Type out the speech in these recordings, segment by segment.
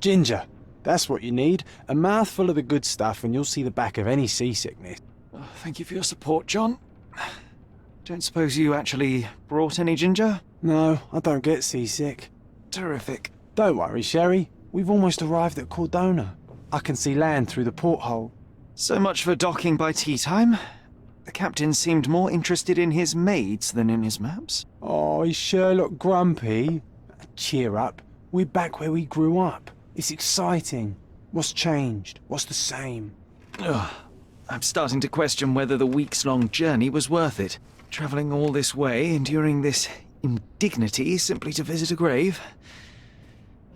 Ginger. That's what you need. A mouthful of the good stuff and you'll see the back of any seasickness. Oh, thank you for your support, John. Don't suppose you actually brought any ginger? No, I don't get seasick. Terrific. Don't worry, Sherry. We've almost arrived at Cordona. I can see land through the porthole. So much for docking by tea time. The captain seemed more interested in his maids than in his maps. Oh, is Sherlock grumpy? Cheer up. We're back where we grew up. It's exciting. What's changed? What's the same? Ugh. I'm starting to question whether the weeks-long journey was worth it. Travelling all this way, enduring this indignity simply to visit a grave.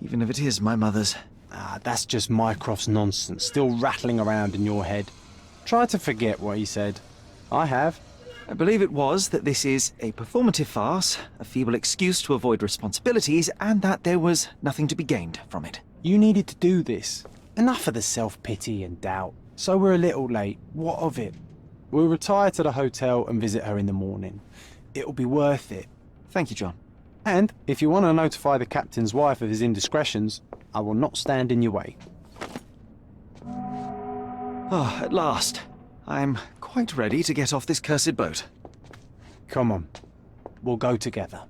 Even if it is my mother's. Ah, that's just Mycroft's nonsense, still rattling around in your head. Try to forget what he said. I have. I believe it was that this is a performative farce, a feeble excuse to avoid responsibilities, and that there was nothing to be gained from it. You needed to do this. Enough of the self-pity and doubt. So we're a little late. What of it? We'll retire to the hotel and visit her in the morning. It'll be worth it. Thank you, John. And if you want to notify the captain's wife of his indiscretions, I will not stand in your way. Ah, at last. I'm quite ready to get off this cursed boat. Come on. We'll go together.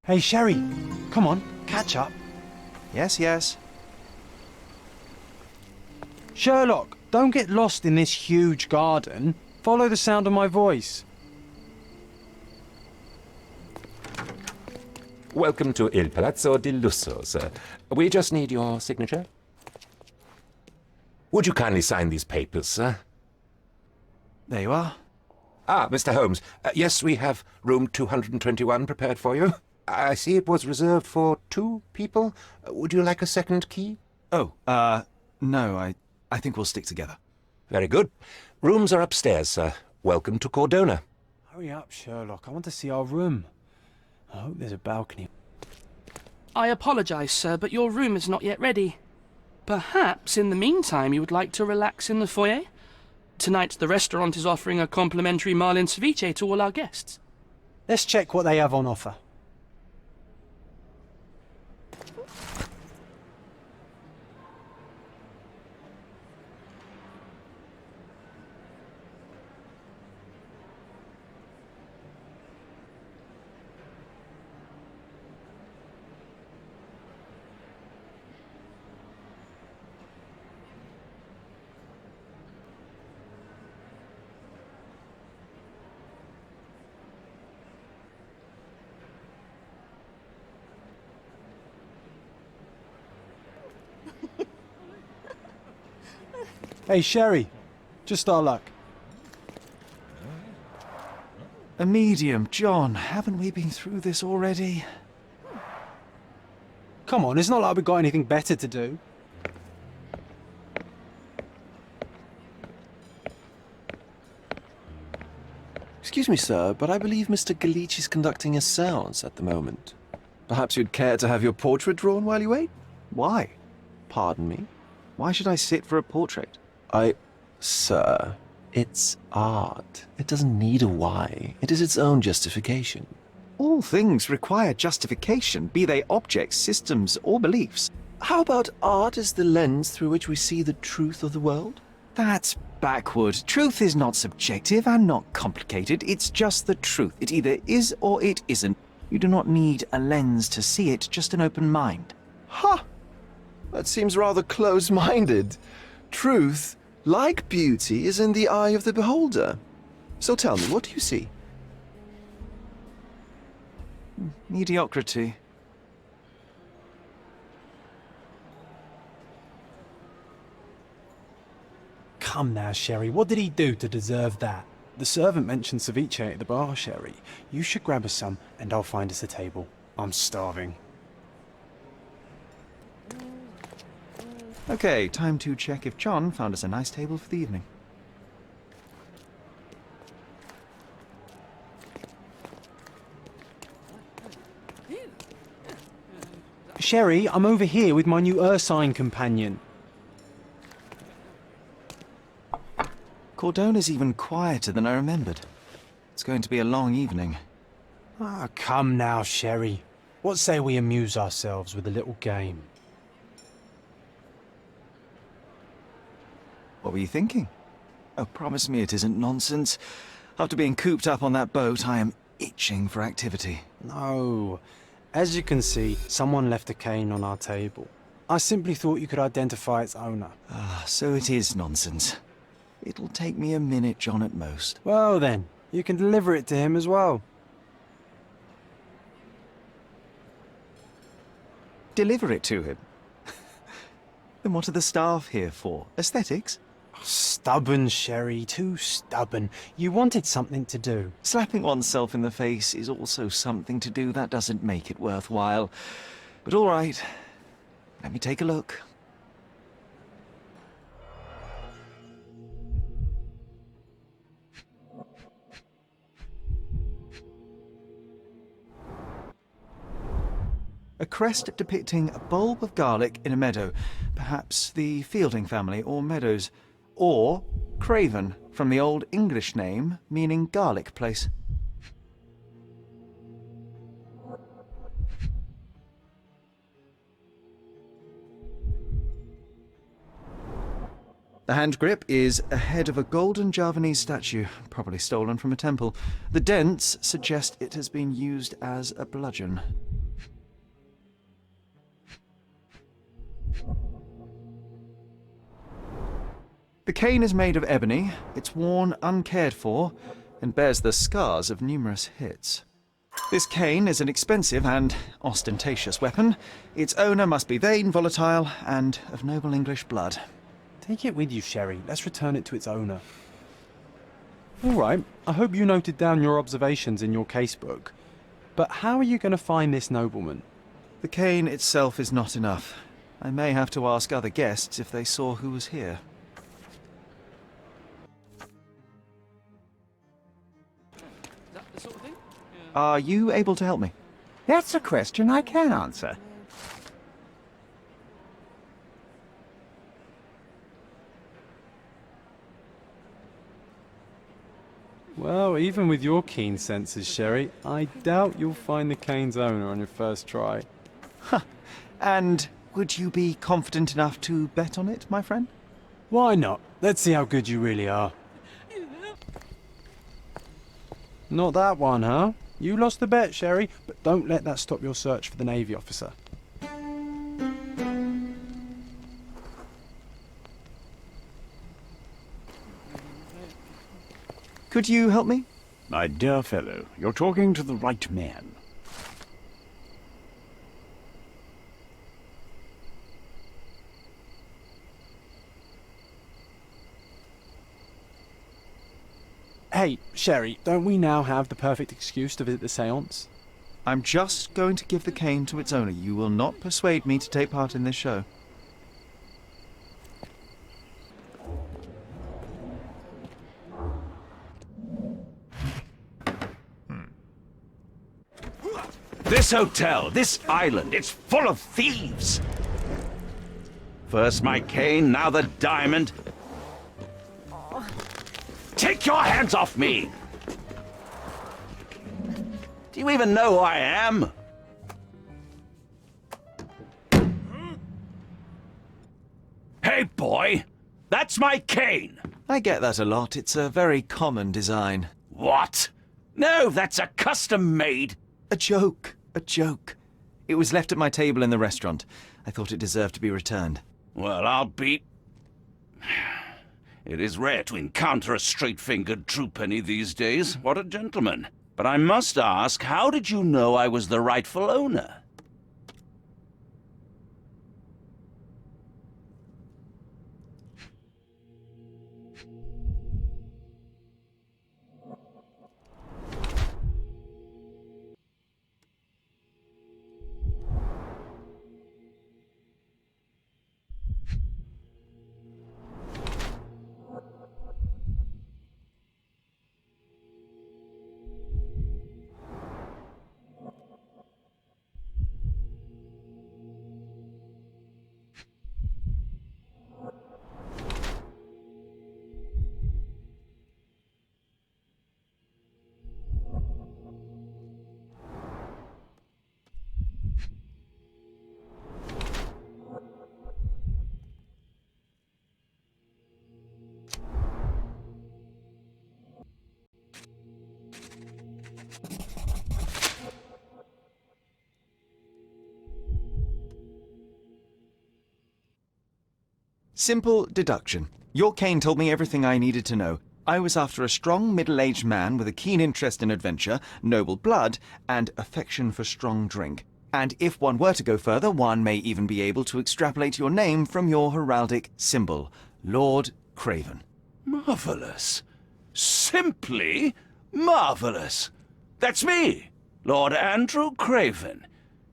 Hey, Sherry, come on, catch up. Yes, yes. Sherlock, don't get lost in this huge garden. Follow the sound of my voice. Welcome to Il Palazzo di Lusso, sir. We just need your signature. Would you kindly sign these papers, sir? There you are. Ah, Mr. Holmes. Yes, we have room 221 prepared for you. I see it was reserved for 2 people. Would you like a second key? Oh, no, I think we'll stick together. Very good. Rooms are upstairs, sir. Welcome to Cordona. Hurry up, Sherlock. I want to see our room. I hope there's a balcony. I apologise, sir, but your room is not yet ready. Perhaps, in the meantime, you would like to relax in the foyer? Tonight, the restaurant is offering a complimentary marlin ceviche to all our guests. Let's check what they have on offer. Hey, Sherry. Just our luck. A medium, John. Haven't we been through this already? Come on, it's not like we've got anything better to do. Excuse me, sir, but I believe Mr. Galich is conducting a séance at the moment. Perhaps you'd care to have your portrait drawn while you wait? Why? Pardon me? Why should I sit for a portrait? Sir, it's art. It doesn't need a why. It is its own justification. All things require justification, be they objects, systems, or beliefs. How about art as the lens through which we see the truth of the world? That's backward. Truth is not subjective and not complicated. It's just the truth. It either is or it isn't. You do not need a lens to see it, just an open mind. Ha! That seems rather close-minded. Truth, like beauty, is in the eye of the beholder. So tell me, what do you see? Mediocrity. Come now, Sherry, what did he do to deserve that? The servant mentioned ceviche at the bar, Sherry. You should grab us some, and I'll find us a table. I'm starving. Okay, time to check if John found us a nice table for the evening. Sherry, I'm over here with my new Ursine companion. Cordona's even quieter than I remembered. It's going to be a long evening. Ah, come now, Sherry. What say we amuse ourselves with a little game? What were you thinking? Oh, promise me it isn't nonsense. After being cooped up on that boat, I am itching for activity. No. As you can see, someone left a cane on our table. I simply thought you could identify its owner. Ah, so it is nonsense. It'll take me a minute, John, at most. Well then, you can deliver it to him as well. Deliver it to him? Then what are the staff here for? Aesthetics? Stubborn, Sherry, too stubborn. You wanted something to do. Slapping oneself in the face is also something to do. That doesn't make it worthwhile. But all right, let me take a look. A crest depicting a bulb of garlic in a meadow. Perhaps the Fielding family or Meadows. Or Craven, from the Old English name meaning garlic place. The hand grip is a head of a golden Javanese statue, probably stolen from a temple. The dents suggest it has been used as a bludgeon. The cane is made of ebony, it's worn uncared for, and bears the scars of numerous hits. This cane is an expensive and ostentatious weapon. Its owner must be vain, volatile, and of noble English blood. Take it with you, Sherry. Let's return it to its owner. All right, I hope you noted down your observations in your casebook. But how are you going to find this nobleman? The cane itself is not enough. I may have to ask other guests if they saw who was here. Are you able to help me? That's a question I can answer. Well, even with your keen senses, Sherry, I doubt you'll find the cane's owner on your first try. And would you be confident enough to bet on it, my friend? Why not? Let's see how good you really are. Not that one, huh? You lost the bet, Sherry, but don't let that stop your search for the Navy officer. Could you help me? My dear fellow, you're talking to the right man. Hey, Sherry, don't we now have the perfect excuse to visit the séance? I'm just going to give the cane to its owner. You will not persuade me to take part in this show. This hotel, this island, it's full of thieves. First my cane, now the diamond. Take your hands off me! Do you even know who I am? Hey, boy! That's my cane! I get that a lot. It's a very common design. What? No, that's a custom-made... A joke. A joke. It was left at my table in the restaurant. I thought it deserved to be returned. Well, I'll be... It is rare to encounter a straight-fingered true penny these days. What a gentleman. But I must ask, how did you know I was the rightful owner? Simple deduction. Your cane told me everything I needed to know. I was after a strong, middle-aged man with a keen interest in adventure, noble blood, and affection for strong drink. And if one were to go further, one may even be able to extrapolate your name from your heraldic symbol, Lord Craven. Marvelous. Simply marvelous. That's me, Lord Andrew Craven.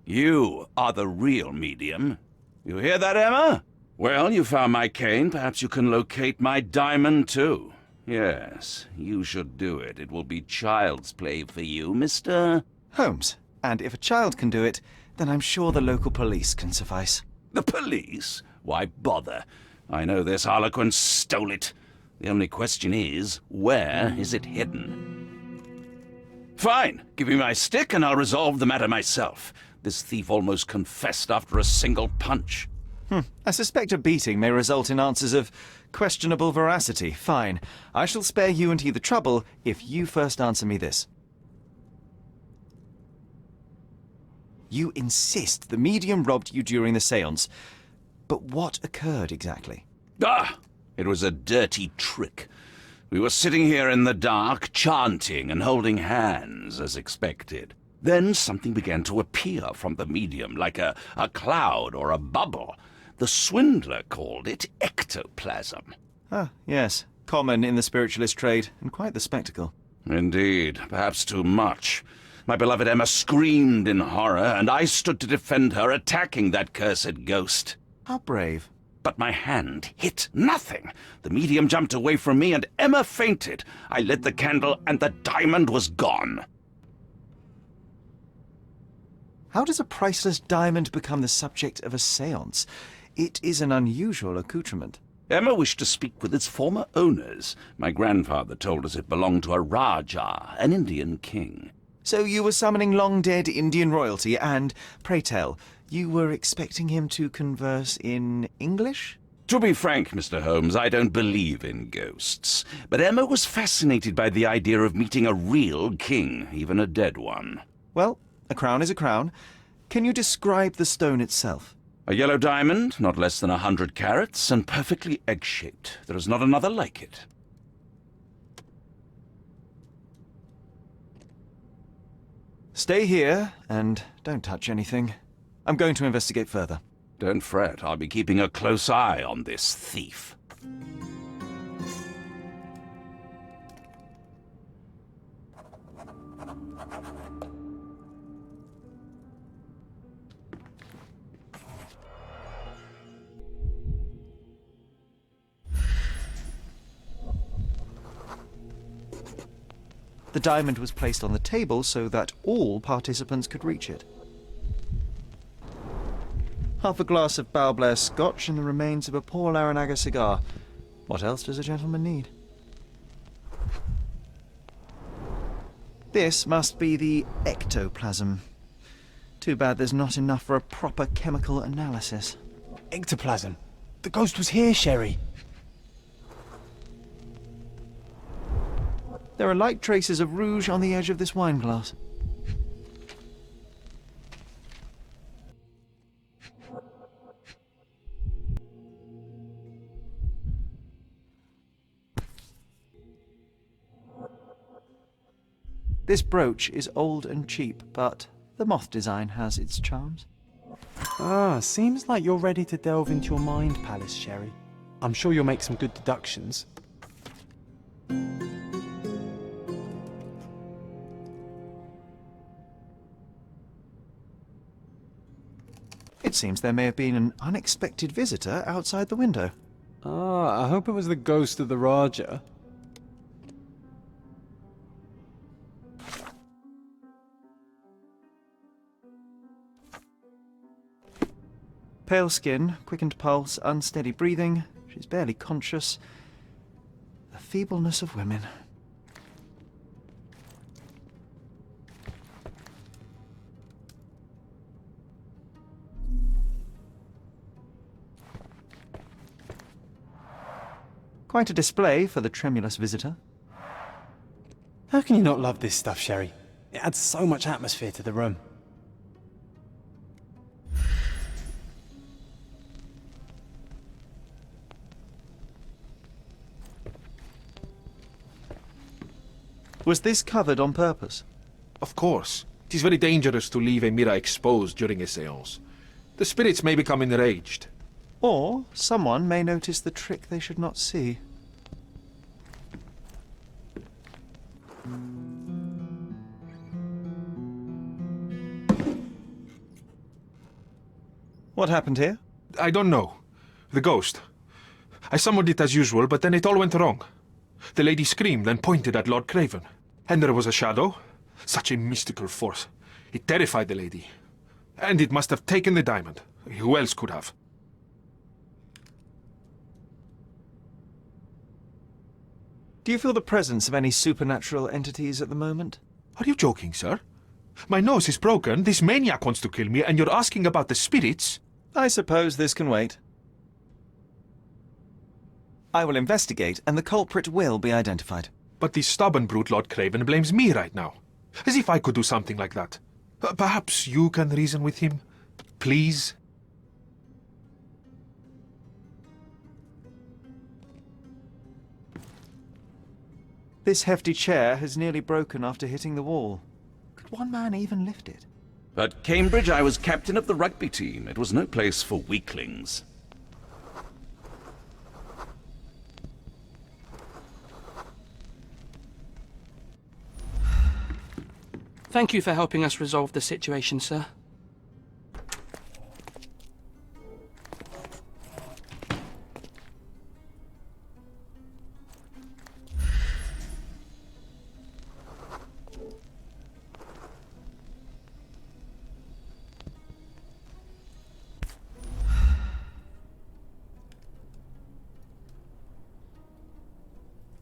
You are the real medium. You hear that, Emma? Well, you found my cane. Perhaps you can locate my diamond, too. Yes, you should do it. It will be child's play for you, Mr. Holmes. And if a child can do it, then I'm sure the local police can suffice. The police? Why bother? I know this harlequin stole it. The only question is, where is it hidden? Fine. Give me my stick and I'll resolve the matter myself. This thief almost confessed after a single punch. I suspect a beating may result in answers of questionable veracity. Fine. I shall spare you and he the trouble if you first answer me this. You insist the medium robbed you during the séance. But what occurred exactly? It was a dirty trick. We were sitting here in the dark, chanting and holding hands, as expected. Then something began to appear from the medium, like a cloud or a bubble. The swindler called it ectoplasm. Ah, yes. Common in the spiritualist trade, and quite the spectacle. Indeed, perhaps too much. My beloved Emma screamed in horror, and I stood to defend her, attacking that cursed ghost. How brave. But my hand hit nothing. The medium jumped away from me, and Emma fainted. I lit the candle, and the diamond was gone. How does a priceless diamond become the subject of a séance? It is an unusual accoutrement. Emma wished to speak with its former owners. My grandfather told us it belonged to a Rajah, an Indian king. So you were summoning long-dead Indian royalty, and, pray tell, you were expecting him to converse in English? To be frank, Mr. Holmes, I don't believe in ghosts. But Emma was fascinated by the idea of meeting a real king, even a dead one. Well, a crown is a crown. Can you describe the stone itself? A yellow diamond, not less than 100 carats, and perfectly egg-shaped. There is not another like it. Stay here, and don't touch anything. I'm going to investigate further. Don't fret, I'll be keeping a close eye on this thief. The diamond was placed on the table so that all participants could reach it. Half a glass of Balblair scotch and the remains of a poor Laranaga cigar. What else does a gentleman need? This must be the ectoplasm. Too bad there's not enough for a proper chemical analysis. Ectoplasm. The ghost was here, Sherry. There are light traces of rouge on the edge of this wine glass. This brooch is old and cheap, but the moth design has its charms. Ah, seems like you're ready to delve into your mind palace, Sherry. I'm sure you'll make some good deductions. It seems there may have been an unexpected visitor outside the window. Ah, I hope it was the ghost of the Raja. Pale skin, quickened pulse, unsteady breathing. She's barely conscious. The feebleness of women. Quite a display for the tremulous visitor. How can you not love this stuff, Sherry? It adds so much atmosphere to the room. Was this covered on purpose? Of course. It is very dangerous to leave a mirror exposed during a séance. The spirits may become enraged. Or someone may notice the trick they should not see. What happened here? I don't know. The ghost. I summoned it as usual, but then it all went wrong. The lady screamed and pointed at Lord Craven. And there was a shadow. Such a mystical force. It terrified the lady. And it must have taken the diamond. Who else could have? Do you feel the presence of any supernatural entities at the moment? Are you joking, sir? My nose is broken, this maniac wants to kill me, and you're asking about the spirits? I suppose this can wait. I will investigate, and the culprit will be identified. But the stubborn brute Lord Craven blames me right now. As if I could do something like that. Perhaps you can reason with him? Please? This hefty chair has nearly broken after hitting the wall. Could one man even lift it? At Cambridge, I was captain of the rugby team. It was no place for weaklings. Thank you for helping us resolve the situation, sir.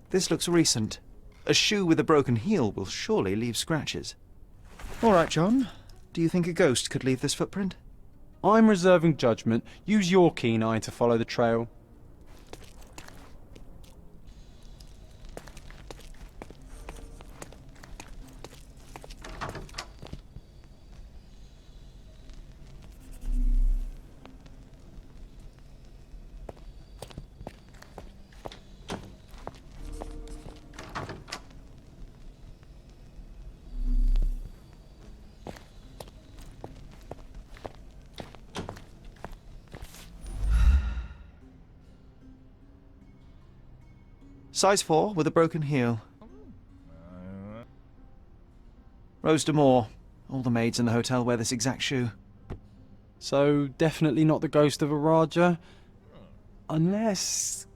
This looks recent. A shoe with a broken heel will surely leave scratches. All right, John. Do you think a ghost could leave this footprint? I'm reserving judgment. Use your keen eye to follow the trail. Size 4 with a broken heel. Rose D'Amour. All the maids in the hotel wear this exact shoe. So, definitely not the ghost of a Raja? Unless...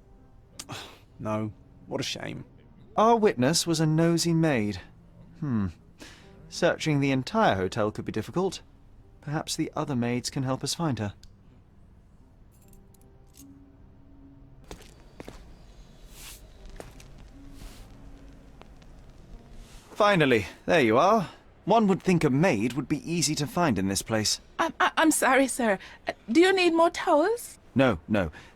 No, what a shame. Our witness was a nosy maid. Searching the entire hotel could be difficult. Perhaps the other maids can help us find her. Finally, there you are. One would think a maid would be easy to find in this place. I'm sorry, sir. Do you need more towels? No.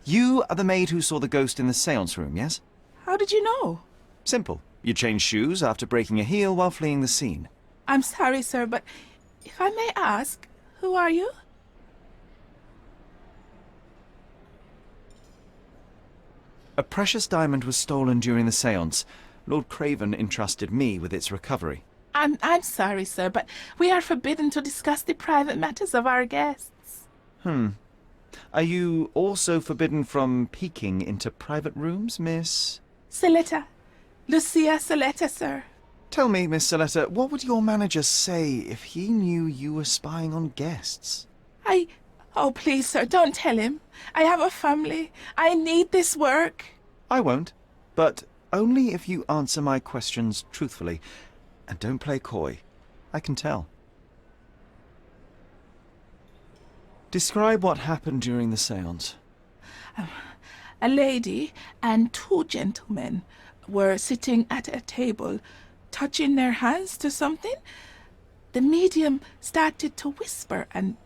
You are the maid who saw the ghost in the seance room, yes? How did you know? Simple. You changed shoes after breaking a heel while fleeing the scene. I'm sorry, sir, but if I may ask, who are you? A precious diamond was stolen during the seance. Lord Craven entrusted me with its recovery. I'm sorry, sir, but we are forbidden to discuss the private matters of our guests. Are you also forbidden from peeking into private rooms, Miss? Saletta. Lucia Saletta, sir. Tell me, Miss Saletta, what would your manager say if he knew you were spying on guests? Oh, please, sir, don't tell him. I have a family. I need this work. I won't, but only if you answer my questions truthfully. And don't play coy. I can tell. Describe what happened during the séance. A lady and two gentlemen were sitting at a table, touching their hands to something. The medium started to whisper and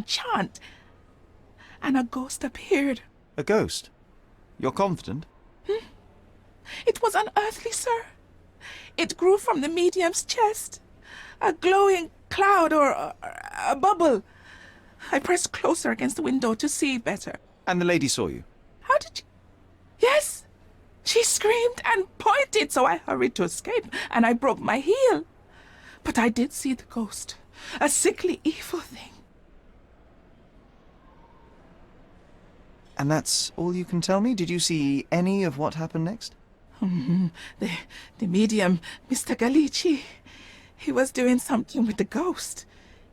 chant, and a ghost appeared. A ghost? You're confident? It was unearthly, sir. It grew from the medium's chest. A glowing cloud or a bubble. I pressed closer against the window to see better. And the lady saw you? How did you... Yes! She screamed and pointed, so I hurried to escape, and I broke my heel. But I did see the ghost. A sickly, evil thing. And that's all you can tell me? Did you see any of what happened next? The medium, Mr. Galici, he was doing something with the ghost.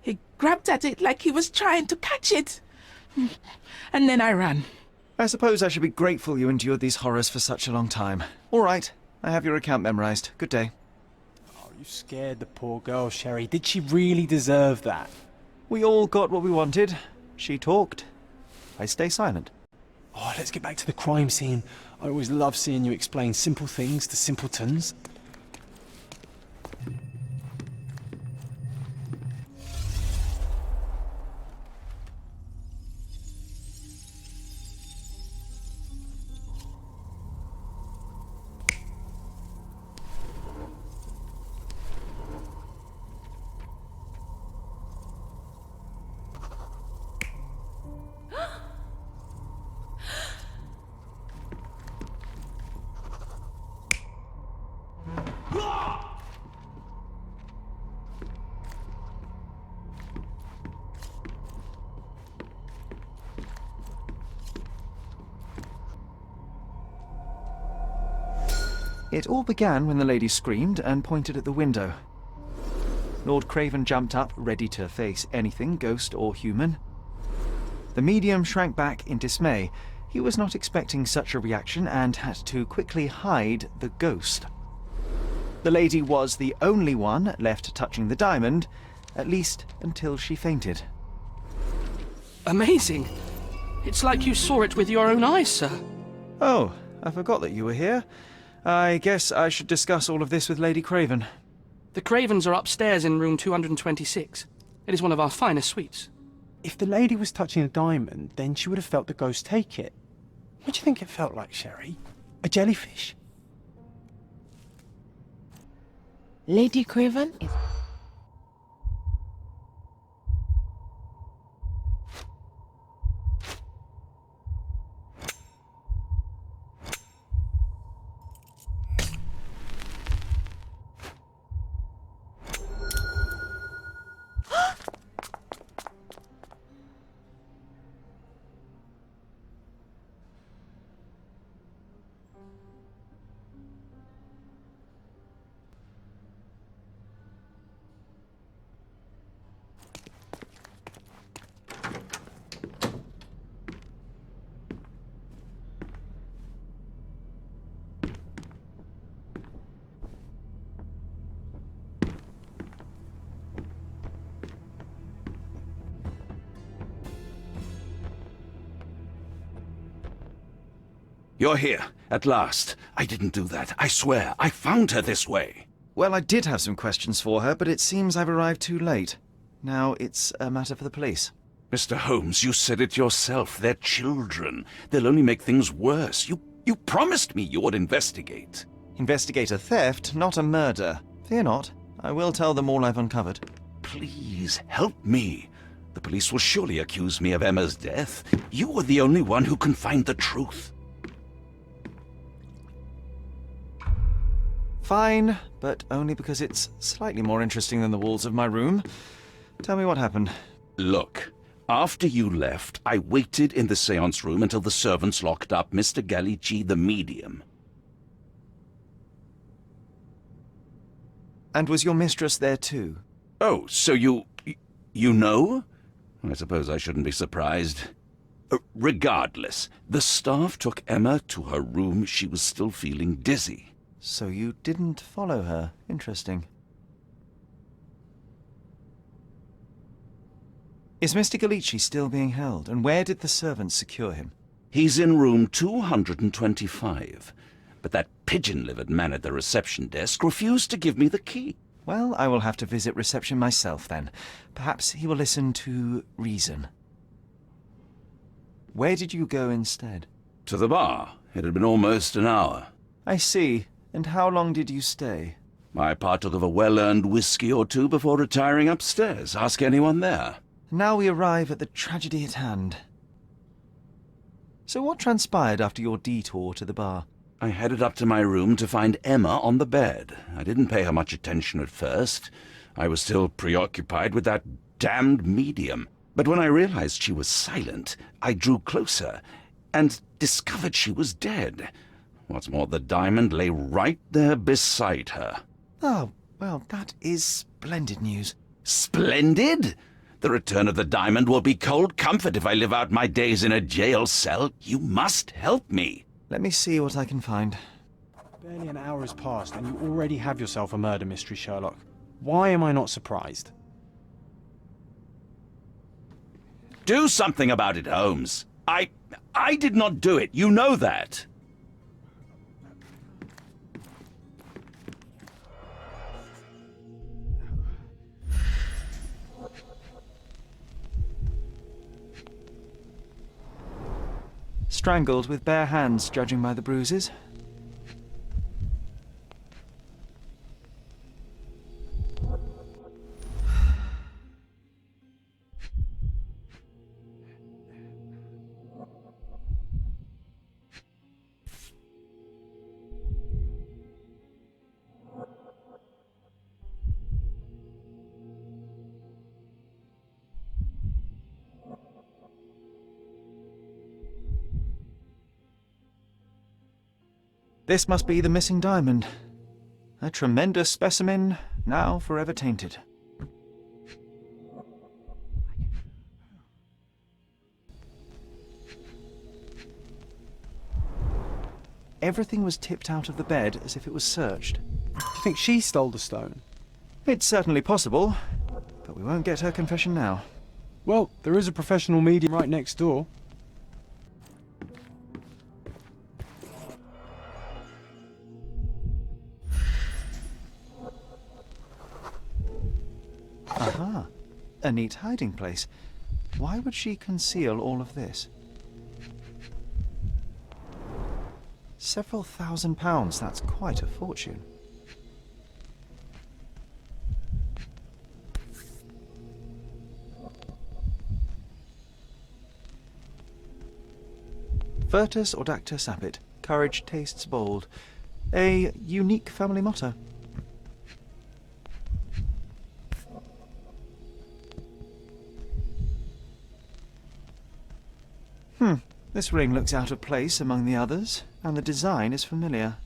He grabbed at it like he was trying to catch it. And then I ran. I suppose I should be grateful you endured these horrors for such a long time. All right, I have your account memorized. Good day. Oh, you scared the poor girl, Sherry. Did she really deserve that? We all got what we wanted. She talked. I stay silent. Oh, let's get back to the crime scene. I always love seeing you explain simple things to simpletons. It all began when the lady screamed and pointed at the window. Lord Craven jumped up, ready to face anything, ghost or human. The medium shrank back in dismay. He was not expecting such a reaction and had to quickly hide the ghost. The lady was the only one left touching the diamond, at least until she fainted. Amazing. It's like you saw it with your own eyes, sir. Oh, I forgot that you were here. I guess I should discuss all of this with Lady Craven. The Cravens are upstairs in room 226. It is one of our finest suites. If the lady was touching a diamond, then she would have felt the ghost take it. What do you think it felt like, Sherry? A jellyfish? Lady Craven is... You're here, at last. I didn't do that. I swear. I found her this way. Well, I did have some questions for her, but it seems I've arrived too late. Now it's a matter for the police. Mr. Holmes, you said it yourself. They're children. They'll only make things worse. You promised me you would investigate. Investigate a theft, not a murder. Fear not. I will tell them all I've uncovered. Please, help me. The police will surely accuse me of Emma's death. You are the only one who can find the truth. fine, but only because it's slightly more interesting than the walls of my room. Tell me what happened. Look, after you left, I waited in the seance room until the servants locked up Mr. Galici the medium. And was your mistress there too? Oh, so you know? I suppose I shouldn't be surprised. Regardless, the staff took Emma to her room. She was still feeling dizzy. So you didn't follow her. Interesting. Is Mr. Galici still being held, and where did the servants secure him? He's in room 225, but that pigeon-livered man at the reception desk refused to give me the key. Well, I will have to visit reception myself then. Perhaps he will listen to reason. Where did you go instead? To the bar. It had been almost an hour. I see. And how long did you stay? I partook of a well-earned whiskey or two before retiring upstairs. Ask anyone there. Now we arrive at the tragedy at hand. So what transpired after your detour to the bar? I headed up to my room to find Emma on the bed. I didn't pay her much attention at first. I was still preoccupied with that damned medium. But when I realized she was silent, I drew closer and discovered she was dead. What's more, the diamond lay right there beside her. Oh, well, that is splendid news. Splendid? The return of the diamond will be cold comfort if I live out my days in a jail cell. You must help me. Let me see what I can find. Barely an hour has passed and you already have yourself a murder mystery, Sherlock. Why am I not surprised? Do something about it, Holmes. I did not do it. You know that. Strangled with bare hands, judging by the bruises. This must be the missing diamond. A tremendous specimen, now forever tainted. Everything was tipped out of the bed as if it was searched. Do you think she stole the stone? It's certainly possible, but we won't get her confession now. Well, there is a professional medium right next door. Aha, a neat hiding place. Why would she conceal all of this? Several £1,000, that's quite a fortune. Virtus audacta sapit, courage tastes bold. A unique family motto. This ring looks out of place among the others, and the design is familiar.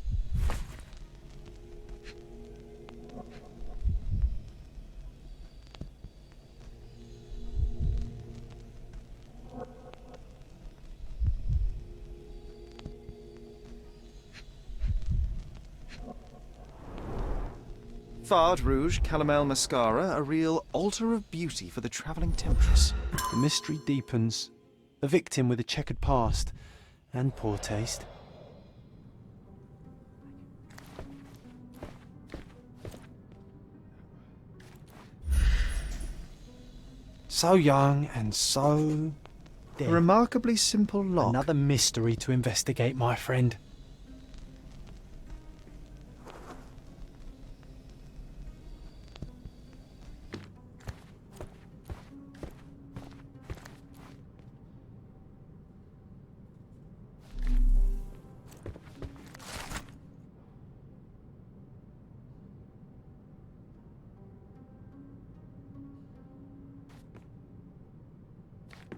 Fard Rouge Calomel Mascara, a real altar of beauty for the travelling temptress. The mystery deepens. A victim with a checkered past and poor taste. So young and so dead. A remarkably simple lock. Another mystery to investigate, my friend.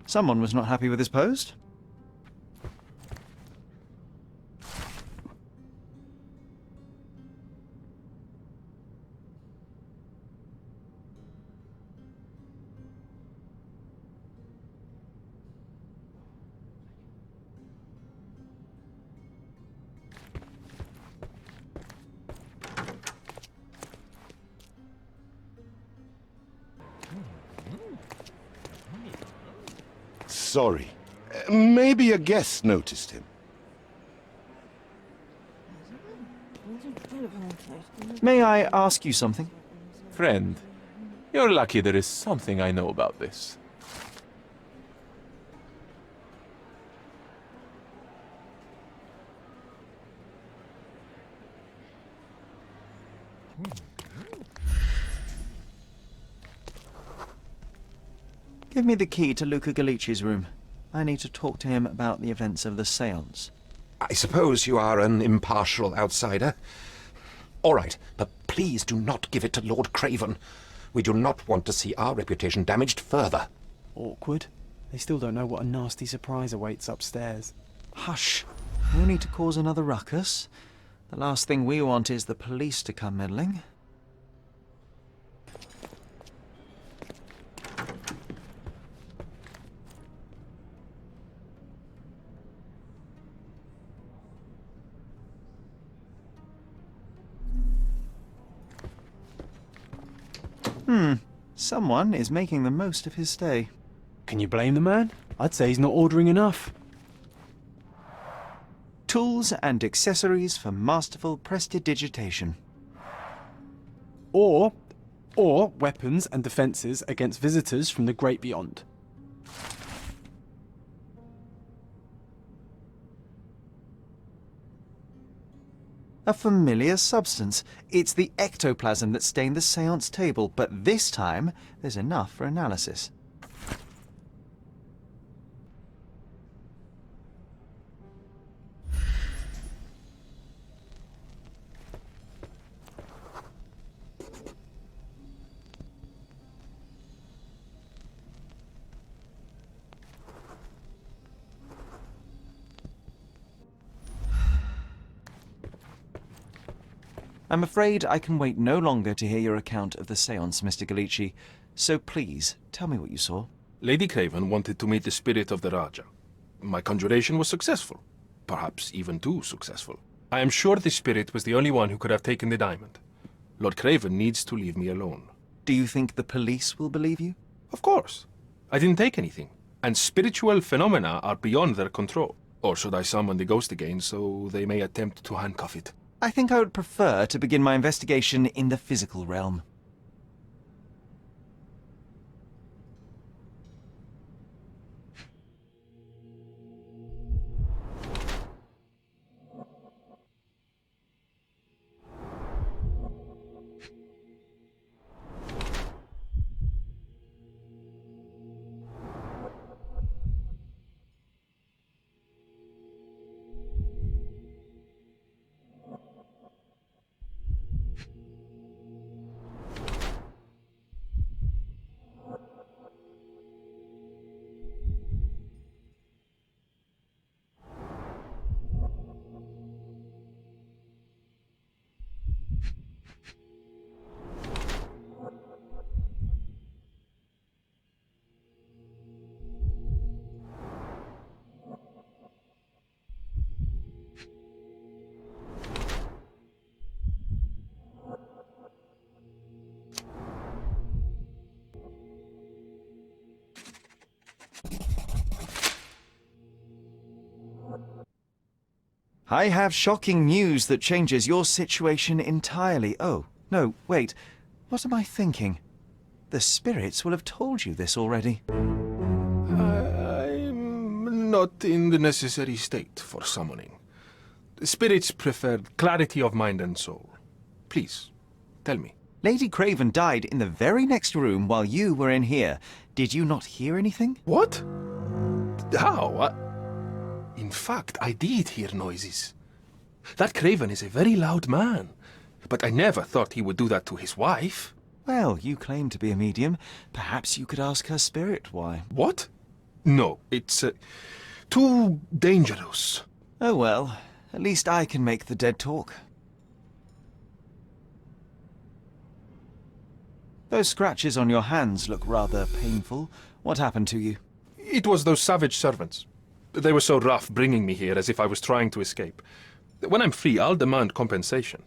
Someone was not happy with his post. Sorry. Maybe a guest noticed him. May I ask you something? Friend, you're lucky there is something I know about this. Give me the key to Luca Galici's room. I need to talk to him about the events of the séance. I suppose you are an impartial outsider. All right, but please do not give it to Lord Craven. We do not want to see our reputation damaged further. Awkward. They still don't know what a nasty surprise awaits upstairs. Hush. No need to cause another ruckus. The last thing we want is the police to come meddling. Someone is making the most of his stay. Can you blame the man? I'd say he's not ordering enough. Tools and accessories for masterful prestidigitation. Or weapons and defences against visitors from the great beyond. A familiar substance. It's the ectoplasm that stained the séance table, but this time there's enough for analysis. I'm afraid I can wait no longer to hear your account of the séance, Mr. Galici. So please, tell me what you saw. Lady Craven wanted to meet the spirit of the Raja. My conjuration was successful. Perhaps even too successful. I am sure the spirit was the only one who could have taken the diamond. Lord Craven needs to leave me alone. Do you think the police will believe you? Of course. I didn't take anything. And spiritual phenomena are beyond their control. Or should I summon the ghost again so they may attempt to handcuff it? I think I would prefer to begin my investigation in the physical realm. I have shocking news that changes your situation entirely. Oh, no, wait. What am I thinking? The spirits will have told you this already. I'm not in the necessary state for summoning. The spirits preferred clarity of mind and soul. Please, tell me. Lady Craven died in the very next room while you were in here. Did you not hear anything? What? How? In fact, I did hear noises. That Craven is a very loud man, but I never thought he would do that to his wife. Well, you claim to be a medium. Perhaps you could ask her spirit why. What? No, it's too dangerous. Oh well, at least I can make the dead talk. Those scratches on your hands look rather painful. What happened to you? It was those savage servants. They were so rough bringing me here as if I was trying to escape. When I'm free, I'll demand compensation.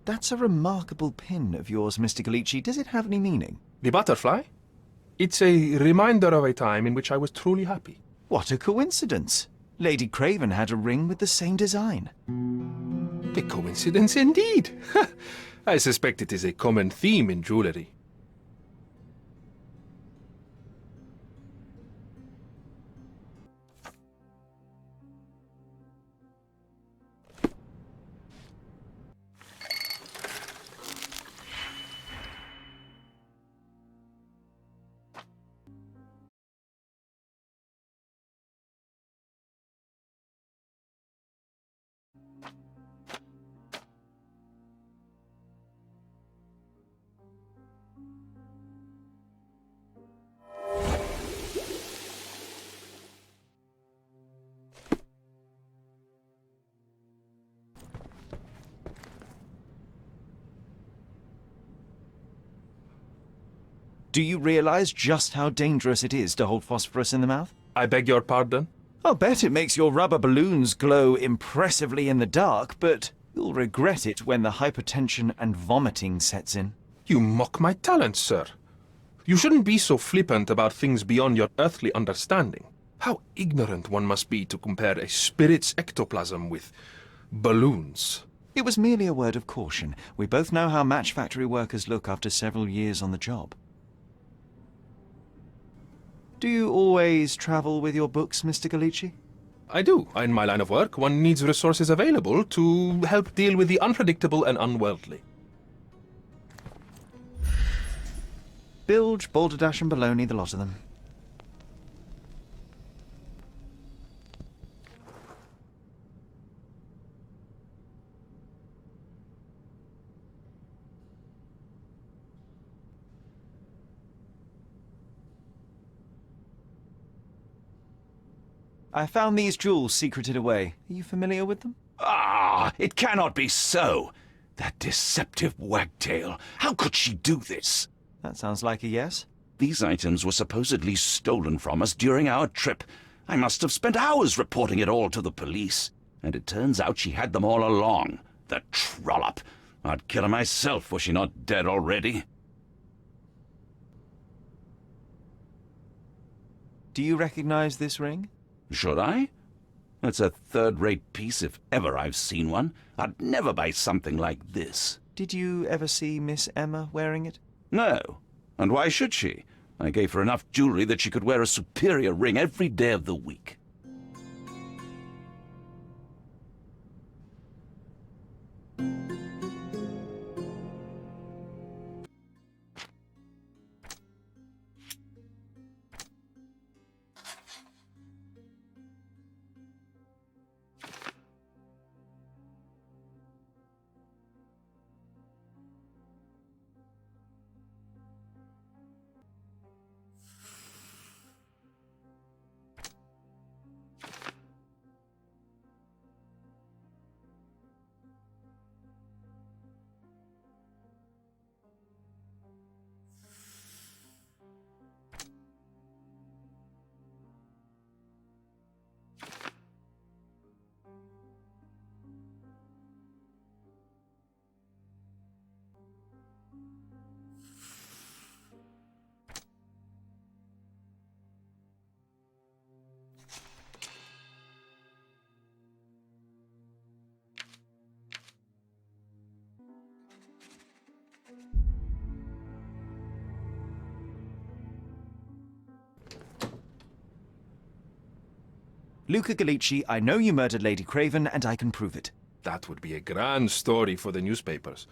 That's a remarkable pin of yours, Mr. Galici. Does it have any meaning? The butterfly? It's a reminder of a time in which I was truly happy. What a coincidence. Lady Craven had a ring with the same design. A coincidence indeed. I suspect it is a common theme in jewellery. Do you realize just how dangerous it is to hold phosphorus in the mouth? I beg your pardon? I'll bet it makes your rubber balloons glow impressively in the dark, but you'll regret it when the hypertension and vomiting sets in. You mock my talents, sir. You shouldn't be so flippant about things beyond your earthly understanding. How ignorant one must be to compare a spirit's ectoplasm with balloons. It was merely a word of caution. We both know how match factory workers look after several years on the job. Do you always travel with your books, Mr. Galici? I do. In my line of work, one needs resources available to help deal with the unpredictable and unworldly. Bilge, balderdash and baloney, the lot of them. I found these jewels secreted away. Are you familiar with them? Ah, it cannot be so. That deceptive wagtail. How could she do this? That sounds like a yes. These items were supposedly stolen from us during our trip. I must have spent hours reporting it all to the police. And it turns out she had them all along. The trollop. I'd kill her myself were she not dead already. Do you recognize this ring? Should I? It's a third-rate piece if ever I've seen one. I'd never buy something like this. Did you ever see Miss Emma wearing it? No. And why should she? I gave her enough jewelry that she could wear a superior ring every day of the week. Luca Galici, I know you murdered Lady Craven, and I can prove it. That would be a grand story for the newspapers.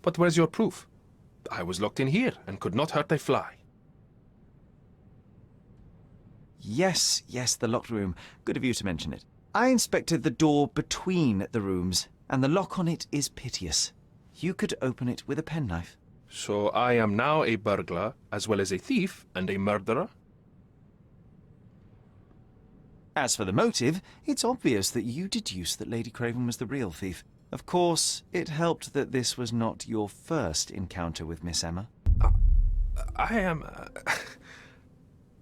But where's your proof? I was locked in here and could not hurt a fly. Yes, the locked room. Good of you to mention it. I inspected the door between the rooms, and the lock on it is piteous. You could open it with a penknife. So I am now a burglar, as well as a thief and a murderer? As for the motive, it's obvious that you deduced that Lady Craven was the real thief. Of course, it helped that this was not your first encounter with Miss Emma. I am...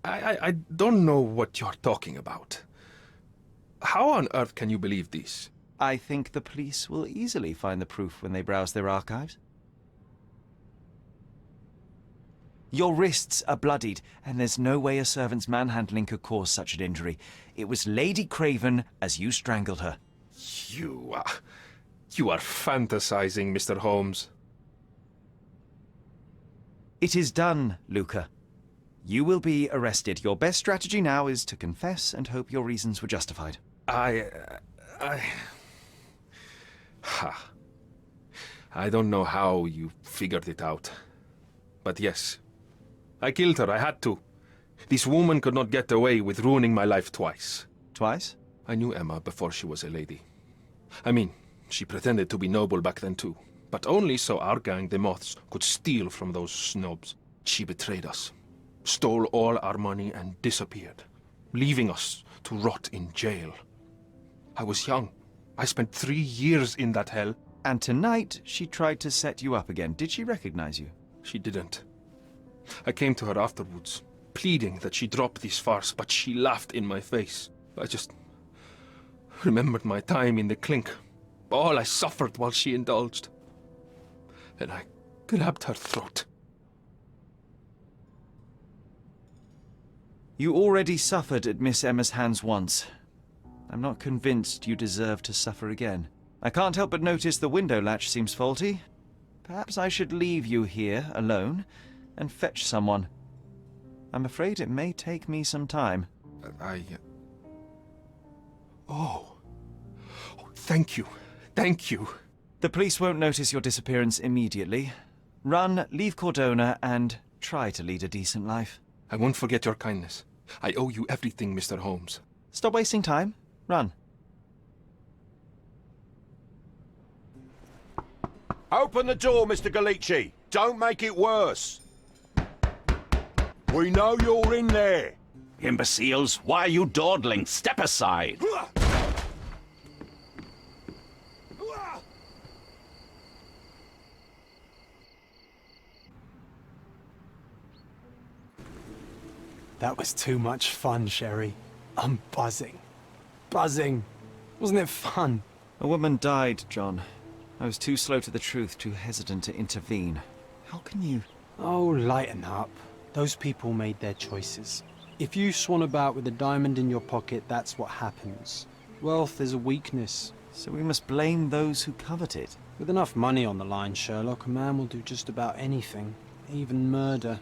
I don't know what you're talking about. How on earth can you believe this? I think the police will easily find the proof when they browse their archives. Your wrists are bloodied, and there's no way a servant's manhandling could cause such an injury. It was Lady Craven as you strangled her. You are fantasizing, Mr. Holmes. It is done, Luca. You will be arrested. Your best strategy now is to confess and hope your reasons were justified. I don't know how you figured it out. But yes, I killed her. I had to. This woman could not get away with ruining my life twice. Twice? I knew Emma before she was a lady. I mean, she pretended to be noble back then too. But only so our gang, the Moths, could steal from those snobs. She betrayed us, stole all our money and disappeared, leaving us to rot in jail. I was young. I spent 3 years in that hell. And tonight, she tried to set you up again. Did she recognize you? She didn't. I came to her afterwards, pleading that she drop this farce, but she laughed in my face. I just remembered my time in the clink, all I suffered while she indulged. And I grabbed her throat. You already suffered at Miss Emma's hands once. I'm not convinced you deserve to suffer again. I can't help but notice the window latch seems faulty. Perhaps I should leave you here alone and fetch someone. I'm afraid it may take me some time. Oh, thank you. Thank you. The police won't notice your disappearance immediately. Run, leave Cordona, and try to lead a decent life. I won't forget your kindness. I owe you everything, Mr. Holmes. Stop wasting time. Run. Open the door, Mr. Galici. Don't make it worse. We know you're in there. Imbeciles, why are you dawdling? Step aside. That was too much fun, Sherry. I'm buzzing. Buzzing. Wasn't it fun? A woman died, John. I was too slow to the truth, too hesitant to intervene. How can you... Oh, lighten up. Those people made their choices. If you swan about with a diamond in your pocket, that's what happens. Wealth is a weakness. So we must blame those who covet it. With enough money on the line, Sherlock, a man will do just about anything. Even murder.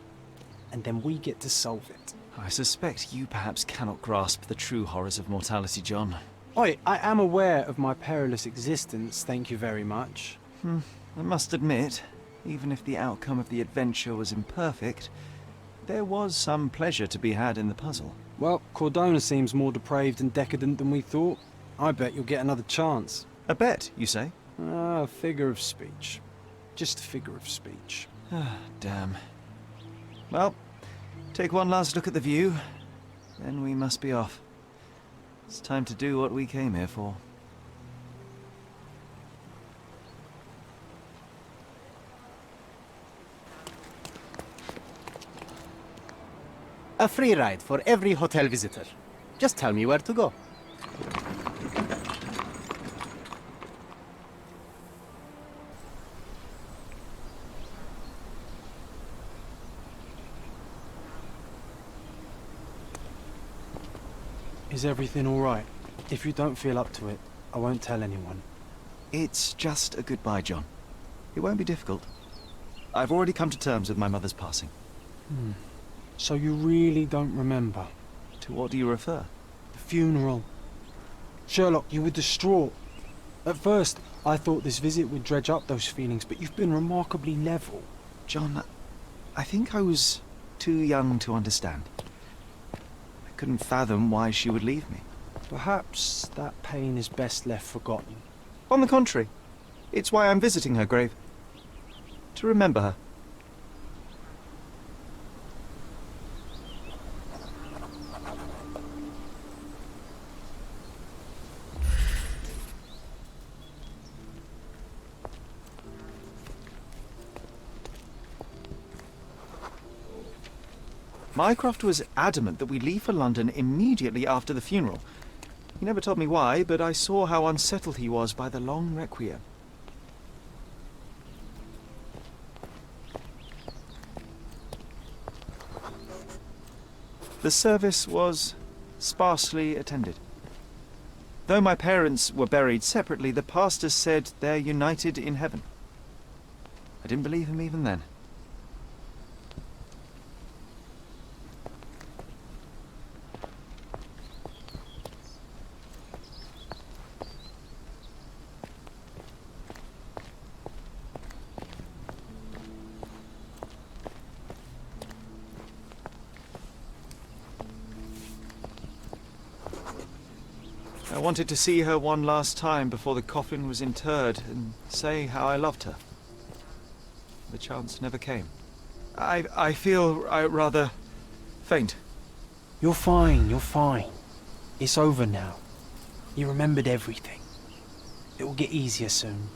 And then we get to solve it. I suspect you perhaps cannot grasp the true horrors of mortality, John. Oi, I am aware of my perilous existence, thank you very much. I must admit, even if the outcome of the adventure was imperfect, there was some pleasure to be had in the puzzle. Well, Cordona seems more depraved and decadent than we thought. I bet you'll get another chance. A bet, you say? A figure of speech. Just a figure of speech. Ah, damn. Well, take one last look at the view, then we must be off. It's time to do what we came here for. A free ride for every hotel visitor. Just tell me where to go. Is everything all right? If you don't feel up to it, I won't tell anyone. It's just a goodbye, John. It won't be difficult. I've already come to terms with my mother's passing. So you really don't remember? To what do you refer? The funeral. Sherlock, you were distraught. At first, I thought this visit would dredge up those feelings, but you've been remarkably level. John, I think I was too young to understand. I couldn't fathom why she would leave me. Perhaps that pain is best left forgotten. On the contrary, it's why I'm visiting her grave. To remember her. Mycroft was adamant that we leave for London immediately after the funeral. He never told me why, but I saw how unsettled he was by the long requiem. The service was sparsely attended. Though my parents were buried separately, the pastor said they're united in heaven. I didn't believe him even then. I wanted to see her one last time before the coffin was interred and say how I loved her. The chance never came. I feel rather faint. You're fine, you're fine. It's over now. You remembered everything. It will get easier soon.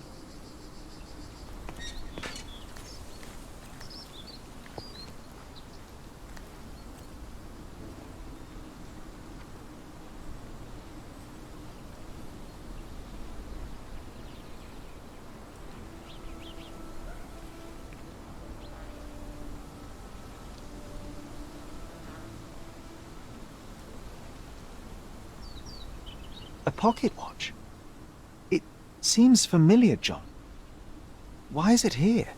A pocket watch? It seems familiar, John. Why is it here?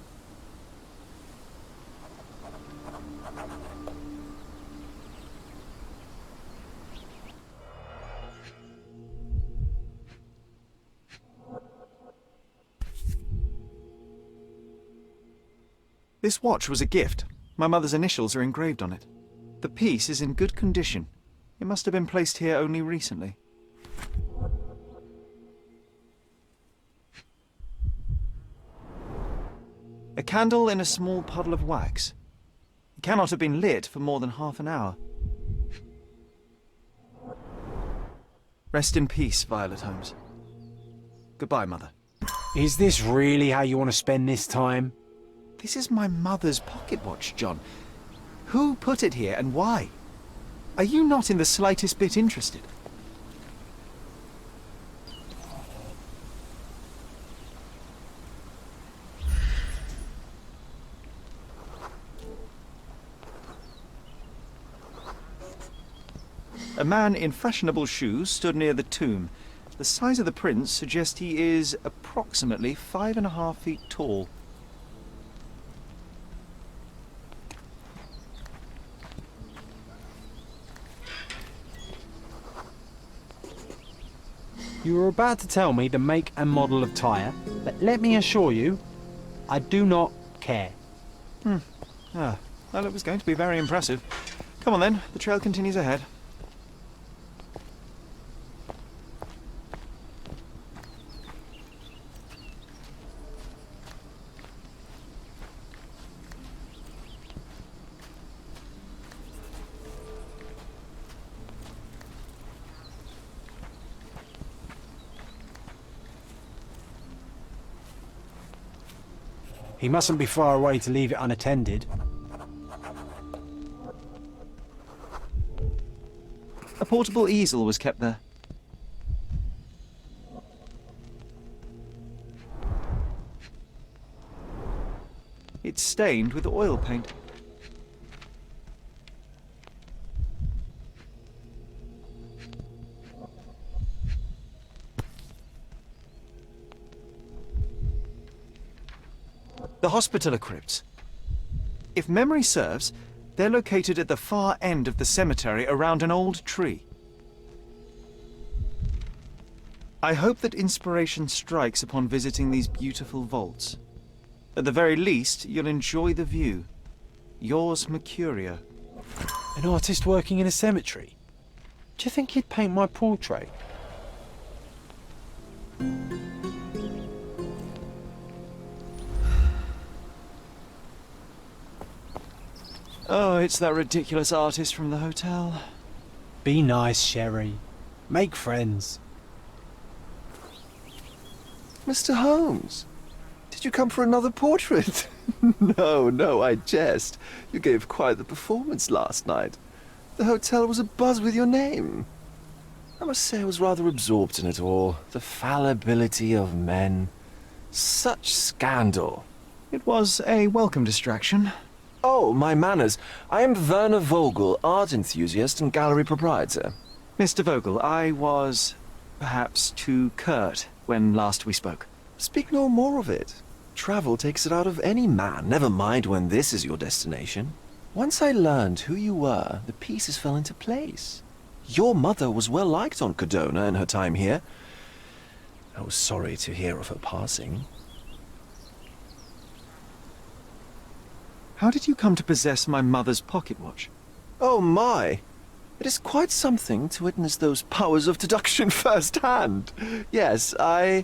This watch was a gift. My mother's initials are engraved on it. The piece is in good condition. It must have been placed here only recently. A candle in a small puddle of wax. It cannot have been lit for more than half an hour. Rest in peace, Violet Holmes. Goodbye, Mother. Is this really how you want to spend this time? This is my mother's pocket watch, John. Who put it here and why? Are you not in the slightest bit interested? A man in fashionable shoes stood near the tomb. The size of the prints suggests he is approximately 5.5 feet tall. You were about to tell me the make and model of tyre, but let me assure you, I do not care. Well, it was going to be very impressive. Come on then, the trail continues ahead. He mustn't be far away to leave it unattended. A portable easel was kept there. It's stained with oil paint. The Hospitaller crypts. If memory serves, they're located at the far end of the cemetery around an old tree. I hope that inspiration strikes upon visiting these beautiful vaults. At the very least, you'll enjoy the view. Yours, Mercurio. An artist working in a cemetery? Do you think he'd paint my portrait? Oh, it's that ridiculous artist from the hotel. Be nice, Sherry. Make friends. Mr. Holmes, did Did you come for another portrait? No, I jest. You gave quite the performance last night. The hotel was abuzz with your name. I must say I was rather absorbed in it all. The fallibility of men. Such scandal. It was a welcome distraction. Oh, my manners. I am Werner Vogel, art enthusiast and gallery proprietor. Mr. Vogel, I was perhaps too curt when last we spoke. Speak no more of it. Travel takes it out of any man, never mind when this is your destination. Once I learned who you were, the pieces fell into place. Your mother was well liked on Codona in her time here. I was sorry to hear of her passing. How did you come to possess my mother's pocket watch? Oh my! It is quite something to witness those powers of deduction firsthand. Yes, I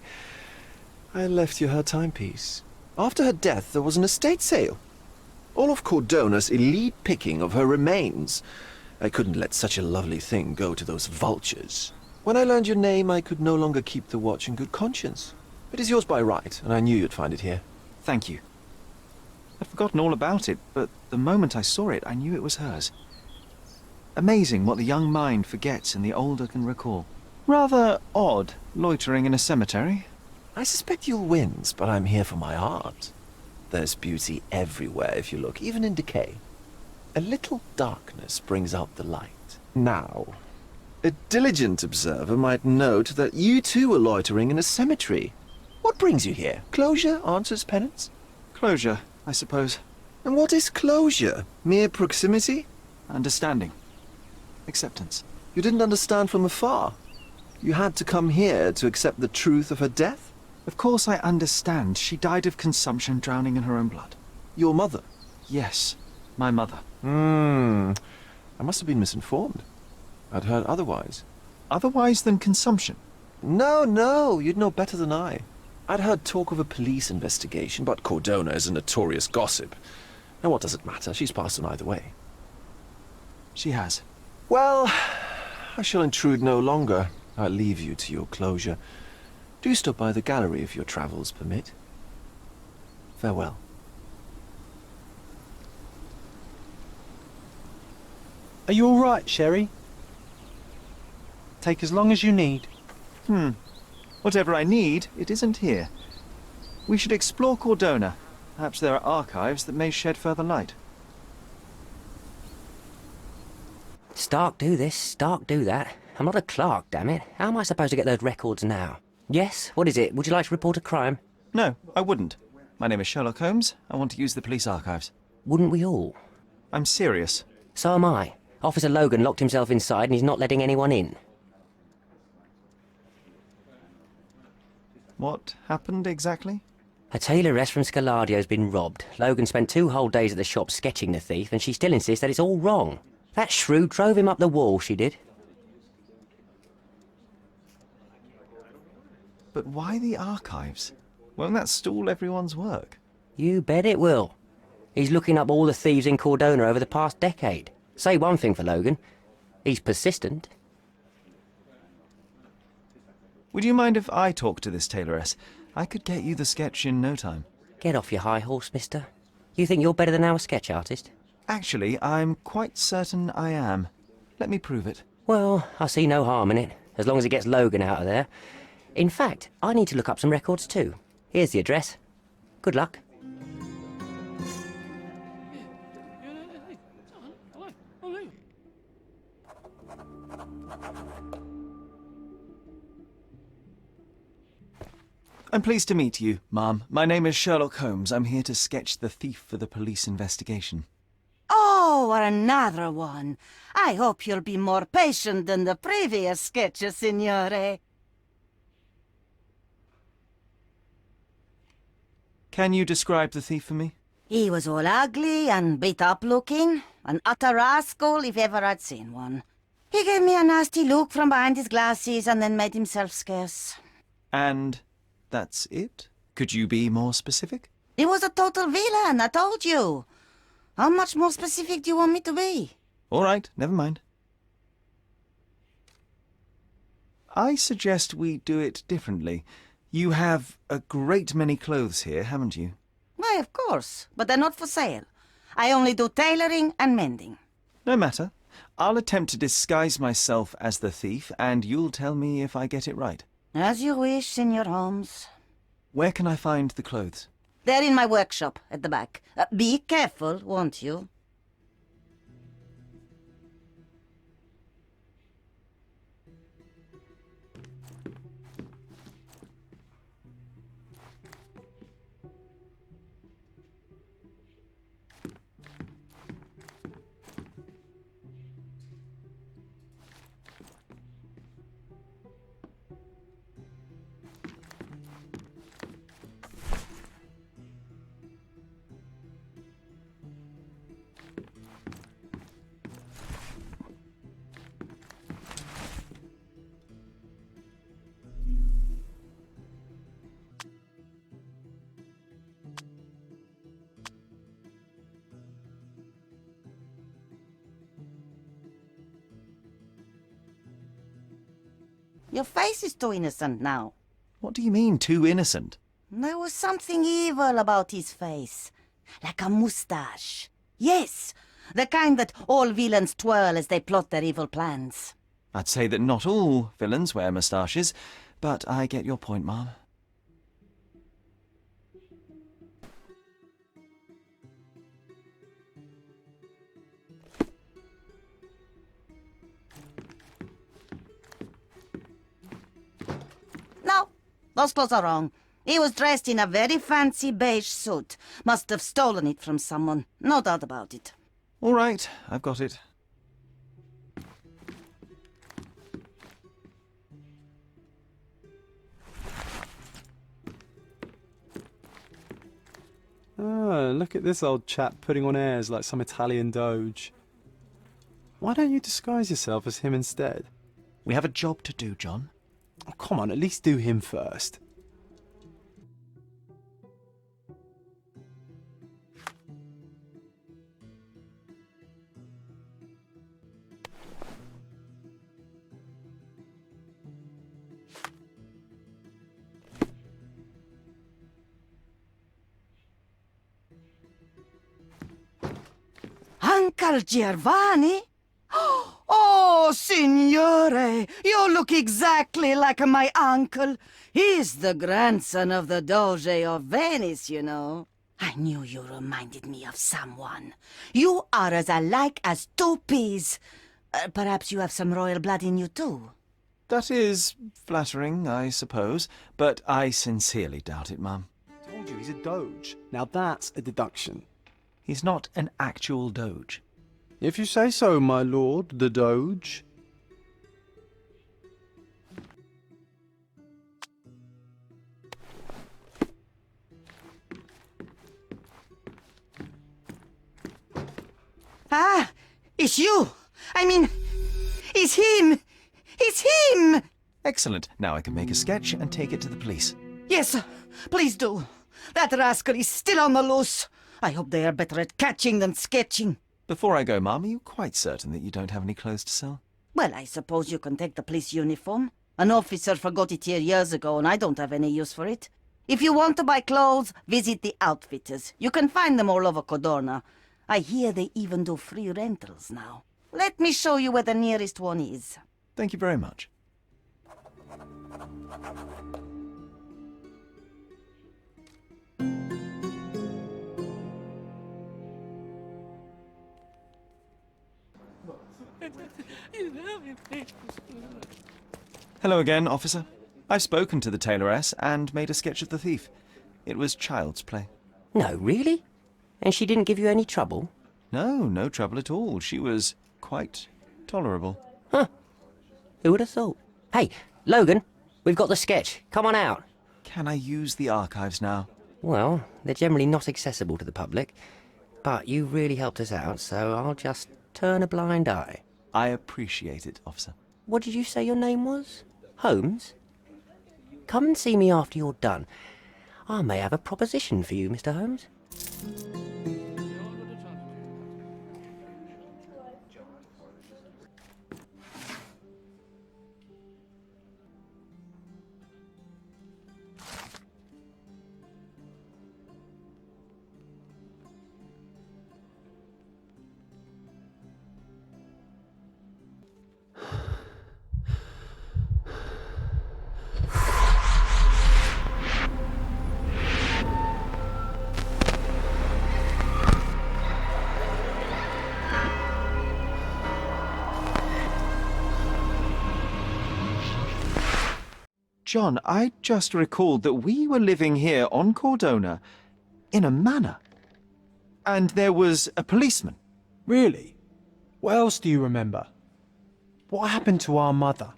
left you her timepiece. After her death, there was an estate sale. All of Cordona's elite picking of her remains. I couldn't let such a lovely thing go to those vultures. When I learned your name, I could no longer keep the watch in good conscience. It is yours by right, and I knew you'd find it here. Thank you. I'd forgotten all about it, but the moment I saw it, I knew it was hers. Amazing what the young mind forgets and the older can recall. Rather odd, loitering in a cemetery. I suspect you'll win, but I'm here for my art. There's beauty everywhere if you look, even in decay. A little darkness brings out the light. Now, a diligent observer might note that you too are loitering in a cemetery. What brings you here? Closure answers penance? Closure, I suppose. And what is closure? Mere proximity? Understanding. Acceptance. You didn't understand from afar. You had to come here to accept the truth of her death? Of course I understand. She died of consumption, drowning in her own blood. Your mother? Yes, my mother. I must have been misinformed. I'd heard otherwise. Otherwise than consumption? No, you'd know better than I. I'd heard talk of a police investigation, but Cordona is a notorious gossip. Now what does it matter? She's passed on either way. She has. Well, I shall intrude no longer. I'll leave you to your closure. Do stop by the gallery if your travels permit. Farewell. Are you all right, Sherry? Take as long as you need. Whatever I need, it isn't here. We should explore Cordona. Perhaps there are archives that may shed further light. Stark do this, Stark do that. I'm not a clerk, damn it. How am I supposed to get those records now? Yes? What is it? Would you like to report a crime? No, I wouldn't. My name is Sherlock Holmes. I want to use the police archives. Wouldn't we all? I'm serious. So am I. Officer Logan locked himself inside and he's not letting anyone in. What happened exactly? A tailoress from Scaladio's been robbed. Logan spent 2 whole days at the shop sketching the thief, and she still insists that it's all wrong. That shrew drove him up the wall, she did. But why the archives? Won't that stall everyone's work? You bet it will. He's looking up all the thieves in Cordona over the past decade. Say one thing for Logan. He's persistent. Would you mind if I talk to this tailoress? I could get you the sketch in no time. Get off your high horse, mister. You think you're better than our sketch artist? Actually, I'm quite certain I am. Let me prove it. Well, I see no harm in it, as long as it gets Logan out of there. In fact, I need to look up some records too. Here's the address. Good luck. I'm pleased to meet you, ma'am. My name is Sherlock Holmes. I'm here to sketch the thief for the police investigation. Oh, another one. I hope you'll be more patient than the previous sketches, signore. Can you describe the thief for me? He was all ugly and beat-up looking. An utter rascal if ever I'd seen one. He gave me a nasty look from behind his glasses and then made himself scarce. And that's it? Could you be more specific? He was a total villain, I told you. How much more specific do you want me to be? All right, never mind. I suggest we do it differently. You have a great many clothes here, haven't you? Why, of course, but they're not for sale. I only do tailoring and mending. No matter. I'll attempt to disguise myself as the thief, and you'll tell me if I get it right. As you wish, Senor Holmes. Where can I find the clothes? They're in my workshop at the back. Be careful, won't you? Your face is too innocent now. What do you mean, too innocent? There was something evil about his face. Like a moustache. Yes, the kind that all villains twirl as they plot their evil plans. I'd say that not all villains wear moustaches, but I get your point, Mom. No, those clothes are wrong. He was dressed in a very fancy beige suit. Must have stolen it from someone. No doubt about it. All right, I've got it. Oh, look at this old chap putting on airs like some Italian doge. Why don't you disguise yourself as him instead? We have a job to do, John. Oh, come on, at least do him first. Uncle Giovanni? Oh, signore, you look exactly like my uncle. He's the grandson of the Doge of Venice, you know. I knew you reminded me of someone. You are as alike as two peas. Perhaps you have some royal blood in you, too. That is flattering, I suppose, but I sincerely doubt it, Mum. I told you, he's a doge. Now that's a deduction. He's not an actual doge. If you say so, my lord, the doge. Ah, it's you. I mean, it's him. It's him. Excellent. Now I can make a sketch and take it to the police. Yes, sir. Please do. That rascal is still on the loose. I hope they are better at catching than sketching. Before I go, Mum, are you quite certain that you don't have any clothes to sell? Well, I suppose you can take the police uniform. An officer forgot it here years ago, and I don't have any use for it. If you want to buy clothes, visit the outfitters. You can find them all over Codorna. I hear they even do free rentals now. Let me show you where the nearest one is. Thank you very much. Hello again, officer. I've spoken to the tailoress and made a sketch of the thief. It was child's play. No, really? And she didn't give you any trouble? No, no trouble at all. She was quite tolerable. Huh. Who would have thought? Hey, Logan, we've got the sketch. Come on out. Can I use the archives now? Well, they're generally not accessible to the public. But you really helped us out, so I'll just turn a blind eye. I appreciate it, officer. What did you say your name was? Holmes? Come and see me after you're done. I may have a proposition for you, Mr. Holmes. John, I just recalled that we were living here on Cordona in a manor. And there was a policeman. Really? What else do you remember? What happened to our mother?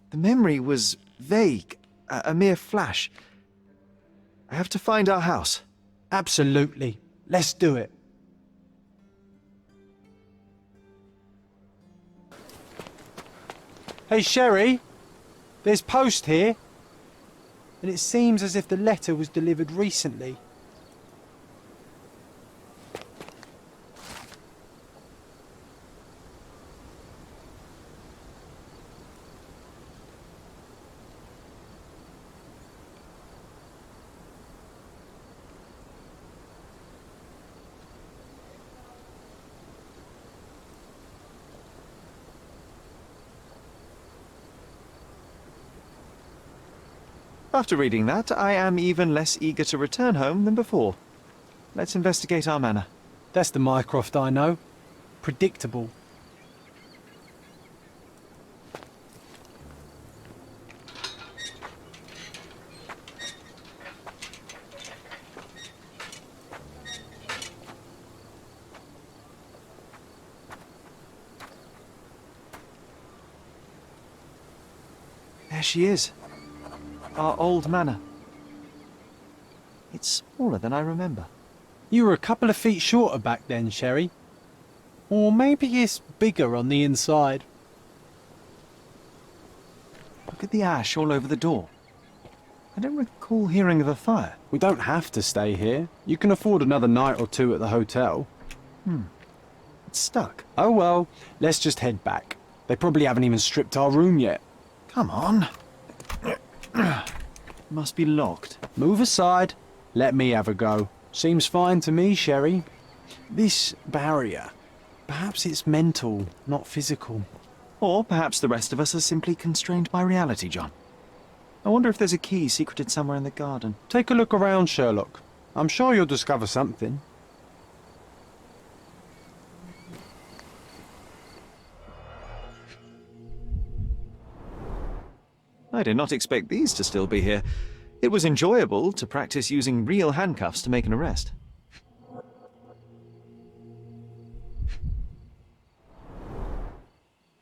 The memory was vague, a mere flash. I have to find our house. Absolutely. Let's do it. Hey, Sherry. There's post here. And it seems as if the letter was delivered recently. After reading that, I am even less eager to return home than before. Let's investigate our manor. That's the Mycroft I know. Predictable. There she is. Our old manor. It's smaller than I remember. You were a couple of feet shorter back then, Sherry. Or maybe it's bigger on the inside. Look at the ash all over the door. I don't recall hearing of a fire. We don't have to stay here. You can afford another night or two at the hotel. It's stuck. Oh well, let's just head back. They probably haven't even stripped our room yet. Come on. Must be locked. Move aside. Let me have a go. Seems fine to me, Sherry. This barrier. Perhaps it's mental, not physical. Or perhaps the rest of us are simply constrained by reality, John. I wonder if there's a key secreted somewhere in the garden. Take a look around, Sherlock. I'm sure you'll discover something. I did not expect these to still be here. It was enjoyable to practice using real handcuffs to make an arrest.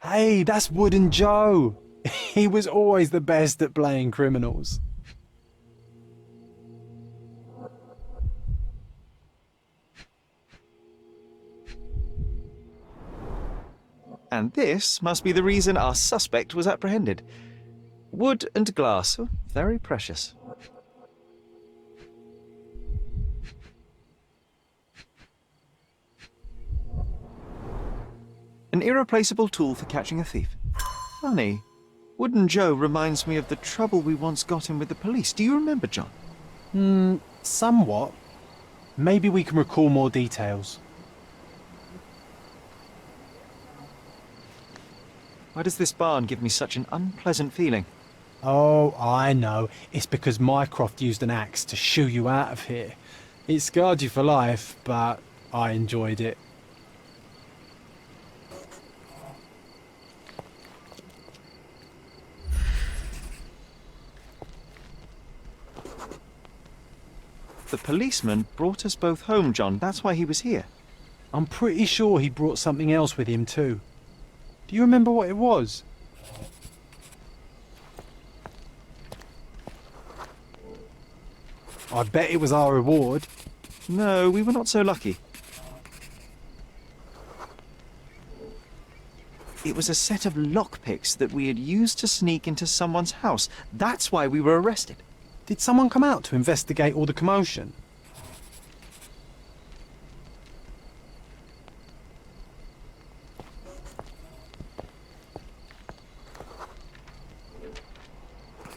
Hey, that's Wooden Joe. He was always the best at playing criminals. And this must be the reason our suspect was apprehended. Wood and glass, very precious. An irreplaceable tool for catching a thief. Funny, Wooden Joe reminds me of the trouble we once got in with the police. Do you remember, John? Somewhat. Maybe we can recall more details. Why does this barn give me such an unpleasant feeling? Oh, I know. It's because Mycroft used an axe to shoo you out of here. It scarred you for life, but I enjoyed it. The policeman brought us both home, John. That's why he was here. I'm pretty sure he brought something else with him too. Do you remember what it was? I bet it was our reward. No, we were not so lucky. It was a set of lockpicks that we had used to sneak into someone's house. That's why we were arrested. Did someone come out to investigate all the commotion?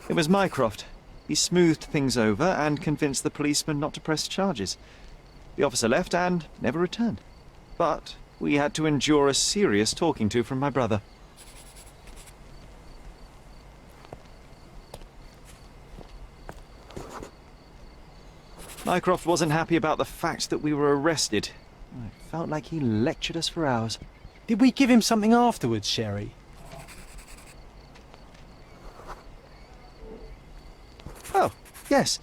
It was Mycroft. He smoothed things over and convinced the policeman not to press charges. The officer left and never returned. But we had to endure a serious talking to from my brother. Mycroft wasn't happy about the fact that we were arrested. It felt like he lectured us for hours. Did we give him something afterwards, Sherry? Yes.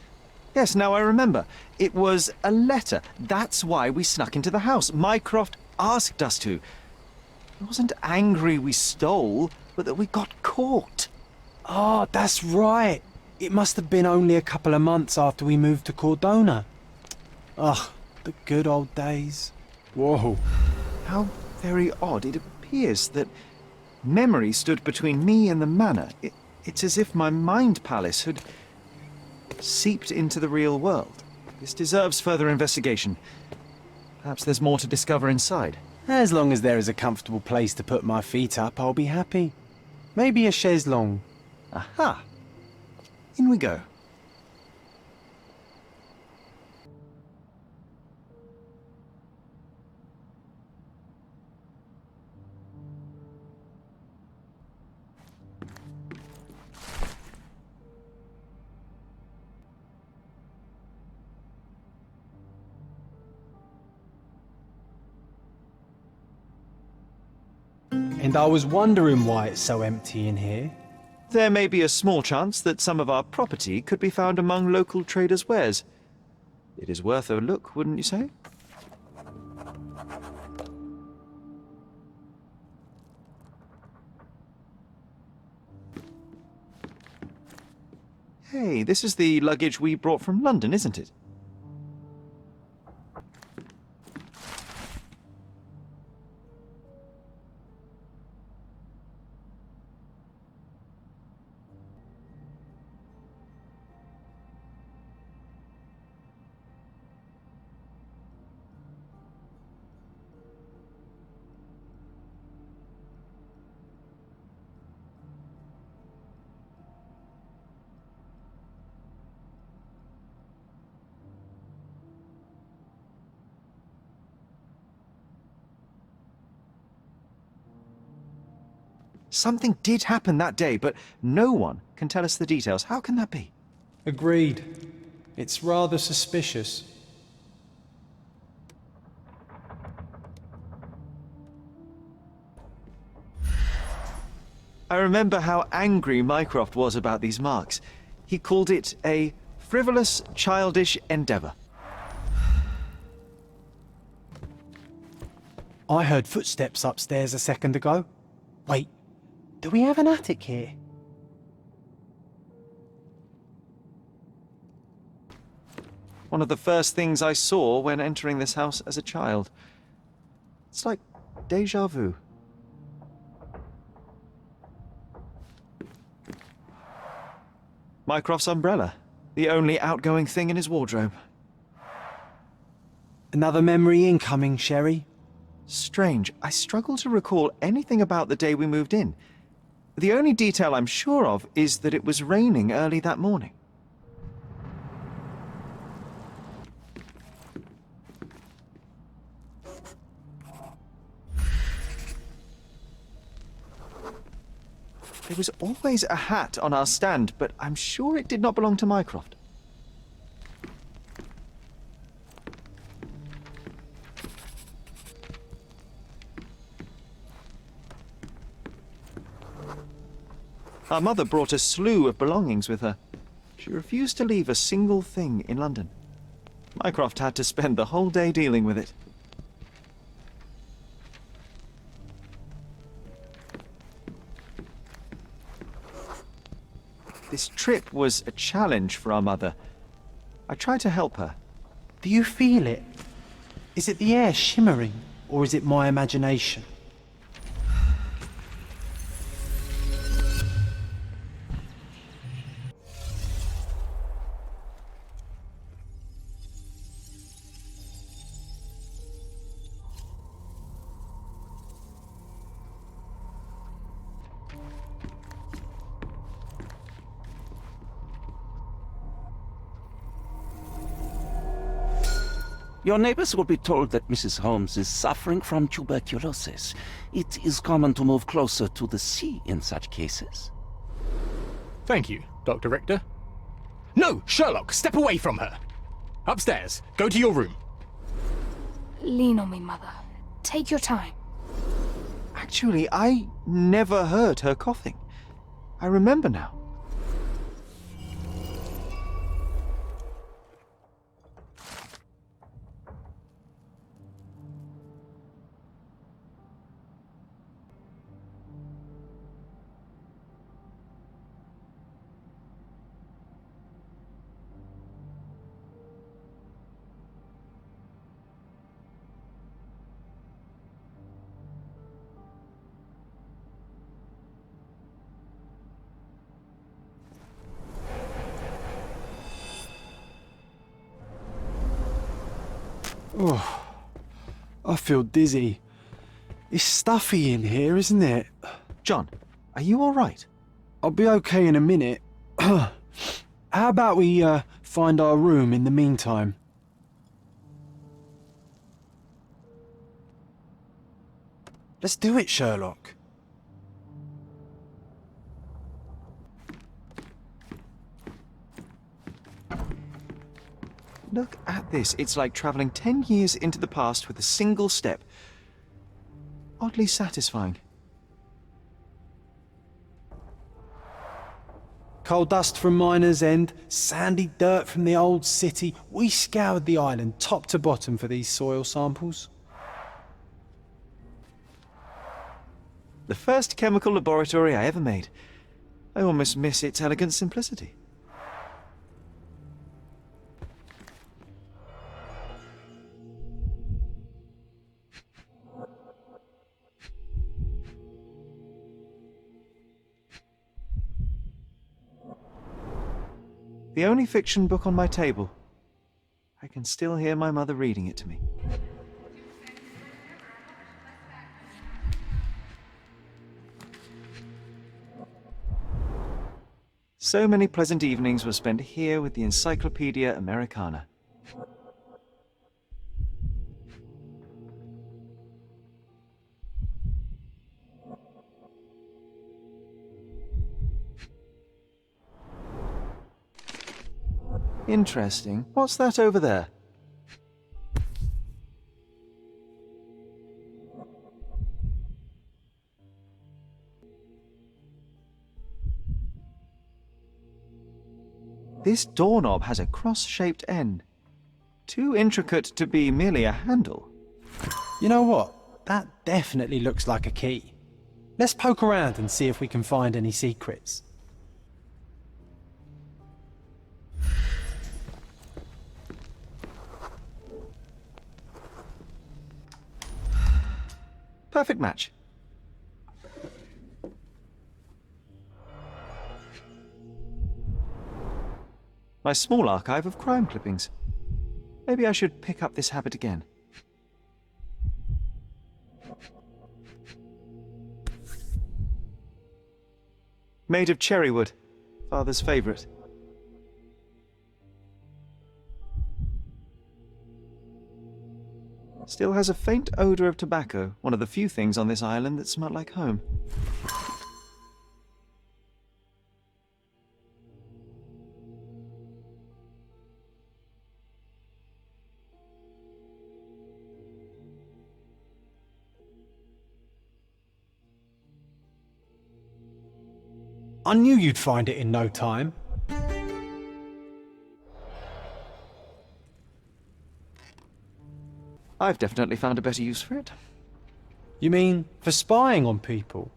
Yes, now I remember. It was a letter. That's why we snuck into the house. Mycroft asked us to. It wasn't angry we stole, but that we got caught. Ah, that's right. It must have been only a couple of months after we moved to Cordona. Ugh, the good old days. Whoa. How very odd. It appears that memory stood between me and the manor. It's as if my mind palace had seeped into the real world. This deserves further investigation. Perhaps there's more to discover inside. As long as there is a comfortable place to put my feet up, I'll be happy. Maybe a chaise longue. Aha! In we go. And I was wondering why it's so empty in here. There may be a small chance that some of our property could be found among local traders' wares. It is worth a look, wouldn't you say? Hey, this is the luggage we brought from London, isn't it? Something did happen that day, but no one can tell us the details. How can that be? Agreed. It's rather suspicious. I remember how angry Mycroft was about these marks. He called it a frivolous, childish endeavour. I heard footsteps upstairs a second ago. Wait, do we have an attic here? One of the first things I saw when entering this house as a child. It's like déjà vu. Mycroft's umbrella, the only outgoing thing in his wardrobe. Another memory incoming, Sherry. Strange. I struggle to recall anything about the day we moved in. The only detail I'm sure of is that it was raining early that morning. There was always a hat on our stand, but I'm sure it did not belong to Mycroft. Our mother brought a slew of belongings with her. She refused to leave a single thing in London. Mycroft had to spend the whole day dealing with it. This trip was a challenge for our mother. I tried to help her. Do you feel it? Is it the air shimmering, or is it my imagination? Your neighbors will be told that Mrs. Holmes is suffering from tuberculosis. It is common to move closer to the sea in such cases. Thank you, Dr. Richter. No, Sherlock, step away from her. Upstairs, go to your room. Lean on me, Mother. Take your time. Actually, I never heard her coughing. I remember now. Oh, I feel dizzy. It's stuffy in here, isn't it? John, are you all right? I'll be okay in a minute. How about we find our room in the meantime? Let's do it, Sherlock. Look at this. It's like travelling 10 years into the past with a single step. Oddly satisfying. Coal dust from Miner's End, sandy dirt from the old city. We scoured the island top to bottom for these soil samples. The first chemical laboratory I ever made. I almost miss its elegant simplicity. The only fiction book on my table. I can still hear my mother reading it to me. So many pleasant evenings were spent here with the Encyclopedia Americana. Interesting. What's that over there? This doorknob has a cross-shaped end. Too intricate to be merely a handle. You know what? That definitely looks like a key. Let's poke around and see if we can find any secrets. Perfect match. My small archive of crime clippings. Maybe I should pick up this habit again. Made of cherry wood, Father's favourite. Still has a faint odour of tobacco, one of the few things on this island that smell like home. I knew you'd find it in no time. I've definitely found a better use for it. You mean for spying on people?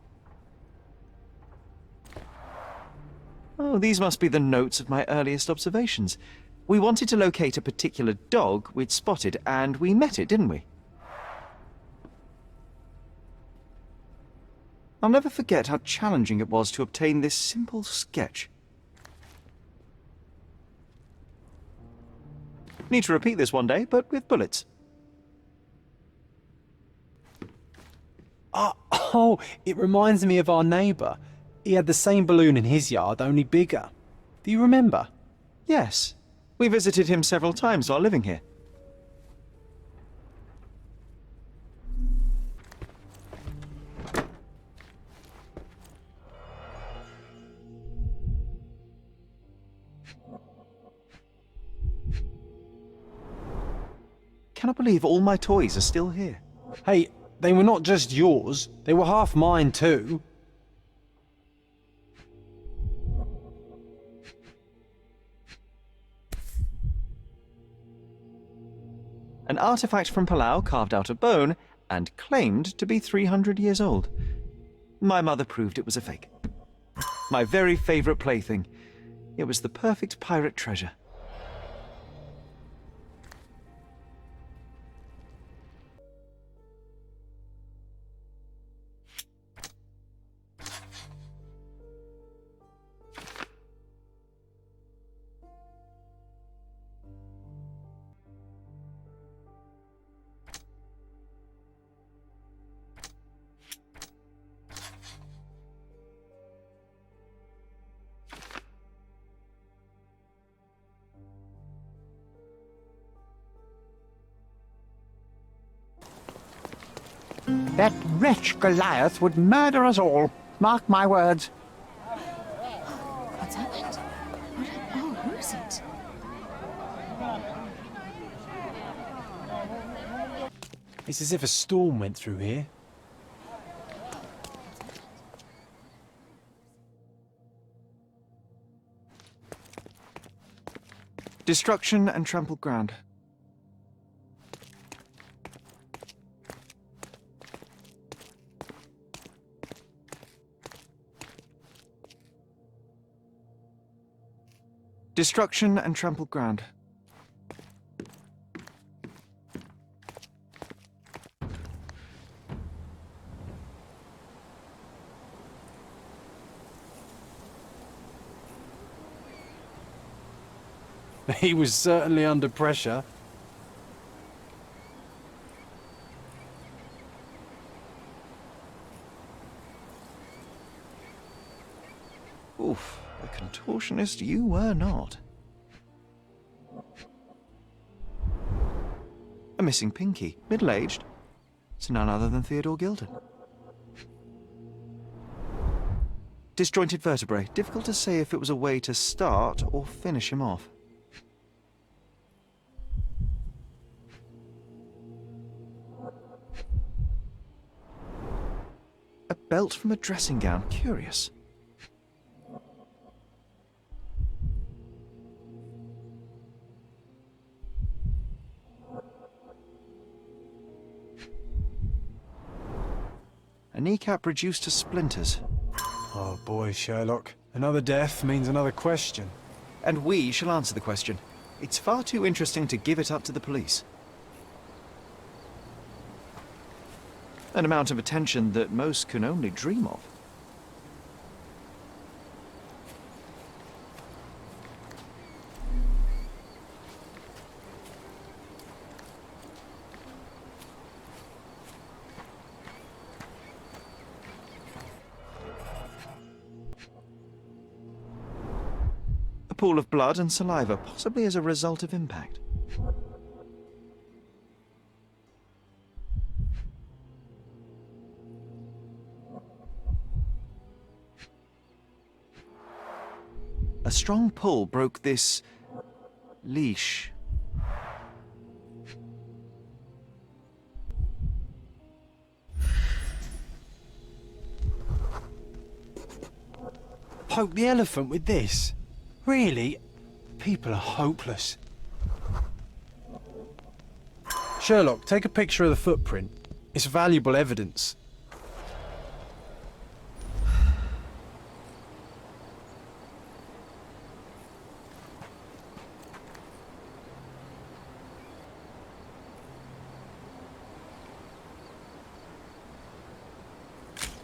Oh, these must be the notes of my earliest observations. We wanted to locate a particular dog we'd spotted, and we met it, didn't we? I'll never forget how challenging it was to obtain this simple sketch. Need to repeat this one day, but with bullets. Oh, it reminds me of our neighbour. He had the same balloon in his yard, only bigger. Do you remember? Yes. We visited him several times while living here. Cannot believe all my toys are still here. Hey, they were not just yours, they were half mine too. An artifact from Palau carved out of bone and claimed to be 300 years old. My mother proved it was a fake. My very favourite plaything. It was the perfect pirate treasure. That wretch Goliath would murder us all. Mark my words. What's happened? Oh, who is it? It's as if a storm went through here. Destruction and trampled ground. Destruction and trampled ground. He was certainly under pressure. Oof, a contortionist you were not. A missing pinky, middle-aged. It's none other than Theodore Gilden. Disjointed vertebrae. Difficult to say if it was a way to start or finish him off. A belt from a dressing gown. Curious. A kneecap reduced to splinters. Oh boy, Sherlock. Another death means another question. And we shall answer the question. It's far too interesting to give it up to the police. An amount of attention that most can only dream of. A pool of blood and saliva, possibly as a result of impact. A strong pull broke this leash. Poke the elephant with this? Really? People are hopeless. Sherlock, take a picture of the footprint. It's valuable evidence.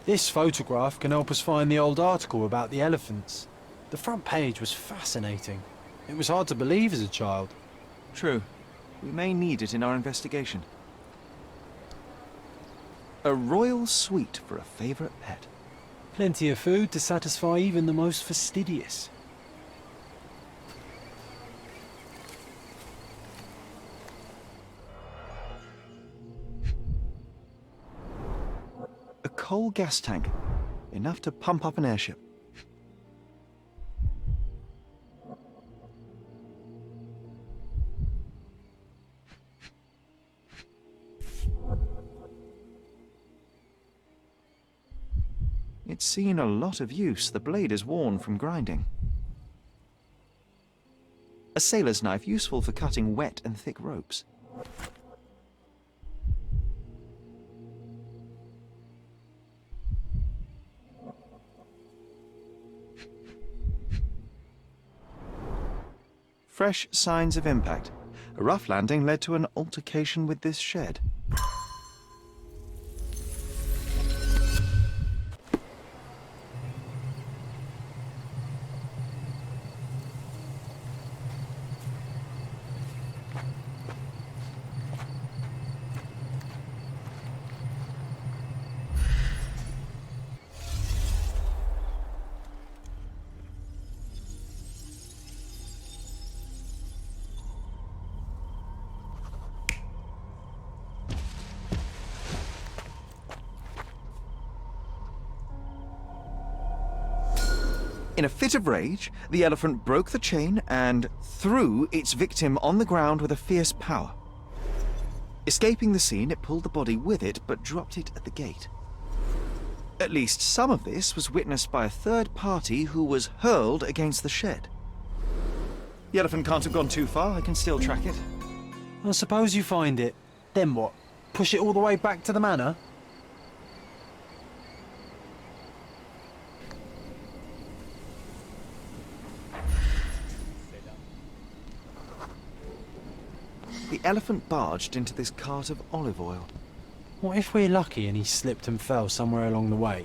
This photograph can help us find the old article about the elephants. The front page was fascinating. It was hard to believe as a child. True. We may need it in our investigation. A royal suite for a favourite pet. Plenty of food to satisfy even the most fastidious. A coal gas tank. Enough to pump up an airship. It's seen a lot of use. The blade is worn from grinding. A sailor's knife, useful for cutting wet and thick ropes. Fresh signs of impact. A rough landing led to an altercation with this shed. In a fit of rage, the elephant broke the chain and threw its victim on the ground with a fierce power. Escaping the scene, it pulled the body with it, but dropped it at the gate. At least some of this was witnessed by a third party who was hurled against the shed. The elephant can't have gone too far. I can still track it. I suppose you find it. Then what? Push it all the way back to the manor? The elephant barged into this cart of olive oil. What if we're lucky and he slipped and fell somewhere along the way?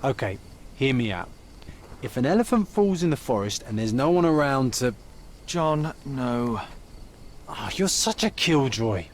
Okay, hear me out. If an elephant falls in the forest and there's no one around to... John, no. Oh, you're such a killjoy.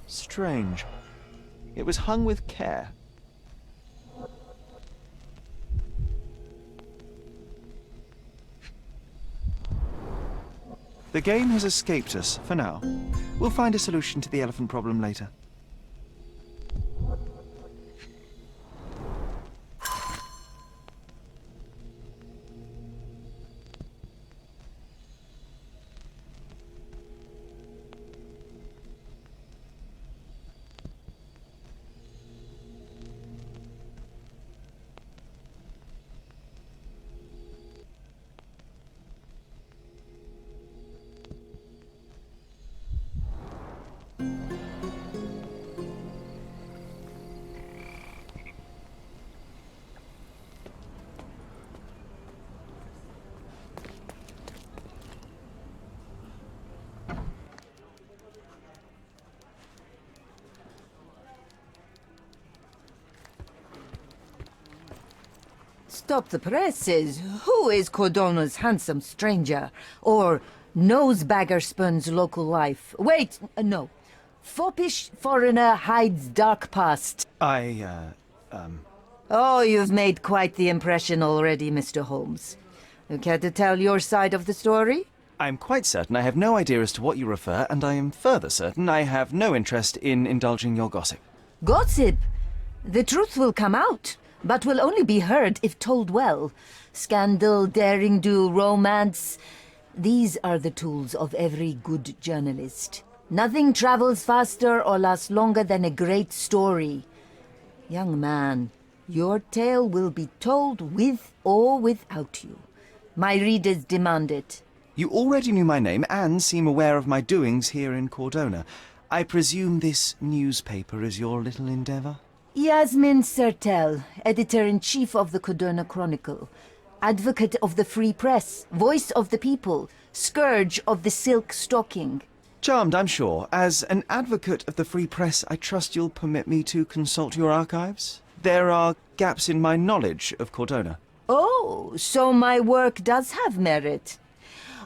Strange. It was hung with care. The game has escaped us, for now. We'll find a solution to the elephant problem later. Stop the presses. Who is Cordona's handsome stranger? Or Nosebaggerspoon's local life? Wait, no. Foppish foreigner hides dark past. Oh, you've made quite the impression already, Mr. Holmes. You care to tell your side of the story? I'm quite certain I have no idea as to what you refer, and I am further certain I have no interest in indulging your gossip. Gossip? The truth will come out, but will only be heard if told well. Scandal, daring-do, romance. These are the tools of every good journalist. Nothing travels faster or lasts longer than a great story. Young man, your tale will be told with or without you. My readers demand it. You already knew my name and seem aware of my doings here in Cordona. I presume this newspaper is your little endeavour? Yasmin Sertel, Editor-in-Chief of the Codurna Chronicle, Advocate of the Free Press, Voice of the People, Scourge of the Silk Stocking. Charmed, I'm sure. As an advocate of the free press, I trust you'll permit me to consult your archives? There are gaps in my knowledge of Cordona. Oh, so my work does have merit.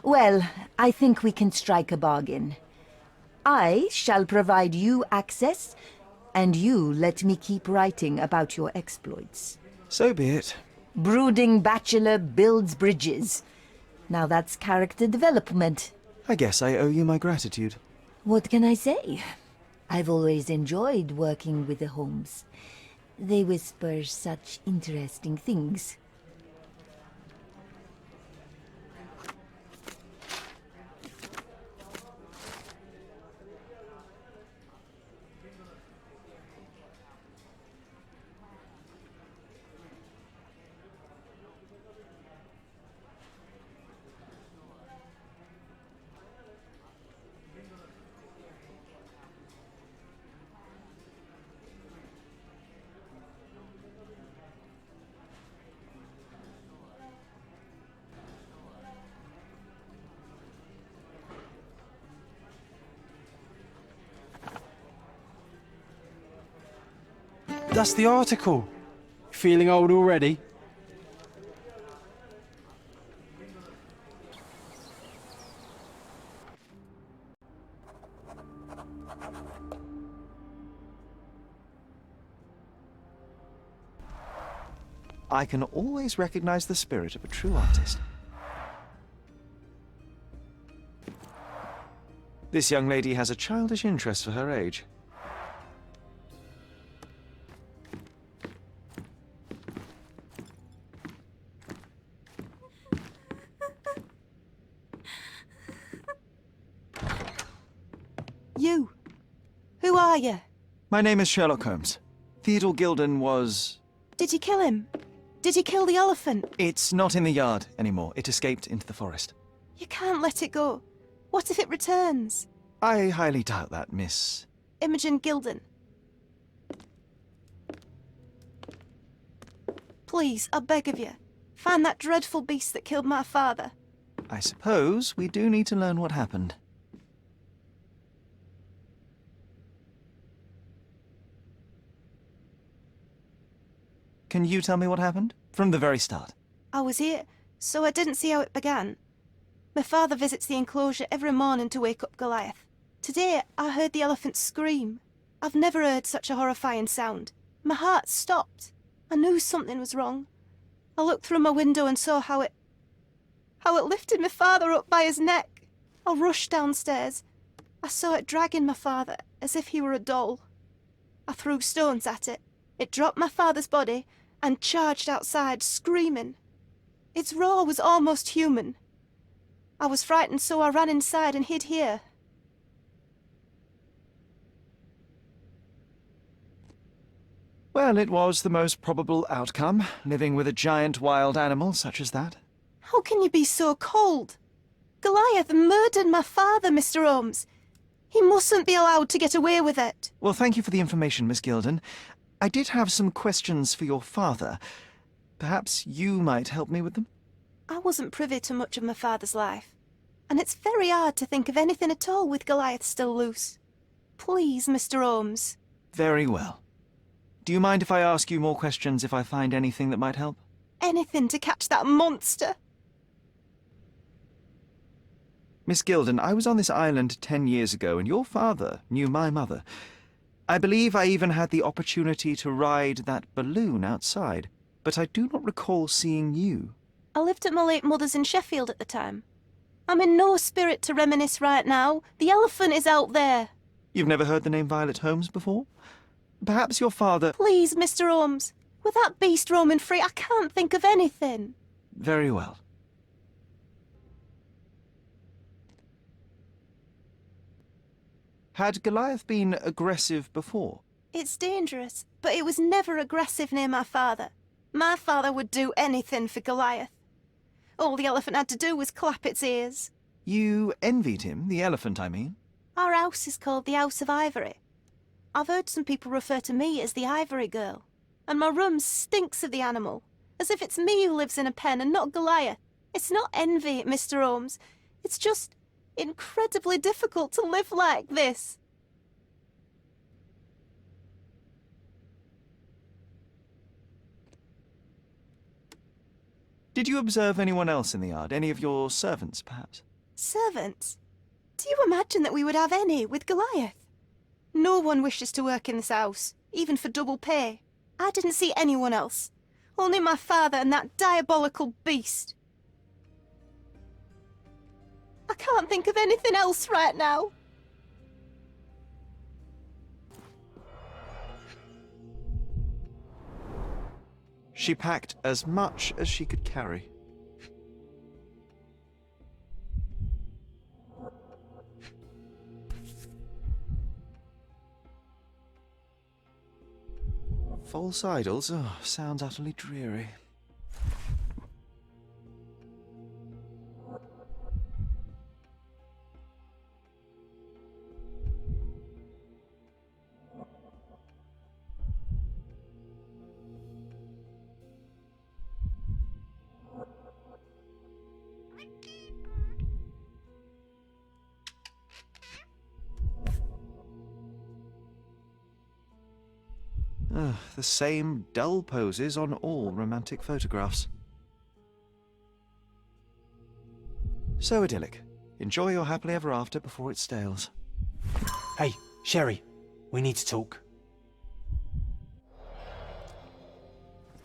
Well, I think we can strike a bargain. I shall provide you access, and you let me keep writing about your exploits. So be it. Brooding bachelor builds bridges. Now that's character development. I guess I owe you my gratitude. What can I say? I've always enjoyed working with the Holmes. They whisper such interesting things. That's the article. Feeling old already? I can always recognize the spirit of a true artist. This young lady has a childish interest for her age. You. Who are you? My name is Sherlock Holmes. Theodore Gilden was... Did you kill him? Did you kill the elephant? It's not in the yard anymore. It escaped into the forest. You can't let it go. What if it returns? I highly doubt that, Miss... Imogen Gilden. Please, I beg of you, find that dreadful beast that killed my father. I suppose we do need to learn what happened. Can you tell me what happened? From the very start. I was here, so I didn't see how it began. My father visits the enclosure every morning to wake up Goliath. Today, I heard the elephant scream. I've never heard such a horrifying sound. My heart stopped. I knew something was wrong. I looked through my window and saw how it lifted my father up by his neck. I rushed downstairs. I saw it dragging my father as if he were a doll. I threw stones at it. It dropped my father's body and charged outside, screaming. Its roar was almost human. I was frightened, so I ran inside and hid here. Well, it was the most probable outcome, living with a giant wild animal such as that. How can you be so cold? Goliath murdered my father, Mr. Holmes. He mustn't be allowed to get away with it. Well, thank you for the information, Miss Gilden. I did have some questions for your father. Perhaps you might help me with them? I wasn't privy to much of my father's life, and it's very hard to think of anything at all with Goliath still loose. Please, Mr. Holmes. Very well. Do you mind if I ask you more questions if I find anything that might help? Anything to catch that monster. Miss Gilden, I was on this island 10 years ago, and your father knew my mother. I believe I even had the opportunity to ride that balloon outside, but I do not recall seeing you. I lived at my late mother's in Sheffield at the time. I'm in no spirit to reminisce right now. The elephant is out there. You've never heard the name Violet Holmes before? Perhaps your father... Please, Mr. Holmes. With that beast roaming free, I can't think of anything. Very well. Had Goliath been aggressive before? It's dangerous, but it was never aggressive near my father. My father would do anything for Goliath. All the elephant had to do was clap its ears. You envied him, the elephant, I mean? Our house is called the House of Ivory. I've heard some people refer to me as the Ivory Girl, and my room stinks of the animal, as if it's me who lives in a pen and not Goliath. It's not envy, Mr. Holmes. It's just incredibly difficult to live like this. Did you observe anyone else in the yard? Any of your servants, perhaps? Servants? Do you imagine that we would have any with Goliath? No one wishes to work in this house, even for double pay. I didn't see anyone else. Only my father and that diabolical beast. I can't think of anything else right now. She packed as much as she could carry. False idols? Oh, sounds utterly dreary. The same dull poses on all romantic photographs. So idyllic. Enjoy your happily ever after before it stales. Hey, Sherry, we need to talk.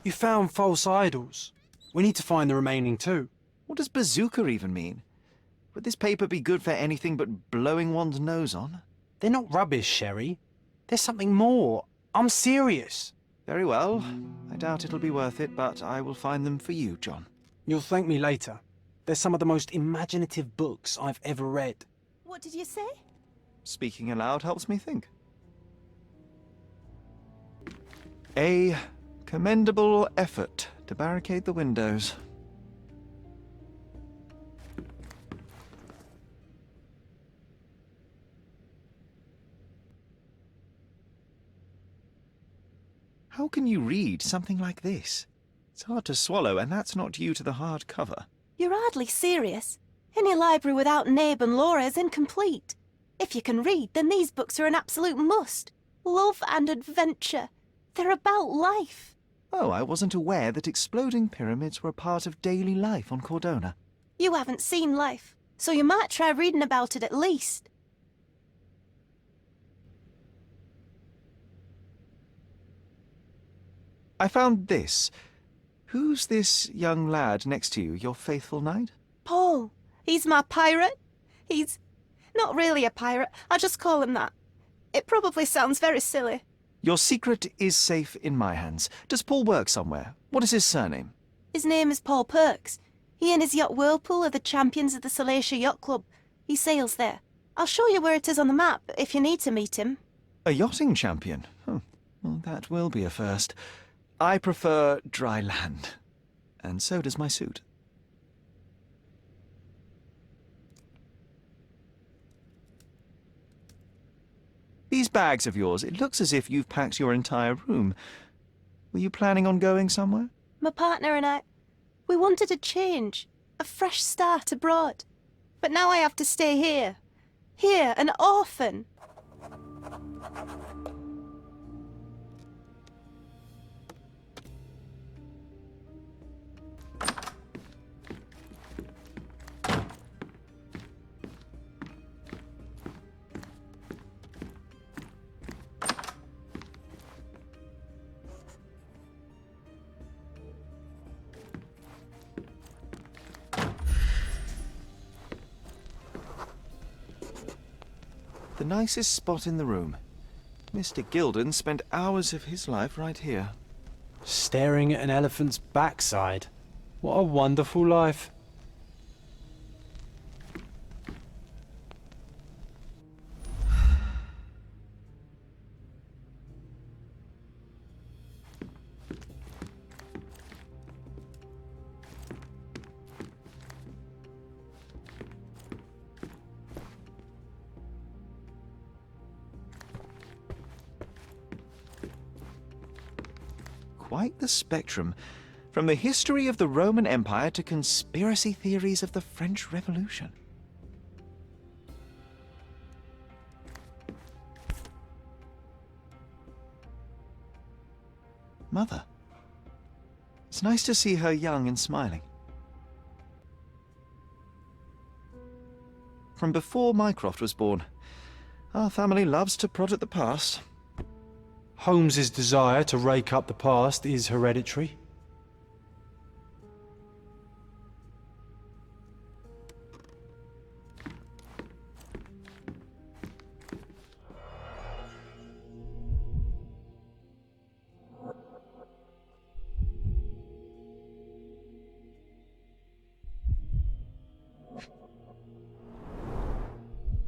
You found false idols. We need to find the remaining two. What does bazooka even mean? Would this paper be good for anything but blowing one's nose on? They're not rubbish, Sherry. There's something more. I'm serious. Very well. I doubt it'll be worth it, but I will find them for you, John. You'll thank me later. They're some of the most imaginative books I've ever read. What did you say? Speaking aloud helps me think. A commendable effort to barricade the windows. How can you read something like this? It's hard to swallow, and that's not due to the hard cover. You're hardly serious. Any library without Nabe and Laura is incomplete. If you can read, then these books are an absolute must. Love and adventure. They're about life. Oh, I wasn't aware that exploding pyramids were a part of daily life on Cordona. You haven't seen life, so you might try reading about it at least. I found this. Who's this young lad next to you, your faithful knight? Paul. He's my pirate. He's not really a pirate. I just call him that. It probably sounds very silly. Your secret is safe in my hands. Does Paul work somewhere? What is his surname? His name is Paul Perks. He and his yacht Whirlpool are the champions of the Salacia Yacht Club. He sails there. I'll show you where it is on the map if you need to meet him. A yachting champion? Oh, well, that will be a first. I prefer dry land. And so does my suit. These bags of yours, it looks as if you've packed your entire room. Were you planning on going somewhere? My partner and I, we wanted a change, a fresh start abroad. But now I have to stay here. Here, an orphan. The nicest spot in the room. Mr. Gilden spent hours of his life right here. Staring at an elephant's backside. What a wonderful life. quite the spectrum. From the history of the Roman Empire to conspiracy theories of the French Revolution. Mother. It's nice to see her young and smiling. From before Mycroft was born, our family loves to prod at the past. Holmes's desire to rake up the past is hereditary.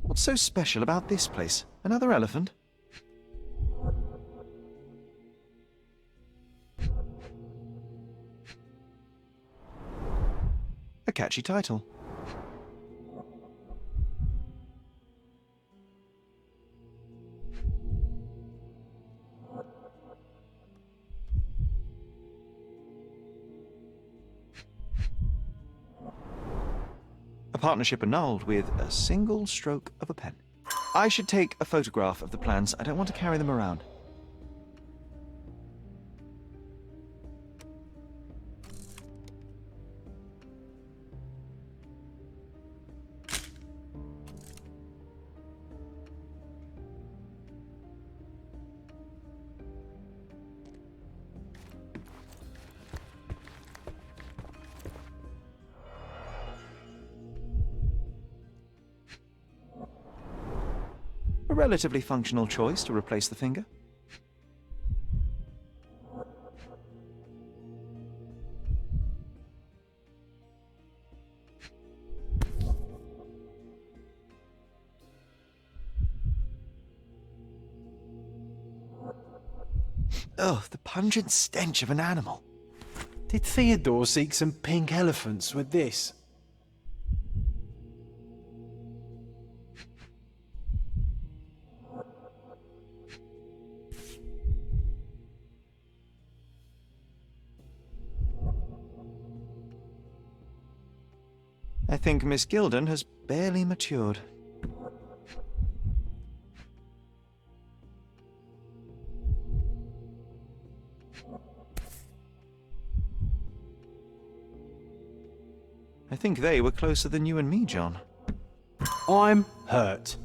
What's so special about this place? Another elephant? A catchy title. A partnership annulled with a single stroke of a pen. I should take a photograph of the plans. I don't want to carry them around. A relatively functional choice to replace the finger. Oh, the pungent stench of an animal. Did Theodore seek some pink elephants with this? I think Miss Gilden has barely matured. I think they were closer than you and me, John. I'm hurt.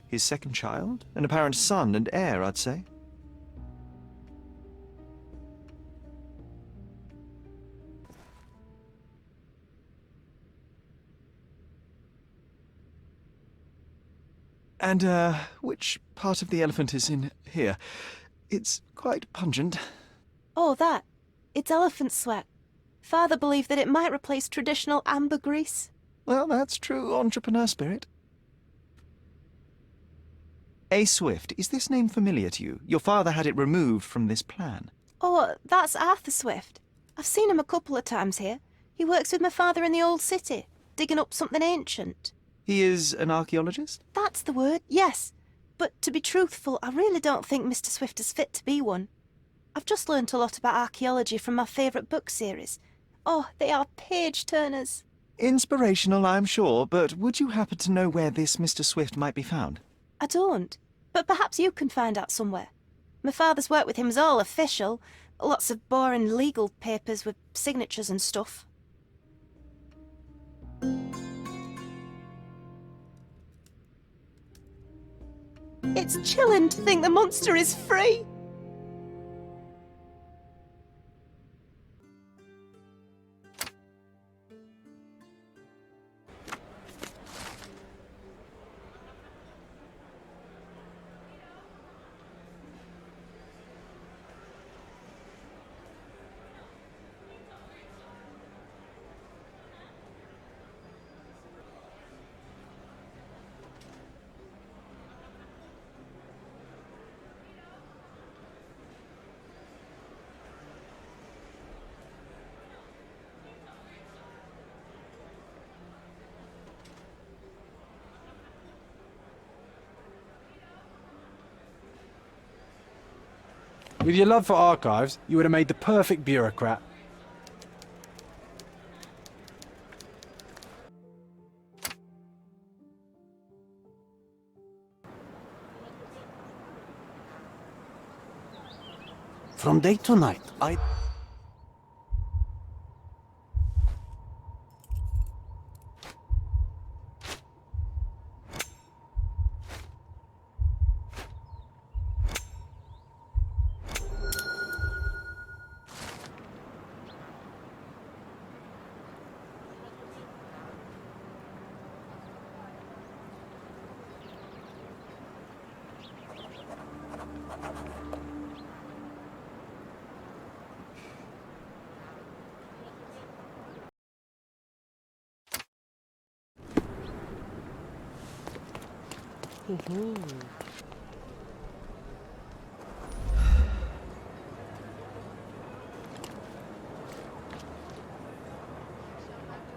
His second child? An apparent son and heir, I'd say. And, which part of the elephant is in here? It's quite pungent. Oh, that. It's elephant sweat. Father believed that it might replace traditional ambergris. Well, that's true entrepreneur spirit. A. Swift, is this name familiar to you? Your father had it removed from this plan. Oh, that's Arthur Swift. I've seen him a couple of times here. He works with my father in the old city, digging up something ancient. He is an archaeologist? That's the word, yes. But to be truthful, I really don't think Mr. Swift is fit to be one. I've just learnt a lot about archaeology from my favourite book series. Oh, they are page-turners. Inspirational, I'm sure, but would you happen to know where this Mr. Swift might be found? I don't, but perhaps you can find out somewhere. My father's work with him is all official. Lots of boring legal papers with signatures and stuff. It's chilling to think the monster is free. With your love for archives, you would have made the perfect bureaucrat. From day to night,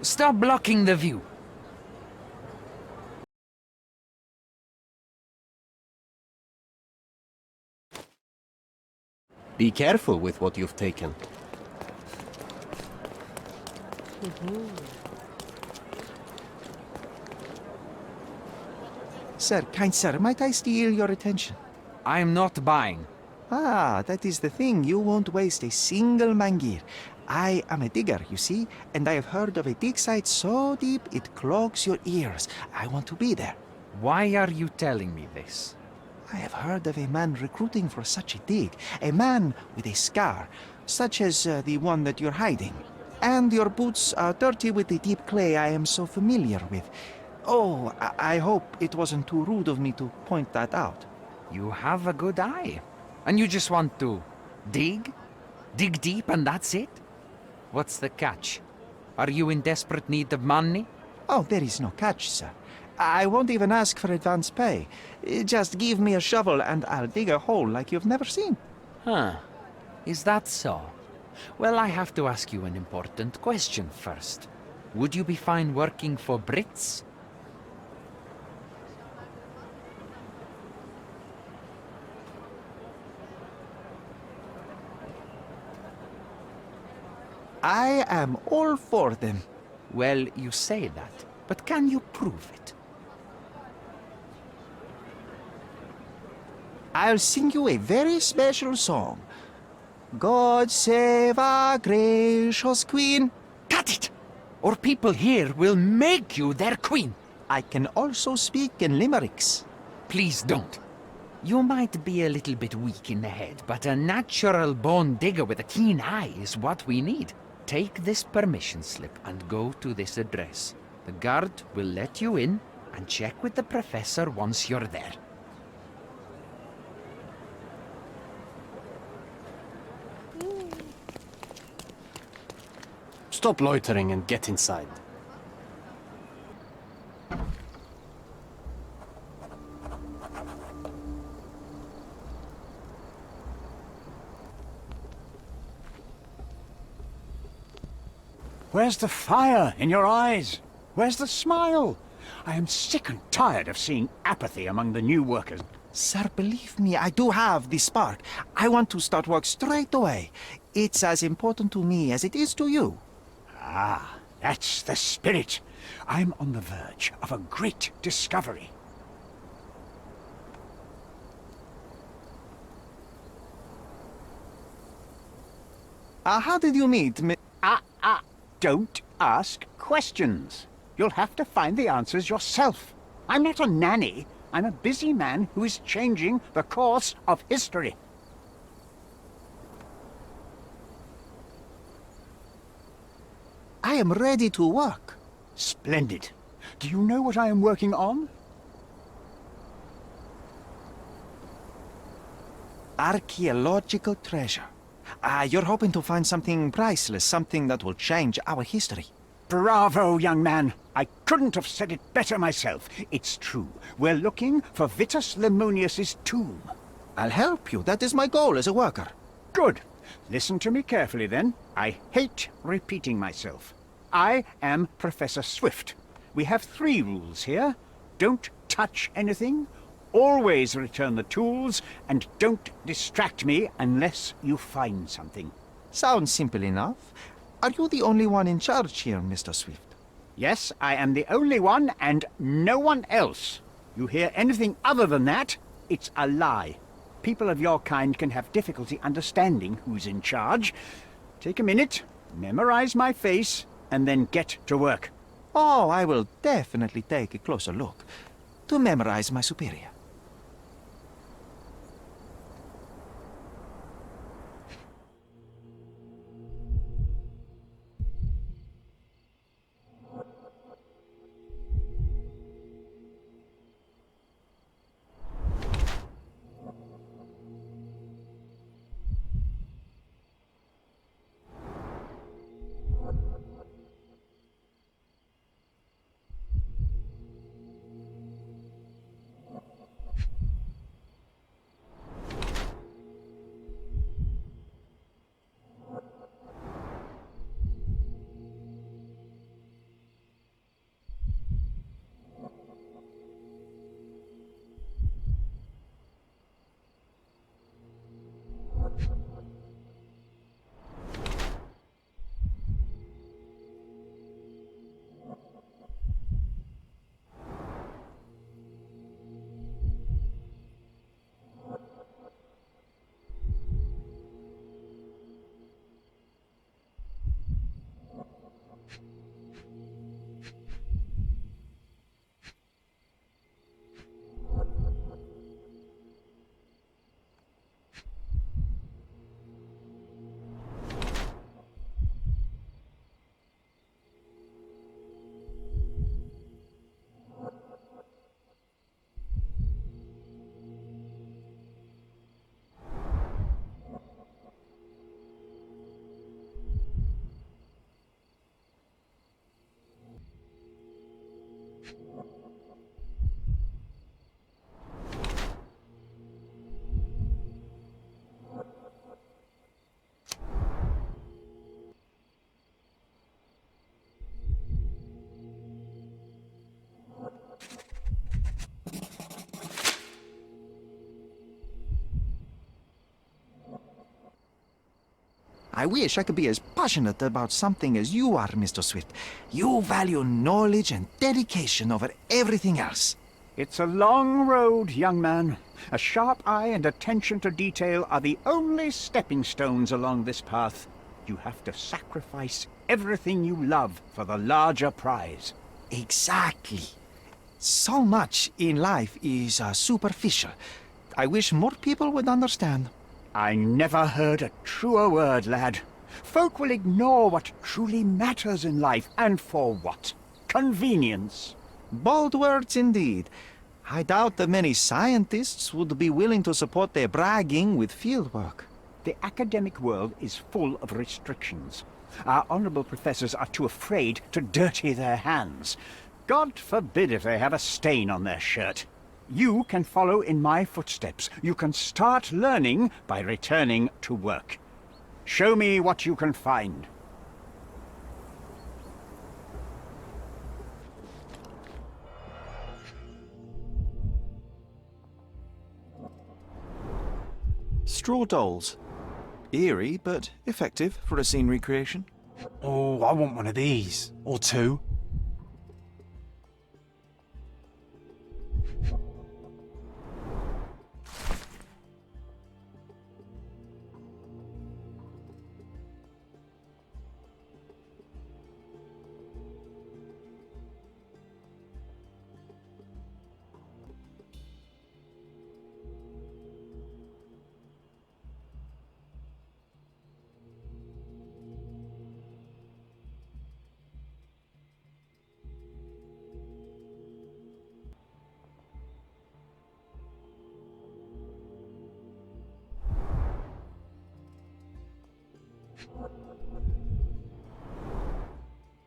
Stop blocking the view. be careful with what you've taken. Sir, kind sir, might I steal your attention? I am not buying. Ah, that is the thing. You won't waste a single mangir. I am a digger, you see, and I have heard of a dig site so deep it clogs your ears. I want to be there. Why are you telling me this? I have heard of a man recruiting for such a dig. A man with a scar, such as the one that you're hiding. And your boots are dirty with the deep clay I am so familiar with. Oh, I hope it wasn't too rude of me to point that out. You have a good eye. And you just want to dig? Dig deep and that's it? What's the catch? Are you in desperate need of money? Oh, there is no catch, sir. I won't even ask for advance pay. Just give me a shovel and I'll dig a hole like you've never seen. Huh. Is that so? Well, I have to ask you an important question first. Would you be fine working for Brits? I am all for them. Well, you say that, but can you prove it? I'll sing you a very special song. God save our gracious queen. Cut it! Or people here will make you their queen. I can also speak in limericks. Please don't. You might be a little bit weak in the head, but a natural-born digger with a keen eye is what we need. Take this permission slip and go to this address. The guard will let you in and check with the professor once you're there. Stop loitering and get inside. Where's the fire in your eyes? Where's the smile? I am sick and tired of seeing apathy among the new workers. Sir, believe me, I do have the spark. I want to start work straight away. It's as important to me as it is to you. Ah, that's the spirit. I'm on the verge of a great discovery. How did you meet me? Don't ask questions. You'll have to find the answers yourself. I'm not a nanny. I'm a busy man who is changing the course of history. I am ready to work. Splendid. Do you know what I am working on? Archaeological treasure. You're hoping to find something priceless, something that will change our history. Bravo, young man. I couldn't have said it better myself. It's true. We're looking for Vitus Lemonius's tomb. I'll help you. That is my goal as a worker. Good. Listen to me carefully, then. I hate repeating myself. I am Professor Swift. We have 3 rules here. Don't touch anything, Always return the tools, and don't distract me unless you find something. Sounds simple enough. Are you the only one in charge here, Mr. Swift? Yes, I am the only one, and no one else. You hear anything other than that, it's a lie. People of your kind can have difficulty understanding who's in charge. Take a minute, memorize my face, and then get to work. Oh, I will definitely take a closer look to memorize my superior. I wish I could be as passionate about something as you are, Mr. Swift. You value knowledge and dedication over everything else. It's a long road, young man. A sharp eye and attention to detail are the only stepping stones along this path. You have to sacrifice everything you love for the larger prize. Exactly. So much in life is superficial. I wish more people would understand. I never heard a truer word, lad. Folk will ignore what truly matters in life, and for what? Convenience. Bold words indeed. I doubt that many scientists would be willing to support their bragging with fieldwork. The academic world is full of restrictions. Our honorable professors are too afraid to dirty their hands. God forbid if they have a stain on their shirt. You can follow in my footsteps. You can start learning by returning to work. Show me what you can find. Straw dolls. Eerie, but effective for a scene recreation. Oh, I want one of these. Or two.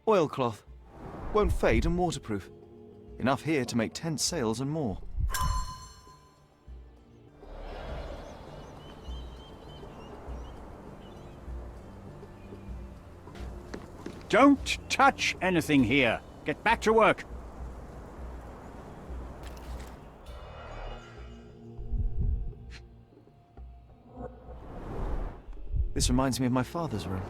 Oilcloth. Won't fade and waterproof. Enough here to make tent sails and more. Don't touch anything here. Get back to work. This reminds me of my father's room.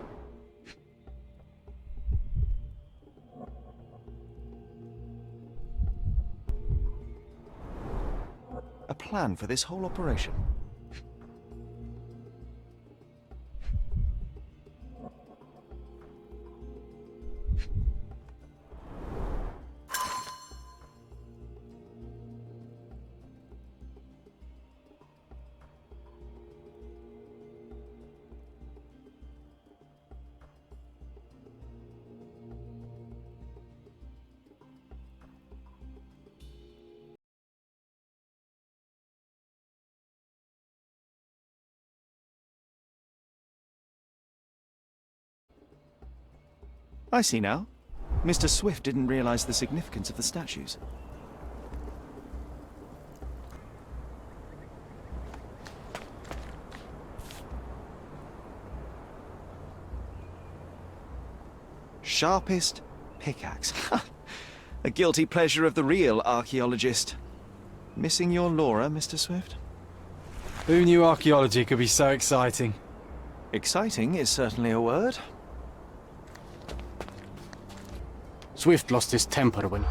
A plan for this whole operation. I see now. Mr. Swift didn't realize the significance of the statues. Sharpest pickaxe. A guilty pleasure of the real archaeologist. Missing your Laura, Mr. Swift? Who knew archaeology could be so exciting? Exciting is certainly a word. Swift lost his temper when...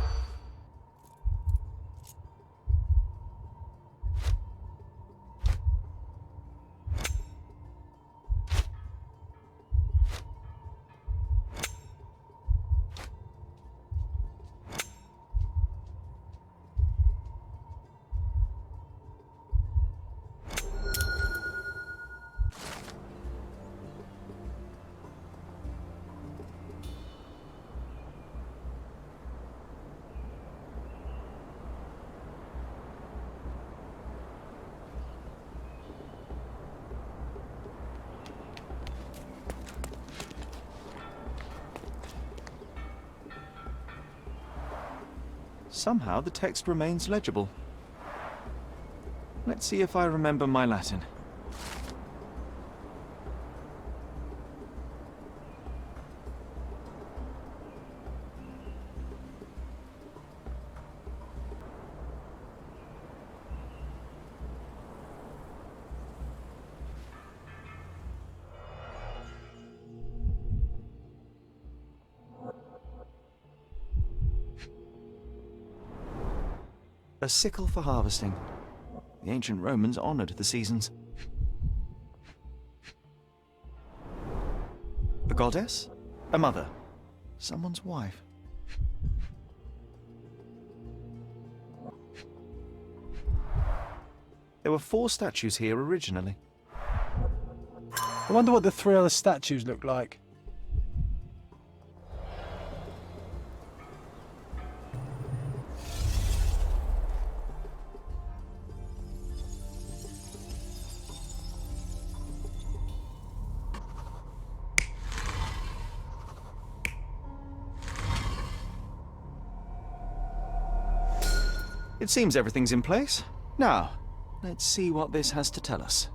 Somehow the text remains legible. Let's see if I remember my Latin. A sickle for harvesting. The ancient Romans honored the seasons. A goddess? A mother? Someone's wife? There were 4 statues here originally. I wonder what the 3 other statues look like. It seems everything's in place. Now, let's see what this has to tell us.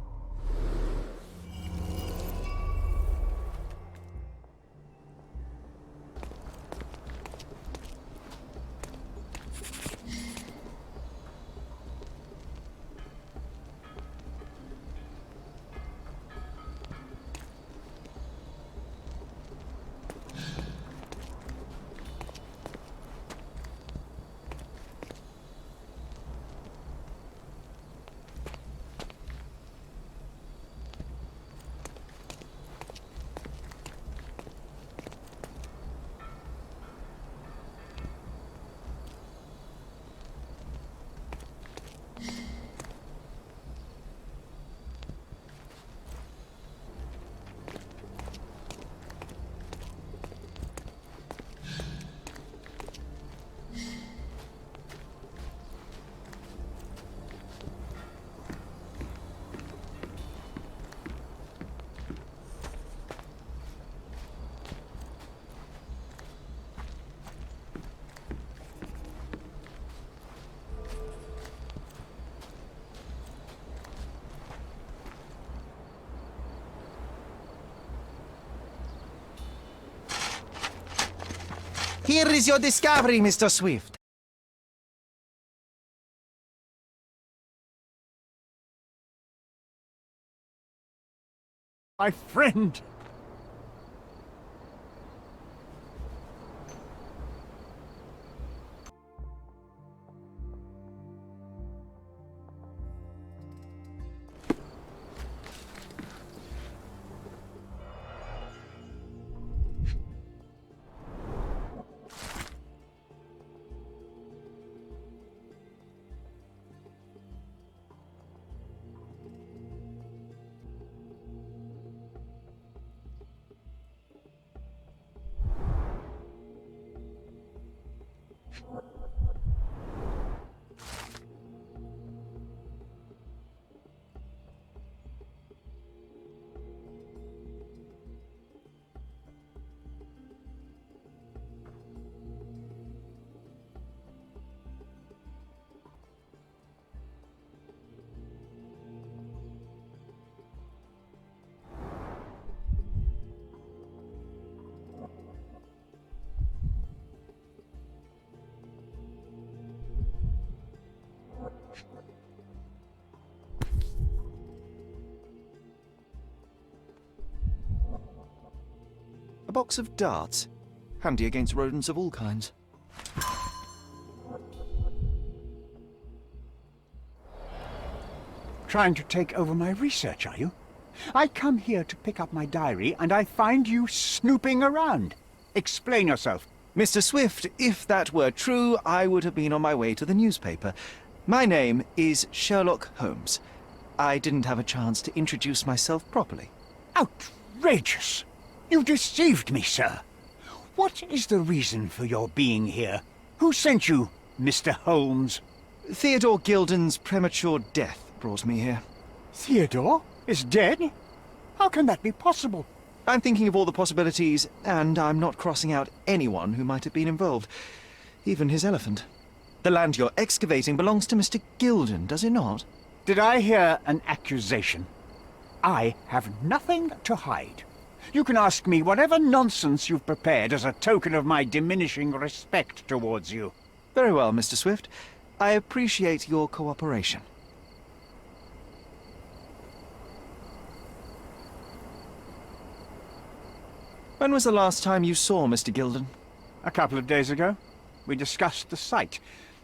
Here is your discovery, Mr. Swift. My friend! A box of darts. Handy against rodents of all kinds. Trying to take over my research, are you? I come here to pick up my diary, and I find you snooping around. Explain yourself. Mr. Swift, if that were true, I would have been on my way to the newspaper. My name is Sherlock Holmes. I didn't have a chance to introduce myself properly. Outrageous! You deceived me, sir. What is the reason for your being here? Who sent you, Mr. Holmes? Theodore Gilden's premature death brought me here. Theodore is dead? How can that be possible? I'm thinking of all the possibilities, and I'm not crossing out anyone who might have been involved. Even his elephant. The land you're excavating belongs to Mr. Gilden, does it not? Did I hear an accusation? I have nothing to hide. You can ask me whatever nonsense you've prepared as a token of my diminishing respect towards you. Very well, Mr. Swift. I appreciate your cooperation. When was the last time you saw Mr. Gilden? A couple of days ago. We discussed the site.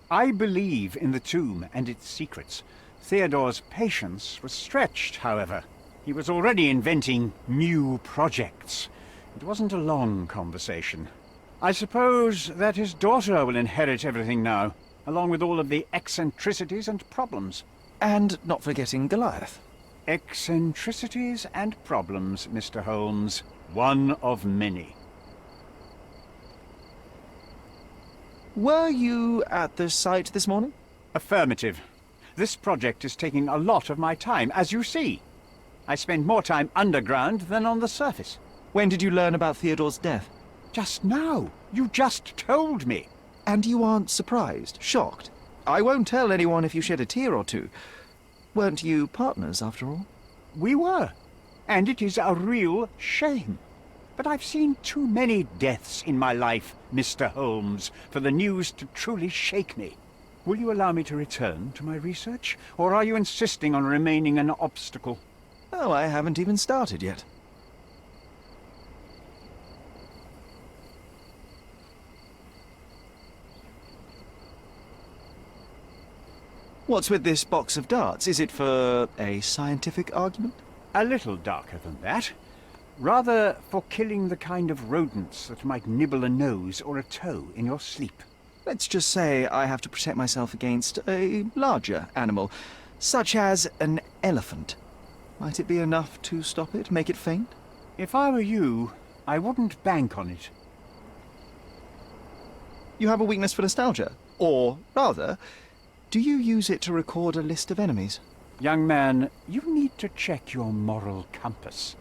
I believe in the tomb and its secrets. Theodore's patience was stretched, however. He was already inventing new projects. It wasn't a long conversation. I suppose that his daughter will inherit everything now, along with all of the eccentricities and problems. And not forgetting Goliath. Eccentricities and problems, Mr. Holmes. One of many. Were you at the site this morning? Affirmative. This project is taking a lot of my time, as you see. I spend more time underground than on the surface. When did you learn about Theodore's death? Just now. You just told me. And you aren't surprised, shocked? I won't tell anyone if you shed a tear or two. Weren't you partners, after all? We were. And it is a real shame. But I've seen too many deaths in my life, Mr. Holmes, for the news to truly shake me. Will you allow me to return to my research, or are you insisting on remaining an obstacle? Oh, I haven't even started yet. What's with this box of darts? Is it for a scientific argument? A little darker than that. Rather for killing the kind of rodents that might nibble a nose or a toe in your sleep. Let's just say I have to protect myself against a larger animal, such as an elephant. Might it be enough to stop it, make it faint? If I were you, I wouldn't bank on it. You have a weakness for nostalgia? Or, rather, do you use it to record a list of enemies? Young man, you need to check your moral compass.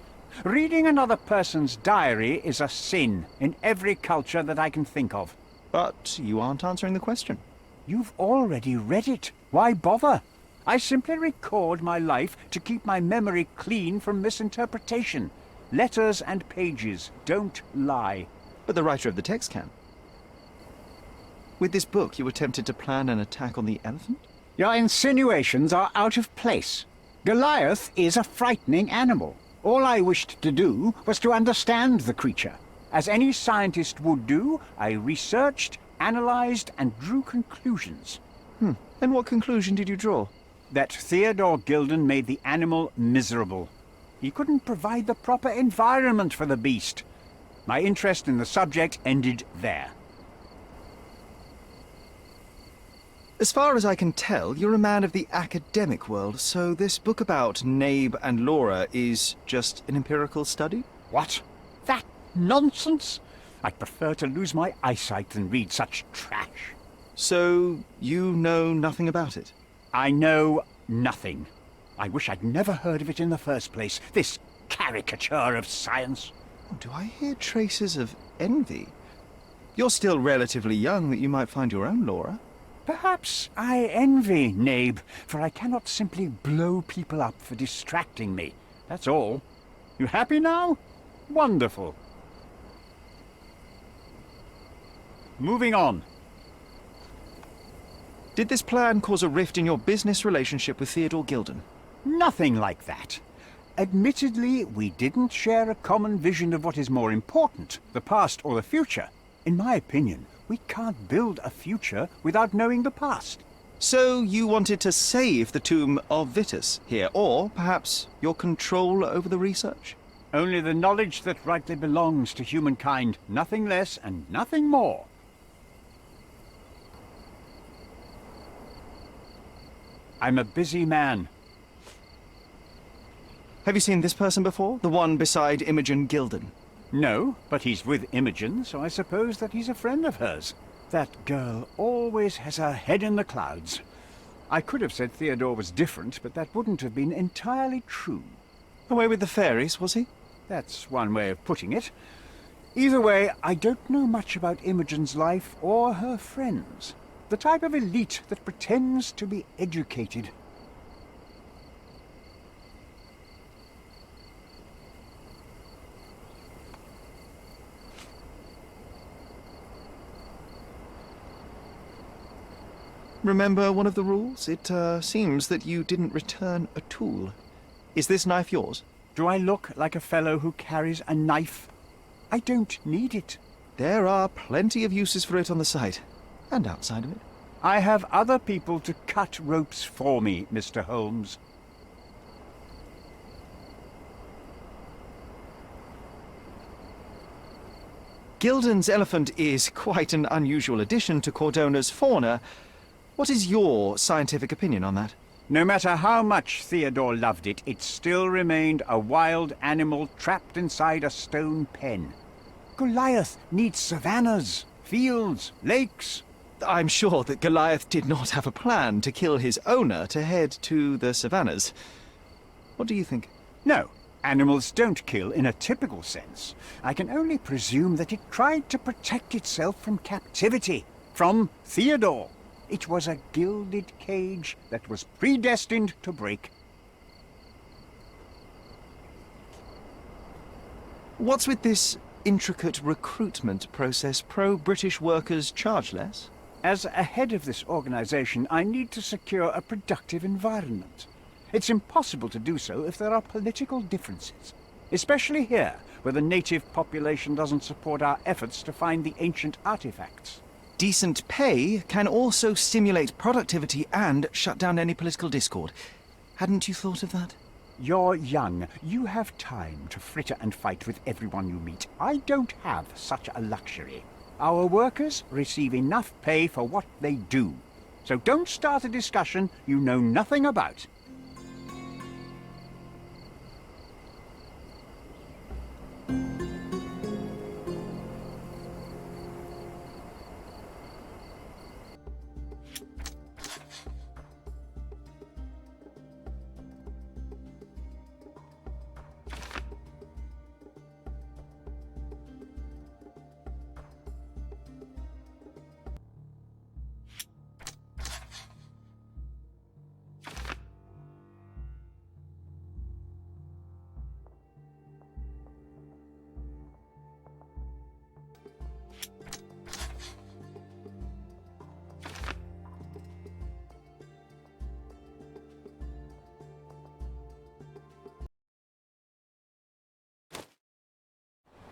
Reading another person's diary is a sin in every culture that I can think of. But you aren't answering the question. You've already read it. Why bother? I simply record my life to keep my memory clean from misinterpretation. Letters and pages don't lie. But the writer of the text can. With this book, you attempted to plan an attack on the elephant? Your insinuations are out of place. Goliath is a frightening animal. All I wished to do was to understand the creature. As any scientist would do, I researched, analyzed, and drew conclusions. And what conclusion did you draw? That Theodore Gilden made the animal miserable. He couldn't provide the proper environment for the beast. My interest in the subject ended there. As far as I can tell, you're a man of the academic world, so this book about Nabe and Laura is just an empirical study? What? That nonsense? I'd prefer to lose my eyesight than read such trash. So, you know nothing about it? I know nothing. I wish I'd never heard of it in the first place, this caricature of science. Do I hear traces of envy? You're still relatively young that you might find your own Laura. Perhaps I envy Nabe, for I cannot simply blow people up for distracting me. That's all. You happy now? Wonderful. Moving on. Did this plan cause a rift in your business relationship with Theodore Gilden? Nothing like that. Admittedly, we didn't share a common vision of what is more important, the past or the future. In my opinion, we can't build a future without knowing the past. So you wanted to save the tomb of Vitus here, or perhaps your control over the research? Only the knowledge that rightly belongs to humankind, nothing less and nothing more. I'm a busy man. Have you seen this person before? The one beside Imogen Gilden? No, but he's with Imogen, so I suppose that he's a friend of hers. That girl always has her head in the clouds. I could have said Theodore was different, but that wouldn't have been entirely true. Away with the fairies, was he? That's one way of putting it. Either way, I don't know much about Imogen's life or her friends. The type of elite that pretends to be educated. Remember one of the rules? It seems that you didn't return a tool. Is this knife yours? Do I look like a fellow who carries a knife? I don't need it. There are plenty of uses for it on the site, and outside of it. I have other people to cut ropes for me, Mr. Holmes. Gilden's elephant is quite an unusual addition to Cordona's fauna. What is your scientific opinion on that? No matter how much Theodore loved it, it still remained a wild animal trapped inside a stone pen. Goliath needs savannas, fields, lakes. I'm sure that Goliath did not have a plan to kill his owner to head to the savannas. What do you think? No, animals don't kill in a typical sense. I can only presume that it tried to protect itself from captivity, from Theodore. It was a gilded cage that was predestined to break. What's with this intricate recruitment process? Pro-British workers charge less? As a head of this organization, I need to secure a productive environment. It's impossible to do so if there are political differences, especially here, where the native population doesn't support our efforts to find the ancient artifacts. Decent pay can also stimulate productivity and shut down any political discord. Hadn't you thought of that? You're young. You have time to fritter and fight with everyone you meet. I don't have such a luxury. Our workers receive enough pay for what they do. So don't start a discussion you know nothing about.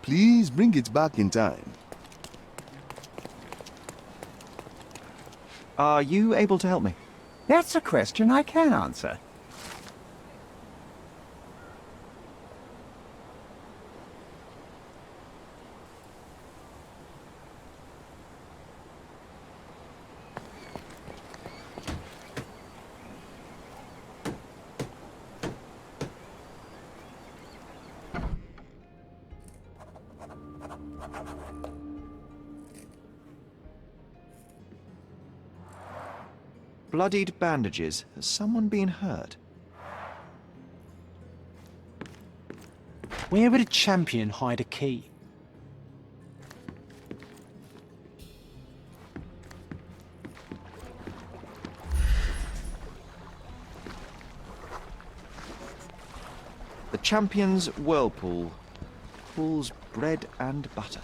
Please bring it back in time. Are you able to help me? That's a question I can answer. Bloodied bandages. Has someone been hurt? Where would a champion hide a key? The champion's whirlpool. Pools bread and butter.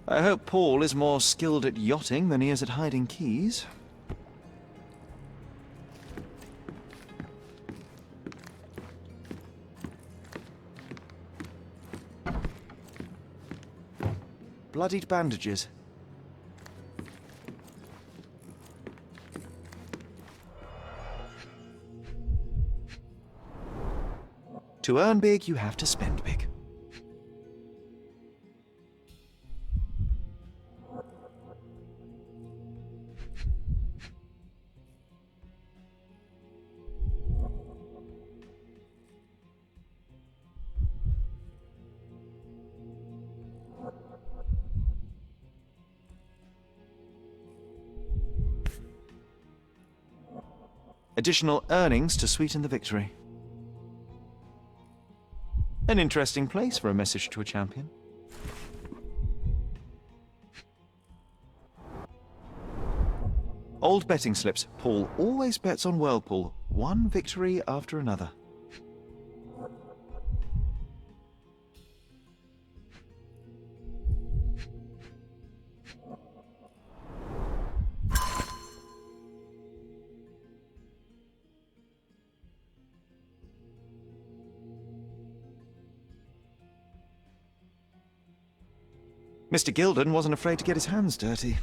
I hope Paul is more skilled at yachting than he is at hiding keys. Bloodied bandages. To earn big, you have to spend big. Additional earnings to sweeten the victory. An interesting place for a message to a champion. Old betting slips. Paul always bets on Whirlpool. One victory after another. Mr. Gilden wasn't afraid to get his hands dirty.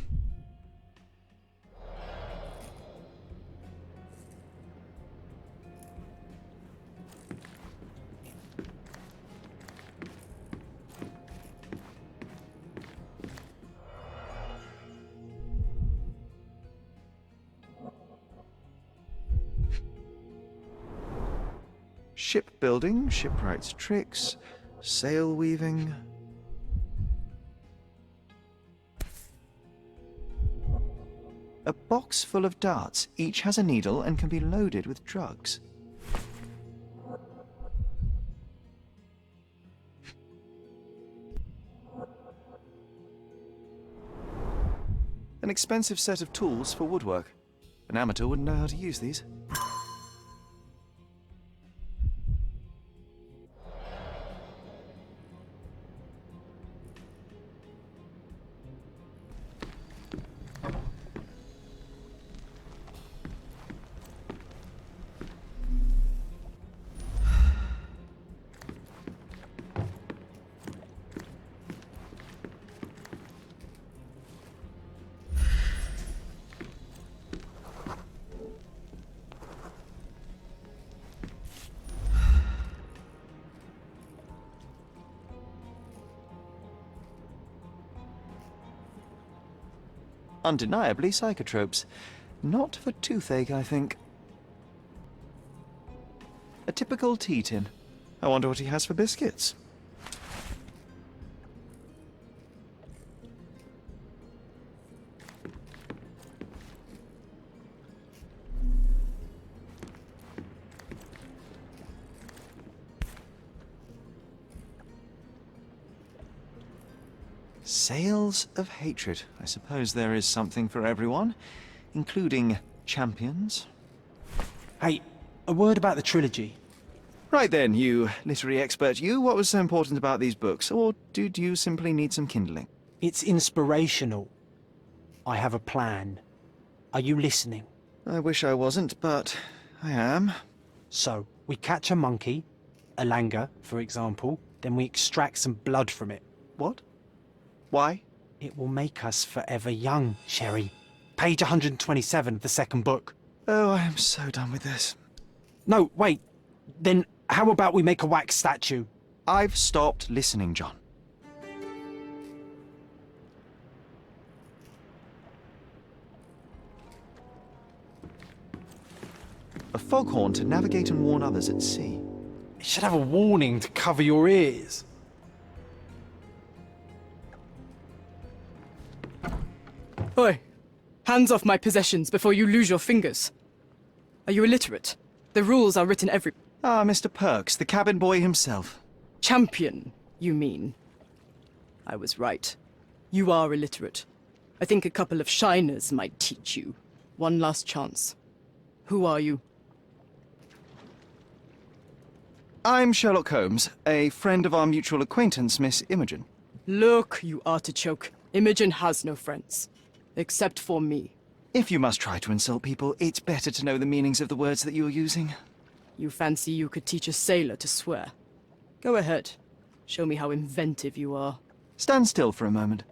Shipbuilding, shipwright's tricks, sail weaving. A box full of darts. Each has a needle and can be loaded with drugs. An expensive set of tools for woodwork. An amateur wouldn't know how to use these. Undeniably psychotropes. Not for toothache, I think. A typical tea tin. I wonder what he has for biscuits. Sales of hatred. I suppose there is something for everyone, including champions. Hey, a word about the trilogy. Right then, you literary expert, you, what was so important about these books? Or did you simply need some kindling? It's inspirational. I have a plan. Are you listening? I wish I wasn't, but I am. So, we catch a monkey, a langur, for example, then we extract some blood from it. What? Why? It will make us forever young, Sherry. Page 127 of the second book. Oh, I am so done with this. No, wait. Then how about we make a wax statue? I've stopped listening, John. A foghorn to navigate and warn others at sea. It should have a warning to cover your ears. Oi! Hands off my possessions before you lose your fingers. Are you illiterate? The rules are written every... Ah, Mr. Perks, the cabin boy himself. Champion, you mean? I was right. You are illiterate. I think a couple of shiners might teach you. One last chance. Who are you? I'm Sherlock Holmes, a friend of our mutual acquaintance, Miss Imogen. Look, you artichoke. Imogen has no friends. Except for me. If you must try to insult people, it's better to know the meanings of the words that you're using. You fancy you could teach a sailor to swear? Go ahead. Show me how inventive you are. Stand still for a moment.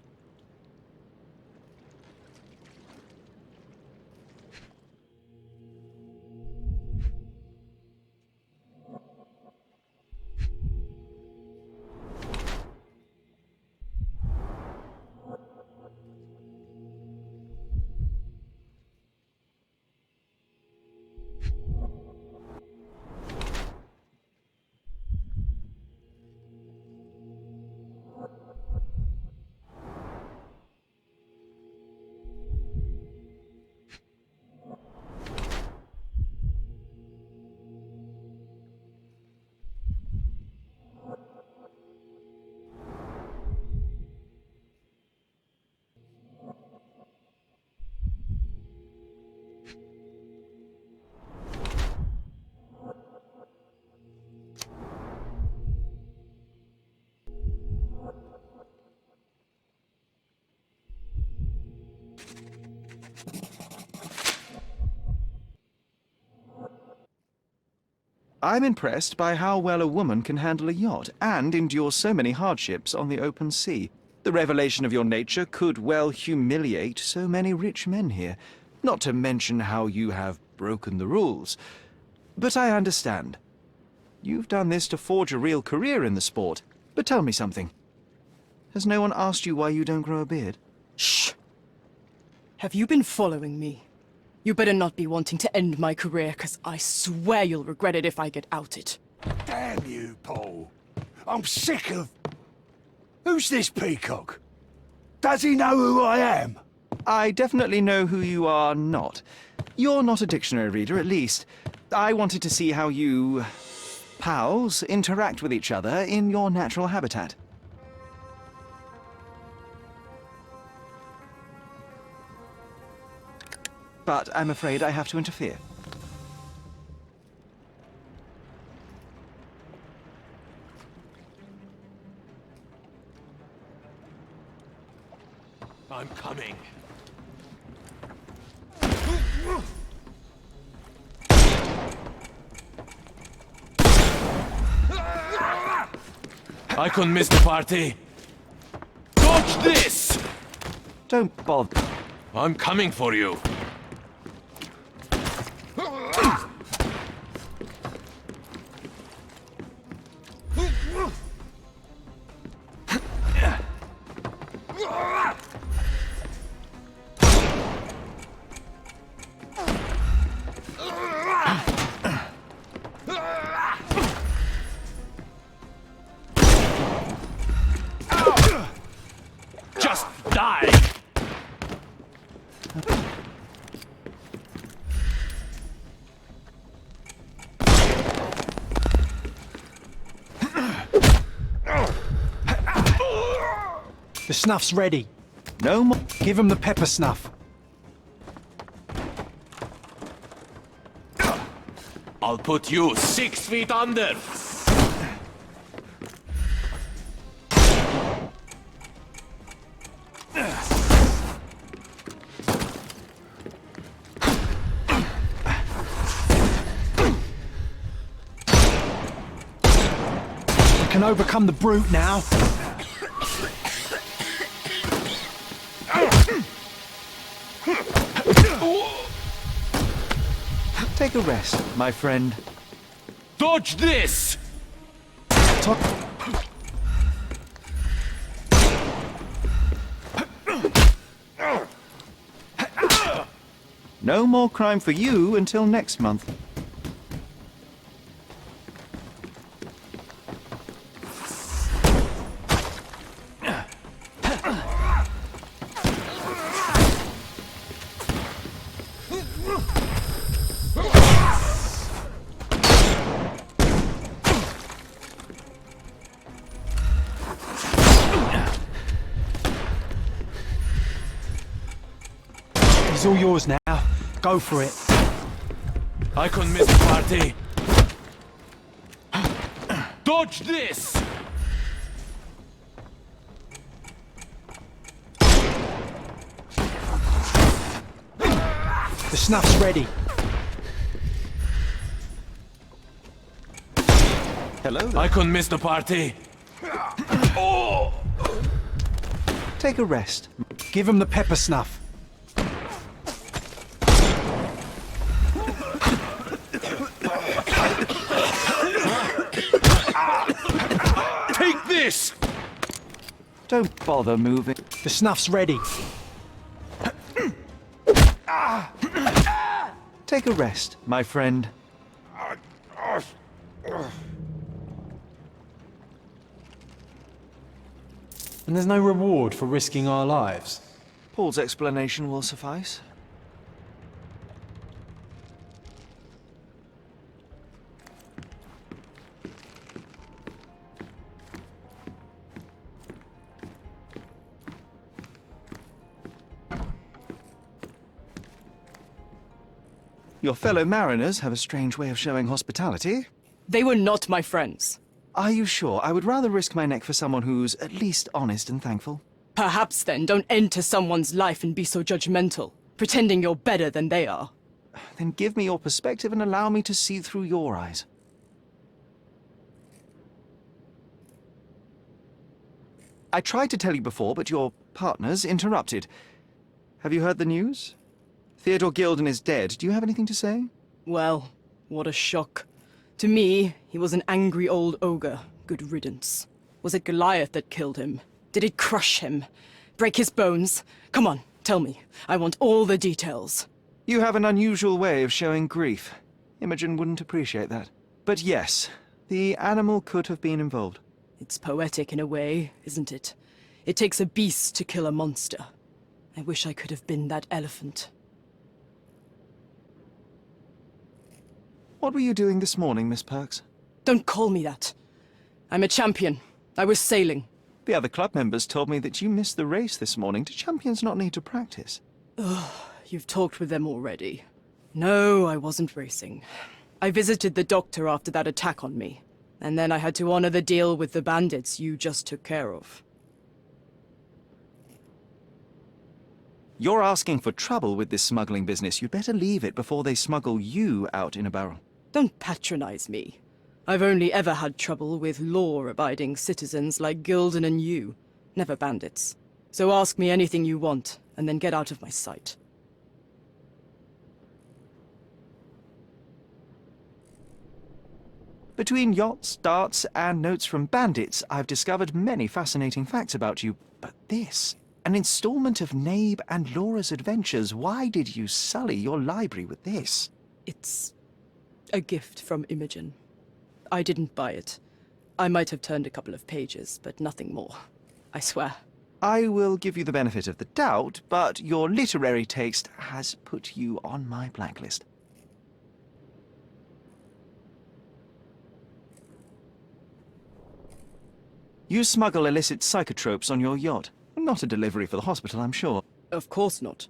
I'm impressed by how well a woman can handle a yacht and endure so many hardships on the open sea. The revelation of your nature could well humiliate so many rich men here, not to mention how you have broken the rules. But I understand. You've done this to forge a real career in the sport. But tell me something. Has no one asked you why you don't grow a beard? Shh! Have you been following me? You better not be wanting to end my career, 'cause I swear you'll regret it if I get outed. Damn you, Paul. I'm sick of... Who's this peacock? Does he know who I am? I definitely know who you are not. You're not a dictionary reader, at least. I wanted to see how you... pals interact with each other in your natural habitat. But I'm afraid I have to interfere. I'm coming. I couldn't miss the party. Dodge this! Don't bother. I'm coming for you. Just die! The snuff's ready. No more. Give him the pepper snuff. I'll put you 6 feet under. We can overcome the brute now. Take a rest, my friend. Dodge this! No more crime for you until next month. He's all yours now. Go for it. I can miss the party. Dodge this! The snuff's ready. Hello there. I can miss the party. Oh! Take a rest. Give him the pepper snuff. Take this! Don't bother moving. The snuff's ready. Take a rest, my friend. And there's no reward for risking our lives. Paul's explanation will suffice. Your fellow mariners have a strange way of showing hospitality. They were not my friends. Are you sure? I would rather risk my neck for someone who's at least honest and thankful. Perhaps then don't enter someone's life and be so judgmental, pretending you're better than they are. Then give me your perspective and allow me to see through your eyes. I tried to tell you before, but your partners interrupted. Have you heard the news? Theodore Gilden is dead. Do you have anything to say? Well, what a shock. To me, he was an angry old ogre. Good riddance. Was it Goliath that killed him? Did it crush him? Break his bones? Come on, tell me. I want all the details. You have an unusual way of showing grief. Imogen wouldn't appreciate that. But yes, the animal could have been involved. It's poetic in a way, isn't it? It takes a beast to kill a monster. I wish I could have been that elephant. What were you doing this morning, Miss Perks? Don't call me that. I'm a champion. I was sailing. The other club members told me that you missed the race this morning. Do champions not need to practice? Ugh, you've talked with them already. No, I wasn't racing. I visited the doctor after that attack on me. And then I had to honor the deal with the bandits you just took care of. You're asking for trouble with this smuggling business. You'd better leave it before they smuggle you out in a barrel. Don't patronize me. I've only ever had trouble with law-abiding citizens like Gilden and you, never bandits. So ask me anything you want, and then get out of my sight. Between yachts, darts, and notes from bandits, I've discovered many fascinating facts about you. But this, an installment of Nabe and Laura's adventures. Why did you sully your library with this? It's a gift from Imogen. I didn't buy it. I might have turned a couple of pages, but nothing more. I swear. I will give you the benefit of the doubt, but your literary taste has put you on my blacklist. You smuggle illicit psychotropes on your yacht. Not a delivery for the hospital, I'm sure. Of course not.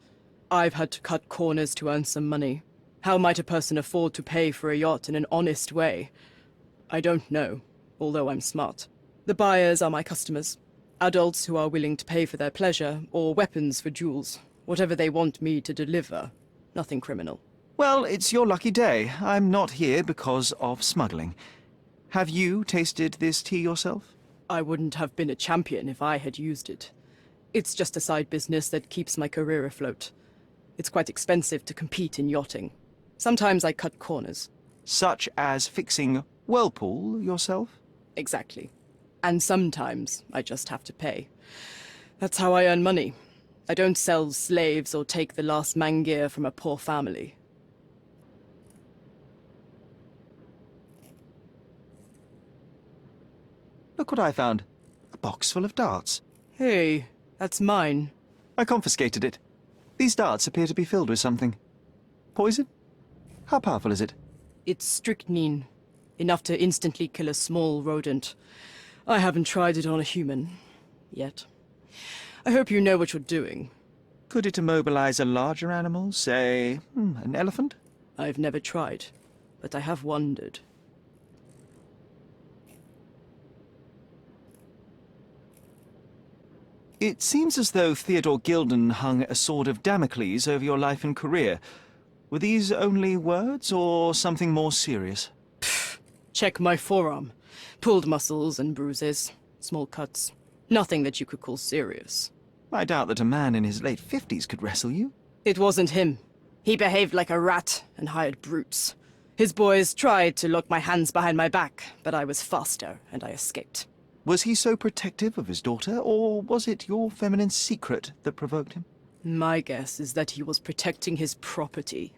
I've had to cut corners to earn some money. How might a person afford to pay for a yacht in an honest way? I don't know, although I'm smart. The buyers are my customers. Adults who are willing to pay for their pleasure, or weapons for jewels. Whatever they want me to deliver. Nothing criminal. Well, it's your lucky day. I'm not here because of smuggling. Have you tasted this tea yourself? I wouldn't have been a champion if I had used it. It's just a side business that keeps my career afloat. It's quite expensive to compete in yachting. Sometimes I cut corners. Such as fixing whirlpool yourself? Exactly. And sometimes I just have to pay. That's how I earn money. I don't sell slaves or take the last mangear from a poor family. Look what I found. A box full of darts. Hey, that's mine. I confiscated it. These darts appear to be filled with something. Poison? How powerful is it? It's strychnine. Enough to instantly kill a small rodent. I haven't tried it on a human. Yet. I hope you know what you're doing. Could it immobilize a larger animal, say, an elephant? I've never tried, but I have wondered. It seems as though Theodore Gilden hung a sword of Damocles over your life and career. Were these only words, or something more serious? Check my forearm. Pulled muscles and bruises. Small cuts. Nothing that you could call serious. I doubt that a man in his late 50s could wrestle you. It wasn't him. He behaved like a rat and hired brutes. His boys tried to lock my hands behind my back, but I was faster and I escaped. Was he so protective of his daughter, or was it your feminine secret that provoked him? My guess is that he was protecting his property.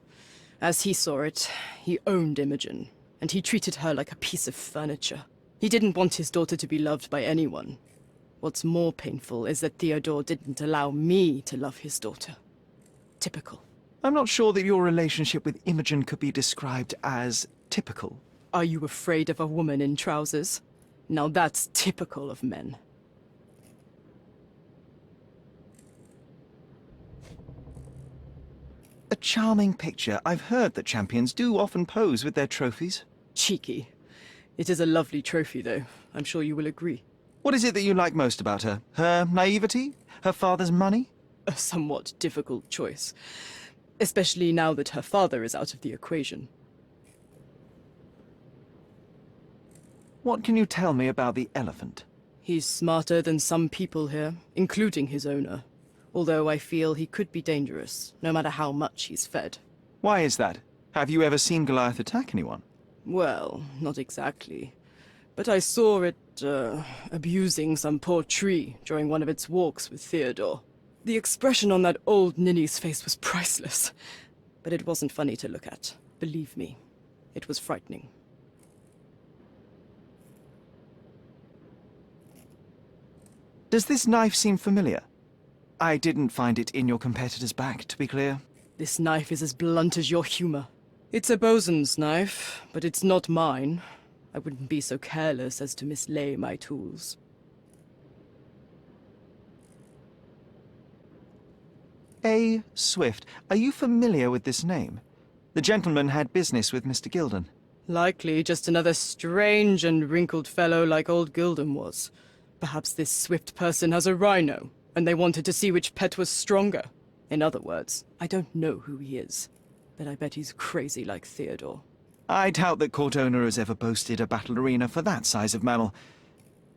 As he saw it, he owned Imogen, and he treated her like a piece of furniture. He didn't want his daughter to be loved by anyone. What's more painful is that Theodore didn't allow me to love his daughter. Typical. I'm not sure that your relationship with Imogen could be described as typical. Are you afraid of a woman in trousers? Now that's typical of men. A charming picture. I've heard that champions do often pose with their trophies. Cheeky. It is a lovely trophy, though. I'm sure you will agree. What is it that you like most about her? Her naivety? Her father's money? A somewhat difficult choice. Especially now that her father is out of the equation. What can you tell me about the elephant? He's smarter than some people here, including his owner. Although I feel he could be dangerous, no matter how much he's fed. Why is that? Have you ever seen Goliath attack anyone? Well, not exactly. But I saw it, abusing some poor tree during one of its walks with Theodore. The expression on that old ninny's face was priceless. But it wasn't funny to look at. Believe me, it was frightening. Does this knife seem familiar? I didn't find it in your competitor's back, to be clear. This knife is as blunt as your humor. It's a bosun's knife, but it's not mine. I wouldn't be so careless as to mislay my tools. A. Swift. Are you familiar with this name? The gentleman had business with Mr. Gilden. Likely just another strange and wrinkled fellow like old Gilden was. Perhaps this Swift person has a rhino, and they wanted to see which pet was stronger. In other words, I don't know who he is, but I bet he's crazy like Theodore. I doubt that court owner has ever boasted a battle arena for that size of mammal.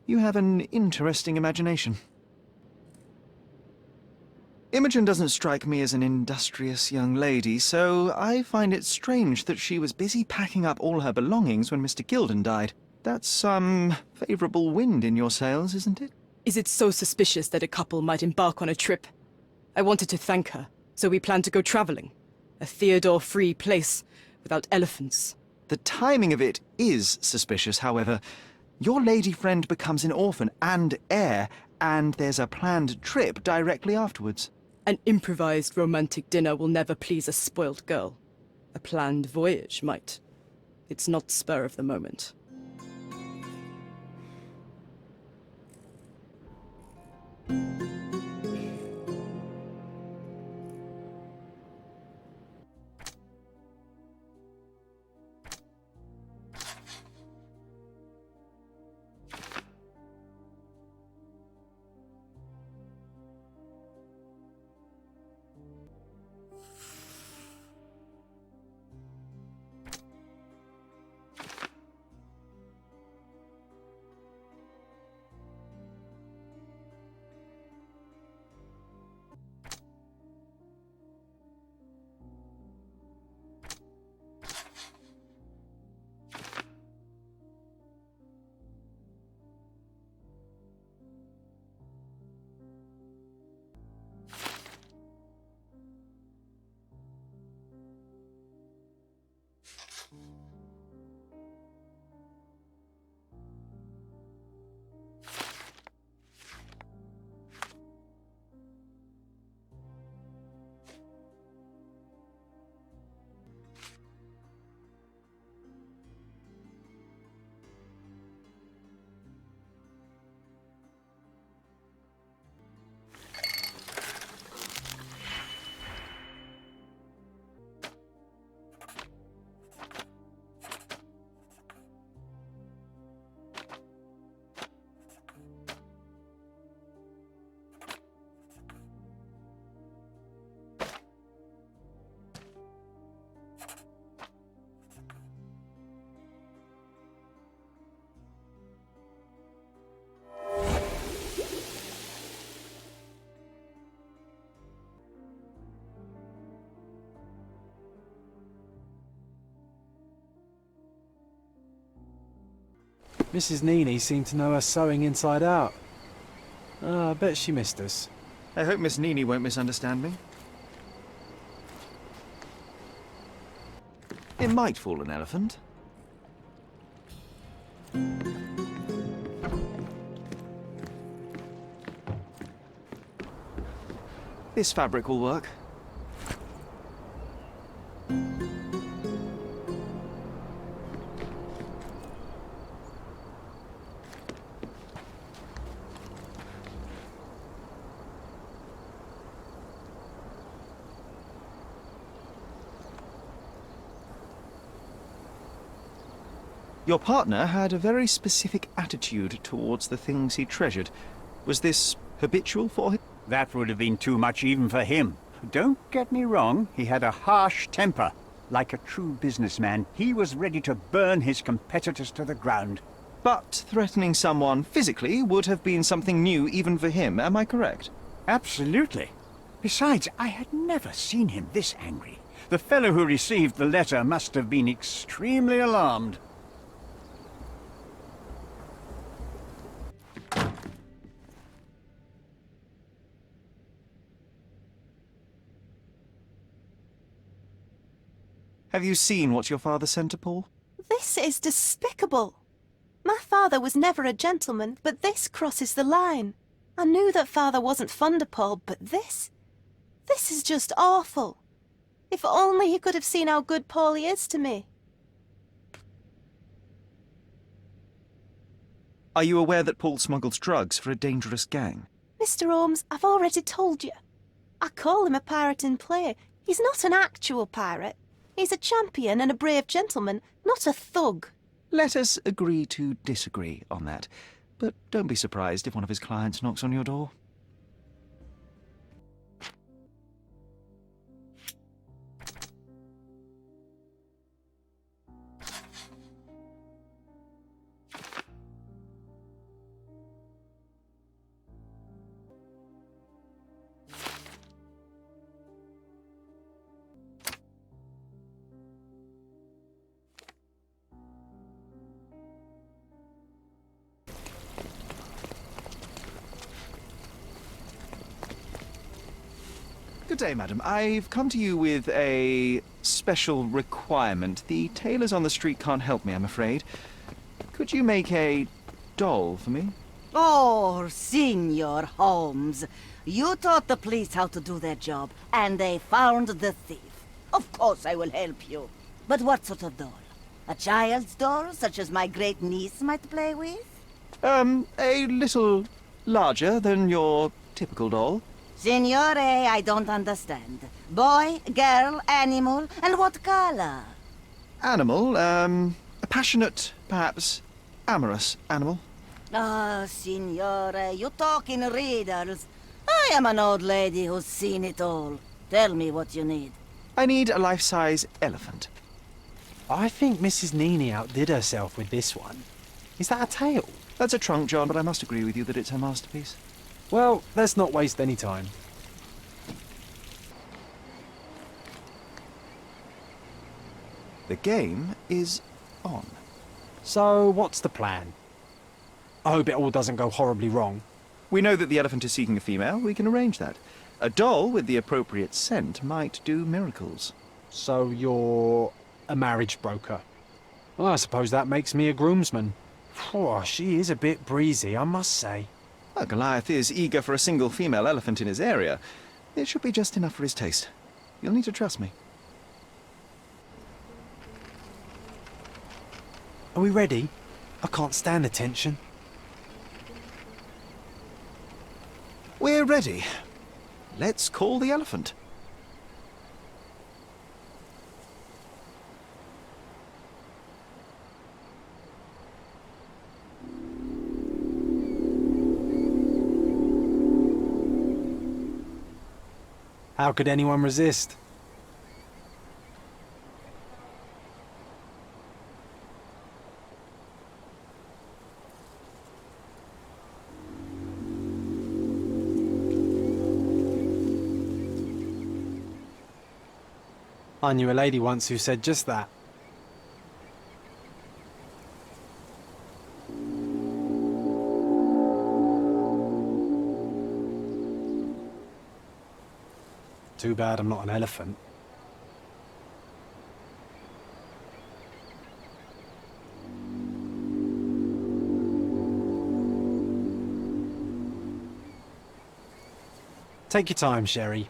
You have an interesting imagination. Imogen doesn't strike me as an industrious young lady, so I find it strange that she was busy packing up all her belongings when Mr. Gilden died. That's some favorable wind in your sails, isn't it? Is it so suspicious that a couple might embark on a trip? I wanted to thank her, so we planned to go traveling. A Theodore-free place, without elephants. The timing of it is suspicious, however. Your lady friend becomes an orphan and heir, and there's a planned trip directly afterwards. An improvised romantic dinner will never please a spoilt girl. A planned voyage might. It's not spur of the moment. Mrs. Nini seemed to know her sewing inside out. I bet she missed us. I hope Miss Nini won't misunderstand me. It might fool an elephant. This fabric will work. Your partner had a very specific attitude towards the things he treasured. Was this habitual for him? That would have been too much even for him. Don't get me wrong, he had a harsh temper. Like a true businessman, he was ready to burn his competitors to the ground. But threatening someone physically would have been something new even for him, am I correct? Absolutely. Besides, I had never seen him this angry. The fellow who received the letter must have been extremely alarmed. Have you seen what your father sent to Paul? This is despicable. My father was never a gentleman, but this crosses the line. I knew that father wasn't fond of Paul, but this is just awful. If only he could have seen how good Paulie is to me. Are you aware that Paul smuggles drugs for a dangerous gang? Mr. Holmes, I've already told you. I call him a pirate in play. He's not an actual pirate. He's a champion and a brave gentleman, not a thug. Let us agree to disagree on that. But don't be surprised if one of his clients knocks on your door. Good day, madam. I've come to you with a special requirement. The tailors on the street can't help me, I'm afraid. Could you make a doll for me? Oh, Signor Holmes. You taught the police how to do their job, and they found the thief. Of course I will help you. But what sort of doll? A child's doll, such as my great niece might play with? A little larger than your typical doll. Signore, I don't understand. Boy, girl, animal, and what color? Animal, a passionate, perhaps amorous animal. Ah, Signore, you talk in riddles. I am an old lady who's seen it all. Tell me what you need. I need a life-size elephant. I think Mrs. Nini outdid herself with this one. Is that a tail? That's a trunk, John, but I must agree with you that it's her masterpiece. Well, let's not waste any time. The game is on. So, what's the plan? I hope it all doesn't go horribly wrong. We know that the elephant is seeking a female. We can arrange that. A doll with the appropriate scent might do miracles. So you're a marriage broker? Well, I suppose that makes me a groomsman. Oh, she is a bit breezy, I must say. Well, Goliath is eager for a single female elephant in his area. It should be just enough for his taste. You'll need to trust me. Are we ready? I can't stand the tension. We're ready. Let's call the elephant. How could anyone resist? I knew a lady once who said just that. Too bad I'm not an elephant. Take your time, Sherry.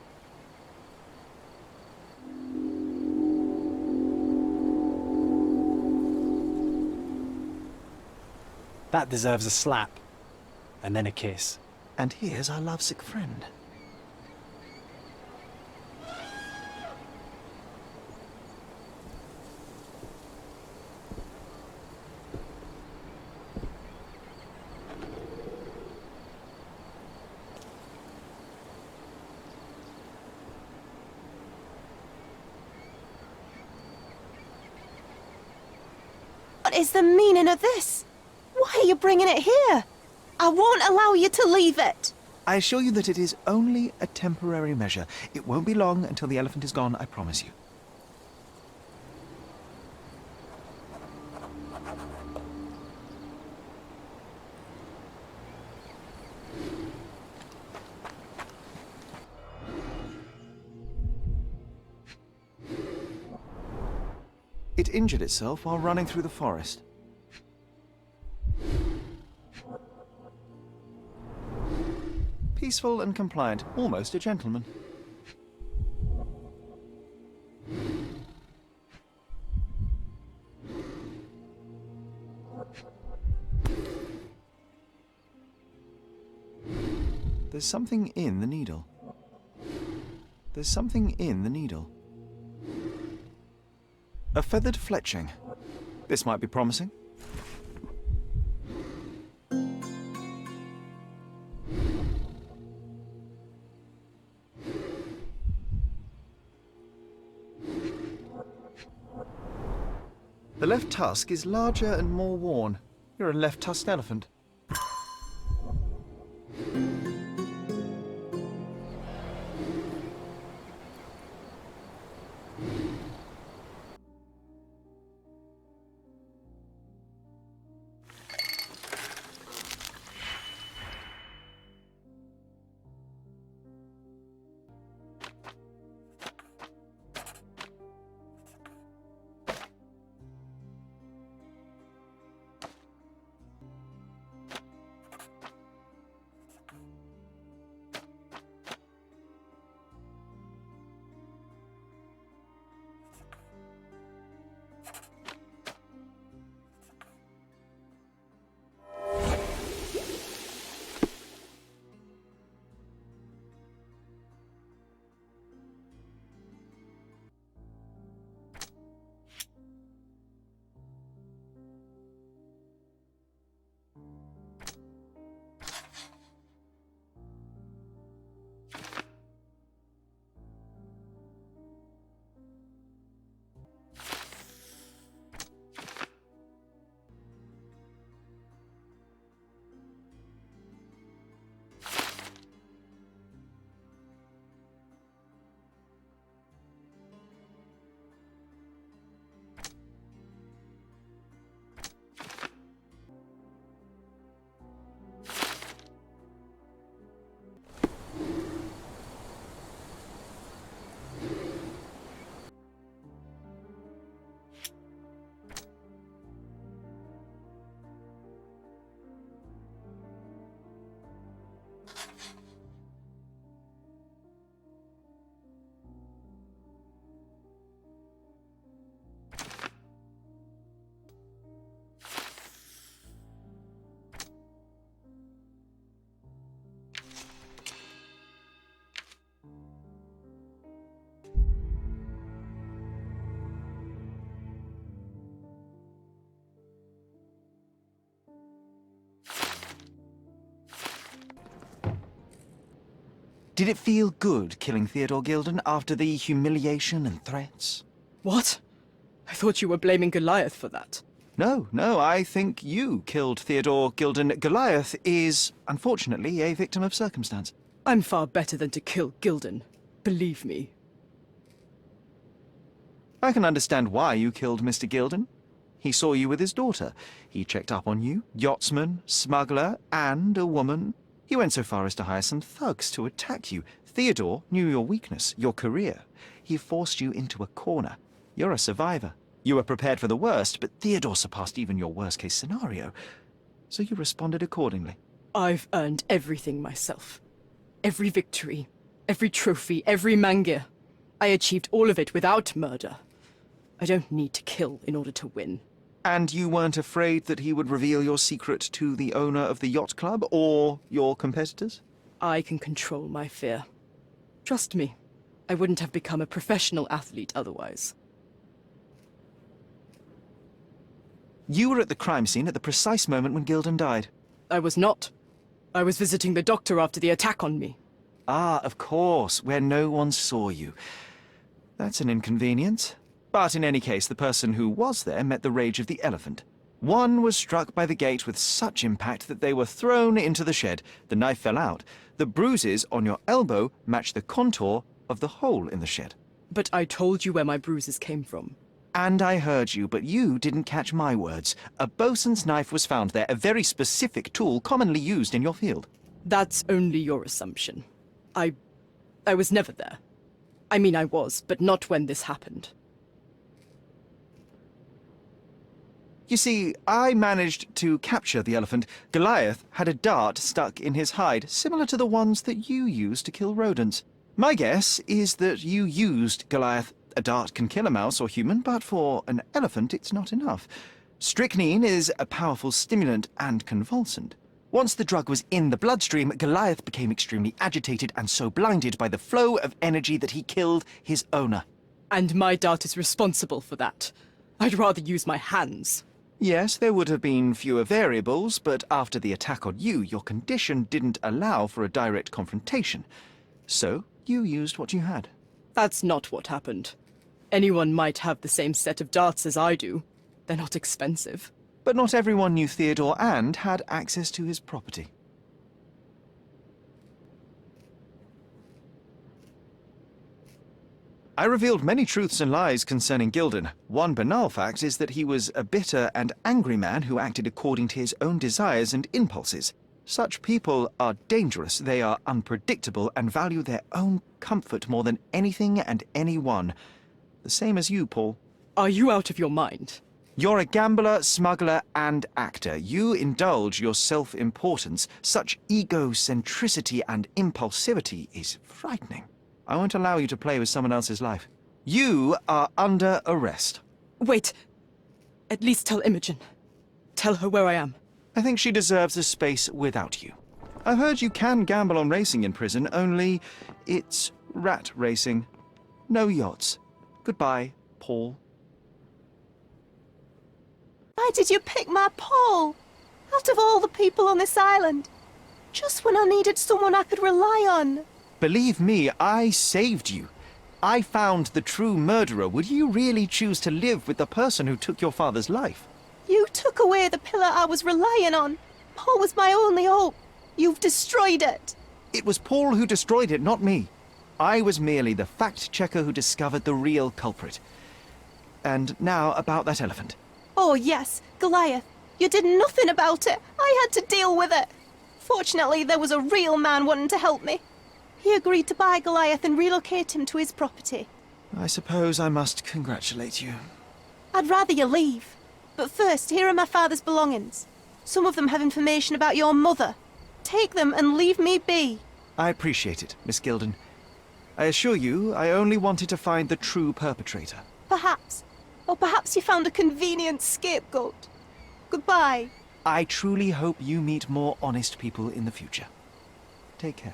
That deserves a slap. And then a kiss. And here's our lovesick friend. What is the meaning of this? Why are you bringing it here? I won't allow you to leave it. I assure you that it is only a temporary measure. It won't be long until the elephant is gone, I promise you. It injured itself while running through the forest. Peaceful and compliant, almost a gentleman. There's something in the needle. There's something in the needle. A feathered fletching. This might be promising. The left tusk is larger and more worn. You're a left-tusked elephant. Did it feel good killing Theodore Gilden after the humiliation and threats? What? I thought you were blaming Goliath for that. No, I think you killed Theodore Gilden. Goliath is, unfortunately, a victim of circumstance. I'm far better than to kill Gilden. Believe me. I can understand why you killed Mr. Gilden. He saw you with his daughter. He checked up on you, yachtsman, smuggler, and a woman. He went so far as to hire some thugs to attack you. Theodore knew your weakness, your career. He forced you into a corner. You're a survivor. You were prepared for the worst, but Theodore surpassed even your worst-case scenario. So you responded accordingly. I've earned everything myself. Every victory, every trophy, every mangir. I achieved all of it without murder. I don't need to kill in order to win. And you weren't afraid that he would reveal your secret to the owner of the yacht club or your competitors? I can control my fear. Trust me, I wouldn't have become a professional athlete otherwise. You were at the crime scene at the precise moment when Gildan died. I was not. I was visiting the doctor after the attack on me. Ah, of course, where no one saw you. That's an inconvenience. But in any case, the person who was there met the rage of the elephant. One was struck by the gate with such impact that they were thrown into the shed. The knife fell out. The bruises on your elbow match the contour of the hole in the shed. But I told you where my bruises came from. And I heard you, but you didn't catch my words. A bosun's knife was found there, a very specific tool commonly used in your field. That's only your assumption. I was never there. I mean, I was, but not when this happened. You see, I managed to capture the elephant. Goliath had a dart stuck in his hide, similar to the ones that you used to kill rodents. My guess is that you used Goliath. A dart can kill a mouse or human, but for an elephant it's not enough. Strychnine is a powerful stimulant and convulsant. Once the drug was in the bloodstream, Goliath became extremely agitated and so blinded by the flow of energy that he killed his owner. And my dart is responsible for that. I'd rather use my hands. Yes, there would have been fewer variables, but after the attack on you, your condition didn't allow for a direct confrontation. So, you used what you had. That's not what happened. Anyone might have the same set of darts as I do. They're not expensive. But not everyone knew Theodore and had access to his property. I revealed many truths and lies concerning Gildan. One banal fact is that he was a bitter and angry man who acted according to his own desires and impulses. Such people are dangerous, they are unpredictable, and value their own comfort more than anything and anyone. The same as you, Paul. Are you out of your mind? You're a gambler, smuggler, and actor. You indulge your self-importance. Such egocentricity and impulsivity is frightening. I won't allow you to play with someone else's life. You are under arrest. Wait. At least tell Imogen. Tell her where I am. I think she deserves a space without you. I've heard you can gamble on racing in prison, only it's rat racing. No yachts. Goodbye, Paul. Why did you pick my Paul? Out of all the people on this island. Just when I needed someone I could rely on. Believe me, I saved you. I found the true murderer. Would you really choose to live with the person who took your father's life? You took away the pillar I was relying on. Paul was my only hope. You've destroyed it. It was Paul who destroyed it, not me. I was merely the fact-checker who discovered the real culprit. And now about that elephant. Oh yes, Goliath. You did nothing about it. I had to deal with it. Fortunately, there was a real man wanting to help me. He agreed to buy Goliath and relocate him to his property. I suppose I must congratulate you. I'd rather you leave. But first, here are my father's belongings. Some of them have information about your mother. Take them and leave me be. I appreciate it, Miss Gildan. I assure you, I only wanted to find the true perpetrator. Perhaps. Or perhaps you found a convenient scapegoat. Goodbye. I truly hope you meet more honest people in the future. Take care.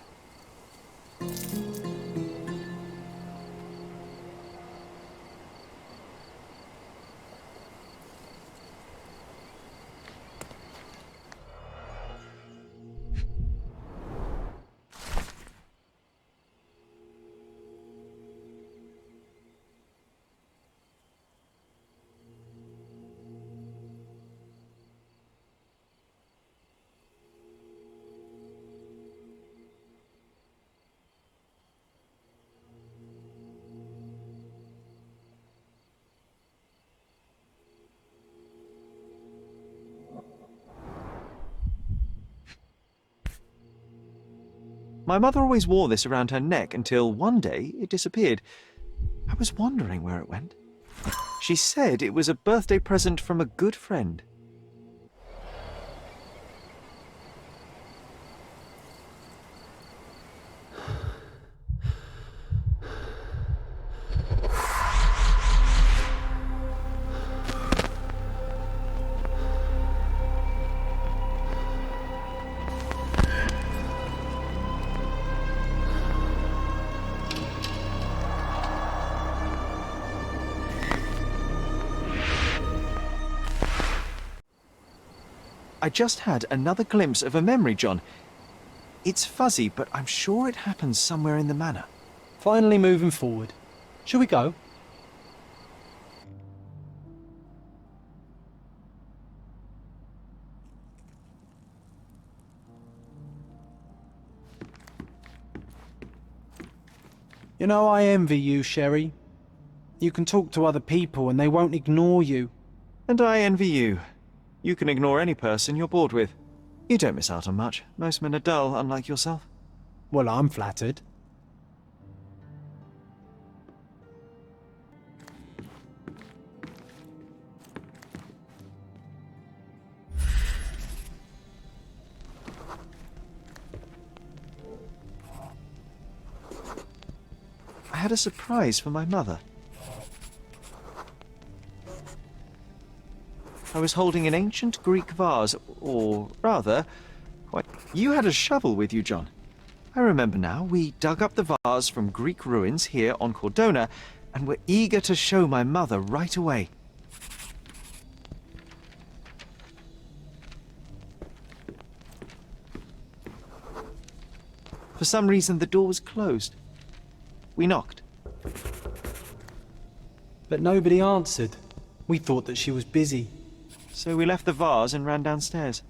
My mother always wore this around her neck until one day it disappeared. I was wondering where it went. She said it was a birthday present from a good friend. I just had another glimpse of a memory, John. It's fuzzy, but I'm sure it happens somewhere in the manor. Finally moving forward. Shall we go? You know, I envy you, Sherry. You can talk to other people and they won't ignore you. And I envy you. You can ignore any person you're bored with. You don't miss out on much. Most men are dull, unlike yourself. Well, I'm flattered. I had a surprise for my mother. I was holding an ancient Greek vase, or rather, you had a shovel with you, John. I remember now. We dug up the vase from Greek ruins here on Cordona, and were eager to show my mother right away. For some reason, the door was closed. We knocked. But nobody answered. We thought that she was busy. So we left the vase and ran downstairs.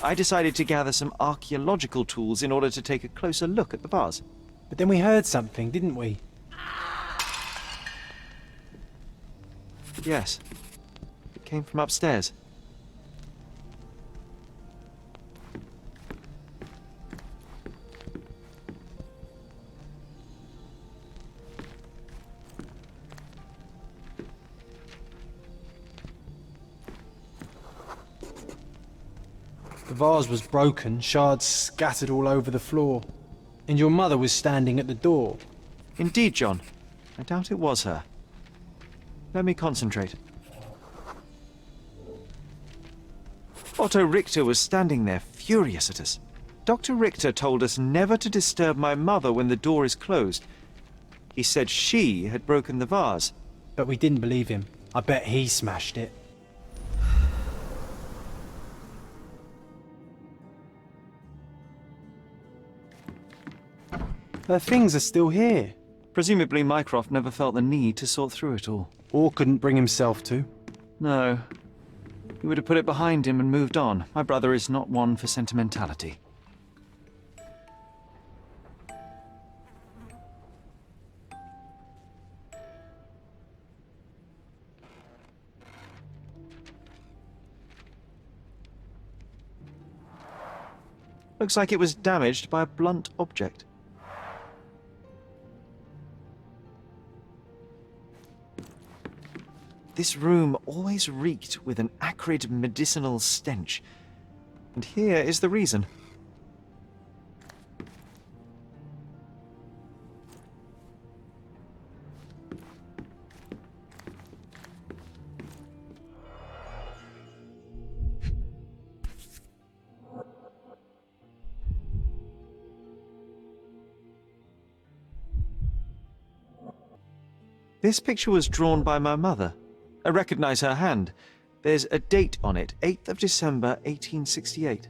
I decided to gather some archaeological tools in order to take a closer look at the vase. But then we heard something, didn't we? Yes. It came from upstairs. The vase was broken, shards scattered all over the floor. And your mother was standing at the door. Indeed, John. I doubt it was her. Let me concentrate. Otto Richter was standing there, furious at us. Dr. Richter told us never to disturb my mother when the door is closed. He said she had broken the vase. But we didn't believe him. I bet he smashed it. Her things are still here. Presumably Mycroft never felt the need to sort through it all. Or couldn't bring himself to. No. He would have put it behind him and moved on. My brother is not one for sentimentality. Looks like it was damaged by a blunt object. This room always reeked with an acrid medicinal stench. And here is the reason. This picture was drawn by my mother. I recognize her hand. There's a date on it, 8th of December, 1868.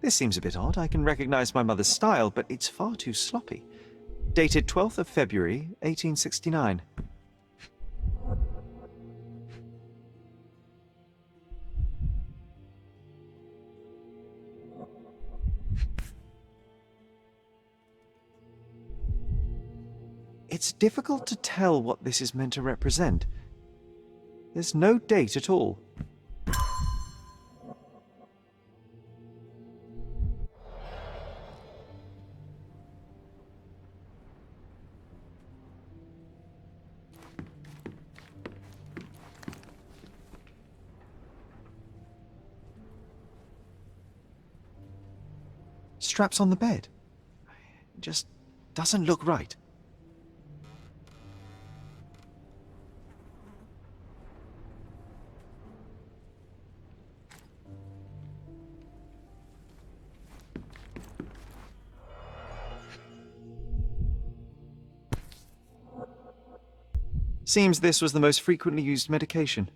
This seems a bit odd. I can recognize my mother's style, but it's far too sloppy. Dated 12th of February, 1869. It's difficult to tell what this is meant to represent. There's no date at all. Straps on the bed. It just doesn't look right. Seems this was the most frequently used medication.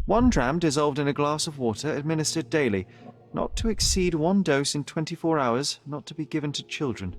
1 dram dissolved in a glass of water, administered daily. Not to exceed 1 dose in 24 hours, not to be given to children.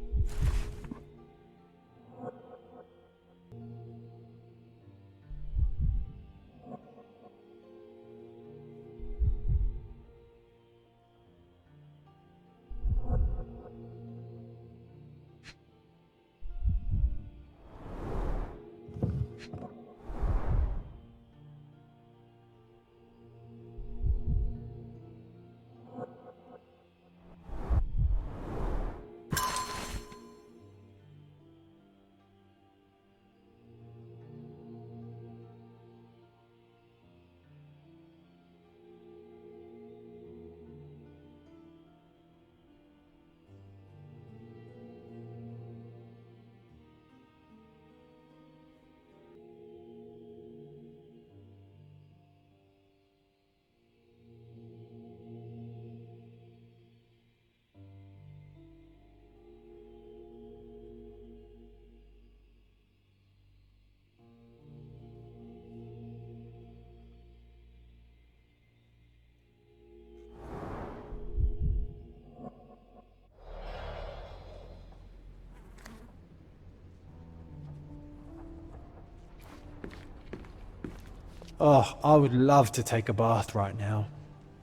Oh, I would love to take a bath right now.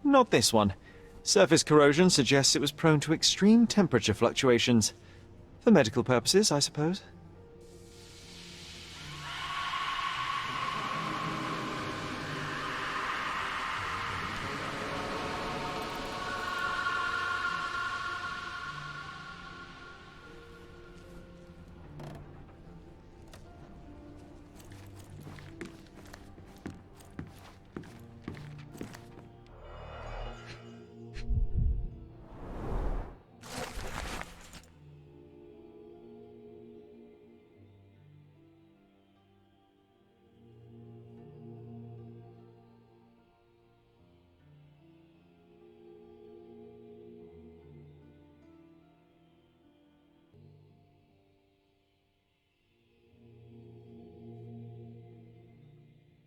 Not this one. Surface corrosion suggests it was prone to extreme temperature fluctuations. For medical purposes, I suppose.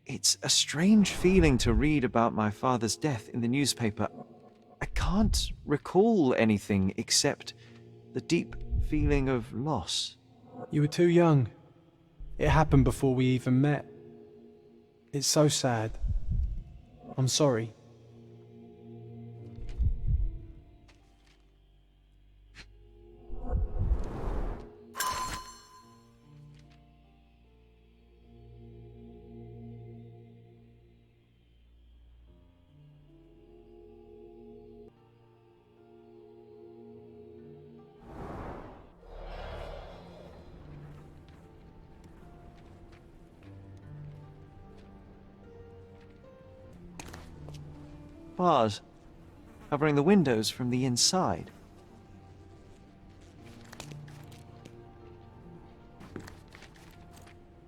It's a strange feeling to read about my father's death in the newspaper. I can't recall anything except the deep feeling of loss. You were too young. It happened before we even met. It's so sad. I'm sorry. Bars covering the windows from the inside.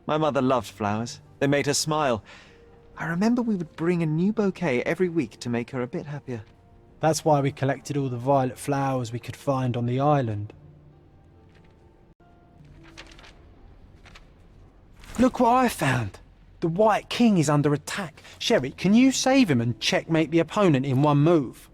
My mother loved flowers. They made her smile. I remember we would bring a new bouquet every week to make her a bit happier. That's why we collected all the violet flowers we could find on the island. Look what I found! The White King is under attack. Sherry, can you save him and checkmate the opponent in one move?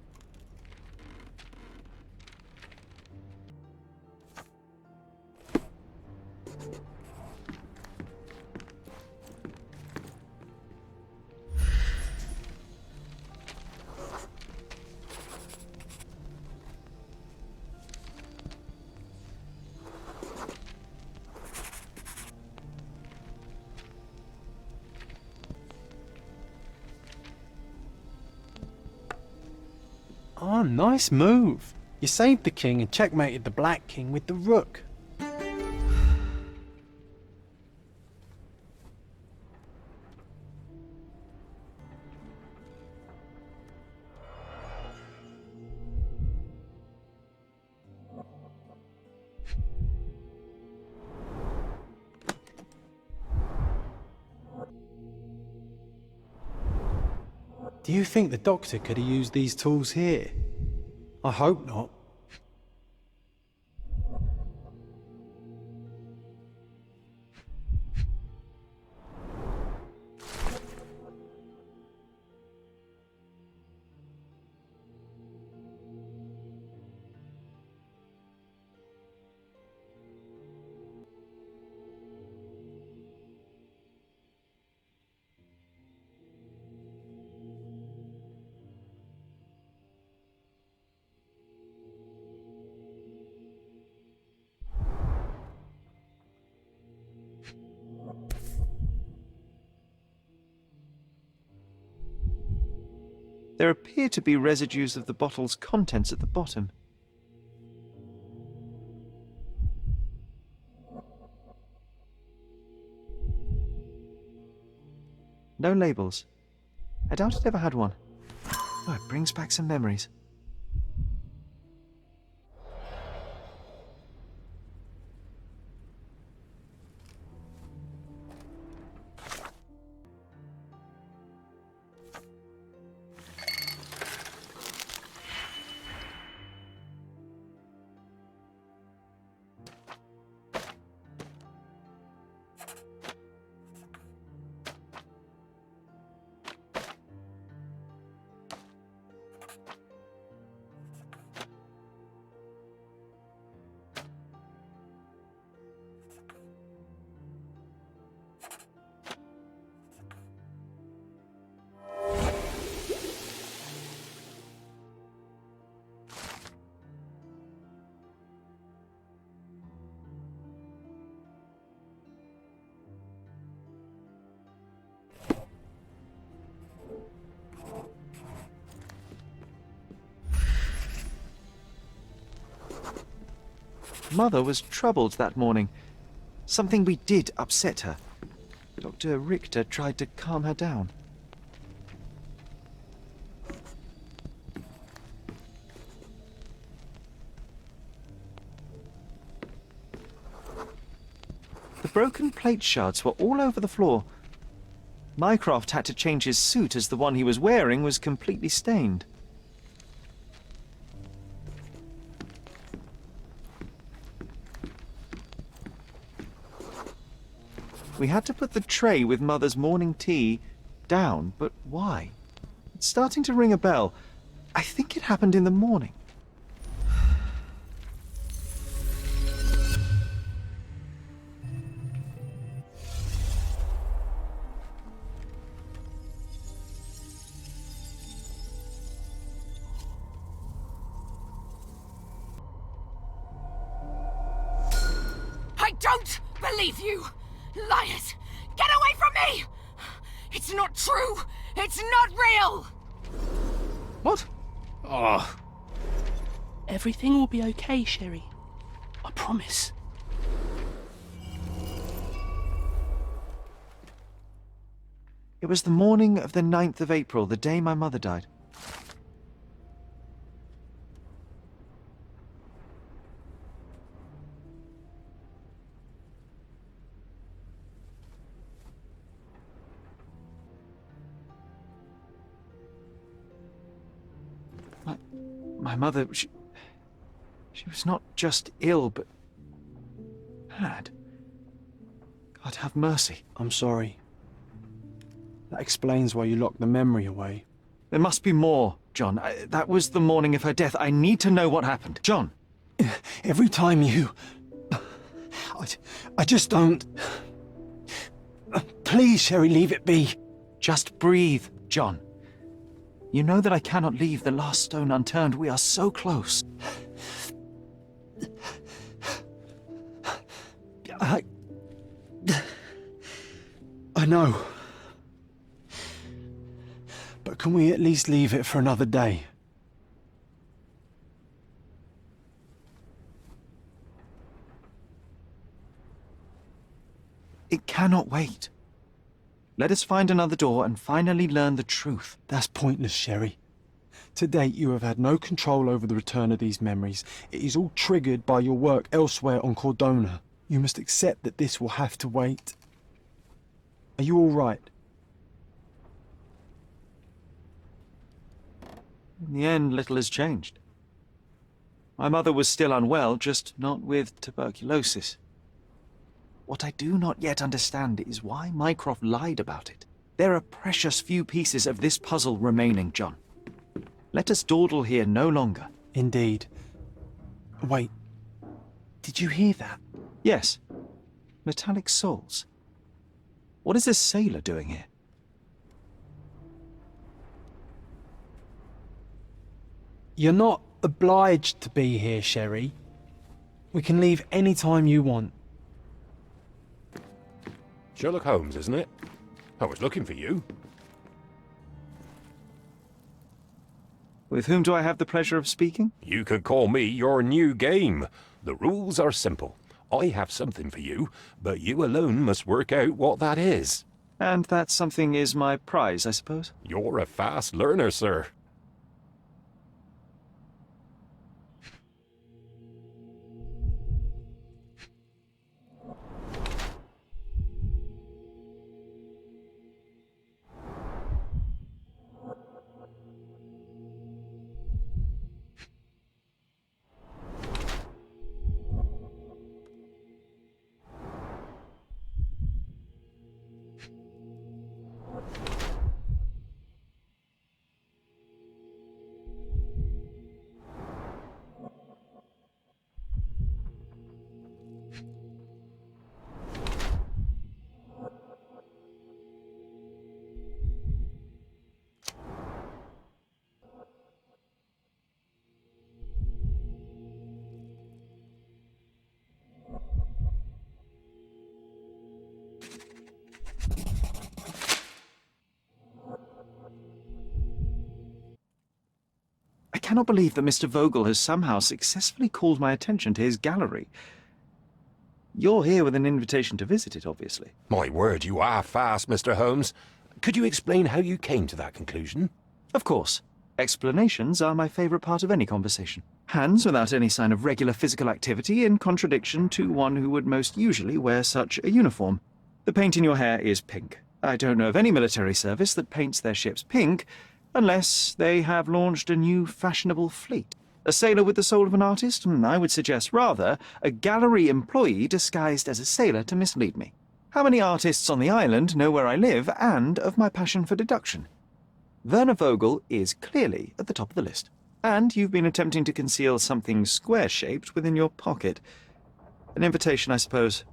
Oh, nice move. You saved the king and checkmated the black king with the rook. Do you think the doctor could have used these tools here? I hope not. There appear to be residues of the bottle's contents at the bottom. No labels. I doubt it ever had one. Oh, it brings back some memories. Mother was troubled that morning. Something we did upset her. Dr. Richter tried to calm her down. The broken plate shards were all over the floor. Mycroft had to change his suit as the one he was wearing was completely stained. We had to put the tray with Mother's morning tea down, but why? It's starting to ring a bell. I think it happened in the morning. I don't believe you! Liars! Get away from me! It's not true! It's not real! What? Oh. Everything will be okay, Sherry. I promise. It was the morning of the 9th of April, the day my mother died. My mother, she was not just ill, but mad. God have mercy. I'm sorry. That explains why you locked the memory away. There must be more, John. That was the morning of her death. I need to know what happened. John! Every time you... I just don't... Please, Sherry, leave it be. Just breathe, John. You know that I cannot leave the last stone unturned. We are so close. I know. But can we at least leave it for another day? It cannot wait. Let us find another door and finally learn the truth. That's pointless, Sherry. To date, you have had no control over the return of these memories. It is all triggered by your work elsewhere on Cordona. You must accept that this will have to wait. Are you all right? In the end, little has changed. My mother was still unwell, just not with tuberculosis. What I do not yet understand is why Mycroft lied about it. There are precious few pieces of this puzzle remaining, John. Let us dawdle here no longer. Indeed. Wait. Did you hear that? Yes. Metallic souls. What is this sailor doing here? You're not obliged to be here, Sherry. We can leave any time you want. Sherlock Holmes, isn't it? I was looking for you. With whom do I have the pleasure of speaking? You can call me your new game. The rules are simple. I have something for you, but you alone must work out what that is. And that something is my prize, I suppose? You're a fast learner, sir. I cannot believe that Mr. Vogel has somehow successfully called my attention to his gallery. You're here with an invitation to visit it, obviously. My word, you are fast, Mr. Holmes. Could you explain how you came to that conclusion? Of course. Explanations are my favourite part of any conversation. Hands without any sign of regular physical activity, in contradiction to one who would most usually wear such a uniform. The paint in your hair is pink. I don't know of any military service that paints their ships pink, unless they have launched a new fashionable fleet. A sailor with the soul of an artist? I would suggest rather a gallery employee disguised as a sailor to mislead me. How many artists on the island know where I live and of my passion for deduction? Werner Vogel is clearly at the top of the list. And you've been attempting to conceal something square-shaped within your pocket. An invitation, I suppose.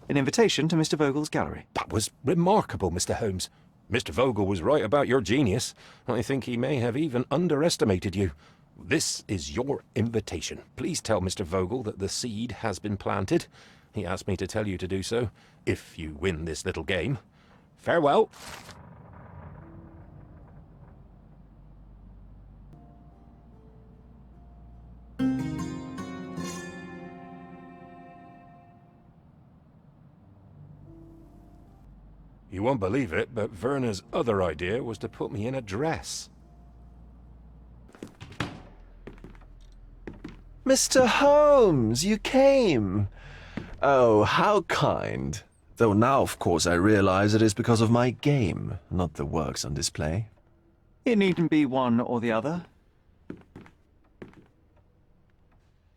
An invitation to Mr. Vogel's gallery. That was remarkable, Mr. Holmes. Mr. Vogel was right about your genius. I think he may have even underestimated you. This is your invitation. Please tell Mr. Vogel that the seed has been planted. He asked me to tell you to do so, if you win this little game. Farewell. You won't believe it, but Werner's other idea was to put me in a dress. Mr. Holmes, you came! Oh, how kind. Though now, of course, I realize it is because of my game, not the works on display. It needn't be one or the other.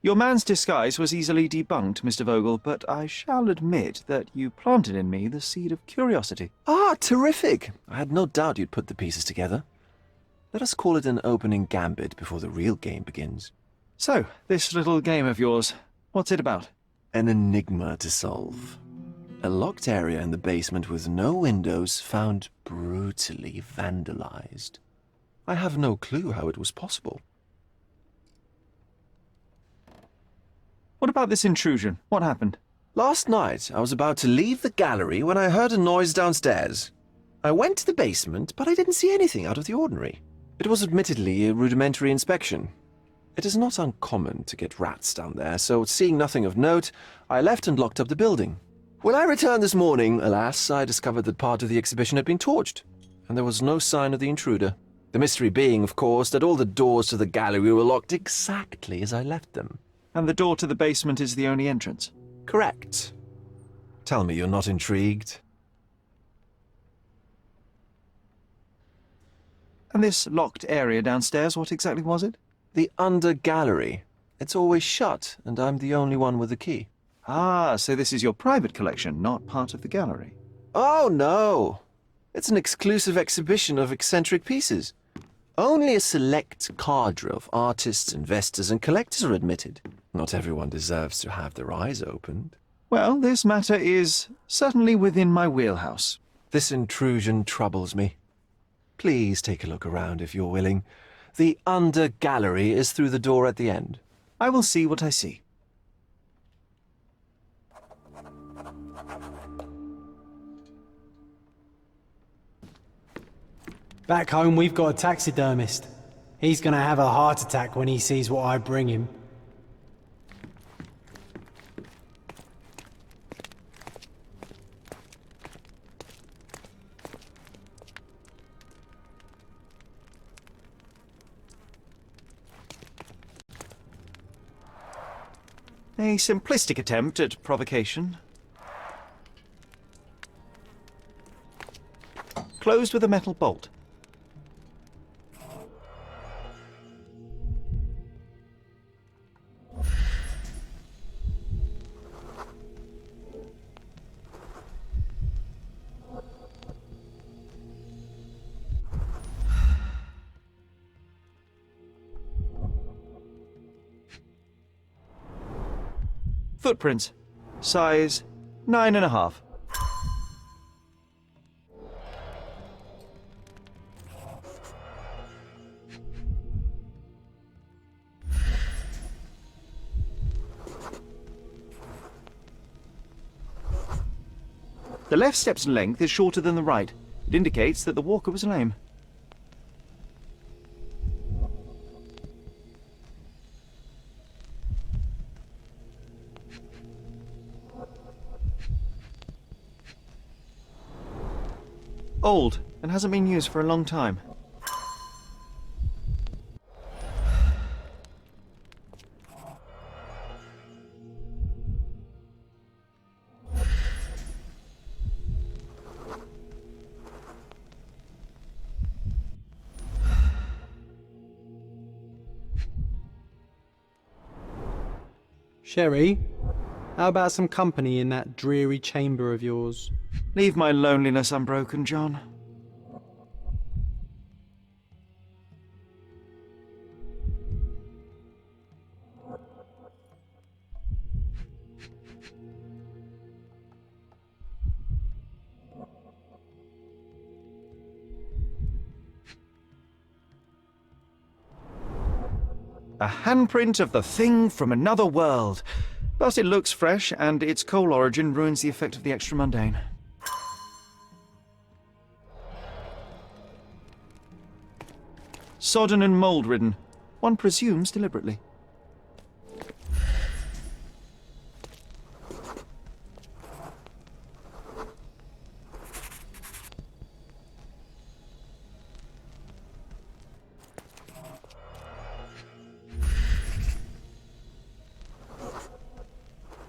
Your man's disguise was easily debunked, Mr. Vogel, but I shall admit that you planted in me the seed of curiosity. Ah, terrific! I had no doubt you'd put the pieces together. Let us call it an opening gambit before the real game begins. So, this little game of yours, what's it about? An enigma to solve. A locked area in the basement with no windows found brutally vandalized. I have no clue how it was possible. What about this intrusion? What happened? Last night, I was about to leave the gallery when I heard a noise downstairs. I went to the basement, but I didn't see anything out of the ordinary. It was admittedly a rudimentary inspection. It is not uncommon to get rats down there, so seeing nothing of note, I left and locked up the building. When I returned this morning, alas, I discovered that part of the exhibition had been torched, and there was no sign of the intruder. The mystery being, of course, that all the doors to the gallery were locked exactly as I left them. And the door to the basement is the only entrance? Correct. Tell me you're not intrigued. And this locked area downstairs, what exactly was it? The under gallery. It's always shut, and I'm the only one with the key. Ah, so this is your private collection, not part of the gallery. Oh, no. It's an exclusive exhibition of eccentric pieces. Only a select cadre of artists, investors, and collectors are admitted. Not everyone deserves to have their eyes opened. Well, this matter is certainly within my wheelhouse. This intrusion troubles me. Please take a look around if you're willing. The under gallery is through the door at the end. I will see what I see. Back home, we've got a taxidermist. He's gonna have a heart attack when he sees what I bring him. A simplistic attempt at provocation. Closed with a metal bolt. Footprints. Size 9.5. The left step's length is shorter than the right. It indicates that the walker was lame. Old, and hasn't been used for a long time. Sherry, how about some company in that dreary chamber of yours? Leave my loneliness unbroken, John. A handprint of the thing from another world. But it looks fresh, and its coal origin ruins the effect of the extra mundane. Sodden and mould-ridden. One presumes deliberately.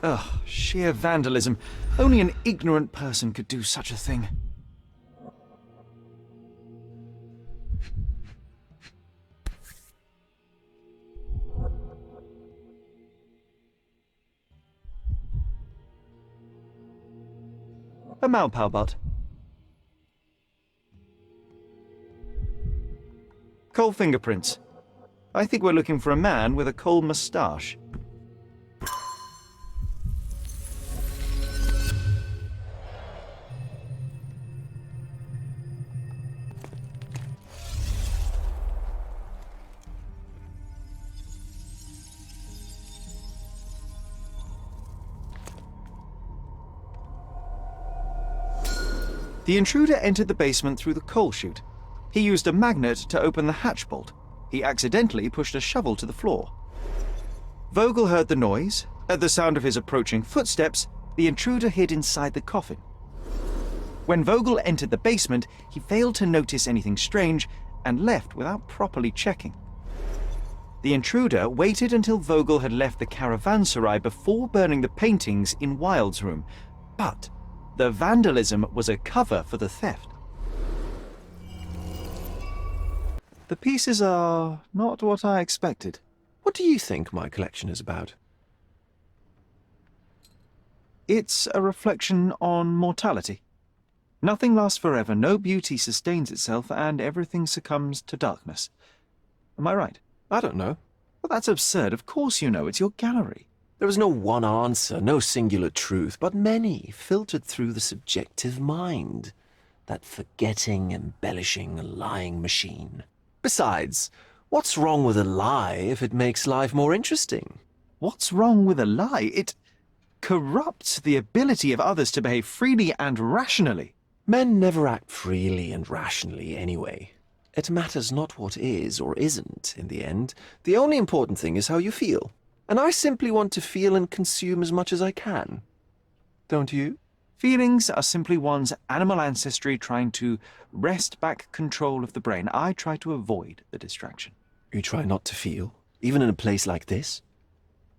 Ugh, sheer vandalism. Only an ignorant person could do such a thing. A Maupau butt. Coal fingerprints. I think we're looking for a man with a coal moustache. The intruder entered the basement through the coal chute. He used a magnet to open the hatch bolt. He accidentally pushed a shovel to the floor. Vogel heard the noise. At the sound of his approaching footsteps, The intruder hid inside the coffin. When Vogel entered the basement, he failed to notice anything strange and left without properly checking. The intruder waited until Vogel had left the caravanserai before burning the paintings in Wilde's room, but the vandalism was a cover for the theft. The pieces are not what I expected. What do you think my collection is about? It's a reflection on mortality. Nothing lasts forever, no beauty sustains itself, and everything succumbs to darkness. Am I right? I don't know. Well, that's absurd. Of course you know. It's your gallery. There is no one answer, no singular truth, but many, filtered through the subjective mind. That forgetting, embellishing, lying machine. Besides, what's wrong with a lie if it makes life more interesting? What's wrong with a lie? It corrupts the ability of others to behave freely and rationally. Men never act freely and rationally anyway. It matters not what is or isn't in the end. The only important thing is how you feel. And I simply want to feel and consume as much as I can. Don't you? Feelings are simply one's animal ancestry trying to wrest back control of the brain. I try to avoid the distraction. You try not to feel, even in a place like this?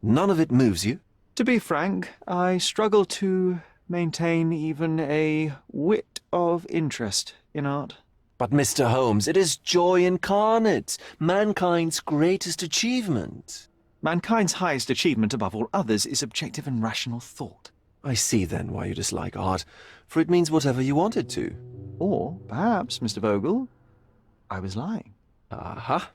None of it moves you? To be frank, I struggle to maintain even a whit of interest in art. But Mr. Holmes, it is joy incarnate, mankind's greatest achievement. Mankind's highest achievement above all others is objective and rational thought. I see then why you dislike art, for it means whatever you want it to. Or perhaps, Mr. Vogel, I was lying. Aha.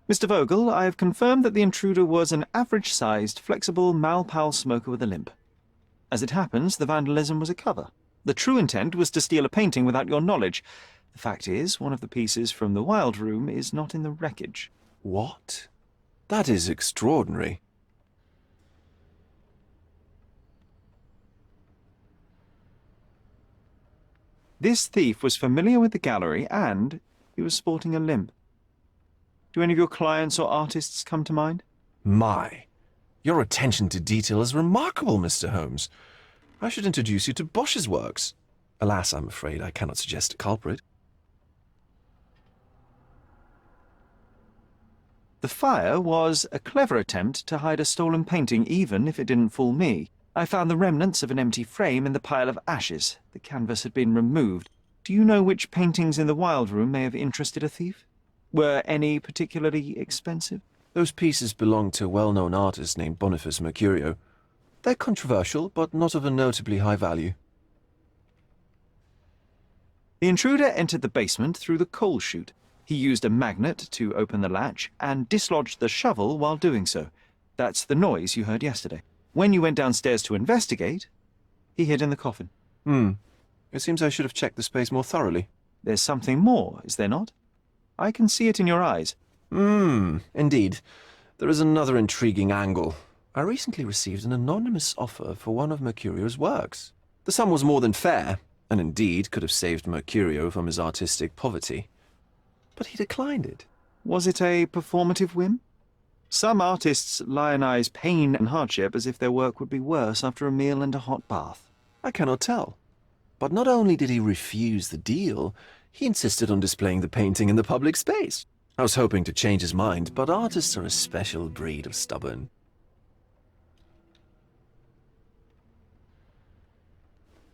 Mr. Vogel, I have confirmed that the intruder was an average-sized, flexible Malpal smoker with a limp. As it happens, the vandalism was a cover. The true intent was to steal a painting without your knowledge. The fact is, one of the pieces from the Wild Room is not in the wreckage. What? That is extraordinary. This thief was familiar with the gallery and he was sporting a limp. Do any of your clients or artists come to mind? My, your attention to detail is remarkable, Mr. Holmes. I should introduce you to Bosch's works. Alas, I'm afraid I cannot suggest a culprit. The fire was a clever attempt to hide a stolen painting, even if it didn't fool me. I found the remnants of an empty frame in the pile of ashes. The canvas had been removed. Do you know which paintings in the Wild Room may have interested a thief? Were any particularly expensive? Those pieces belong to a well-known artist named Boniface Mercurio. They're controversial, but not of a notably high value. The intruder entered the basement through the coal chute. He used a magnet to open the latch and dislodged the shovel while doing so. That's the noise you heard yesterday. When you went downstairs to investigate, he hid in the coffin. It seems I should have checked the space more thoroughly. There's something more, is there not? I can see it in your eyes. Indeed. There is another intriguing angle. I recently received an anonymous offer for one of Mercurio's works. The sum was more than fair, and indeed could have saved Mercurio from his artistic poverty. But he declined it. Was it a performative whim? Some artists lionize pain and hardship as if their work would be worse after a meal and a hot bath. I cannot tell. But not only did he refuse the deal, he insisted on displaying the painting in the public space. I was hoping to change his mind, but artists are a special breed of stubborn.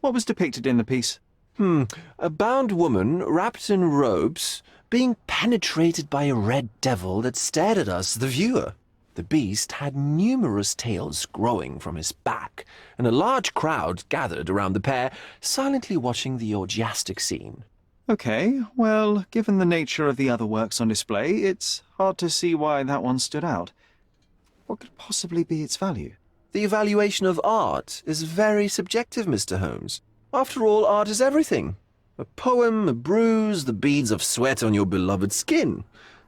What was depicted in the piece? A bound woman, wrapped in robes, being penetrated by a red devil that stared at us, the viewer. The beast had numerous tails growing from his back, and a large crowd gathered around the pair, silently watching the orgiastic scene. Okay, well, given the nature of the other works on display, it's hard to see why that one stood out. What could possibly be its value? The evaluation of art is very subjective, Mr. Holmes. After all, art is everything. A poem, a bruise, the beads of sweat on your beloved skin.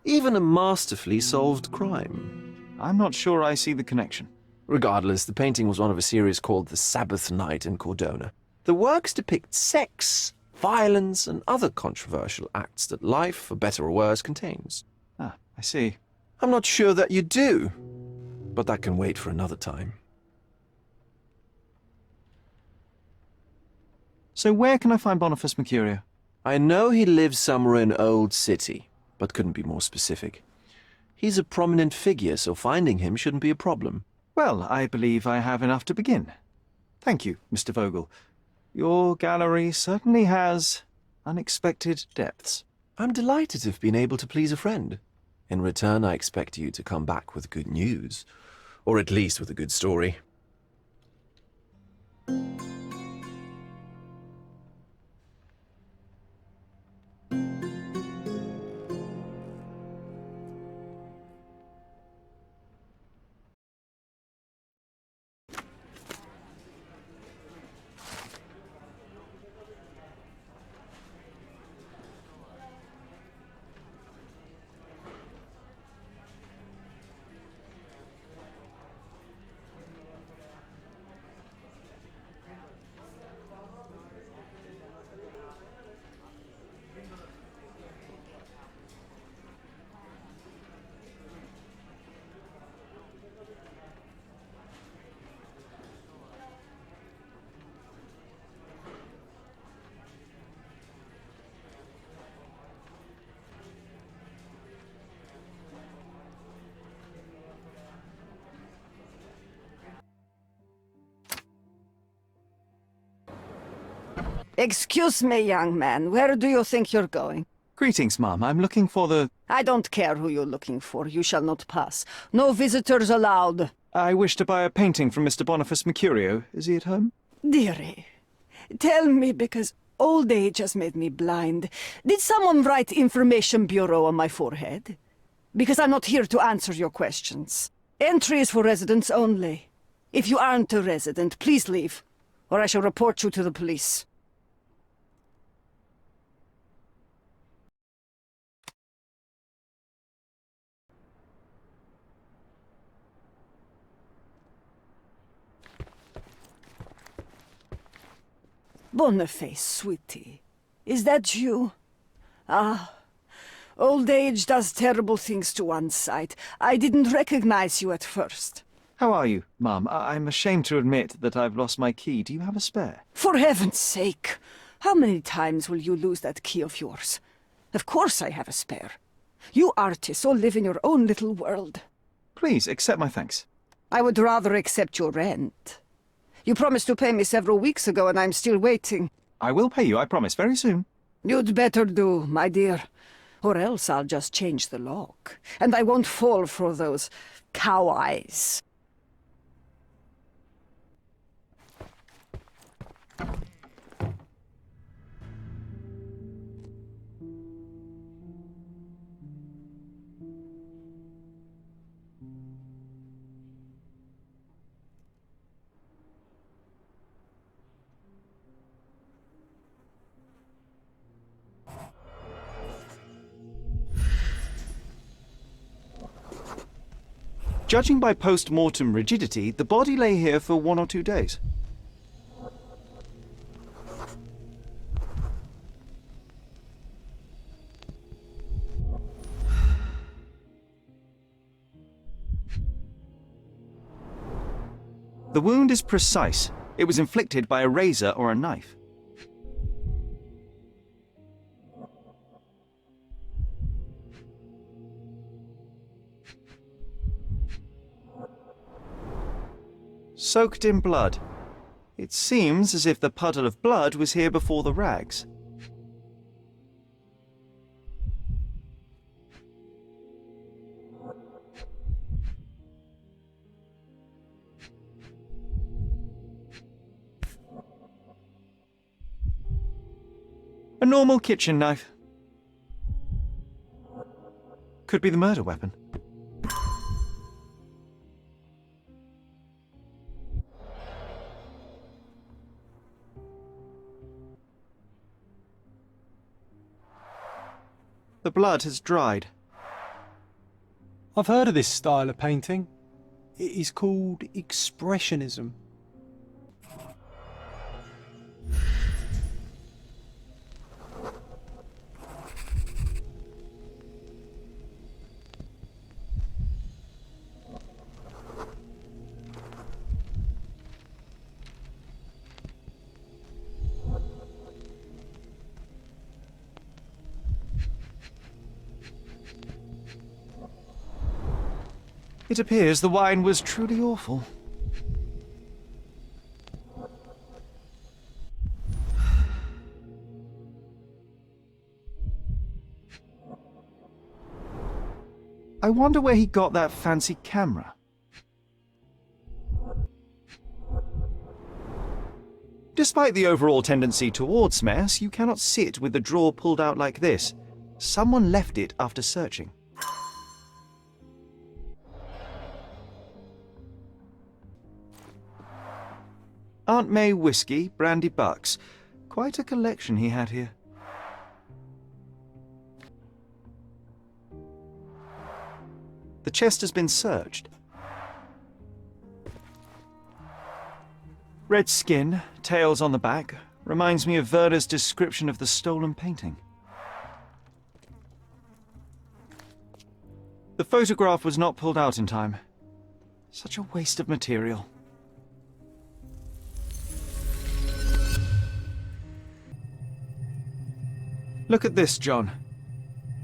Even a masterfully solved crime. I'm not sure I see the connection. Regardless, the painting was one of a series called The Sabbath Night in Cordona. The works depict sex, violence, and other controversial acts that life, for better or worse, contains. Ah, I see. I'm not sure that you do, but that can wait for another time. So where can I find Boniface Mercurio? I know he lives somewhere in Old City, but couldn't be more specific. He's a prominent figure, so finding him shouldn't be a problem. Well, I believe I have enough to begin. Thank you, Mr. Vogel. Your gallery certainly has unexpected depths. I'm delighted to have been able to please a friend. In return, I expect you to come back with good news. Or at least with a good story. Excuse me, young man. Where do you think you're going? Greetings, ma'am. I'm looking for the... I don't care who you're looking for. You shall not pass. No visitors allowed. I wish to buy a painting from Mr. Boniface Mercurio. Is he at home? Dearie, tell me, because old age has made me blind. Did someone write Information Bureau on my forehead? Because I'm not here to answer your questions. Entry is for residents only. If you aren't a resident, please leave, or I shall report you to the police. Boniface, sweetie. Is that you? Ah, old age does terrible things to one's sight. I didn't recognize you at first. How are you, ma'am? I'm ashamed to admit that I've lost my key. Do you have a spare? For heaven's sake! How many times will you lose that key of yours? Of course I have a spare. You artists all live in your own little world. Please, accept my thanks. I would rather accept your rent. You promised to pay me several weeks ago, and I'm still waiting. I will pay you, I promise, very soon. You'd better do, my dear. Or else I'll just change the lock. And I won't fall for those cow eyes. Judging by post-mortem rigidity, the body lay here for 1 or 2 days. The wound is precise. It was inflicted by a razor or a knife. Soaked in blood. It seems as if the puddle of blood was here before the rags. A normal kitchen knife. Could be the murder weapon. The blood has dried. I've heard of this style of painting. It is called Expressionism. It appears the wine was truly awful. I wonder where he got that fancy camera. Despite the overall tendency towards mess, you cannot sit with the drawer pulled out like this. Someone left it after searching. Aunt May whiskey, brandy bucks. Quite a collection he had here. The chest has been searched. Red skin, tails on the back, reminds me of Werder's description of the stolen painting. The photograph was not pulled out in time. Such a waste of material. Look at this, John.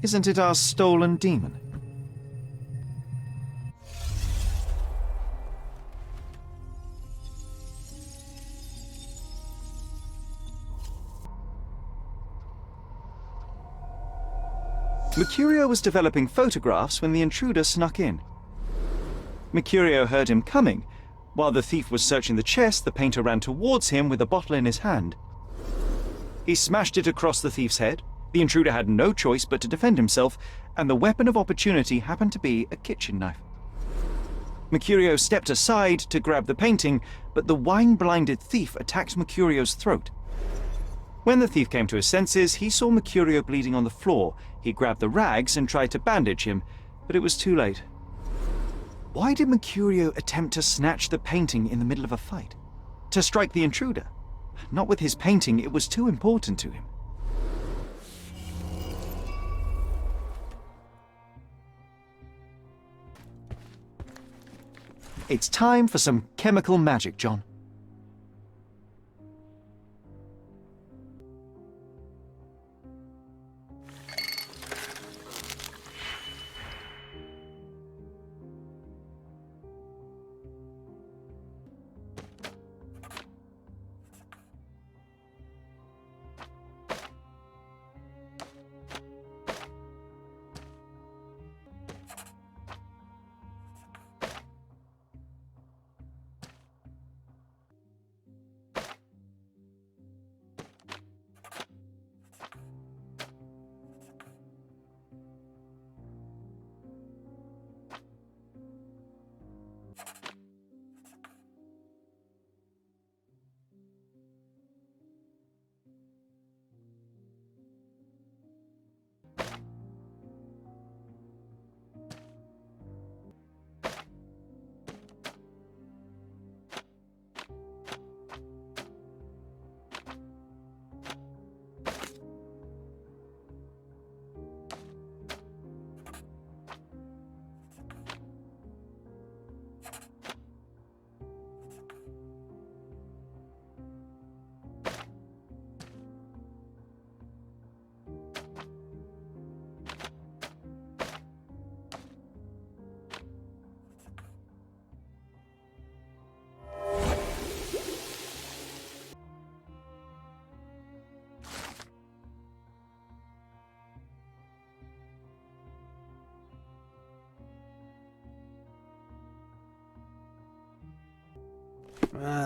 Isn't it our stolen demon? Mercurio was developing photographs when the intruder snuck in. Mercurio heard him coming. While the thief was searching the chest, the painter ran towards him with a bottle in his hand. He smashed it across the thief's head. The intruder had no choice but to defend himself, and the weapon of opportunity happened to be a kitchen knife. Mercurio stepped aside to grab the painting, but the wine-blinded thief attacked Mercurio's throat. When the thief came to his senses, he saw Mercurio bleeding on the floor. He grabbed the rags and tried to bandage him, but it was too late. Why did Mercurio attempt to snatch the painting in the middle of a fight? To strike the intruder? Not with his painting, it was too important to him. It's time for some chemical magic, John.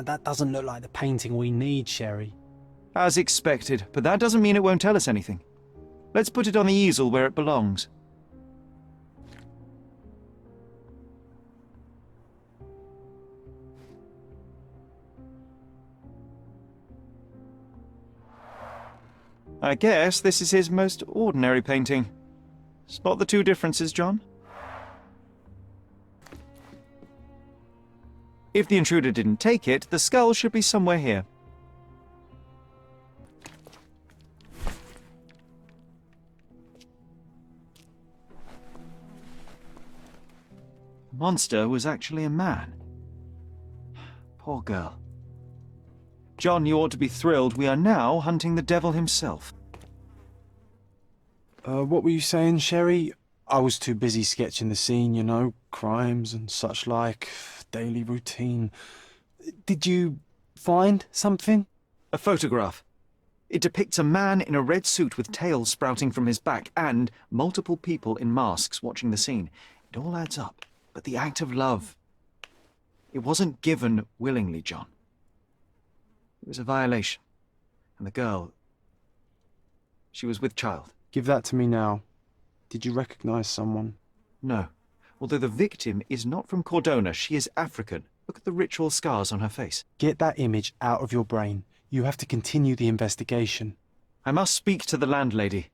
That doesn't look like the painting we need, Sherry. As expected, but that doesn't mean it won't tell us anything. Let's put it on the easel where it belongs. I guess this is his most ordinary painting. Spot the two differences, John? If the intruder didn't take it, the skull should be somewhere here. The monster was actually a man. Poor girl. John, you ought to be thrilled. We are now hunting the devil himself. What were you saying, Sherry? I was too busy sketching the scene, you know, crimes and such like, daily routine. Did you find something? A photograph. It depicts a man in a red suit with tails sprouting from his back and multiple people in masks watching the scene. It all adds up. But the act of love, it wasn't given willingly, John. It was a violation. And the girl, she was with child. Give that to me now. Did you recognize someone? No. Although the victim is not from Cordona, she is African. Look at the ritual scars on her face. Get that image out of your brain. You have to continue the investigation. I must speak to the landlady.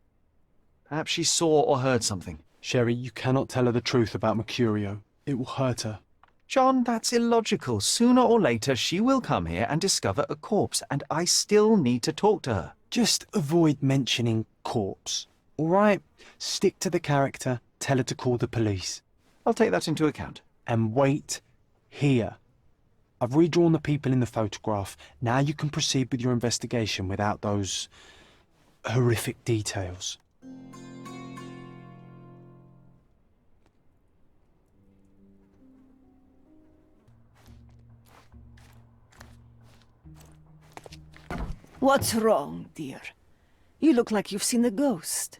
Perhaps she saw or heard something. Sherry, you cannot tell her the truth about Mercurio. It will hurt her. John, that's illogical. Sooner or later, she will come here and discover a corpse, and I still need to talk to her. Just avoid mentioning corpse, all right? Stick to the character, tell her to call the police. I'll take that into account. And wait here. I've redrawn the people in the photograph. Now you can proceed with your investigation without those horrific details. What's wrong, dear? You look like you've seen a ghost.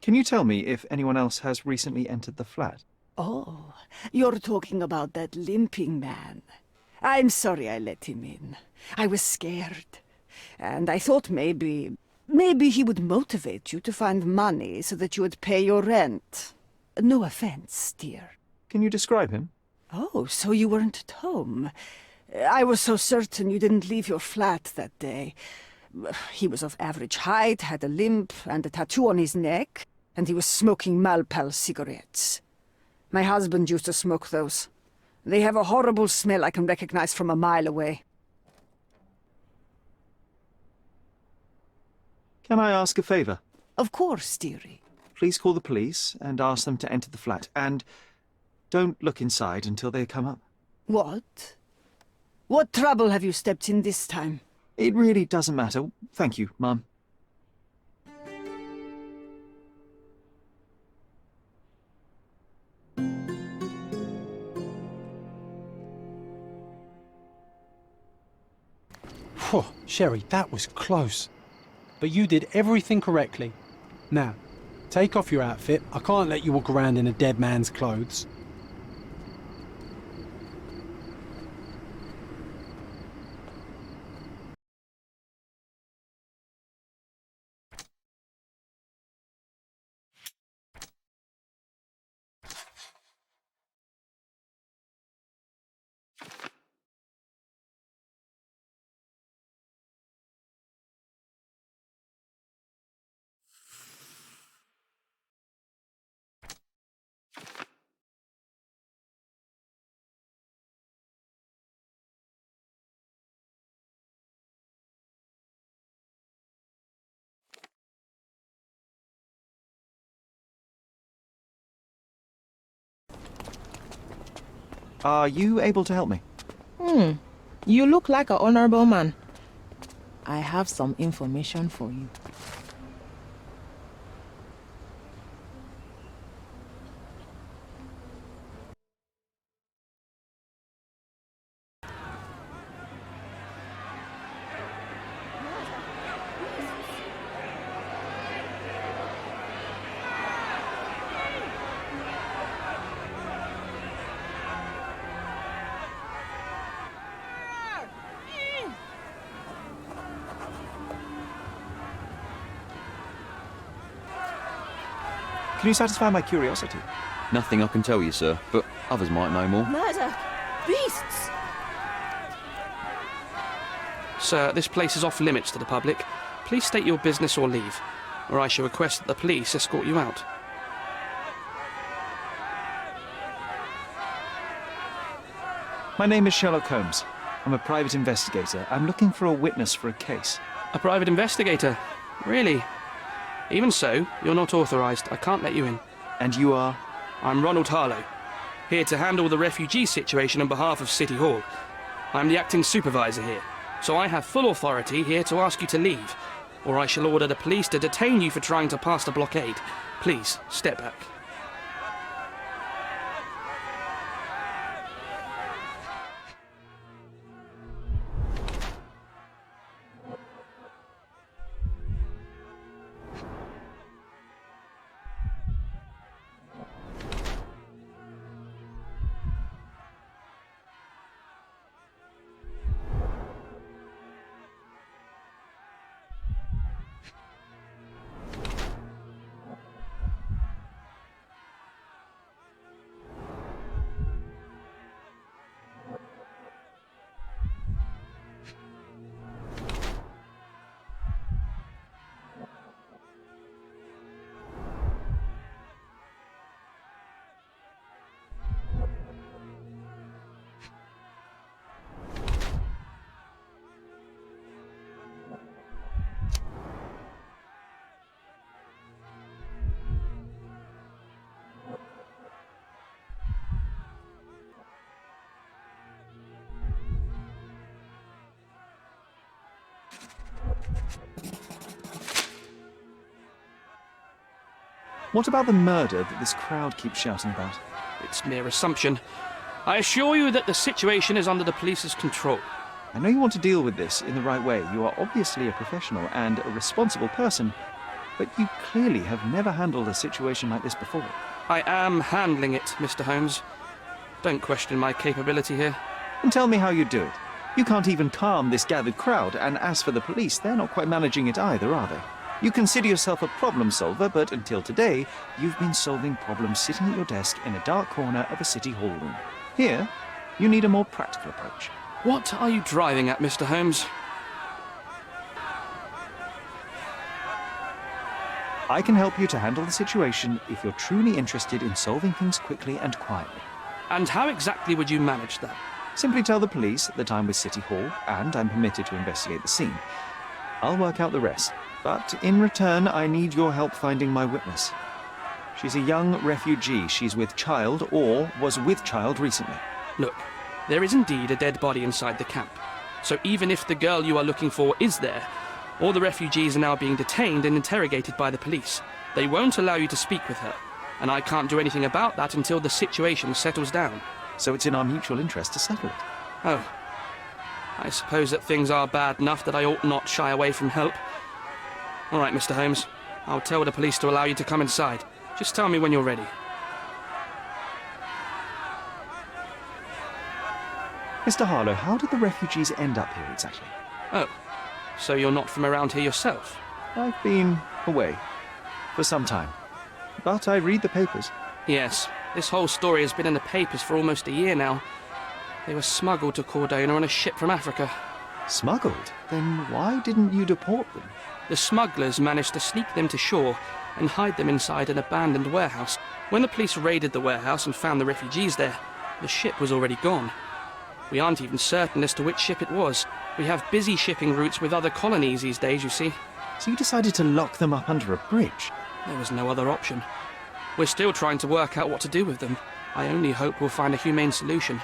Can you tell me if anyone else has recently entered the flat? Oh, you're talking about that limping man. I'm sorry I let him in. I was scared. And I thought maybe he would motivate you to find money so that you would pay your rent. No offense, dear. Can you describe him? Oh, so you weren't at home. I was so certain you didn't leave your flat that day. He was of average height, had a limp and a tattoo on his neck, and he was smoking Malpal cigarettes. My husband used to smoke those. They have a horrible smell I can recognize from a mile away. Can I ask a favor? Of course, dearie. Please call the police and ask them to enter the flat, and don't look inside until they come up. What? What trouble have you stepped in this time? It really doesn't matter. Thank you, Mum. Phew, Sherry, that was close. But you did everything correctly. Now, take off your outfit. I can't let you walk around in a dead man's clothes. Are you able to help me? You look like an honorable man. I have some information for you. Can you satisfy my curiosity? Nothing I can tell you, sir, but others might know more. Murder! Beasts! Sir, this place is off limits to the public. Please state your business or leave, or I shall request that the police escort you out. My name is Sherlock Holmes. I'm a private investigator. I'm looking for a witness for a case. A private investigator? Really? Even so, you're not authorised. I can't let you in. And you are? I'm Ronald Harlow, here to handle the refugee situation on behalf of City Hall. I'm the acting supervisor here, so I have full authority here to ask you to leave, or I shall order the police to detain you for trying to pass the blockade. Please, step back. What about the murder that this crowd keeps shouting about? It's mere assumption. I assure you that the situation is under the police's control. I know you want to deal with this in the right way. You are obviously a professional and a responsible person, but you clearly have never handled a situation like this before. I am handling it, Mr. Holmes. Don't question my capability here. And tell me how you do it. You can't even calm this gathered crowd, and as for the police, they're not quite managing it either, are they? You consider yourself a problem solver, but until today, you've been solving problems sitting at your desk in a dark corner of a city hall room. Here, you need a more practical approach. What are you driving at, Mr. Holmes? I can help you to handle the situation if you're truly interested in solving things quickly and quietly. And how exactly would you manage that? Simply tell the police that I'm with City Hall and I'm permitted to investigate the scene. I'll work out the rest, but in return I need your help finding my witness. She's a young refugee. She's with child or was with child recently. Look, there is indeed a dead body inside the camp. So even if the girl you are looking for is there, all the refugees are now being detained and interrogated by the police. They won't allow you to speak with her, and I can't do anything about that until the situation settles down. So it's in our mutual interest to settle it. Oh. I suppose that things are bad enough that I ought not shy away from help. All right, Mr. Holmes. I'll tell the police to allow you to come inside. Just tell me when you're ready. Mr. Harlow, how did the refugees end up here exactly? Oh, so you're not from around here yourself? I've been away for some time, but I read the papers. Yes, this whole story has been in the papers for almost a year now. They were smuggled to Cordona on a ship from Africa. Smuggled? Then why didn't you deport them? The smugglers managed to sneak them to shore and hide them inside an abandoned warehouse. When the police raided the warehouse and found the refugees there, the ship was already gone. We aren't even certain as to which ship it was. We have busy shipping routes with other colonies these days, you see. So you decided to lock them up under a bridge? There was no other option. We're still trying to work out what to do with them. I only hope we'll find a humane solution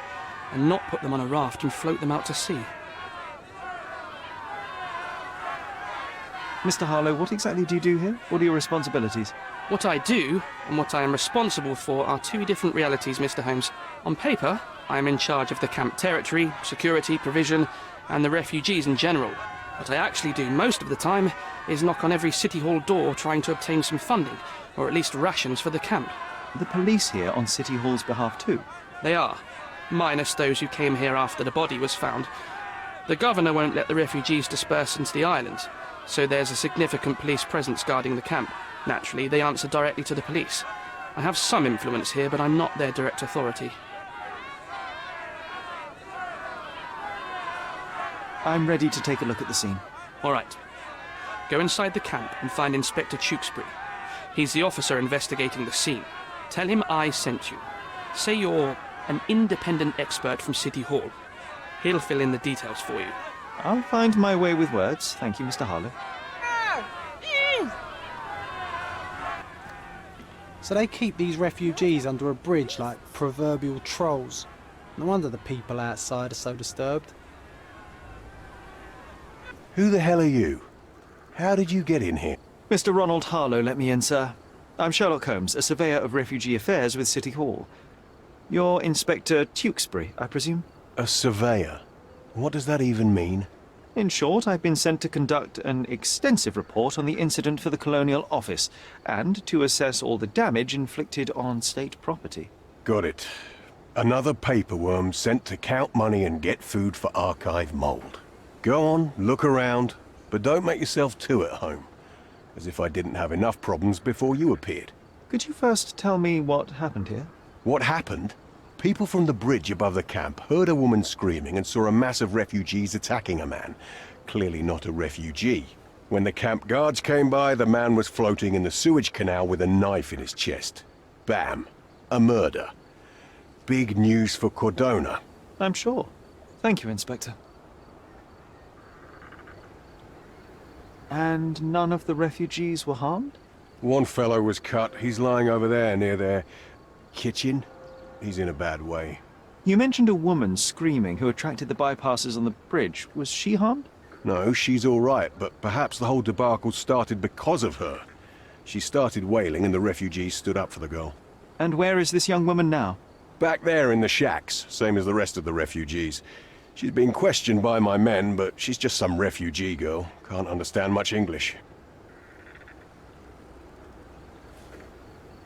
and not put them on a raft and float them out to sea. Mr. Harlow, what exactly do you do here? What are your responsibilities? What I do and what I am responsible for are two different realities, Mr. Holmes. On paper, I am in charge of the camp territory, security, provision, and the refugees in general. What I actually do most of the time is knock on every City Hall door trying to obtain some funding, or at least rations for the camp. The police here on City Hall's behalf too? They are, minus those who came here after the body was found. The governor won't let the refugees disperse into the island, so there's a significant police presence guarding the camp. Naturally, they answer directly to the police. I have some influence here, but I'm not their direct authority. I'm ready to take a look at the scene. All right. Go inside the camp and find Inspector Tewkesbury. He's the officer investigating the scene. Tell him I sent you. Say you're an independent expert from City Hall. He'll fill in the details for you. I'll find my way with words. Thank you, Mr. Harlow. So they keep these refugees under a bridge like proverbial trolls. No wonder the people outside are so disturbed. Who the hell are you? How did you get in here? Mr. Ronald Harlow let me in, sir. I'm Sherlock Holmes, a surveyor of refugee affairs with City Hall. You're Inspector Tewkesbury, I presume? A surveyor? What does that even mean? In short, I've been sent to conduct an extensive report on the incident for the Colonial Office, and to assess all the damage inflicted on state property. Got it. Another paperworm sent to count money and get food for archive mold. Go on, look around, but don't make yourself too at home. As if I didn't have enough problems before you appeared. Could you first tell me what happened here? What happened? People from the bridge above the camp heard a woman screaming and saw a mass of refugees attacking a man. Clearly not a refugee. When the camp guards came by, the man was floating in the sewage canal with a knife in his chest. Bam. A murder. Big news for Cordona. I'm sure. Thank you, Inspector. And none of the refugees were harmed? One fellow was cut. He's lying over there near their kitchen. He's in a bad way. You mentioned a woman screaming who attracted the bypassers on the bridge. Was she harmed? No, she's all right, but perhaps the whole debacle started because of her. She started wailing and the refugees stood up for the girl. And where is this young woman now? Back there in the shacks, same as the rest of the refugees. She's being questioned by my men, but she's just some refugee girl. Can't understand much English.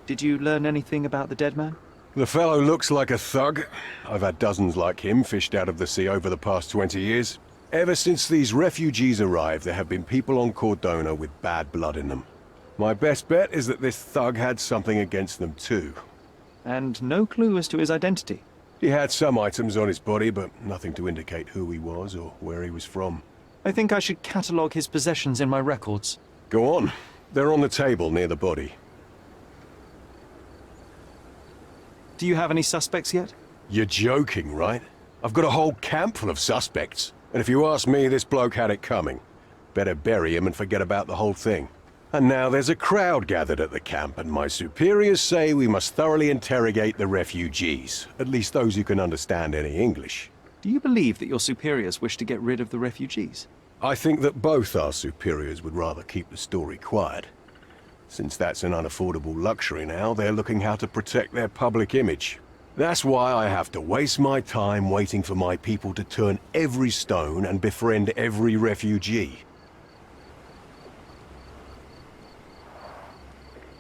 Did you learn anything about the dead man? The fellow looks like a thug. I've had dozens like him fished out of the sea over the past 20 years. Ever since these refugees arrived, there have been people on Cordona with bad blood in them. My best bet is that this thug had something against them too. And no clue as to his identity? He had some items on his body, but nothing to indicate who he was or where he was from. I think I should catalogue his possessions in my records. Go on. They're on the table near the body. Do you have any suspects yet? You're joking, right? I've got a whole camp full of suspects. And if you ask me, this bloke had it coming. Better bury him and forget about the whole thing. And now there's a crowd gathered at the camp, and my superiors say we must thoroughly interrogate the refugees. At least those who can understand any English. Do you believe that your superiors wish to get rid of the refugees? I think that both our superiors would rather keep the story quiet. Since that's an unaffordable luxury now, they're looking how to protect their public image. That's why I have to waste my time waiting for my people to turn every stone and befriend every refugee.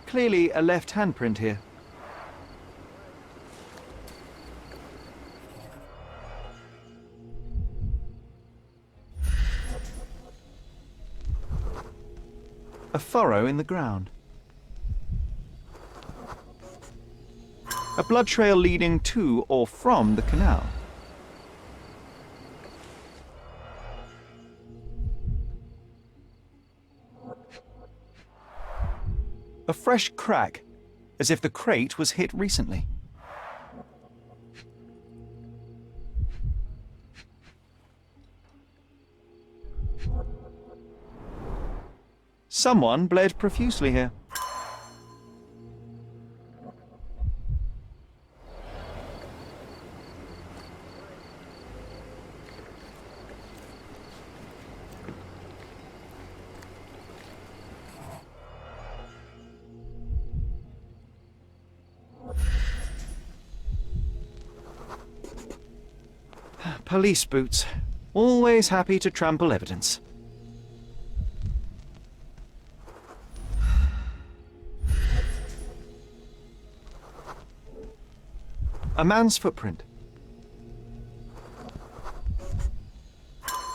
Clearly a left handprint here. A furrow in the ground. A blood trail leading to or from the canal. A fresh crack, as if the crate was hit recently. Someone bled profusely here. Police boots. Always happy to trample evidence. A man's footprint.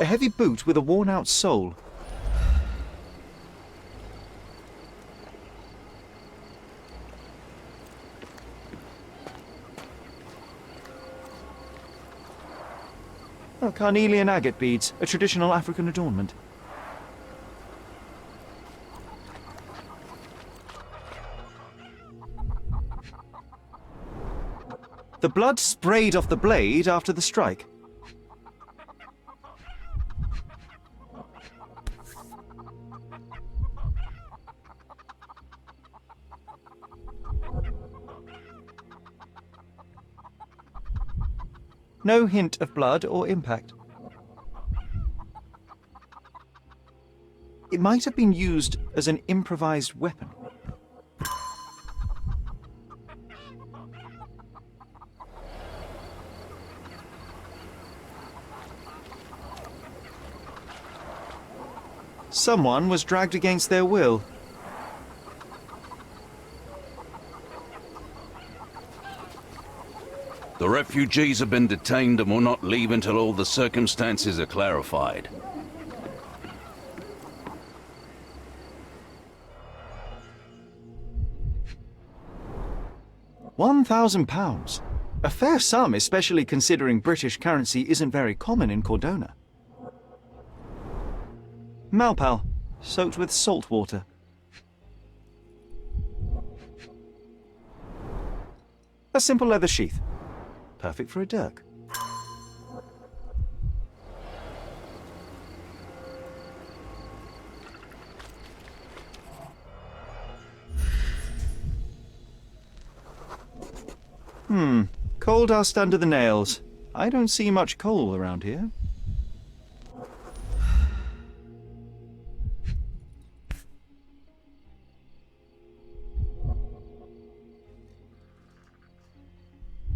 A heavy boot with a worn-out sole. Oh, carnelian agate beads, a traditional African adornment. The blood sprayed off the blade after the strike. No hint of blood or impact. It might have been used as an improvised weapon. Someone was dragged against their will. The refugees have been detained and will not leave until all the circumstances are clarified. £1,000. A fair sum, especially considering British currency isn't very common in Cordona. Malpal, soaked with salt water. A simple leather sheath. Perfect for a dirk. Coal dust under the nails. I don't see much coal around here.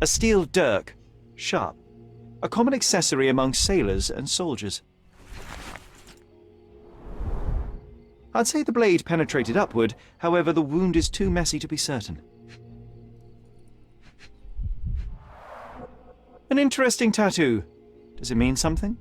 A steel dirk, sharp. A common accessory among sailors and soldiers. I'd say the blade penetrated upward, however the wound is too messy to be certain. An interesting tattoo. Does it mean something?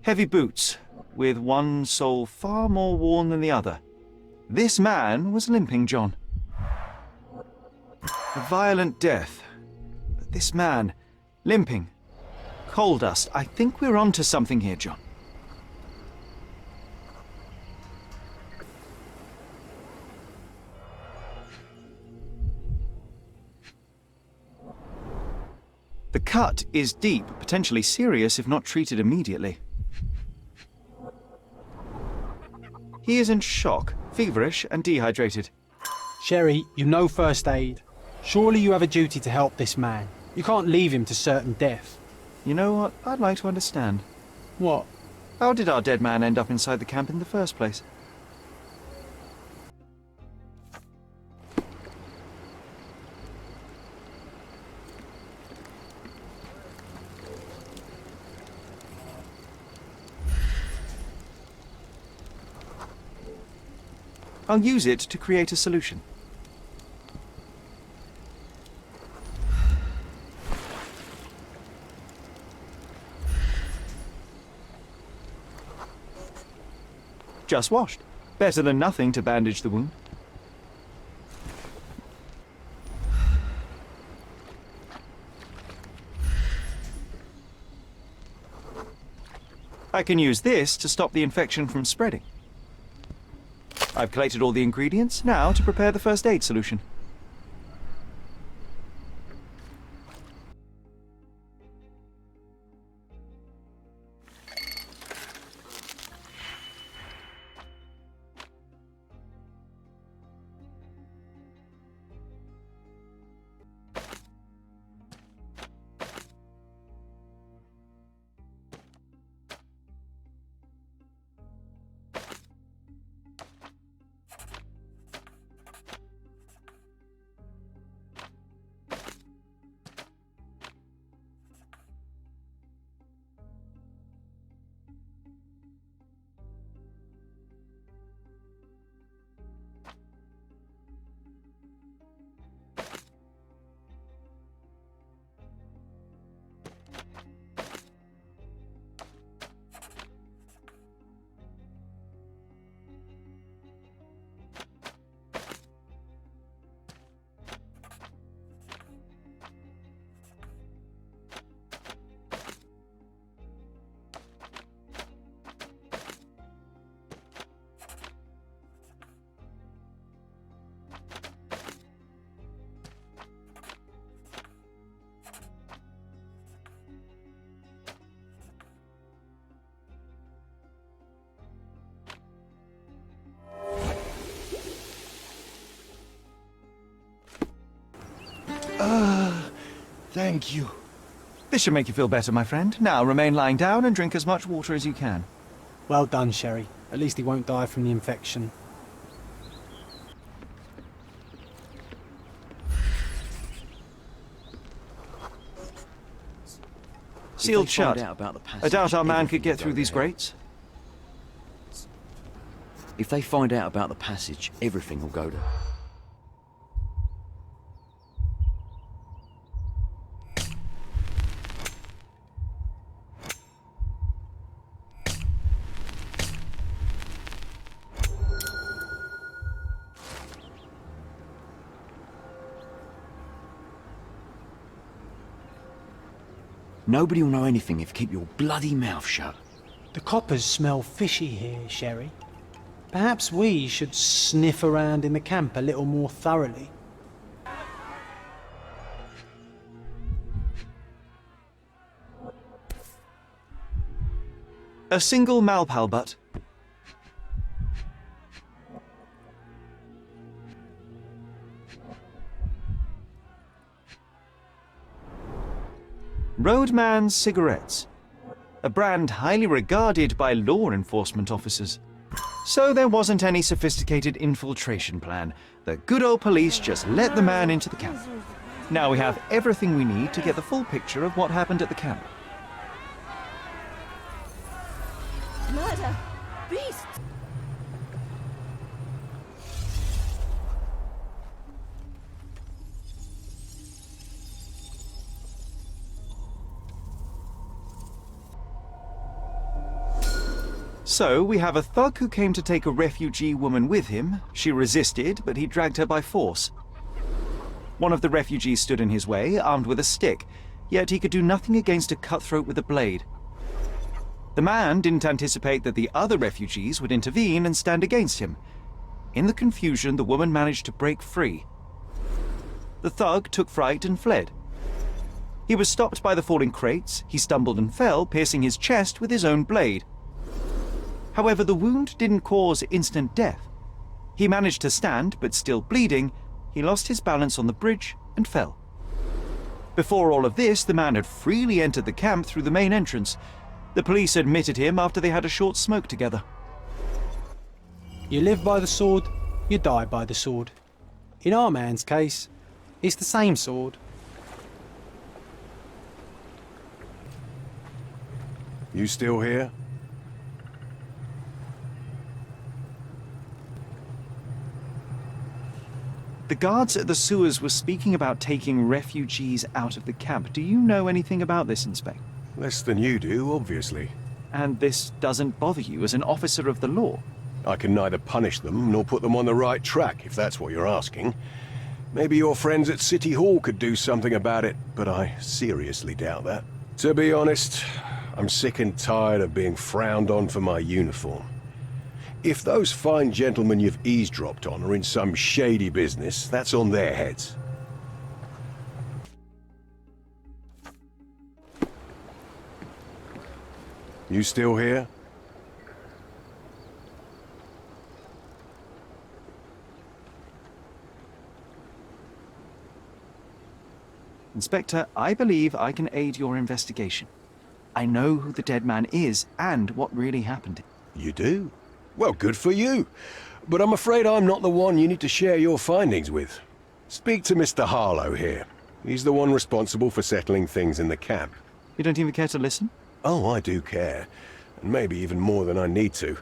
Heavy boots, with one sole far more worn than the other. This man was limping, John. A violent death. But this man, limping. Coal dust. I think we're onto something here, John. The cut is deep, potentially serious if not treated immediately. He is in shock, feverish and dehydrated. Sherry, you know first aid. Surely you have a duty to help this man. You can't leave him to certain death. You know what? I'd like to understand. What? How did our dead man end up inside the camp in the first place? I'll use it to create a solution. Just washed. Better than nothing to bandage the wound. I can use this to stop the infection from spreading. I've collated all the ingredients, now to prepare the first aid solution. Thank you. This should make you feel better, my friend. Now remain lying down and drink as much water as you can. Well done, Sherry. At least he won't die from the infection. Sealed shut. About the passage, I doubt our man could get everything through will these go down. grates. If they find out about the passage, everything will go to... Nobody will know anything if you keep your bloody mouth shut. The coppers smell fishy here, Sherry. Perhaps we should sniff around in the camp a little more thoroughly. A single Malpal butt. Roadman's cigarettes. A brand highly regarded by law enforcement officers. So there wasn't any sophisticated infiltration plan. The good old police just let the man into the camp. Now we have everything we need to get the full picture of what happened at the camp. Murder! Beasts! So, we have a thug who came to take a refugee woman with him. She resisted, but he dragged her by force. One of the refugees stood in his way, armed with a stick, yet he could do nothing against a cutthroat with a blade. The man didn't anticipate that the other refugees would intervene and stand against him. In the confusion, the woman managed to break free. The thug took fright and fled. He was stopped by the falling crates. He stumbled and fell, piercing his chest with his own blade. However, the wound didn't cause instant death. He managed to stand, but still bleeding, he lost his balance on the bridge and fell. Before all of this, the man had freely entered the camp through the main entrance. The police admitted him after they had a short smoke together. You live by the sword, you die by the sword. In our man's case, it's the same sword. You still here? The guards at the sewers were speaking about taking refugees out of the camp. Do you know anything about this, Inspector? Less than you do, obviously. And this doesn't bother you as an officer of the law? I can neither punish them nor put them on the right track, if that's what you're asking. Maybe your friends at City Hall could do something about it, but I seriously doubt that. To be honest, I'm sick and tired of being frowned on for my uniform. If those fine gentlemen you've eavesdropped on are in some shady business, that's on their heads. You still here? Inspector, I believe I can aid your investigation. I know who the dead man is and what really happened. You do? Well, good for you. But I'm afraid I'm not the one you need to share your findings with. Speak to Mr. Harlow here. He's the one responsible for settling things in the camp. You don't even care to listen? Oh, I do care. And maybe even more than I need to.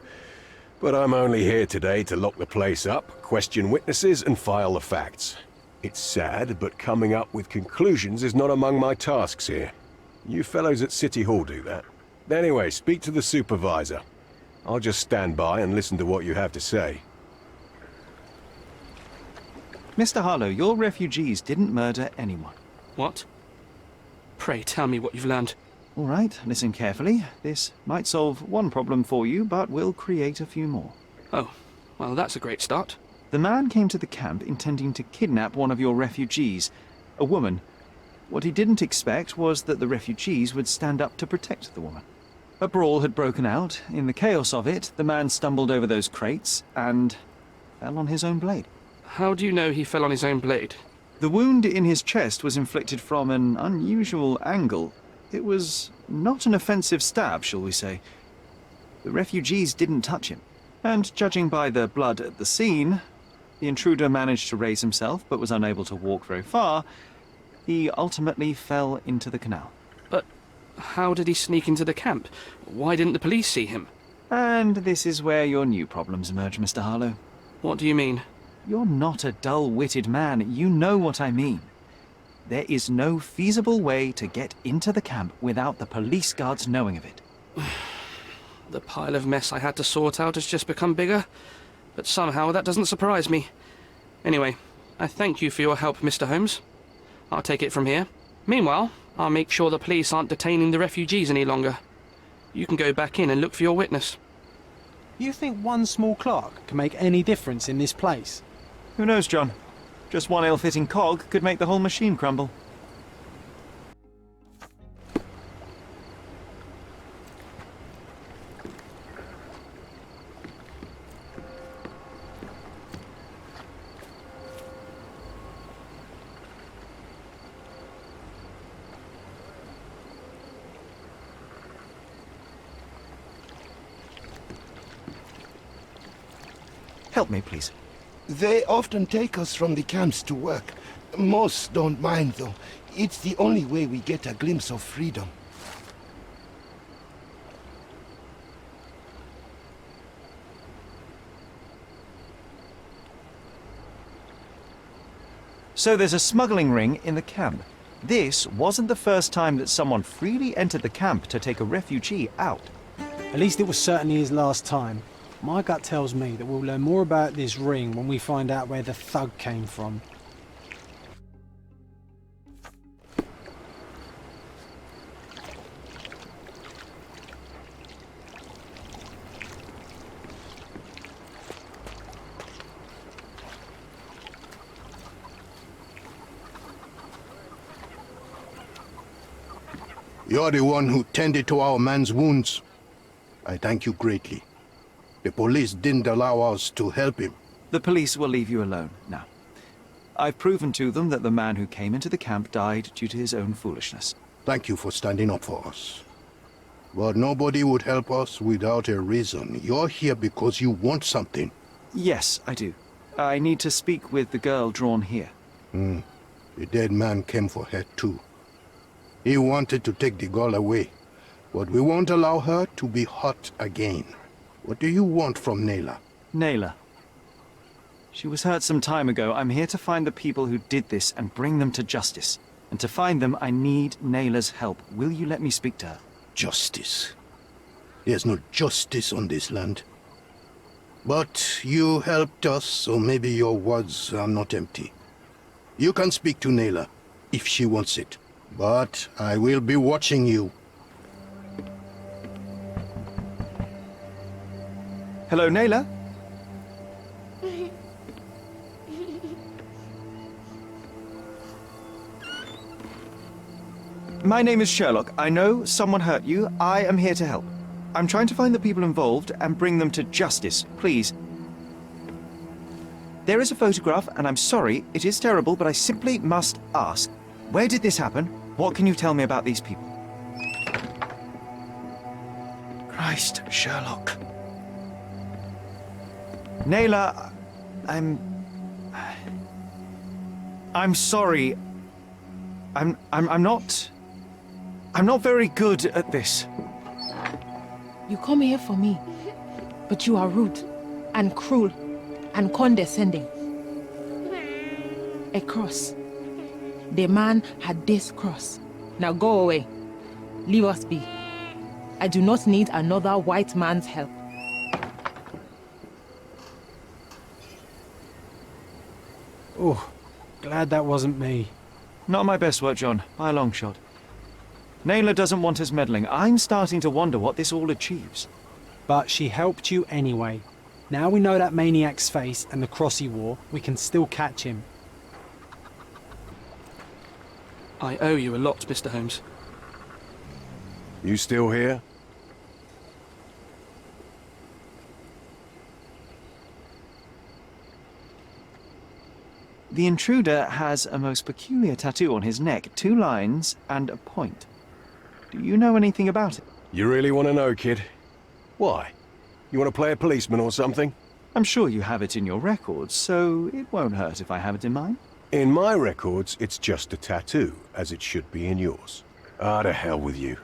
But I'm only here today to lock the place up, question witnesses, and file the facts. It's sad, but coming up with conclusions is not among my tasks here. You fellows at City Hall do that. Anyway, speak to the supervisor. I'll just stand by and listen to what you have to say. Mr. Harlow, your refugees didn't murder anyone. What? Pray tell me what you've learned. All right, listen carefully. This might solve one problem for you, but will create a few more. Oh, well, that's a great start. The man came to the camp intending to kidnap one of your refugees, a woman. What he didn't expect was that the refugees would stand up to protect the woman. A brawl had broken out. In the chaos of it, the man stumbled over those crates and fell on his own blade. How do you know he fell on his own blade? The wound in his chest was inflicted from an unusual angle. It was not an offensive stab, shall we say. The refugees didn't touch him, and judging by the blood at the scene, the intruder managed to raise himself but was unable to walk very far. He ultimately fell into the canal. But how did he sneak into the camp? Why didn't the police see him? And this is where your new problems emerge, Mr. Harlow. What do you mean? You're not a dull-witted man. You know what I mean. There is no feasible way to get into the camp without the police guards knowing of it. The pile of mess I had to sort out has just become bigger, but somehow that doesn't surprise me. Anyway, I thank you for your help, Mr. Holmes. I'll take it from here. Meanwhile, I'll make sure the police aren't detaining the refugees any longer. You can go back in and look for your witness. You think one small clock can make any difference in this place? Who knows, John? Just one ill-fitting cog could make the whole machine crumble. Help me, please. They often take us from the camps to work. Most don't mind, though. It's the only way we get a glimpse of freedom. So there's a smuggling ring in the camp. This wasn't the first time that someone freely entered the camp to take a refugee out. At least it was certainly his last time. My gut tells me that we'll learn more about this ring when we find out where the thug came from. You're the one who tended to our man's wounds. I thank you greatly. The police didn't allow us to help him. The police will leave you alone now. I've proven to them that the man who came into the camp died due to his own foolishness. Thank you for standing up for us. But nobody would help us without a reason. You're here because you want something. Yes, I do. I need to speak with the girl drawn here. The dead man came for her too. He wanted to take the girl away, but we won't allow her to be hurt again. What do you want from Nayla? Nayla. She was hurt some time ago. I'm here to find the people who did this and bring them to justice. And to find them, I need Nayla's help. Will you let me speak to her? Justice. There's no justice on this land. But you helped us, so maybe your words are not empty. You can speak to Nayla, if she wants it. But I will be watching you. Hello, Nayla? My name is Sherlock. I know someone hurt you. I am here to help. I'm trying to find the people involved and bring them to justice. Please. There is a photograph, and I'm sorry, it is terrible, but I simply must ask. Where did this happen? What can you tell me about these people? Christ, Sherlock. Nayla, I'm sorry. I'm not very good at this. You come here for me, but you are rude and cruel and condescending. A cross. The man had this cross. Now go away. Leave us be. I do not need another white man's help. Oh, glad that wasn't me. Not my best work, John, by a long shot. Nayla doesn't want us meddling. I'm starting to wonder what this all achieves. But she helped you anyway. Now we know that maniac's face and the cross he wore, we can still catch him. I owe you a lot, Mr. Holmes. You still here? The intruder has a most peculiar tattoo on his neck, 2 lines and a point. Do you know anything about it? You really want to know, kid? Why? You want to play a policeman or something? I'm sure you have it in your records, so it won't hurt if I have it in mine. In my records, it's just a tattoo, as it should be in yours. Ah, to hell with you.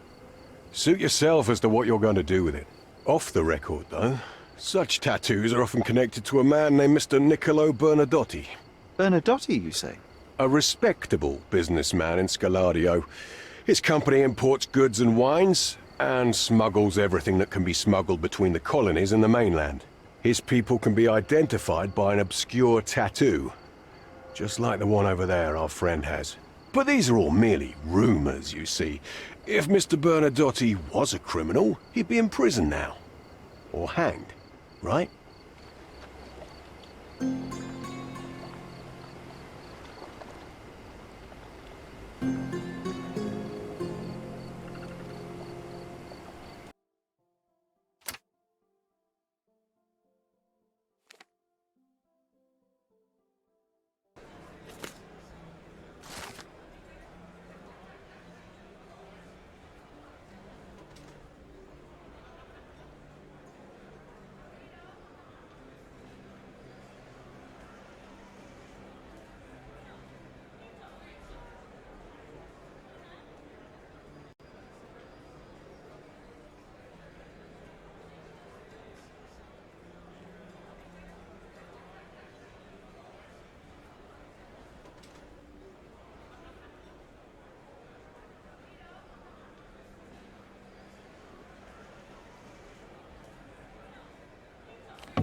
Suit yourself as to what you're going to do with it. Off the record, though, such tattoos are often connected to a man named Mr. Niccolo Bernadotti. Bernadotti, you say? A respectable businessman in Scalario. His company imports goods and wines, and smuggles everything that can be smuggled between the colonies and the mainland. His people can be identified by an obscure tattoo, just like the one over there our friend has. But these are all merely rumors, you see. If Mr. Bernadotti was a criminal, he'd be in prison now. Or hanged, right?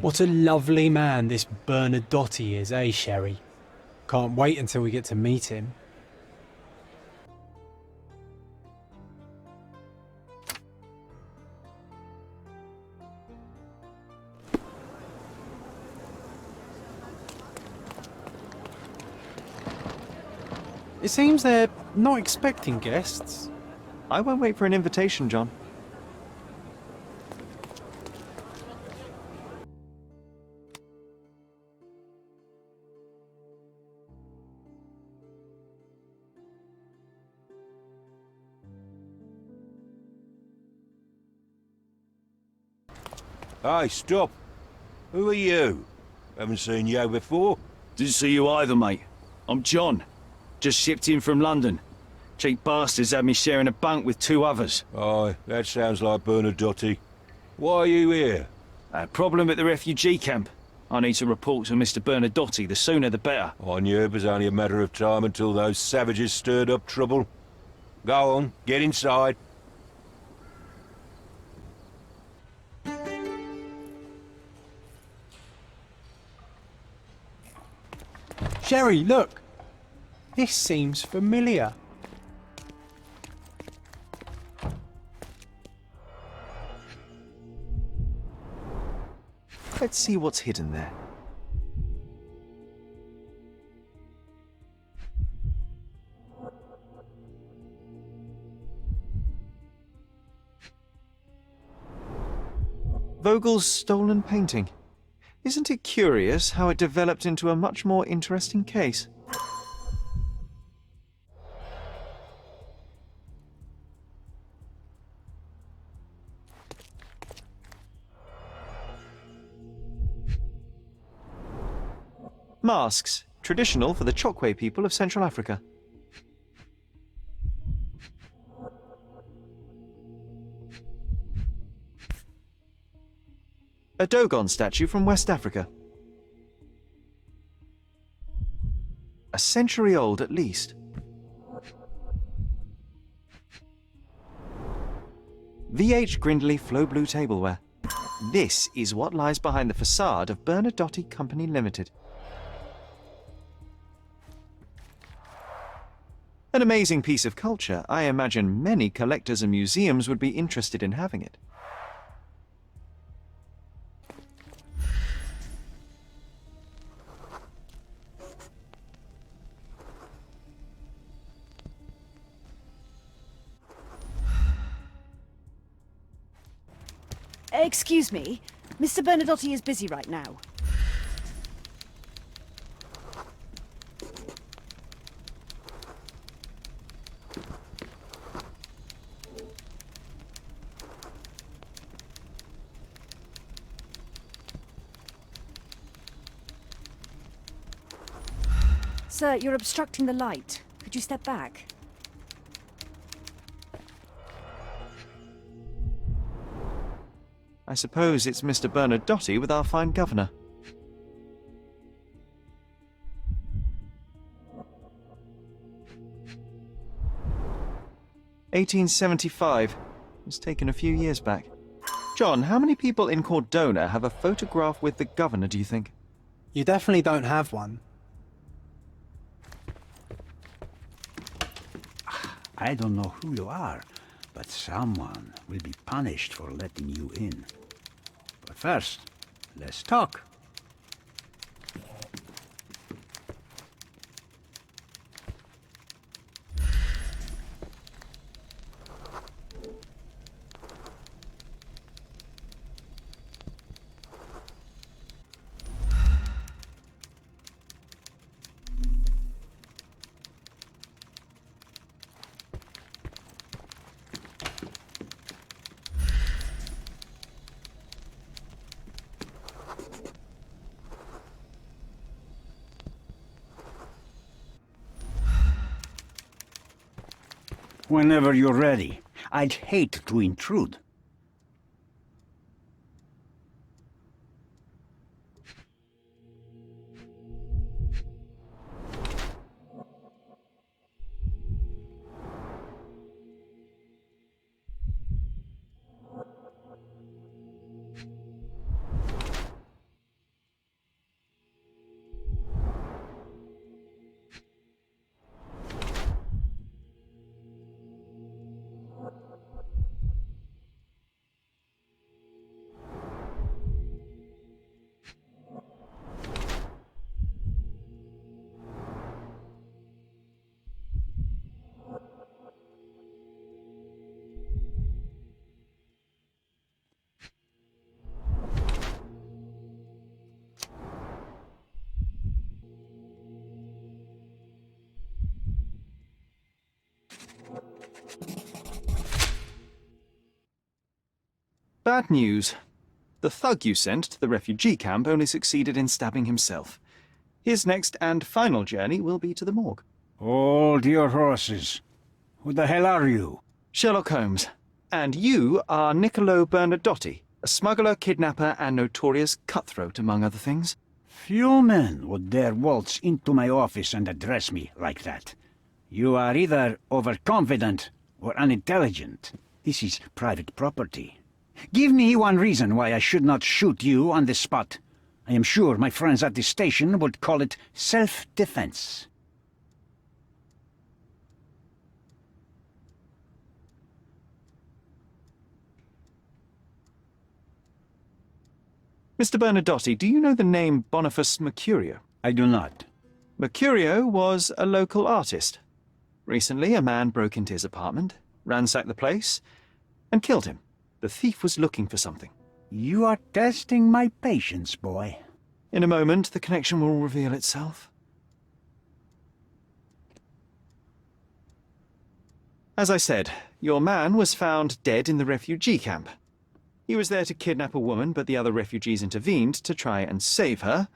What a lovely man this Bernadotti is, eh, Sherry? Can't wait until we get to meet him. It seems they're not expecting guests. I won't wait for an invitation, John. Hey, stop. Who are you? Haven't seen you before. Didn't see you either, mate. I'm John. Just shipped in from London. Cheap bastards had me sharing a bunk with 2 others. Aye, that sounds like Bernadotti. Why are you here? A problem at the refugee camp. I need to report to Mr. Bernadotti. The sooner the better. I knew it was only a matter of time until those savages stirred up trouble. Go on, get inside. Sherry, look! This seems familiar. Let's see what's hidden there. Vogel's stolen painting. Isn't it curious how it developed into a much more interesting case? Masks, traditional for the Chokwe people of Central Africa. A Dogon statue from West Africa. A century old at least. VH Grindley Flow Blue tableware. This is what lies behind the facade of Bernadotti Company Limited. An amazing piece of culture. I imagine many collectors and museums would be interested in having it. Excuse me, Mr. Bernadotti is busy right now. Sir, you're obstructing the light. Could you step back? I suppose it's Mr. Bernadotte with our fine governor. "1875. It was taken a few years back. John, how many people in Cordona have a photograph with the governor, do you think?" You definitely don't have one. I don't know who you are, but someone will be punished for letting you in. But first, let's talk. Whenever you're ready. I'd hate to intrude. Bad news. The thug you sent to the refugee camp only succeeded in stabbing himself. His next and final journey will be to the morgue. Hold your horses. Who the hell are you? Sherlock Holmes. And you are Niccolo Bernadotte, a smuggler, kidnapper, and notorious cutthroat, among other things. Few men would dare waltz into my office and address me like that. You are either overconfident or unintelligent. This is private property. Give me one reason why I should not shoot you on the spot. I am sure my friends at the station would call it self-defense. Mr. Bernadotte, do you know the name Boniface Mercurio? I do not. Mercurio was a local artist. Recently, a man broke into his apartment, ransacked the place, and killed him. The thief was looking for something. You are testing my patience, boy. In a moment, the connection will reveal itself. As I said, your man was found dead in the refugee camp. He was there to kidnap a woman, but the other refugees intervened to try and save her.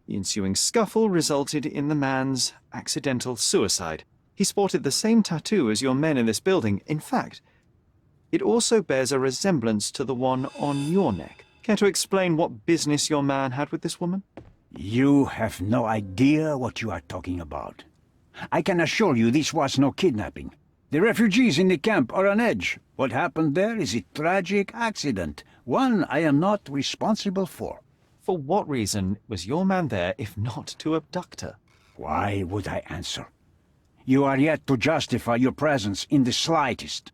The ensuing scuffle resulted in the man's accidental suicide. He sported the same tattoo as your men in this building. In fact, it also bears a resemblance to the one on your neck. Care to explain what business your man had with this woman? You have no idea what you are talking about. I can assure you this was no kidnapping. The refugees in the camp are on edge. What happened there is a tragic accident, one I am not responsible for. For what reason was your man there if not to abduct her? Why would I answer? You are yet to justify your presence in the slightest.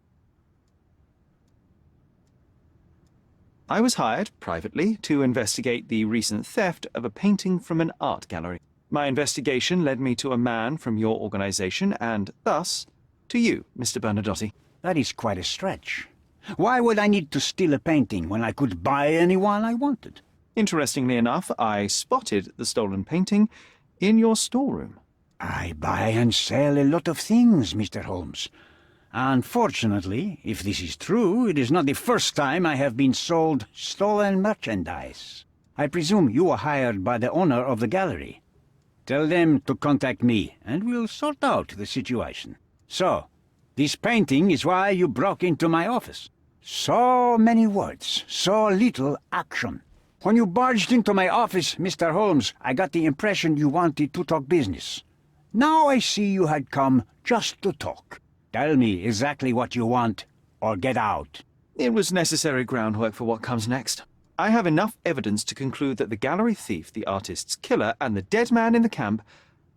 I was hired, privately, to investigate the recent theft of a painting from an art gallery. My investigation led me to a man from your organization, and thus, to you, Mr. Bernadotte. That is quite a stretch. Why would I need to steal a painting when I could buy anyone I wanted? Interestingly enough, I spotted the stolen painting in your storeroom. I buy and sell a lot of things, Mr. Holmes. Unfortunately, if this is true, it is not the first time I have been sold stolen merchandise. I presume you were hired by the owner of the gallery. Tell them to contact me, and we'll sort out the situation. So, this painting is why you broke into my office. So many words, so little action. When you barged into my office, Mr. Holmes, I got the impression you wanted to talk business. Now I see you had come just to talk. Tell me exactly what you want, or get out. It was necessary groundwork for what comes next. I have enough evidence to conclude that the gallery thief, the artist's killer, and the dead man in the camp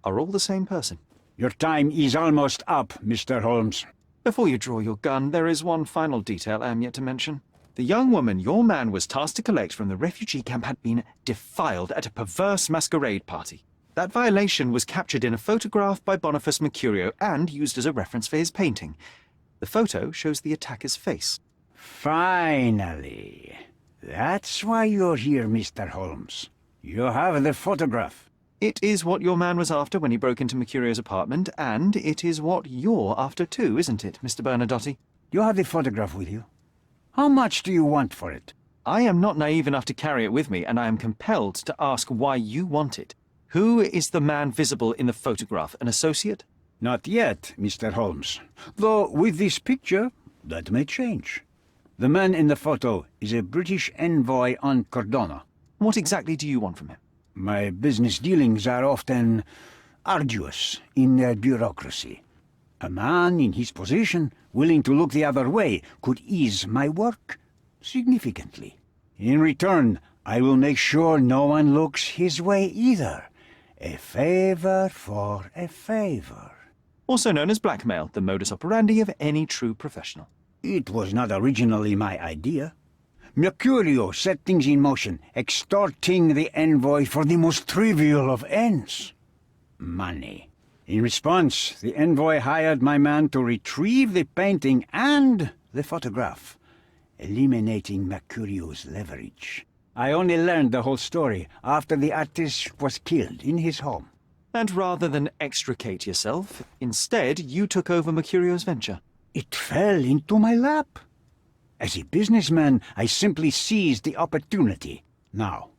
are all the same person. Your time is almost up, Mr. Holmes. Before you draw your gun, there is one final detail I am yet to mention. The young woman your man was tasked to collect from the refugee camp had been defiled at a perverse masquerade party. That violation was captured in a photograph by Boniface Mercurio and used as a reference for his painting. The photo shows the attacker's face. Finally. That's why you're here, Mr. Holmes. You have the photograph. It is what your man was after when he broke into Mercurio's apartment, and it is what you're after too, isn't it, Mr. Bernadotte? You have the photograph with you? How much do you want for it? I am not naive enough to carry it with me, and I am compelled to ask why you want it. Who is the man visible in the photograph? An associate? Not yet, Mr. Holmes. Though with this picture, that may change. The man in the photo is a British envoy on Cordona. What exactly do you want from him? My business dealings are often arduous in their bureaucracy. A man in his position, willing to look the other way, could ease my work significantly. In return, I will make sure no one looks his way either. A favor for a favor. Also known as blackmail, the modus operandi of any true professional. It was not originally my idea. Mercurio set things in motion, extorting the envoy for the most trivial of ends. Money. In response, the envoy hired my man to retrieve the painting and the photograph, eliminating Mercurio's leverage. I only learned the whole story after the artist was killed in his home. And rather than extricate yourself, instead you took over Mercurio's venture. It fell into my lap. As a businessman, I simply seized the opportunity. Now,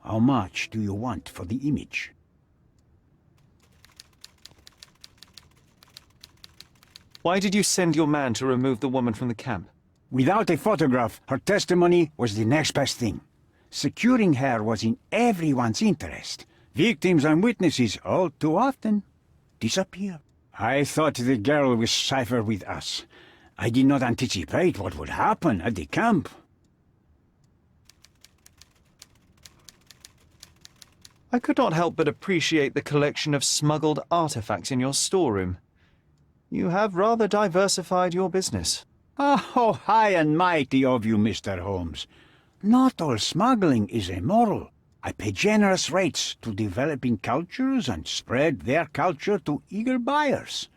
how much do you want for the image? Why did you send your man to remove the woman from the camp? Without a photograph, her testimony was the next best thing. Securing her was in everyone's interest. Victims and witnesses all too often disappear. I thought the girl was safer with us. I did not anticipate what would happen at the camp. I could not help but appreciate the collection of smuggled artifacts in your storeroom. You have rather diversified your business. Oh, high and mighty of you, Mr. Holmes. Not all smuggling is immoral. I pay generous rates to developing cultures and spread their culture to eager buyers.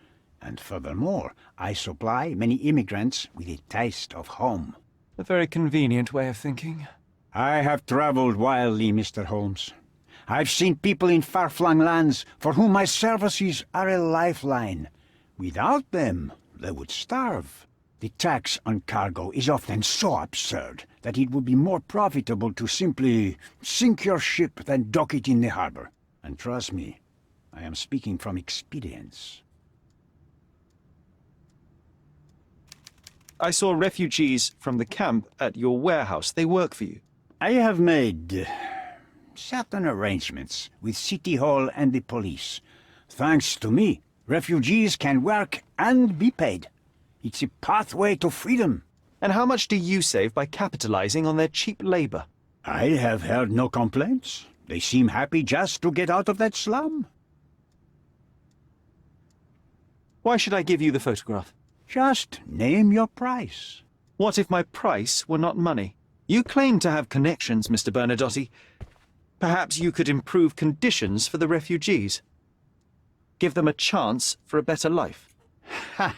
And furthermore, I supply many immigrants with a taste of home. A very convenient way of thinking. I have traveled wildly, Mr. Holmes. I've seen people in far-flung lands for whom my services are a lifeline. Without them, they would starve. The tax on cargo is often so absurd that it would be more profitable to simply sink your ship than dock it in the harbor. And trust me, I am speaking from experience. I saw refugees from the camp at your warehouse. They work for you. I have made certain arrangements with City Hall and the police. Thanks to me, refugees can work and be paid. It's a pathway to freedom. And how much do you save by capitalizing on their cheap labor? I have heard no complaints. They seem happy just to get out of that slum. Why should I give you the photograph? Just name your price. What if my price were not money? You claim to have connections, Mr. Bernadotte. Perhaps you could improve conditions for the refugees. Give them a chance for a better life. Ha!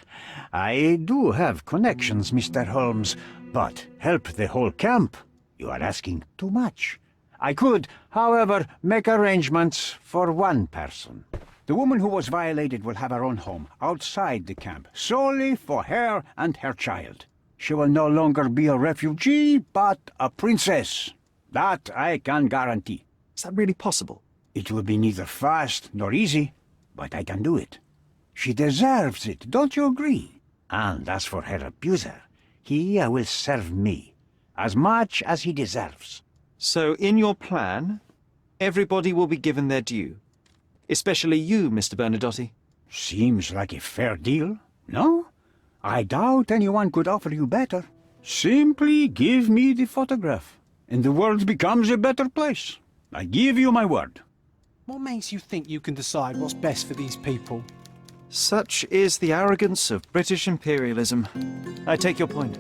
I do have connections, Mr. Holmes, but help the whole camp? You are asking too much. I could, however, make arrangements for one person. The woman who was violated will have her own home outside the camp, solely for her and her child. She will no longer be a refugee, but a princess. That I can guarantee. Is that really possible? It will be neither fast nor easy, but I can do it. She deserves it, don't you agree? And as for her abuser, he will serve me, as much as he deserves. So, in your plan, everybody will be given their due. Especially you, Mr. Bernadotte. Seems like a fair deal, no? I doubt anyone could offer you better. Simply give me the photograph, and the world becomes a better place. I give you my word. What makes you think you can decide what's best for these people? Such is the arrogance of British imperialism. I take your point.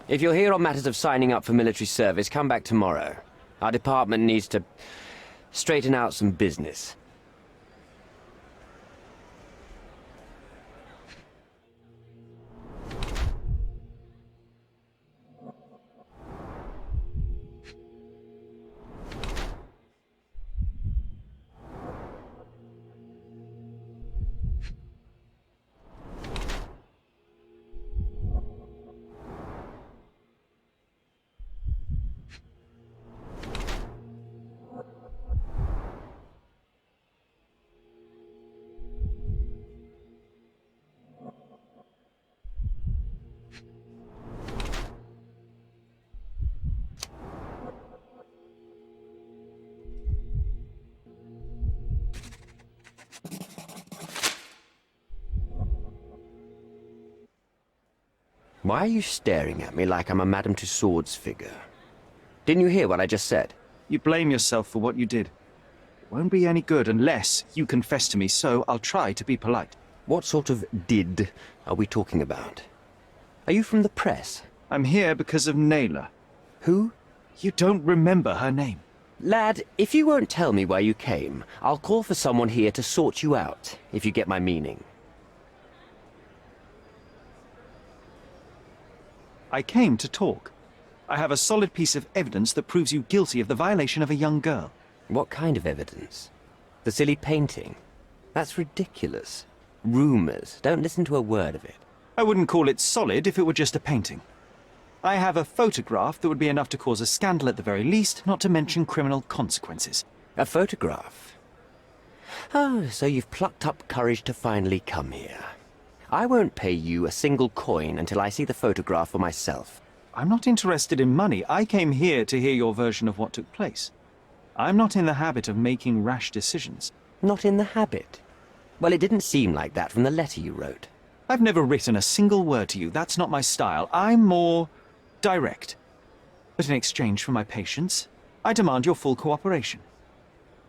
If you're here on matters of signing up for military service, come back tomorrow. Our department needs to straighten out some business. Why are you staring at me like I'm a Madame Tussauds figure? Didn't you hear what I just said? You blame yourself for what you did. It won't be any good unless you confess to me, so I'll try to be polite. What sort of did are we talking about? Are you from the press? I'm here because of Naylor. Who? You don't remember her name. Lad, if you won't tell me why you came, I'll call for someone here to sort you out, if you get my meaning. I came to talk. I have a solid piece of evidence that proves you guilty of the violation of a young girl. What kind of evidence? The silly painting? That's ridiculous. Rumours. Don't listen to a word of it. I wouldn't call it solid if it were just a painting. I have a photograph that would be enough to cause a scandal at the very least, not to mention criminal consequences. A photograph? Oh, so you've plucked up courage to finally come here. I won't pay you a single coin until I see the photograph for myself. I'm not interested in money. I came here to hear your version of what took place. I'm not in the habit of making rash decisions. Not in the habit? Well, it didn't seem like that from the letter you wrote. I've never written a single word to you. That's not my style. I'm more direct. But in exchange for my patience, I demand your full cooperation.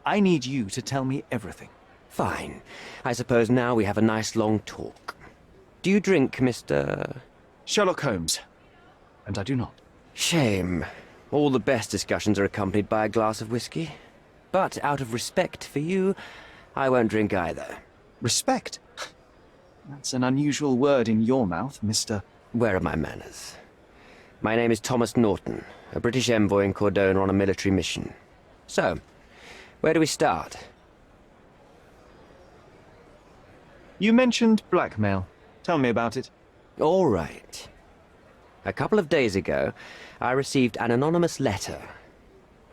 I need you to tell me everything. Fine. I suppose now we have a nice long talk. Do you drink, Mr. Sherlock Holmes. And I do not. Shame. All the best discussions are accompanied by a glass of whiskey. But out of respect for you, I won't drink either. Respect? That's an unusual word in your mouth, Mr. Where are my manners? My name is Thomas Norton, a British envoy in Cordona on a military mission. So, where do we start? You mentioned blackmail. Tell me about it. All right. A couple of days ago, I received an anonymous letter.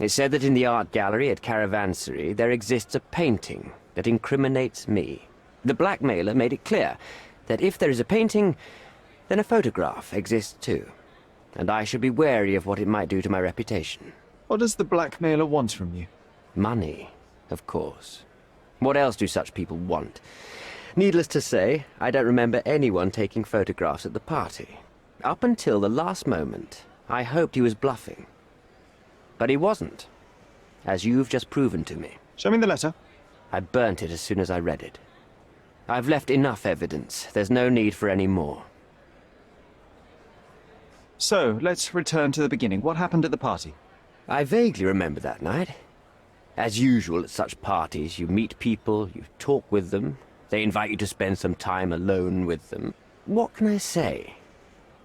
It said that in the art gallery at Caravansary there exists a painting that incriminates me. The blackmailer made it clear that if there is a painting, then a photograph exists too. And I should be wary of what it might do to my reputation. What does the blackmailer want from you? Money, of course. What else do such people want? Needless to say, I don't remember anyone taking photographs at the party. Up until the last moment, I hoped he was bluffing. But he wasn't, as you've just proven to me. Show me the letter. I burnt it as soon as I read it. I've left enough evidence. There's no need for any more. So, let's return to the beginning. What happened at the party? I vaguely remember that night. As usual at such parties, you meet people, you talk with them, they invite you to spend some time alone with them. What can I say?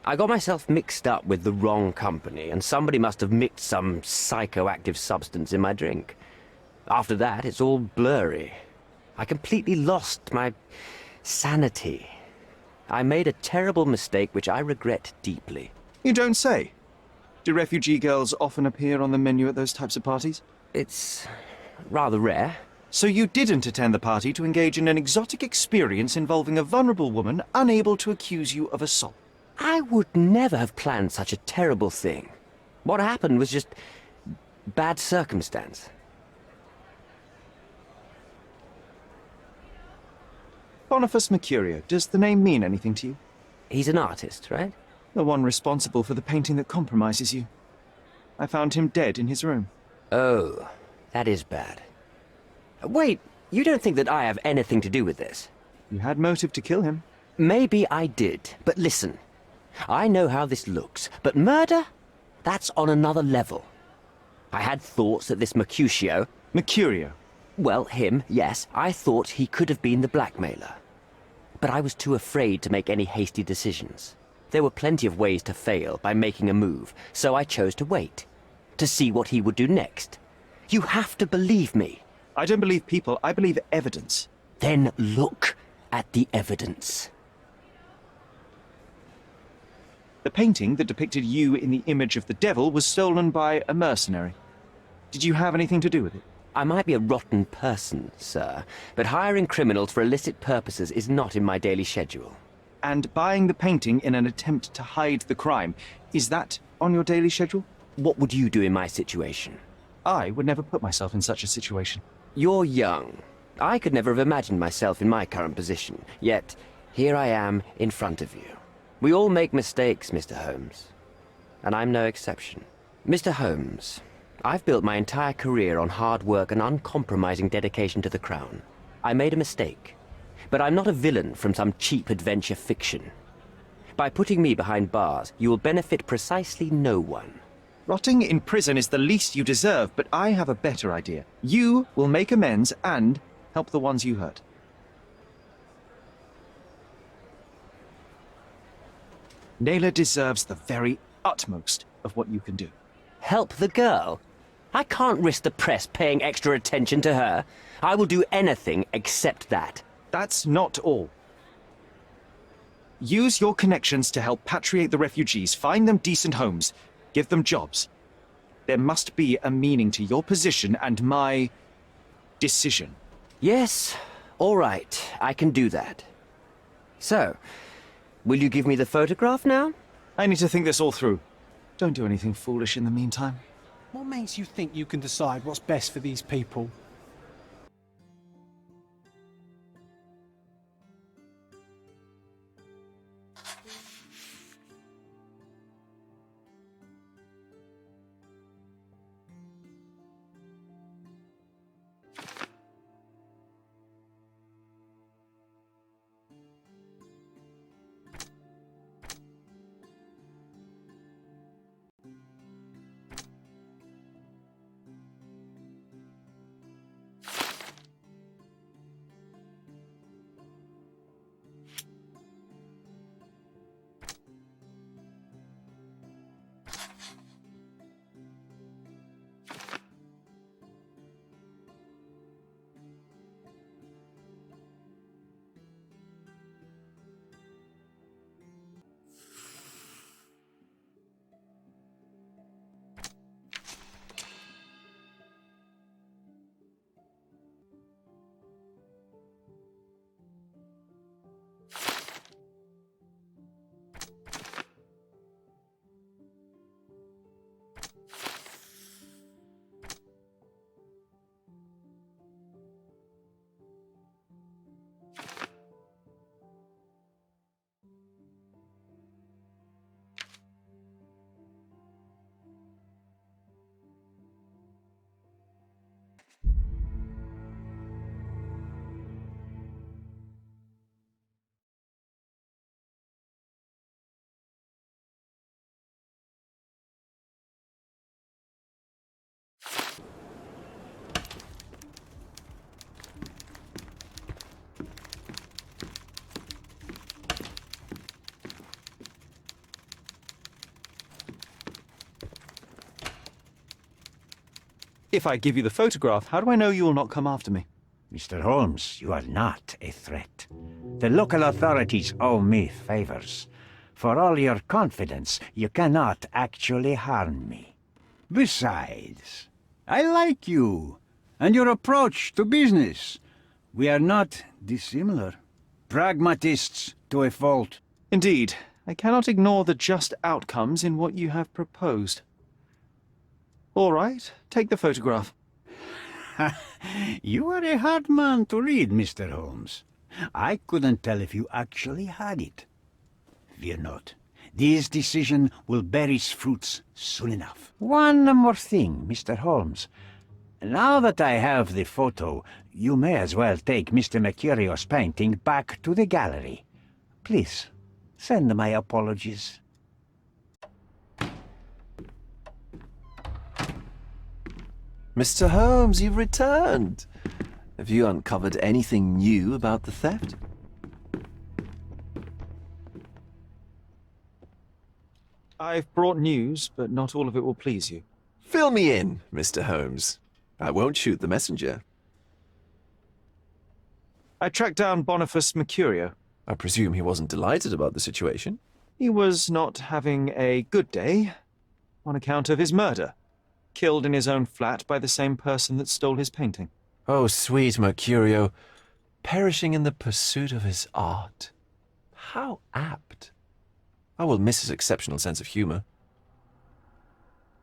I got myself mixed up with the wrong company, and somebody must have mixed some psychoactive substance in my drink. After that, it's all blurry. I completely lost my sanity. I made a terrible mistake which I regret deeply. You don't say. Do refugee girls often appear on the menu at those types of parties? It's rather rare. So you didn't attend the party to engage in an exotic experience involving a vulnerable woman unable to accuse you of assault? I would never have planned such a terrible thing. What happened was just bad circumstance. Boniface Mercurio, does the name mean anything to you? He's an artist, right? The one responsible for the painting that compromises you. I found him dead in his room. Oh, that is bad. Wait, you don't think that I have anything to do with this? You had motive to kill him. Maybe I did, but listen. I know how this looks, but murder? That's on another level. I had thoughts that this Mercutio... Mercurio? Well, him, yes. I thought he could have been the blackmailer. But I was too afraid to make any hasty decisions. There were plenty of ways to fail by making a move, so I chose to wait. To see what he would do next. You have to believe me. I don't believe people, I believe evidence. Then look at the evidence. The painting that depicted you in the image of the devil was stolen by a mercenary. Did you have anything to do with it? I might be a rotten person, sir, but hiring criminals for illicit purposes is not in my daily schedule. And buying the painting in an attempt to hide the crime, is that on your daily schedule? What would you do in my situation? I would never put myself in such a situation. You're young. I could never have imagined myself in my current position, yet here I am in front of you. We all make mistakes, Mr. Holmes. And I'm no exception. Mr. Holmes, I've built my entire career on hard work and uncompromising dedication to the Crown. I made a mistake. But I'm not a villain from some cheap adventure fiction. By putting me behind bars, you will benefit precisely no one. Rotting in prison is the least you deserve, but I have a better idea. You will make amends and help the ones you hurt. Naylor deserves the very utmost of what you can do. Help the girl? I can't risk the press paying extra attention to her. I will do anything except that. That's not all. Use your connections to help patriate the refugees, find them decent homes, give them jobs. There must be a meaning to your position and my decision. Yes, all right, I can do that. So, will you give me the photograph now? I need to think this all through. Don't do anything foolish in the meantime. What makes you think you can decide what's best for these people? If I give you the photograph, how do I know you will not come after me? Mr. Holmes, you are not a threat. The local authorities owe me favors. For all your confidence, you cannot actually harm me. Besides, I like you and your approach to business. We are not dissimilar. Pragmatists to a fault. Indeed, I cannot ignore the just outcomes in what you have proposed. All right, take the photograph. You are a hard man to read, Mr. Holmes. I couldn't tell if you actually had it. Fear not. This decision will bear its fruits soon enough. One more thing, Mr. Holmes. Now that I have the photo, you may as well take Mr. Mercurio's painting back to the gallery. Please, send my apologies. Mr. Holmes, you've returned. Have you uncovered anything new about the theft? I've brought news, but not all of it will please you. Fill me in, Mr. Holmes. I won't shoot the messenger. I tracked down Boniface Mercurio. I presume he wasn't delighted about the situation. He was not having a good day on account of his murder. Killed in his own flat by the same person that stole his painting. Oh, sweet Mercurio, perishing in the pursuit of his art. How apt. I will miss his exceptional sense of humor.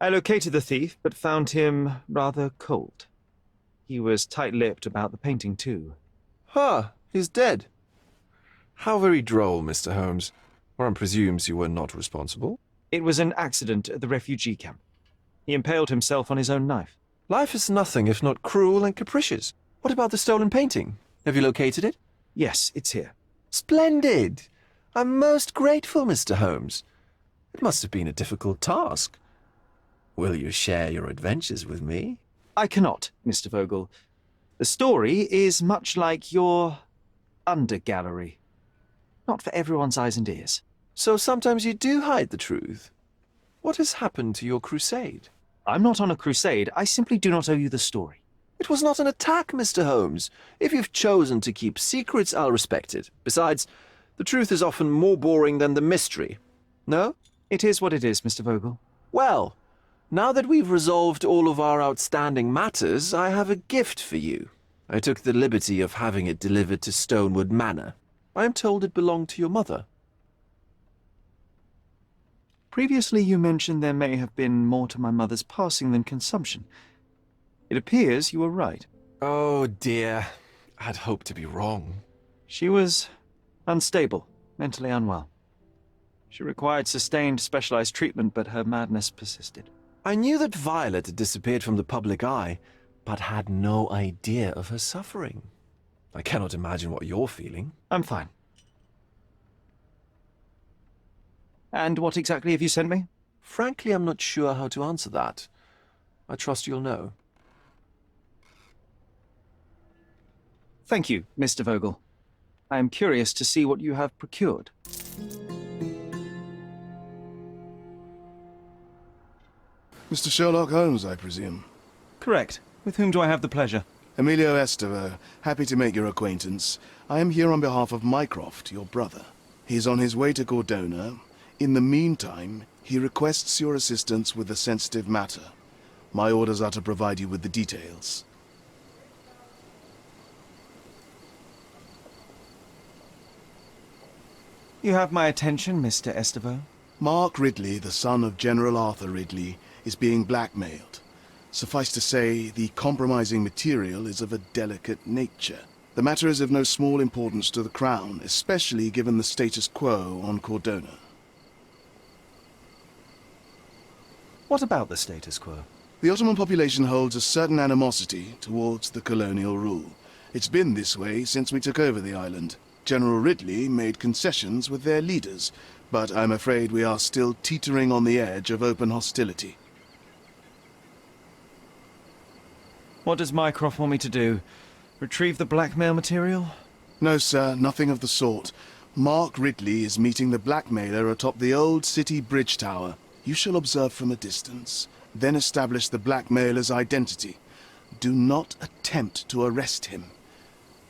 I located the thief, but found him rather cold. He was tight-lipped about the painting, too. Ah, he's dead. How very droll, Mr. Holmes. One presumes you were not responsible. It was an accident at the refugee camp. He impaled himself on his own knife. Life is nothing if not cruel and capricious. What about the stolen painting? Have you located it? Yes, it's here. Splendid! I'm most grateful, Mr. Holmes. It must have been a difficult task. Will you share your adventures with me? I cannot, Mr. Vogel. The story is much like your undergallery. Not for everyone's eyes and ears. So sometimes you do hide the truth. What has happened to your crusade? I'm not on a crusade. I simply do not owe you the story. It was not an attack, Mr. Holmes. If you've chosen to keep secrets, I'll respect it. Besides, the truth is often more boring than the mystery. No? It is what it is, Mr. Vogel. Well, now that we've resolved all of our outstanding matters, I have a gift for you. I took the liberty of having it delivered to Stonewood Manor. I am told it belonged to your mother. Previously you mentioned there may have been more to my mother's passing than consumption. It appears you were right. Oh dear. I'd hoped to be wrong. She was unstable, mentally unwell. She required sustained specialized treatment, but her madness persisted. I knew that Violet had disappeared from the public eye, but had no idea of her suffering. I cannot imagine what you're feeling. I'm fine. And what exactly have you sent me? Frankly, I'm not sure how to answer that. I trust you'll know. Thank you, Mr. Vogel. I am curious to see what you have procured. Mr. Sherlock Holmes, I presume? Correct. With whom do I have the pleasure? Emilio Esteva. Happy to make your acquaintance. I am here on behalf of Mycroft, your brother. He's on his way to Cordona. In the meantime, he requests your assistance with a sensitive matter. My orders are to provide you with the details. You have my attention, Mr. Esteva. Mark Ridley, the son of General Arthur Ridley, is being blackmailed. Suffice to say, the compromising material is of a delicate nature. The matter is of no small importance to the Crown, especially given the status quo on Cordona. What about the status quo? The Ottoman population holds a certain animosity towards the colonial rule. It's been this way since we took over the island. General Ridley made concessions with their leaders, but I'm afraid we are still teetering on the edge of open hostility. What does Mycroft want me to do? Retrieve the blackmail material? No, sir, nothing of the sort. Mark Ridley is meeting the blackmailer atop the old city bridge tower. You shall observe from a distance, then establish the blackmailer's identity. Do not attempt to arrest him.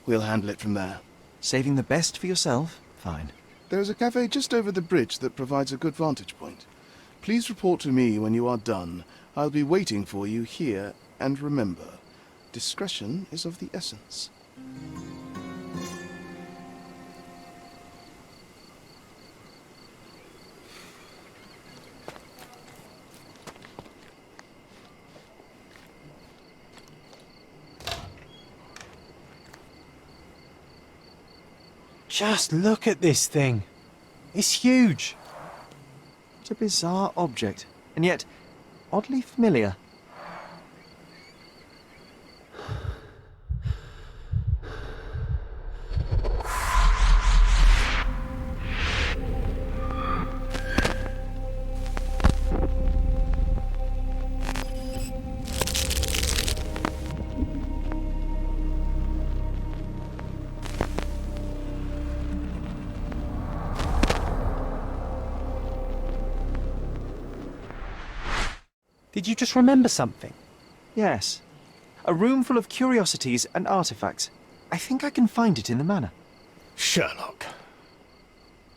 We'll handle it from there. Saving the best for yourself? Fine. There is a cafe just over the bridge that provides a good vantage point. Please report to me when you are done. I'll be waiting for you here, and remember, discretion is of the essence. Just look at this thing. It's huge. It's a bizarre object, and yet oddly familiar. Did you just remember something? Yes. A room full of curiosities and artifacts. I think I can find it in the manor. Sherlock.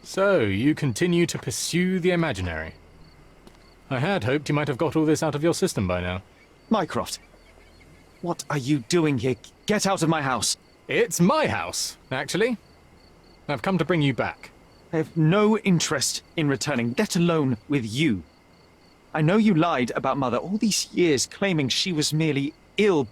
So, you continue to pursue the imaginary. I had hoped you might have got all this out of your system by now. Mycroft, what are you doing here? Get out of my house. It's my house, actually. I've come to bring you back. I have no interest in returning, let alone with you. I know you lied about Mother all these years, claiming she was merely ill,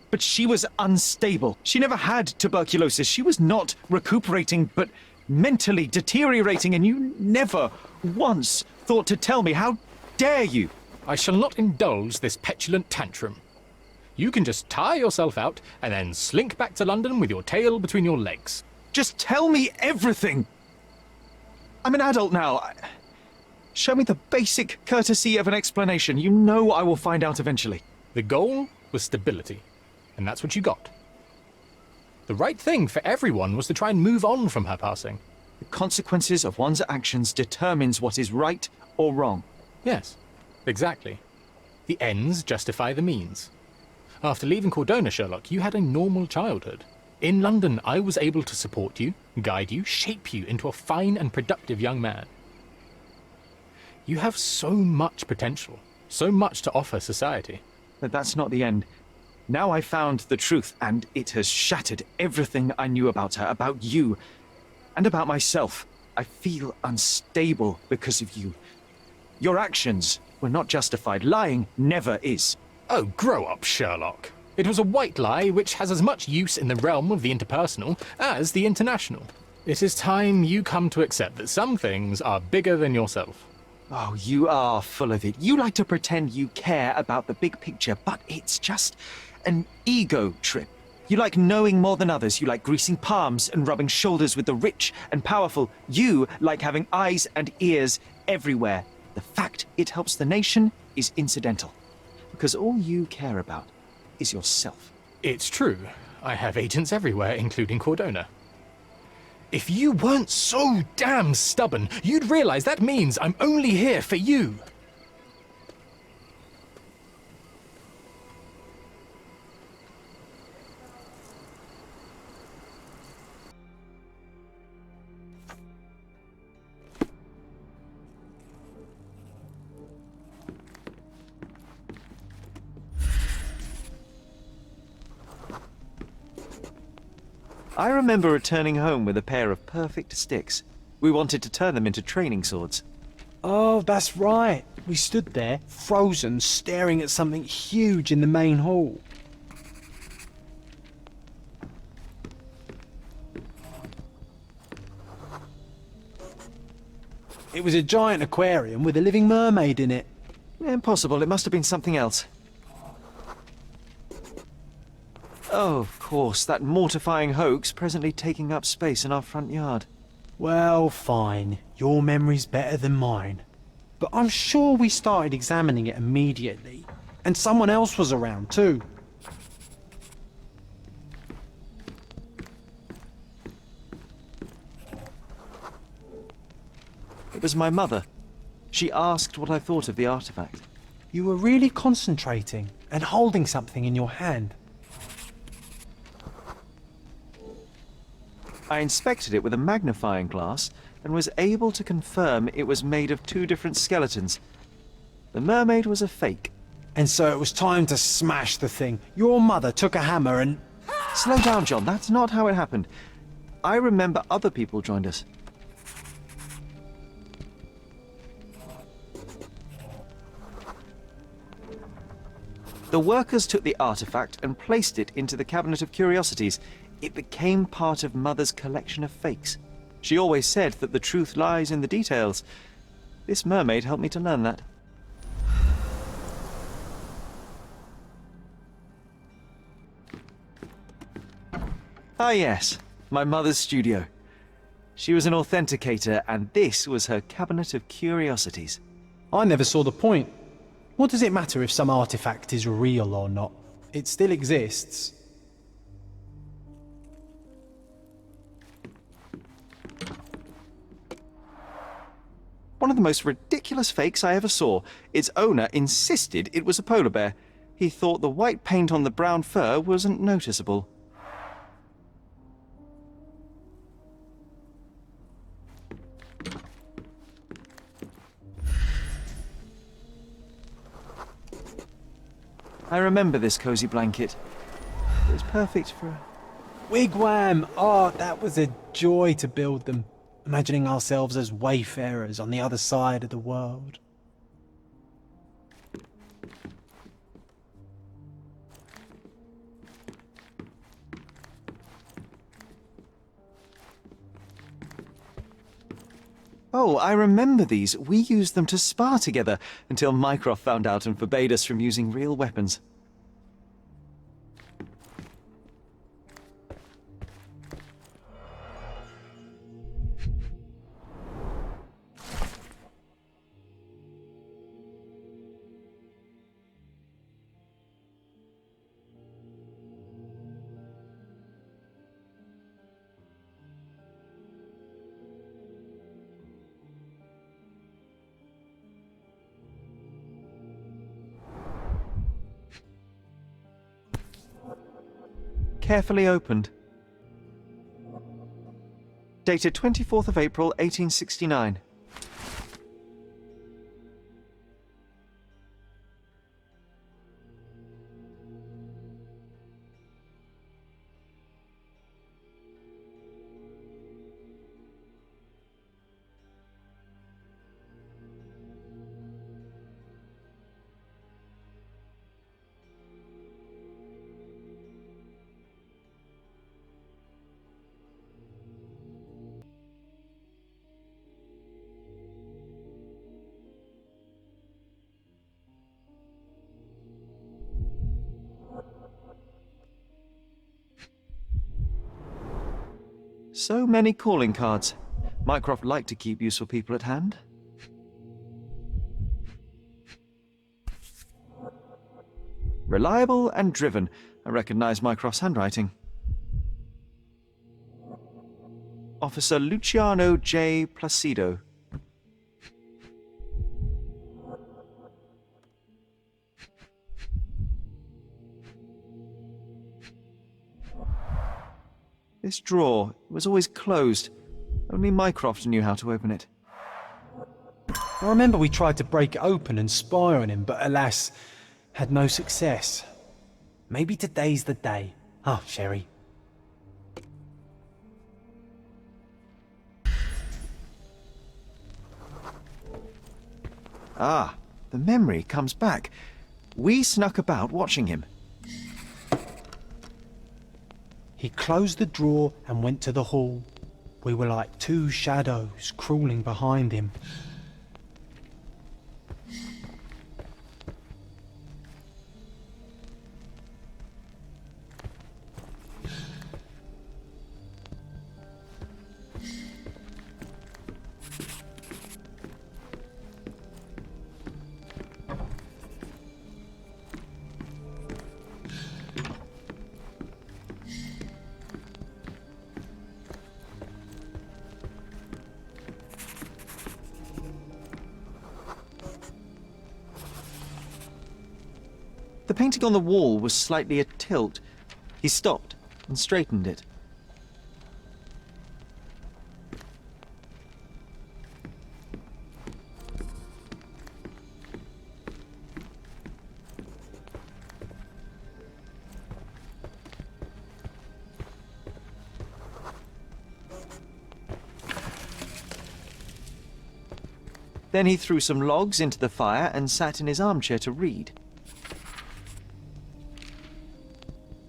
but she was unstable. She never had tuberculosis. She was not recuperating, but mentally deteriorating, and you never once thought to tell me. How dare you? I shall not indulge this petulant tantrum. You can just tire yourself out and then slink back to London with your tail between your legs. Just tell me everything! I'm an adult now. Show me the basic courtesy of an explanation. You know I will find out eventually. The goal was stability, and that's what you got. The right thing for everyone was to try and move on from her passing. The consequences of one's actions determines what is right or wrong. Yes, exactly. The ends justify the means. After leaving Cordona, Sherlock, you had a normal childhood. In London, I was able to support you, guide you, shape you into a fine and productive young man. You have so much potential, so much to offer society. But that's not the end. Now I found the truth, and it has shattered everything I knew about her, about you, and about myself. I feel unstable because of you. Your actions were not justified. Lying never is. Oh, grow up, Sherlock. It was a white lie which has as much use in the realm of the interpersonal as the international. It is time you come to accept that some things are bigger than yourself. Oh, you are full of it. You like to pretend you care about the big picture, but it's just an ego trip. You like knowing more than others. You like greasing palms and rubbing shoulders with the rich and powerful. You like having eyes and ears everywhere. The fact it helps the nation is incidental, because all you care about is yourself. It's true. I have agents everywhere, including Cordona. If you weren't so damn stubborn, you'd realize that means I'm only here for you. I remember returning home with a pair of perfect sticks. We wanted to turn them into training swords. Oh, that's right. We stood there, frozen, staring at something huge in the main hall. It was a giant aquarium with a living mermaid in it. Impossible. It must have been something else. Oh, of course, that mortifying hoax presently taking up space in our front yard. Well, fine. Your memory's better than mine. But I'm sure we started examining it immediately. And someone else was around too. It was my mother. She asked what I thought of the artifact. You were really concentrating and holding something in your hand. I inspected it with a magnifying glass and was able to confirm it was made of two different skeletons. The mermaid was a fake. And so it was time to smash the thing. Your mother took a hammer and... Slow down, John. That's not how it happened. I remember other people joined us. The workers took the artifact and placed it into the cabinet of curiosities. It became part of Mother's collection of fakes. She always said that the truth lies in the details. This mermaid helped me to learn that. Ah yes, my mother's studio. She was an authenticator, and this was her cabinet of curiosities. I never saw the point. What does it matter if some artifact is real or not? It still exists. One of the most ridiculous fakes I ever saw. Its owner insisted it was a polar bear. He thought the white paint on the brown fur wasn't noticeable. I remember this cozy blanket. It was perfect for a... Wigwam! Oh, that was a joy to build them. Imagining ourselves as wayfarers on the other side of the world. Oh, I remember these. We used them to spar together until Mycroft found out and forbade us from using real weapons. Carefully opened. Dated 24th of April, 1869. So many calling cards. Mycroft liked to keep useful people at hand. Reliable and driven. I recognise Mycroft's handwriting. Officer Luciano J. Placido. This drawer was always closed. Only Mycroft knew how to open it. I remember we tried to break it open and spy on him, but alas, had no success. Maybe today's the day. Oh, Sherry. Ah, the memory comes back. We snuck about watching him. He closed the drawer and went to the hall. We were like two shadows crawling behind him. The painting on the wall was slightly atilt. He stopped and straightened it. Then he threw some logs into the fire and sat in his armchair to read.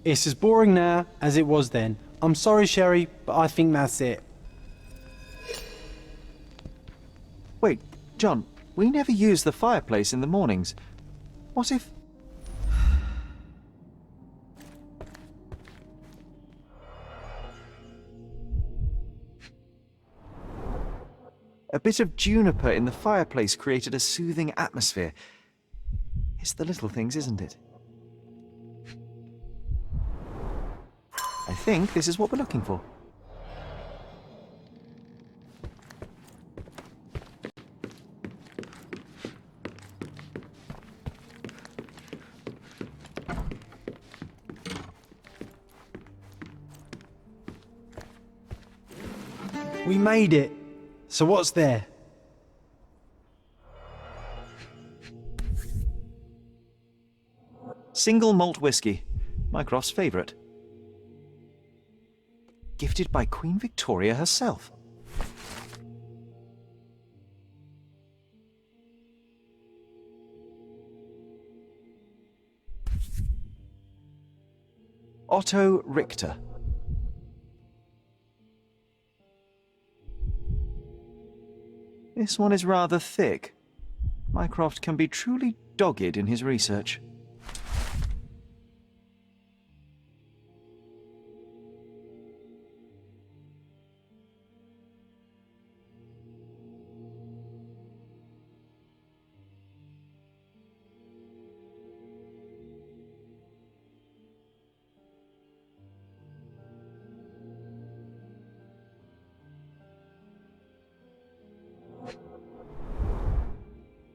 It's as boring now as it was then. I'm sorry, Sherry, but I think that's it. Wait, John, we never use the fireplace in the mornings. What if... A bit of juniper in the fireplace created a soothing atmosphere. It's the little things, isn't it? I think this is what we're looking for. We made it. So what's there? Single malt whiskey. Mycroft's favourite. Gifted by Queen Victoria herself. Otto Richter. This one is rather thick. Mycroft can be truly dogged in his research.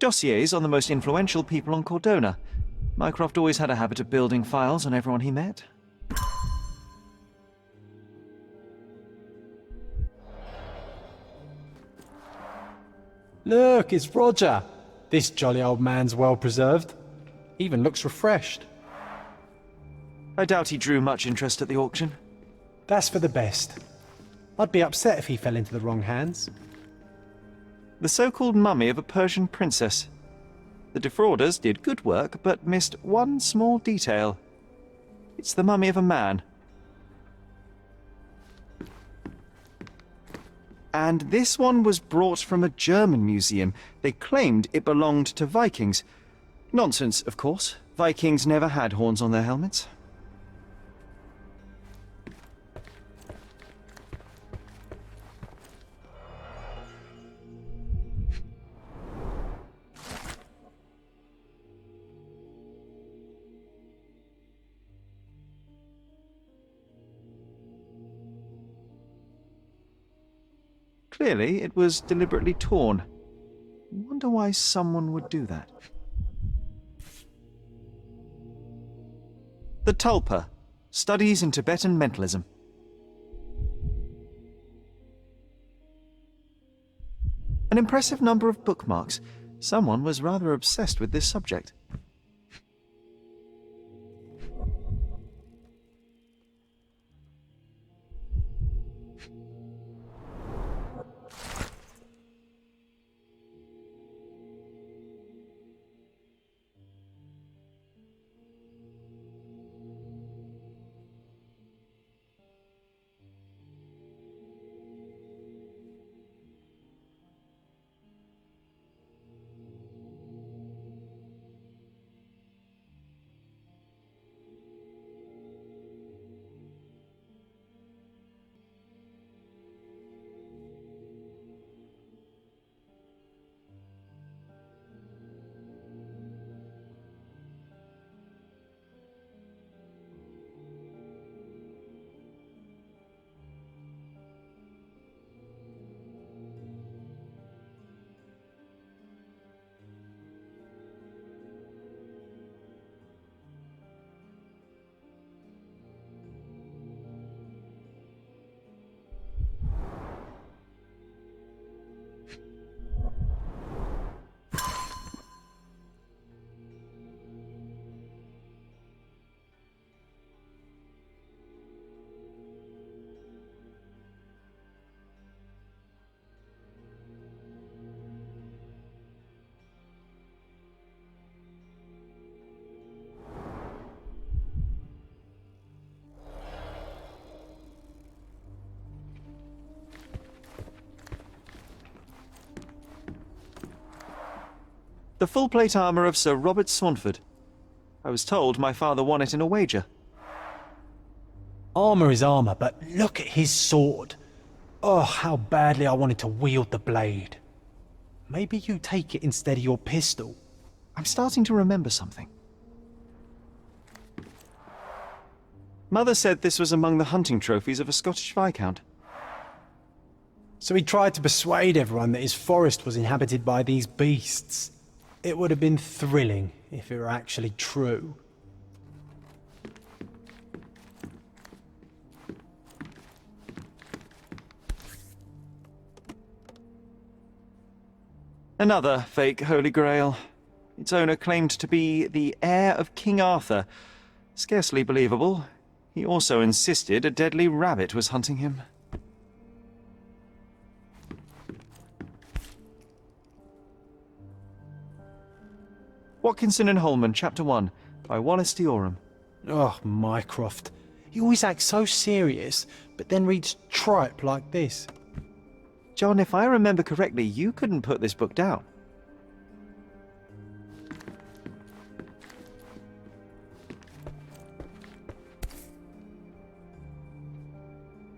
Dossiers on the most influential people on Cordona. Mycroft always had a habit of building files on everyone he met. Look, it's Roger. This jolly old man's well preserved. Even looks refreshed. I doubt he drew much interest at the auction. That's for the best. I'd be upset if he fell into the wrong hands. The so-called mummy of a Persian princess. The defrauders did good work, but missed one small detail. It's the mummy of a man. And this one was brought from a German museum. They claimed it belonged to Vikings. Nonsense, of course. Vikings never had horns on their helmets. Clearly, it was deliberately torn. Wonder why someone would do that. The Tulpa, Studies in Tibetan Mentalism. An impressive number of bookmarks. Someone was rather obsessed with this subject. The full plate armour of Sir Robert Saunford. I was told my father won it in a wager. Armour is armour, but look at his sword. Oh, how badly I wanted to wield the blade. Maybe you take it instead of your pistol. I'm starting to remember something. Mother said this was among the hunting trophies of a Scottish Viscount. So he tried to persuade everyone that his forest was inhabited by these beasts. It would have been thrilling if it were actually true. Another fake Holy Grail. Its owner claimed to be the heir of King Arthur. Scarcely believable. He also insisted a deadly rabbit was hunting him. Watkinson and Holman, Chapter 1, by Wallace Dioram. Oh, Mycroft. He always acts so serious, but then reads tripe like this. John, if I remember correctly, you couldn't put this book down.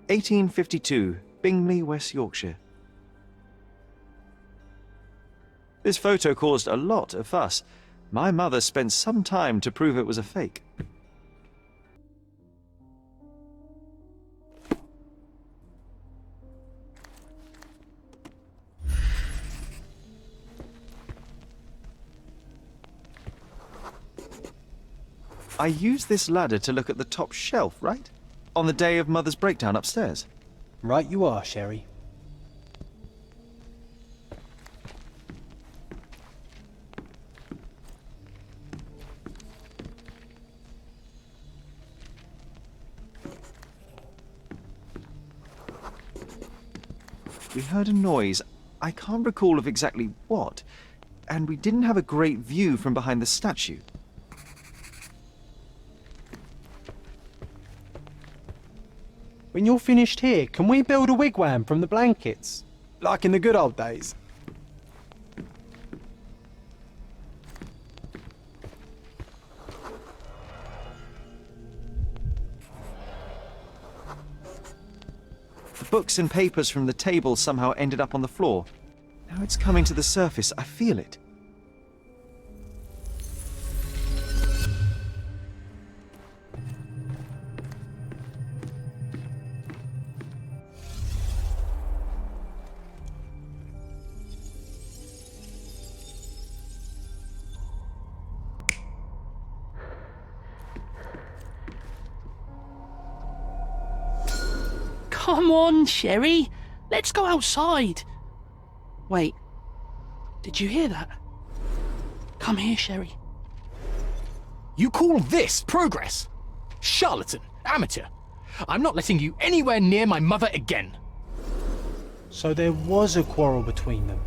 (1852), Bingley, West Yorkshire. This photo caused a lot of fuss. My mother spent some time to prove it was a fake. I used this ladder to look at the top shelf, right? On the day of Mother's breakdown upstairs. Right you are, Sherry. We heard a noise. I can't recall of exactly what. And we didn't have a great view from behind the statue. When you're finished here, can we build a wigwam from the blankets? Like in the good old days? The books and papers from the table somehow ended up on the floor. Now it's coming to the surface. I feel it. Come on, Sherry. Let's go outside. Wait. Did you hear that? Come here, Sherry. You call this progress? Charlatan, amateur. I'm not letting you anywhere near my mother again. So there was a quarrel between them.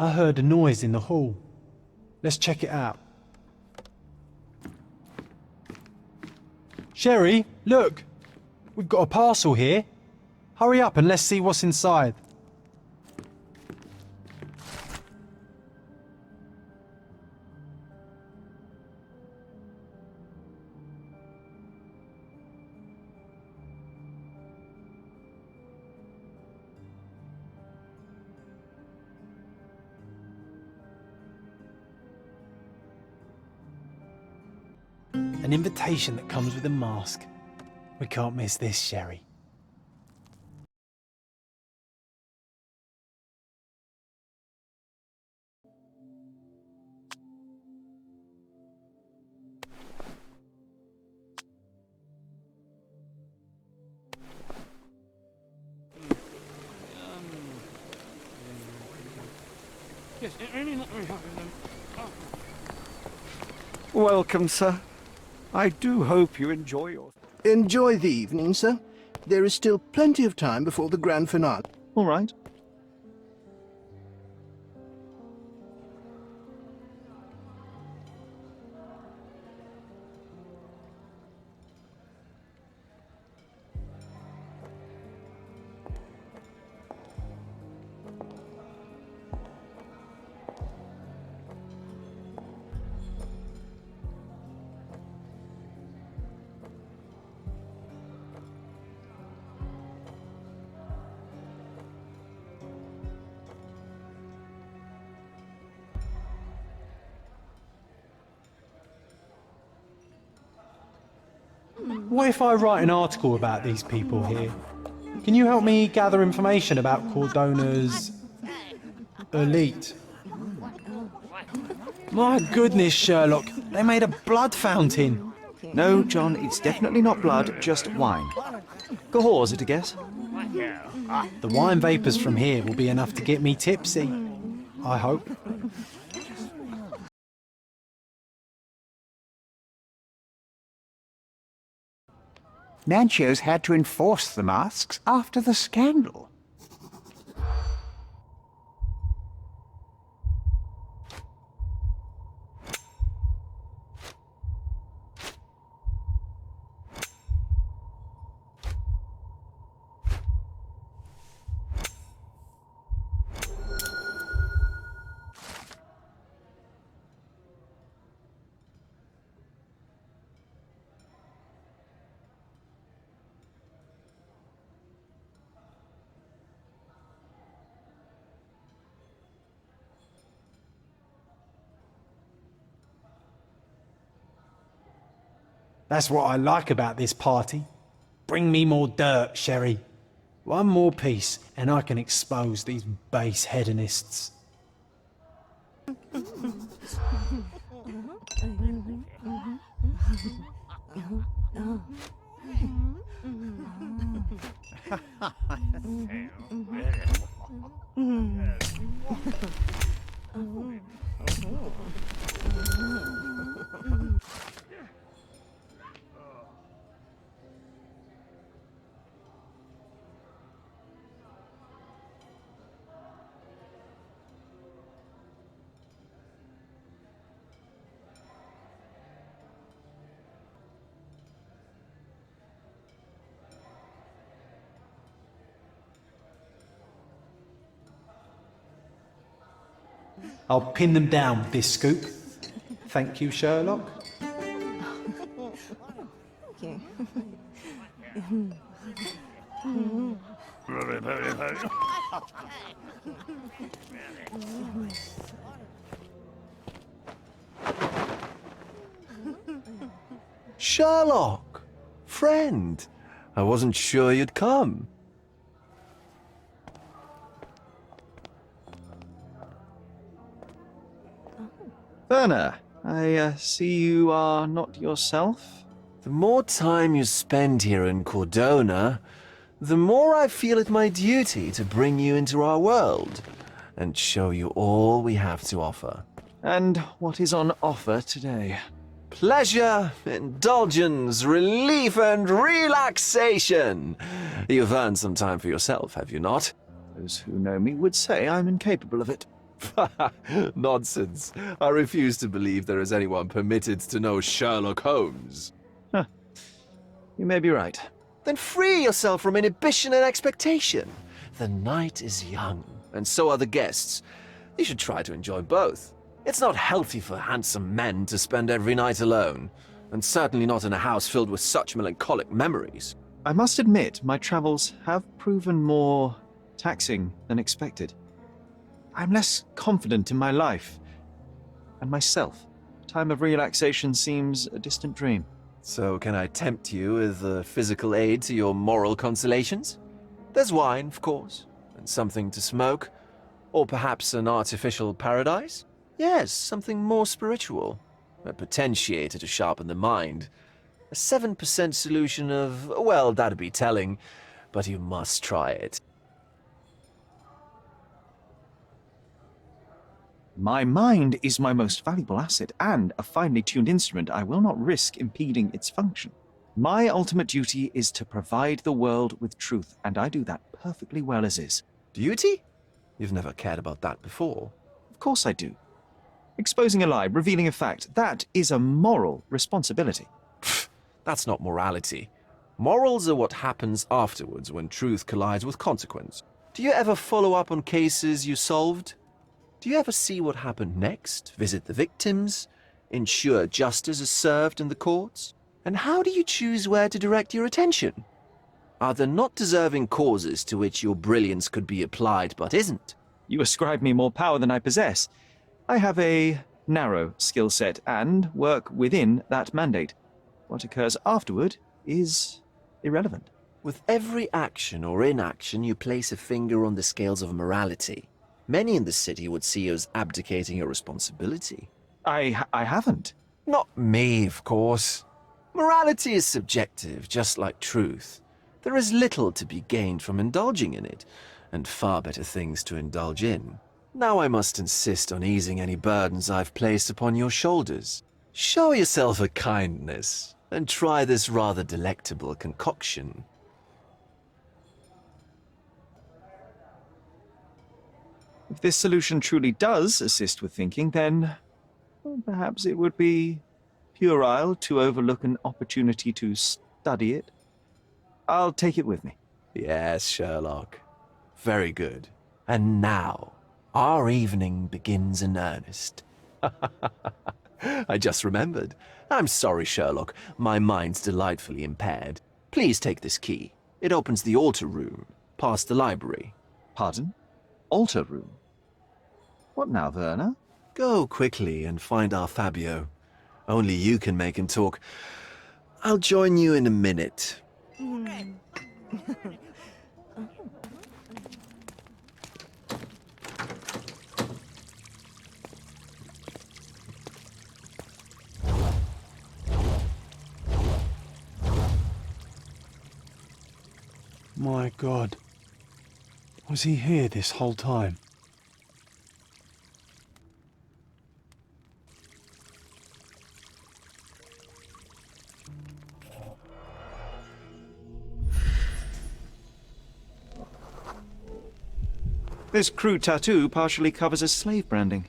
I heard a noise in the hall. Let's check it out. Sherry, look! We've got a parcel here. Hurry up and let's see what's inside. An invitation that comes with a mask. We can't miss this, Sherry. Welcome, sir. I do hope you enjoy your... Enjoy the evening, sir. There is still plenty of time before the grand finale. All right. What if I write an article about these people here? Can you help me gather information about Cordona's elite? My goodness, Sherlock, they made a blood fountain. No, John, it's definitely not blood, just wine. Cahors it, I guess. The wine vapours from here will be enough to get me tipsy. I hope. Nanchio's had to enforce the masks after the scandal. That's what I like about this party. Bring me more dirt, Sherry. One more piece, and I can expose these base hedonists. I'll pin them down with this scoop. Thank you, Sherlock. Thank you. Sherlock! Friend! I wasn't sure you'd come. Werner, I see you are not yourself? The more time you spend here in Cordona, the more I feel it my duty to bring you into our world and show you all we have to offer. And what is on offer today? Pleasure, indulgence, relief, and relaxation. You've earned some time for yourself, have you not? Those who know me would say I'm incapable of it. Nonsense. I refuse to believe there is anyone permitted to know Sherlock Holmes. Huh. You may be right. Then free yourself from inhibition and expectation. The night is young, and so are the guests. You should try to enjoy both. It's not healthy for handsome men to spend every night alone, and certainly not in a house filled with such melancholic memories. I must admit, my travels have proven more taxing than expected. I'm less confident in my life and myself. Time of relaxation seems a distant dream. So can I tempt you with a physical aid to your moral consolations? There's wine, of course, and something to smoke. Or perhaps an artificial paradise? Yes, something more spiritual. A potentiator to sharpen the mind. A 7% solution of, well, that'd be telling, but you must try it. My mind is my most valuable asset, and a finely tuned instrument I will not risk impeding its function. My ultimate duty is to provide the world with truth, and I do that perfectly well as is. Duty? You've never cared about that before. Of course I do. Exposing a lie, revealing a fact, that is a moral responsibility. That's not morality. Morals are what happens afterwards when truth collides with consequence. Do you ever follow up on cases you solved? Do you ever see what happened next, visit the victims, ensure justice is served in the courts? And how do you choose where to direct your attention? Are there not deserving causes to which your brilliance could be applied but isn't? You ascribe me more power than I possess. I have a narrow skill set and work within that mandate. What occurs afterward is irrelevant. With every action or inaction, you place a finger on the scales of morality. Many in the city would see you as abdicating your responsibility. I haven't. Not me, of course. Morality is subjective, just like truth. There is little to be gained from indulging in it, and far better things to indulge in. Now I must insist on easing any burdens I've placed upon your shoulders. Show yourself a kindness, and try this rather delectable concoction. If this solution truly does assist with thinking, then well, perhaps it would be puerile to overlook an opportunity to study it. I'll take it with me. Yes, Sherlock. Very good. And now, our evening begins in earnest. I just remembered. I'm sorry, Sherlock. My mind's delightfully impaired. Please take this key. It opens the altar room, past the library. Pardon? Altar room? What now, Werner? Go quickly and find our Fabio. Only you can make him talk. I'll join you in a minute. My God. Was he here this whole time? This crude tattoo partially covers a slave branding.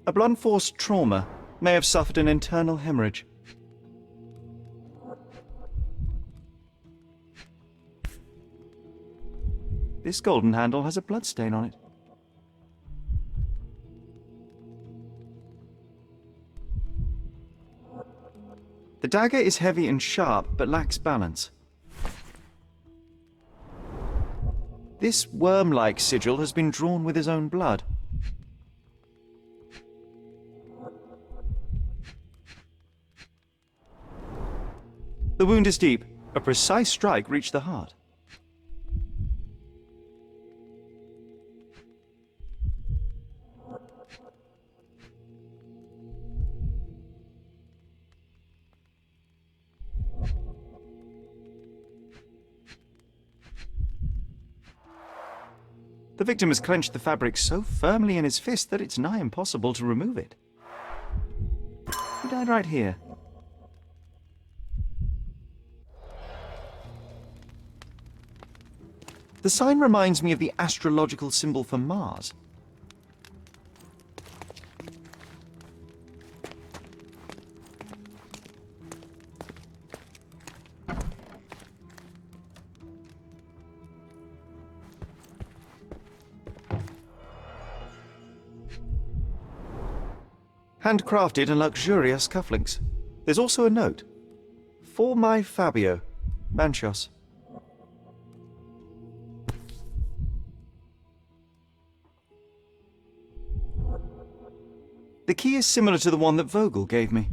A blunt-force trauma may have suffered an internal hemorrhage. This golden handle has a bloodstain on it. The dagger is heavy and sharp, but lacks balance. This worm-like sigil has been drawn with his own blood. The wound is deep. A precise strike reached the heart. The victim has clenched the fabric so firmly in his fist that it's nigh impossible to remove it. He died right here. The sign reminds me of the astrological symbol for Mars. Handcrafted and luxurious cufflinks. There's also a note. For my Fabio, Manchos. The key is similar to the one that Vogel gave me.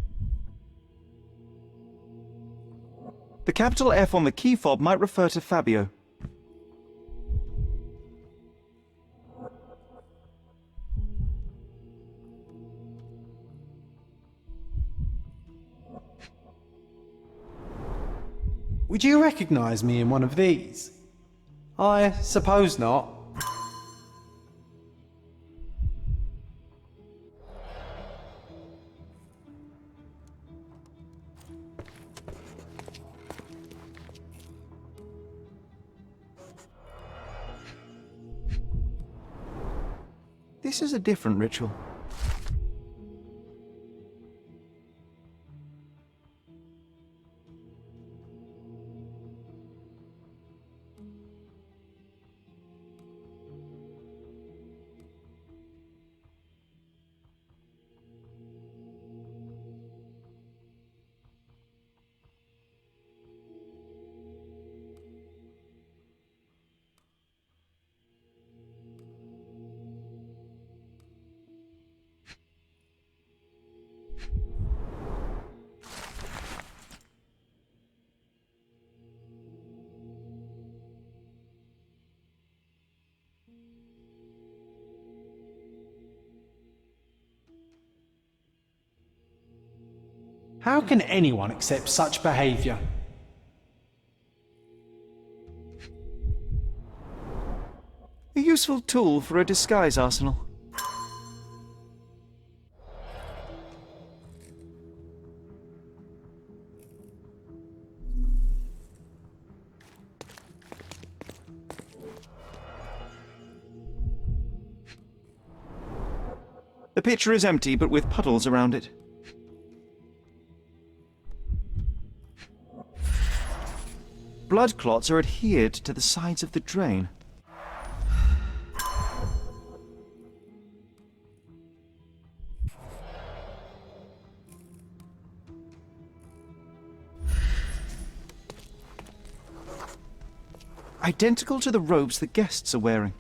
The capital F on the key fob might refer to Fabio. Would you recognise me in one of these? I suppose not. This is a different ritual. How can anyone accept such behaviour? A useful tool for a disguise arsenal. The pitcher is empty, but with puddles around it. Blood clots are adhered to the sides of the drain. Identical to the robes the guests are wearing.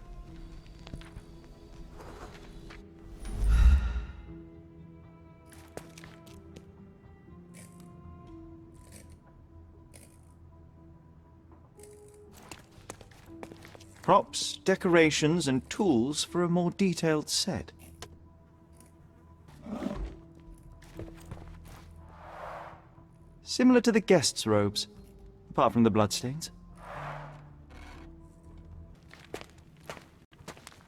Props, decorations, and tools for a more detailed set. Similar to the guests' robes, apart from the bloodstains.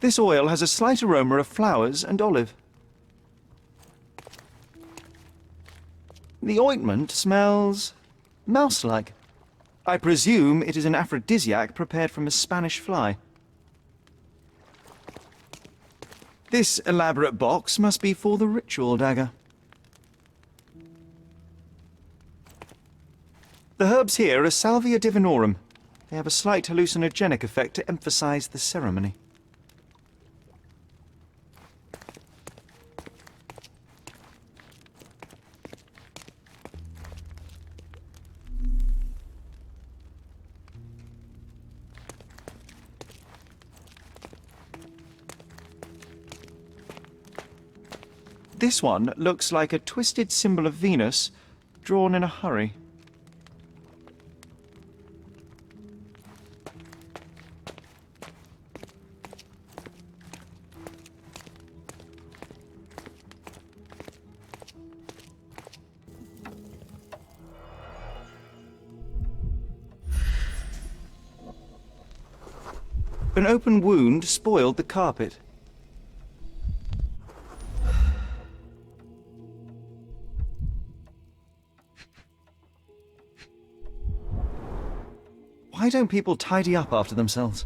This oil has a slight aroma of flowers and olive. The ointment smells mouse-like. I presume it is an aphrodisiac prepared from a Spanish fly. This elaborate box must be for the ritual dagger. The herbs here are Salvia divinorum. They have a slight hallucinogenic effect to emphasize the ceremony. This one looks like a twisted symbol of Venus, drawn in a hurry. An open wound spoiled the carpet. Why don't people tidy up after themselves?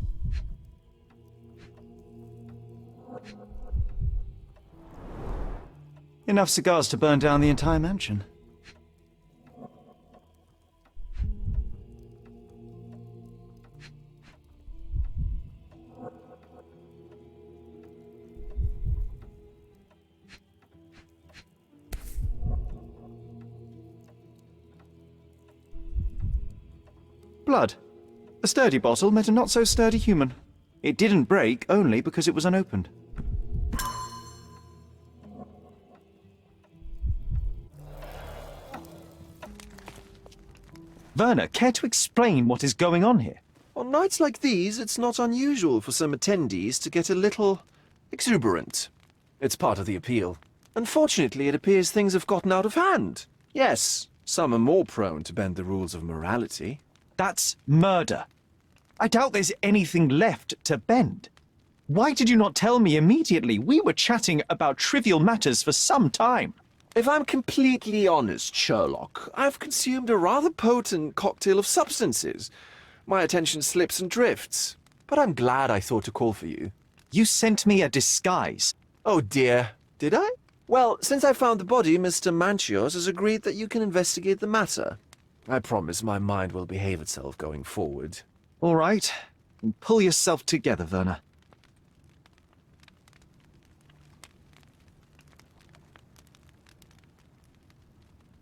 Enough cigars to burn down the entire mansion. Blood. A sturdy bottle met a not-so-sturdy human. It didn't break only because it was unopened. Werner, care to explain what is going on here? On nights like these, it's not unusual for some attendees to get a little exuberant. It's part of the appeal. Unfortunately, it appears things have gotten out of hand. Yes, some are more prone to bend the rules of morality. That's murder. I doubt there's anything left to bend. Why did you not tell me immediately? We were chatting about trivial matters for some time. If I'm completely honest, Sherlock, I've consumed a rather potent cocktail of substances. My attention slips and drifts. But I'm glad I thought to call for you. You sent me a disguise. Oh dear, did I? Well, since I found the body, Mr. Manchios has agreed that you can investigate the matter. I promise my mind will behave itself going forward. All right. Pull yourself together, Werner.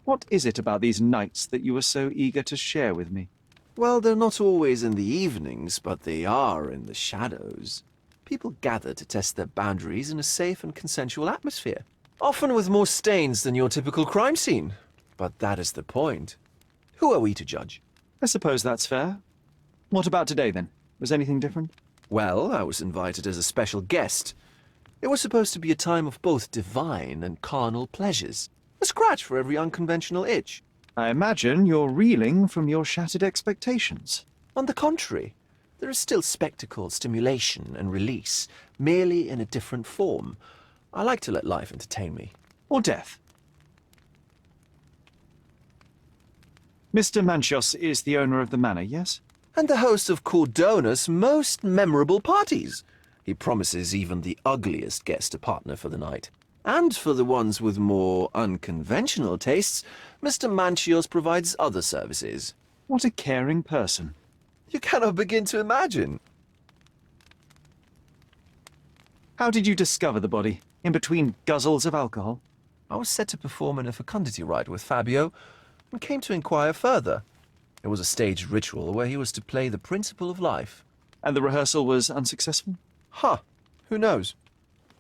What is it about these nights that you are so eager to share with me? Well, they're not always in the evenings, but they are in the shadows. People gather to test their boundaries in a safe and consensual atmosphere. Often with more stains than your typical crime scene. But that is the point. Who are we to judge? I suppose that's fair. What about today, then? Was anything different? Well, I was invited as a special guest. It was supposed to be a time of both divine and carnal pleasures. A scratch for every unconventional itch. I imagine you're reeling from your shattered expectations. On the contrary, there is still spectacle, stimulation, and release, merely in a different form. I like to let life entertain me. Or death. Mr. Manchios is the owner of the manor, yes? And the host of Cordona's most memorable parties. He promises even the ugliest guest a partner for the night. And for the ones with more unconventional tastes, Mr. Manchios provides other services. What a caring person. You cannot begin to imagine. How did you discover the body? In between guzzles of alcohol? I was set to perform in a fecundity rite with Fabio, and came to inquire further. It was a staged ritual where he was to play the principle of life. And the rehearsal was unsuccessful? Who knows?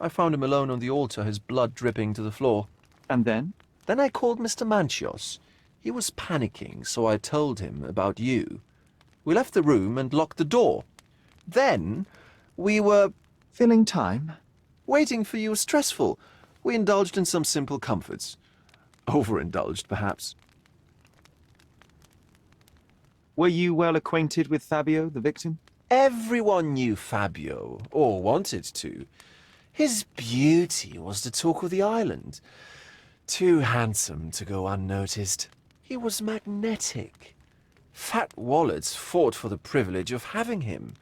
I found him alone on the altar, his blood dripping to the floor. And then? Then I called Mr. Manchios. He was panicking, so I told him about you. We left the room and locked the door. Then we were... filling time? Waiting for you was stressful. We indulged in some simple comforts. Overindulged, perhaps. Were you well acquainted with Fabio, the victim? Everyone knew Fabio, or wanted to. His beauty was the talk of the island. Too handsome to go unnoticed. He was magnetic. Fat wallets fought for the privilege of having him.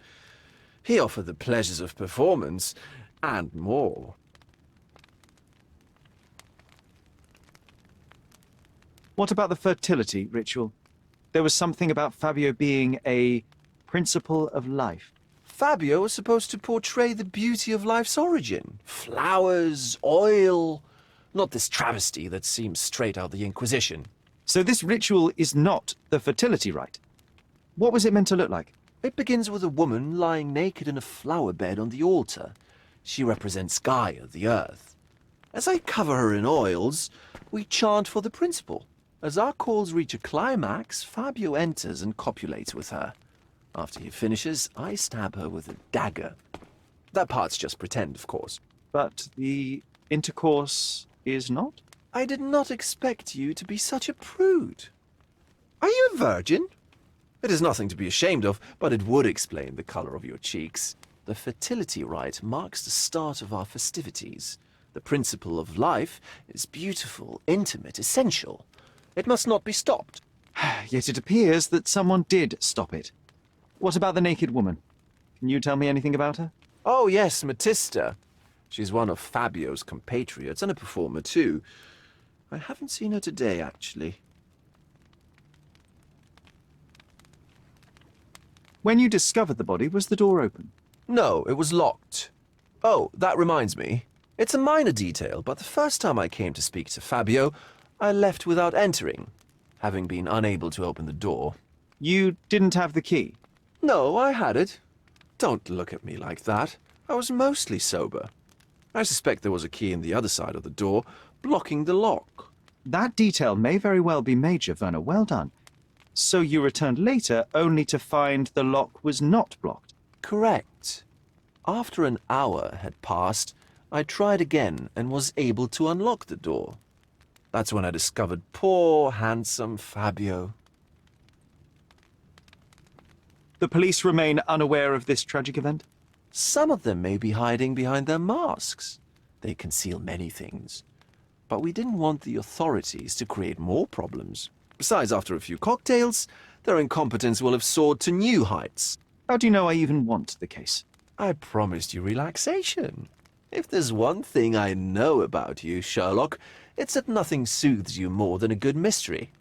He offered the pleasures of performance, and more. What about the fertility ritual? There was something about Fabio being a principle of life. Fabio was supposed to portray the beauty of life's origin. Flowers, oil... Not this travesty that seems straight out the Inquisition. So this ritual is not the fertility rite. What was it meant to look like? It begins with a woman lying naked in a flower bed on the altar. She represents Gaia, the earth. As I cover her in oils, we chant for the principle. As our calls reach a climax, Fabio enters and copulates with her. After he finishes, I stab her with a dagger. That part's just pretend, of course. But the intercourse is not? I did not expect you to be such a prude. Are you a virgin? It is nothing to be ashamed of, but it would explain the color of your cheeks. The fertility rite marks the start of our festivities. The principle of life is beautiful, intimate, essential. It must not be stopped. Yet it appears that someone did stop it. What about the naked woman? Can you tell me anything about her? Oh yes, Matista. She's one of Fabio's compatriots, and a performer too. I haven't seen her today, actually. When you discovered the body, was the door open? No, it was locked. Oh, that reminds me. It's a minor detail, but the first time I came to speak to Fabio, I left without entering, having been unable to open the door. You didn't have the key? No, I had it. Don't look at me like that. I was mostly sober. I suspect there was a key in the other side of the door, blocking the lock. That detail may very well be major, Werner. Well done. So you returned later only to find the lock was not blocked? Correct. After an hour had passed, I tried again and was able to unlock the door. That's when I discovered poor, handsome Fabio. The police remain unaware of this tragic event? Some of them may be hiding behind their masks. They conceal many things. But we didn't want the authorities to create more problems. Besides, after a few cocktails, their incompetence will have soared to new heights. How do you know I even want the case? I promised you relaxation. If there's one thing I know about you, Sherlock, it's that nothing soothes you more than a good mystery.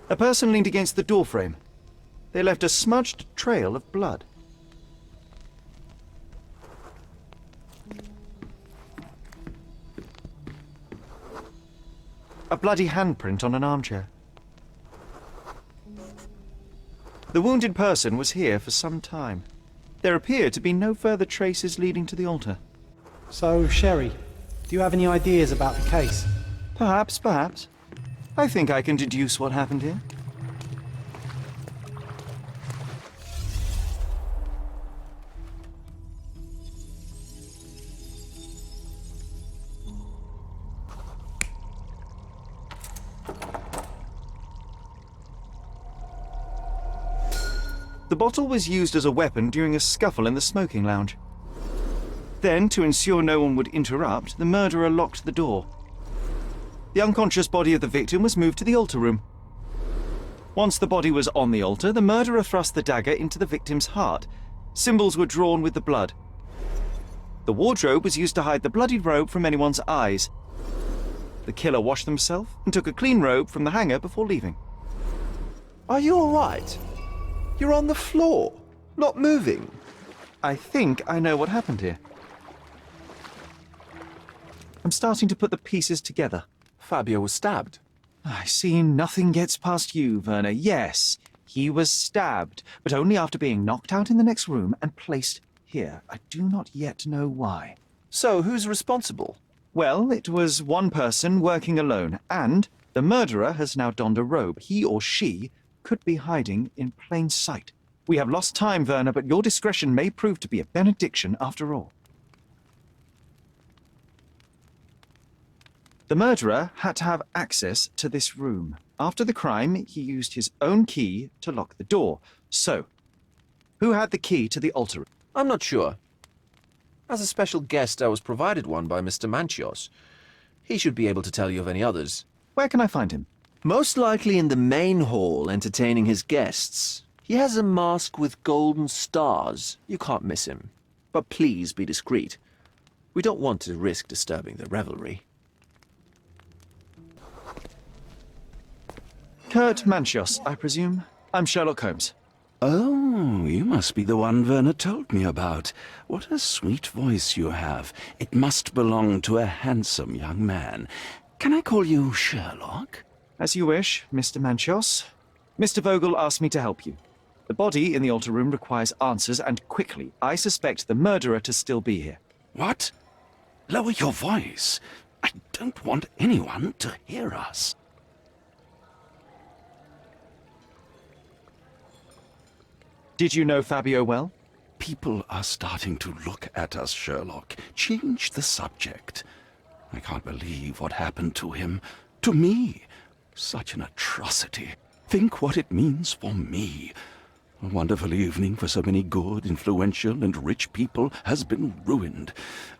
A person leaned against the doorframe. They left a smudged trail of blood. A bloody handprint on an armchair. The wounded person was here for some time. There appear to be no further traces leading to the altar. So, Sherry, do you have any ideas about the case? Perhaps. I think I can deduce what happened here. The bottle was used as a weapon during a scuffle in the smoking lounge. Then, to ensure no one would interrupt, the murderer locked the door. The unconscious body of the victim was moved to the altar room. Once the body was on the altar, the murderer thrust the dagger into the victim's heart. Symbols were drawn with the blood. The wardrobe was used to hide the bloodied robe from anyone's eyes. The killer washed himself and took a clean robe from the hanger before leaving. Are you all right? You're on the floor, not moving. I think I know what happened here. I'm starting to put the pieces together. Fabio was stabbed. I see nothing gets past you, Werner. Yes, he was stabbed, but only after being knocked out in the next room and placed here. I do not yet know why. So, who's responsible? Well, it was one person working alone, and the murderer has now donned a robe. He or she could be hiding in plain sight. We have lost time, Werner, but your discretion may prove to be a benediction after all. The murderer had to have access to this room. After the crime, he used his own key to lock the door. So, who had the key to the altar? I'm not sure. As a special guest, I was provided one by Mr. Manchios. He should be able to tell you of any others. Where can I find him? Most likely in the main hall, entertaining his guests. He has a mask with golden stars. You can't miss him. But please be discreet. We don't want to risk disturbing the revelry. Kurt Manchios, I presume? I'm Sherlock Holmes. Oh, you must be the one Werner told me about. What a sweet voice you have. It must belong to a handsome young man. Can I call you Sherlock? As you wish, Mr. Manchios. Mr. Vogel asked me to help you. The body in the altar room requires answers, and quickly. I suspect the murderer to still be here. What? Lower your voice. I don't want anyone to hear us. Did you know Fabio well? People are starting to look at us, Sherlock. Change the subject. I can't believe what happened to him. To me. Such an atrocity. Think what it means for me. A wonderful evening for so many good, influential, and rich people has been ruined.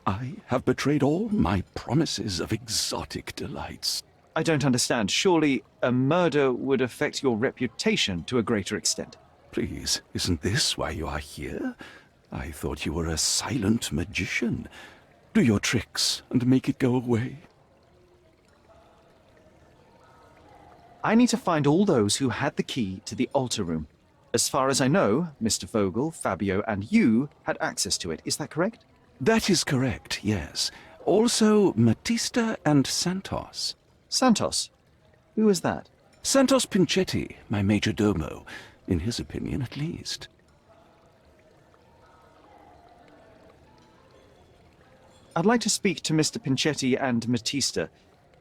I have betrayed all my promises of exotic delights. I don't understand. Surely a murder would affect your reputation to a greater extent. Please, isn't this why you are here? I thought you were a silent magician. Do your tricks and make it go away. I need to find all those who had the key to the altar room. As far as I know, Mr. Vogel, Fabio, and you had access to it. Is that correct? That is correct, yes. Also, Matista and Santos. Santos? Who is that? Santos Pinchetti, my major domo. In his opinion, at least. I'd like to speak to Mr. Pinchetti and Matista.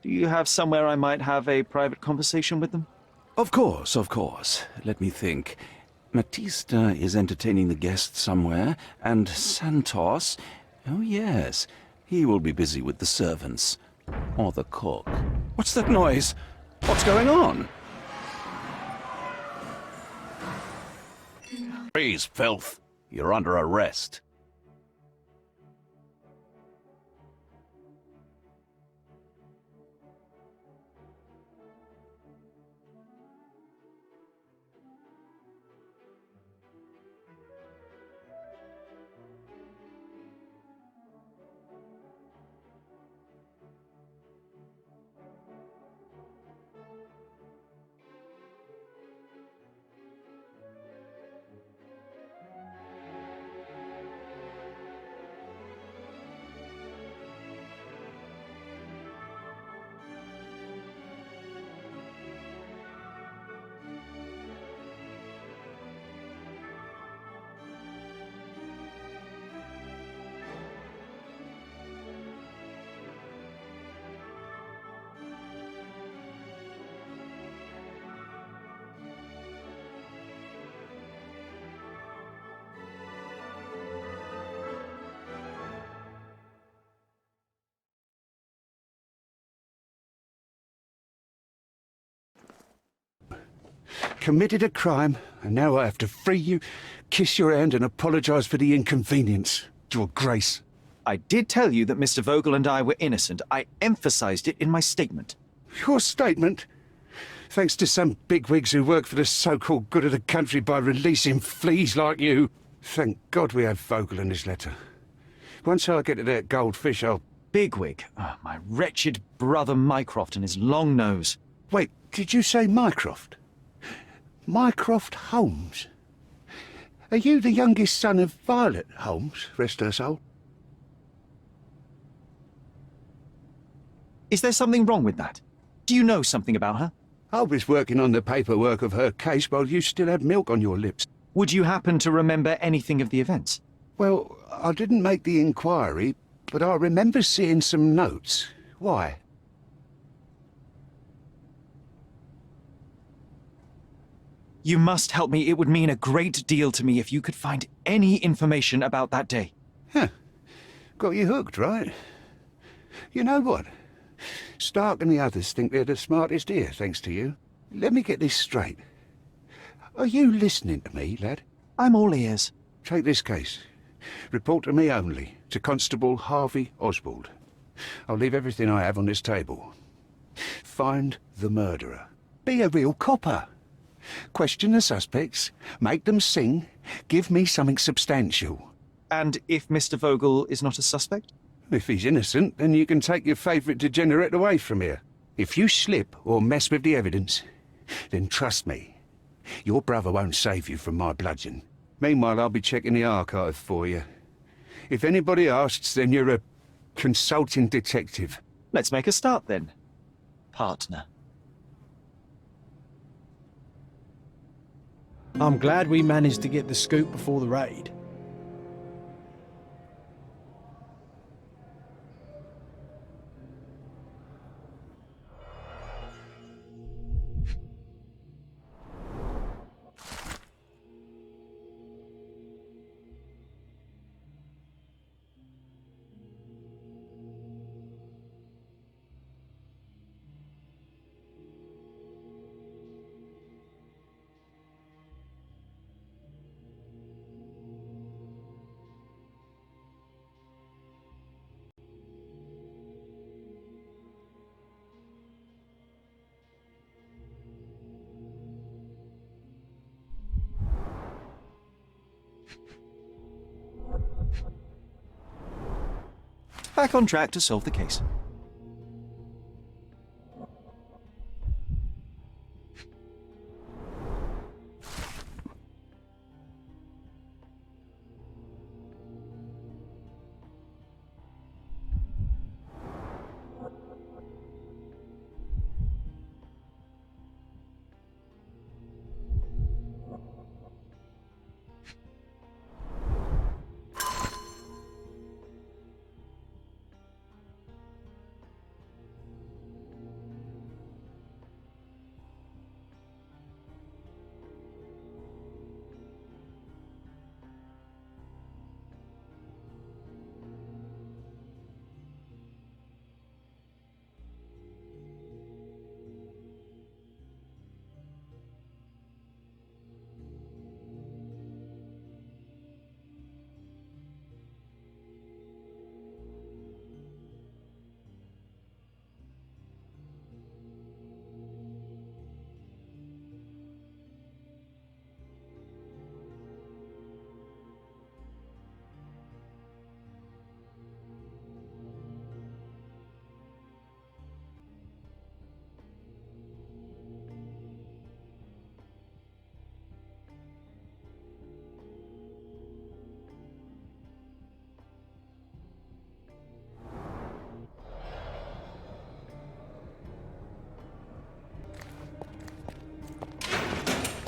Do you have somewhere I might have a private conversation with them? Of course, of course. Let me think. Matista is entertaining the guests somewhere, and Santos... Oh, yes. He will be busy with the servants. Or the cook. What's that noise? What's going on? Freeze, filth. You're under arrest. Committed a crime, and now I have to free you, kiss your hand, and apologize for the inconvenience. Your Grace. I did tell you that Mr. Vogel and I were innocent. I emphasized it in my statement. Your statement? Thanks to some bigwigs who work for the so-called good of the country by releasing fleas like you. Thank God we have Vogel in this letter. Once I get to that goldfish, I'll... Bigwig? Oh, my wretched brother Mycroft and his long nose. Wait, did you say Mycroft? Mycroft Holmes? Are you the youngest son of Violet Holmes, rest her soul? Is there something wrong with that? Do you know something about her? I was working on the paperwork of her case while you still had milk on your lips. Would you happen to remember anything of the events? Well, I didn't make the inquiry, but I remember seeing some notes. Why? You must help me. It would mean a great deal to me if you could find any information about that day. Huh. Got you hooked, right? You know what? Stark and the others think they're the smartest here, thanks to you. Let me get this straight. Are you listening to me, lad? I'm all ears. Take this case. Report to me only, to Constable Harvey Oswald. I'll leave everything I have on this table. Find the murderer. Be a real copper. Question the suspects, make them sing, give me something substantial. And if Mr. Vogel is not a suspect? If he's innocent, then you can take your favourite degenerate away from here. If you slip or mess with the evidence, then trust me, your brother won't save you from my bludgeon. Meanwhile, I'll be checking the archive for you. If anybody asks, then you're a consulting detective. Let's make a start then, partner. I'm glad we managed to get the scoop before the raid. Back on track to solve the case.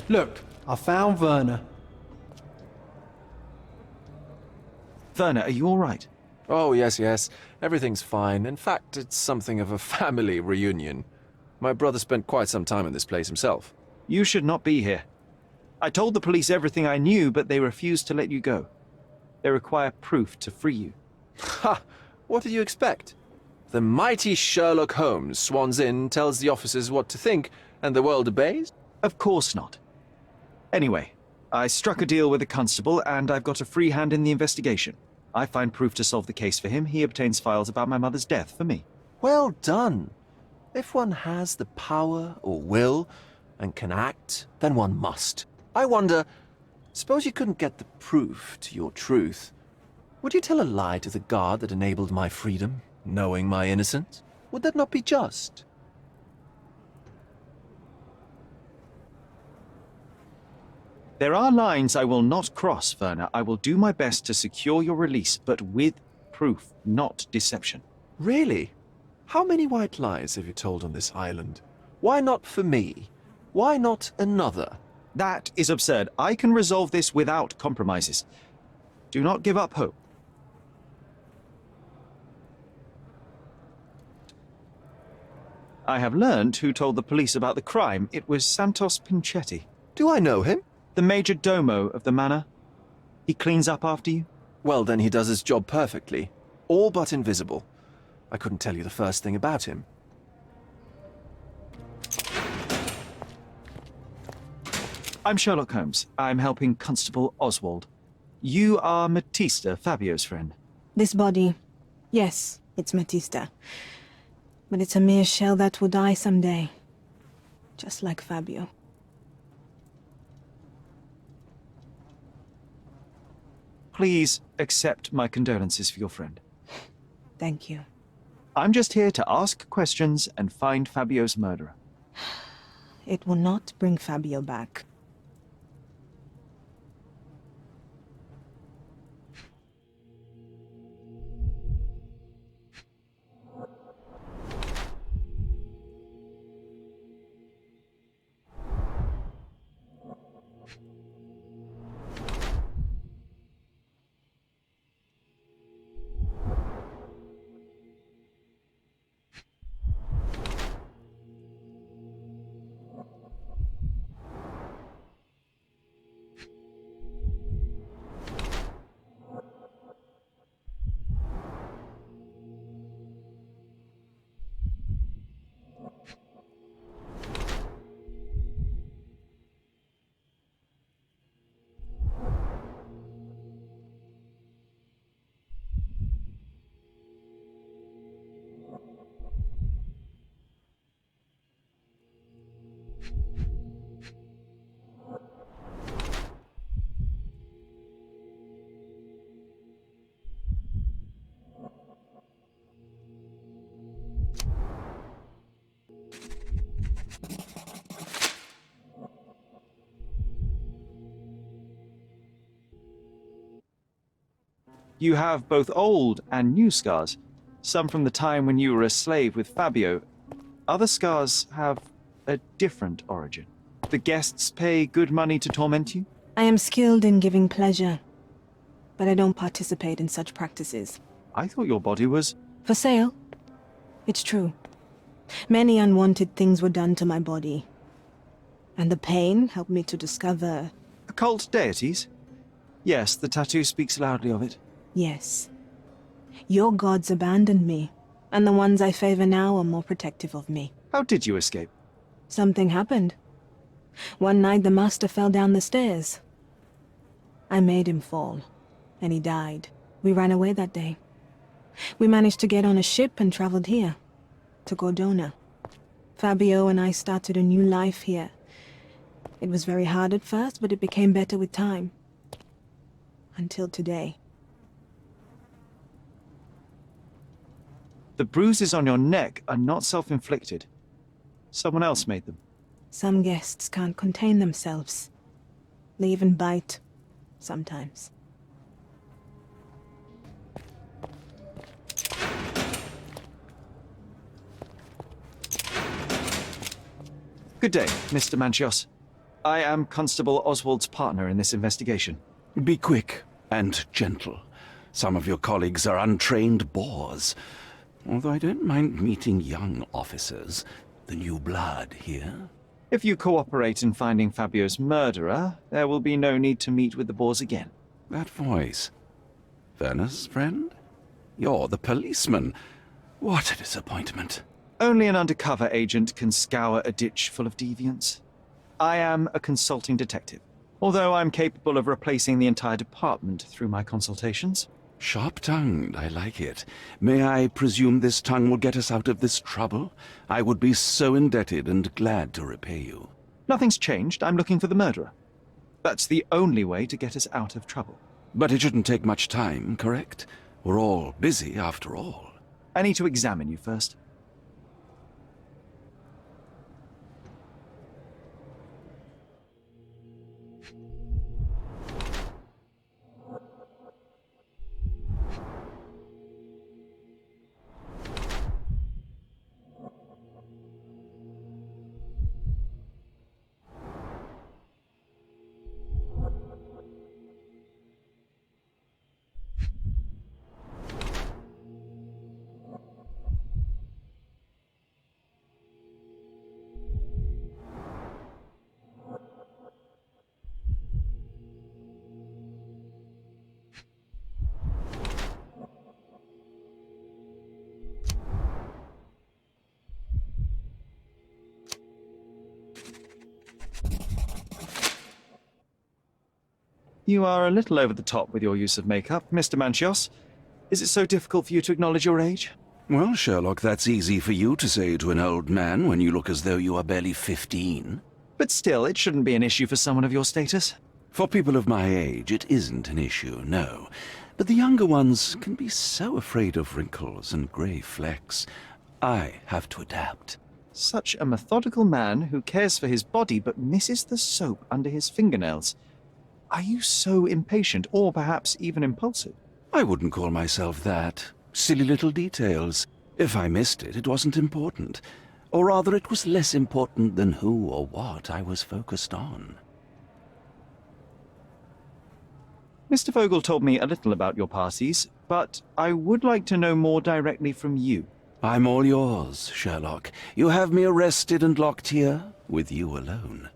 Look, I found Werner. Werner, are you all right? Oh, yes. Everything's fine. In fact, it's something of a family reunion. My brother spent quite some time in this place himself. You should not be here. I told the police everything I knew, but they refused to let you go. They require proof to free you. Ha! What did you expect? The mighty Sherlock Holmes swans in, tells the officers what to think, and the world obeys? Of course not. Anyway, I struck a deal with the constable, and I've got a free hand in the investigation. I find proof to solve the case for him. He obtains files about my mother's death for me. Well done. If one has the power or will and can act, then one must. I wonder, suppose you couldn't get the proof to your truth. Would you tell a lie to the guard that enabled my freedom, knowing my innocence? Would that not be just? There are lines I will not cross, Werner. I will do my best to secure your release, but with proof, not deception. Really? How many white lies have you told on this island? Why not for me? Why not another? That is absurd. I can resolve this without compromises. Do not give up hope. I have learned who told the police about the crime. It was Santos Pinchetti. Do I know him? The major domo of the manor. He cleans up after you? Well, then he does his job perfectly. All but invisible. I couldn't tell you the first thing about him. I'm Sherlock Holmes. I'm helping Constable Oswald. You are Matista, Fabio's friend. This body, yes, it's Matista. But it's a mere shell that will die someday. Just like Fabio. Please accept my condolences for your friend. Thank you. I'm just here to ask questions and find Fabio's murderer. It will not bring Fabio back. You have both old and new scars. Some from the time when you were a slave with Fabio. Other scars have a different origin. The guests pay good money to torment you? I am skilled in giving pleasure, but I don't participate in such practices. I thought your body was... For sale? It's true. Many unwanted things were done to my body. And the pain helped me to discover... Occult deities? Yes, the tattoo speaks loudly of it. Yes. Your gods abandoned me, and the ones I favor now are more protective of me. How did you escape? Something happened. One night the master fell down the stairs. I made him fall, and he died. We ran away that day. We managed to get on a ship and traveled here, to Gordona. Fabio and I started a new life here. It was very hard at first, but it became better with time. Until today. The bruises on your neck are not self-inflicted. Someone else made them. Some guests can't contain themselves. They even bite, sometimes. Good day, Mr. Manchios. I am Constable Oswald's partner in this investigation. Be quick and gentle. Some of your colleagues are untrained boors. Although I don't mind meeting young officers. The new blood here. If you cooperate in finding Fabio's murderer, there will be no need to meet with the boars again. That voice. Werner's friend? You're the policeman. What a disappointment. Only an undercover agent can scour a ditch full of deviants. I am a consulting detective, although I'm capable of replacing the entire department through my consultations. Sharp-tongued, I like it. May I presume this tongue will get us out of this trouble? I would be so indebted and glad to repay you. Nothing's changed. I'm looking for the murderer. That's the only way to get us out of trouble. But it shouldn't take much time, correct? We're all busy, after all. I need to examine you first. You are a little over the top with your use of makeup, Mr. Manchios. Is it so difficult for you to acknowledge your age? Well, Sherlock, that's easy for you to say to an old man when you look as though you are barely 15. But still, it shouldn't be an issue for someone of your status. For people of my age, it isn't an issue, no. But the younger ones can be so afraid of wrinkles and grey flecks. I have to adapt. Such a methodical man who cares for his body but misses the soap under his fingernails. Are you so impatient, or perhaps even impulsive? I wouldn't call myself that. Silly little details. If I missed it, it wasn't important. Or rather, it was less important than who or what I was focused on. Mr. Vogel told me a little about your parties, but I would like to know more directly from you. I'm all yours, Sherlock. You have me arrested and locked here, with you alone.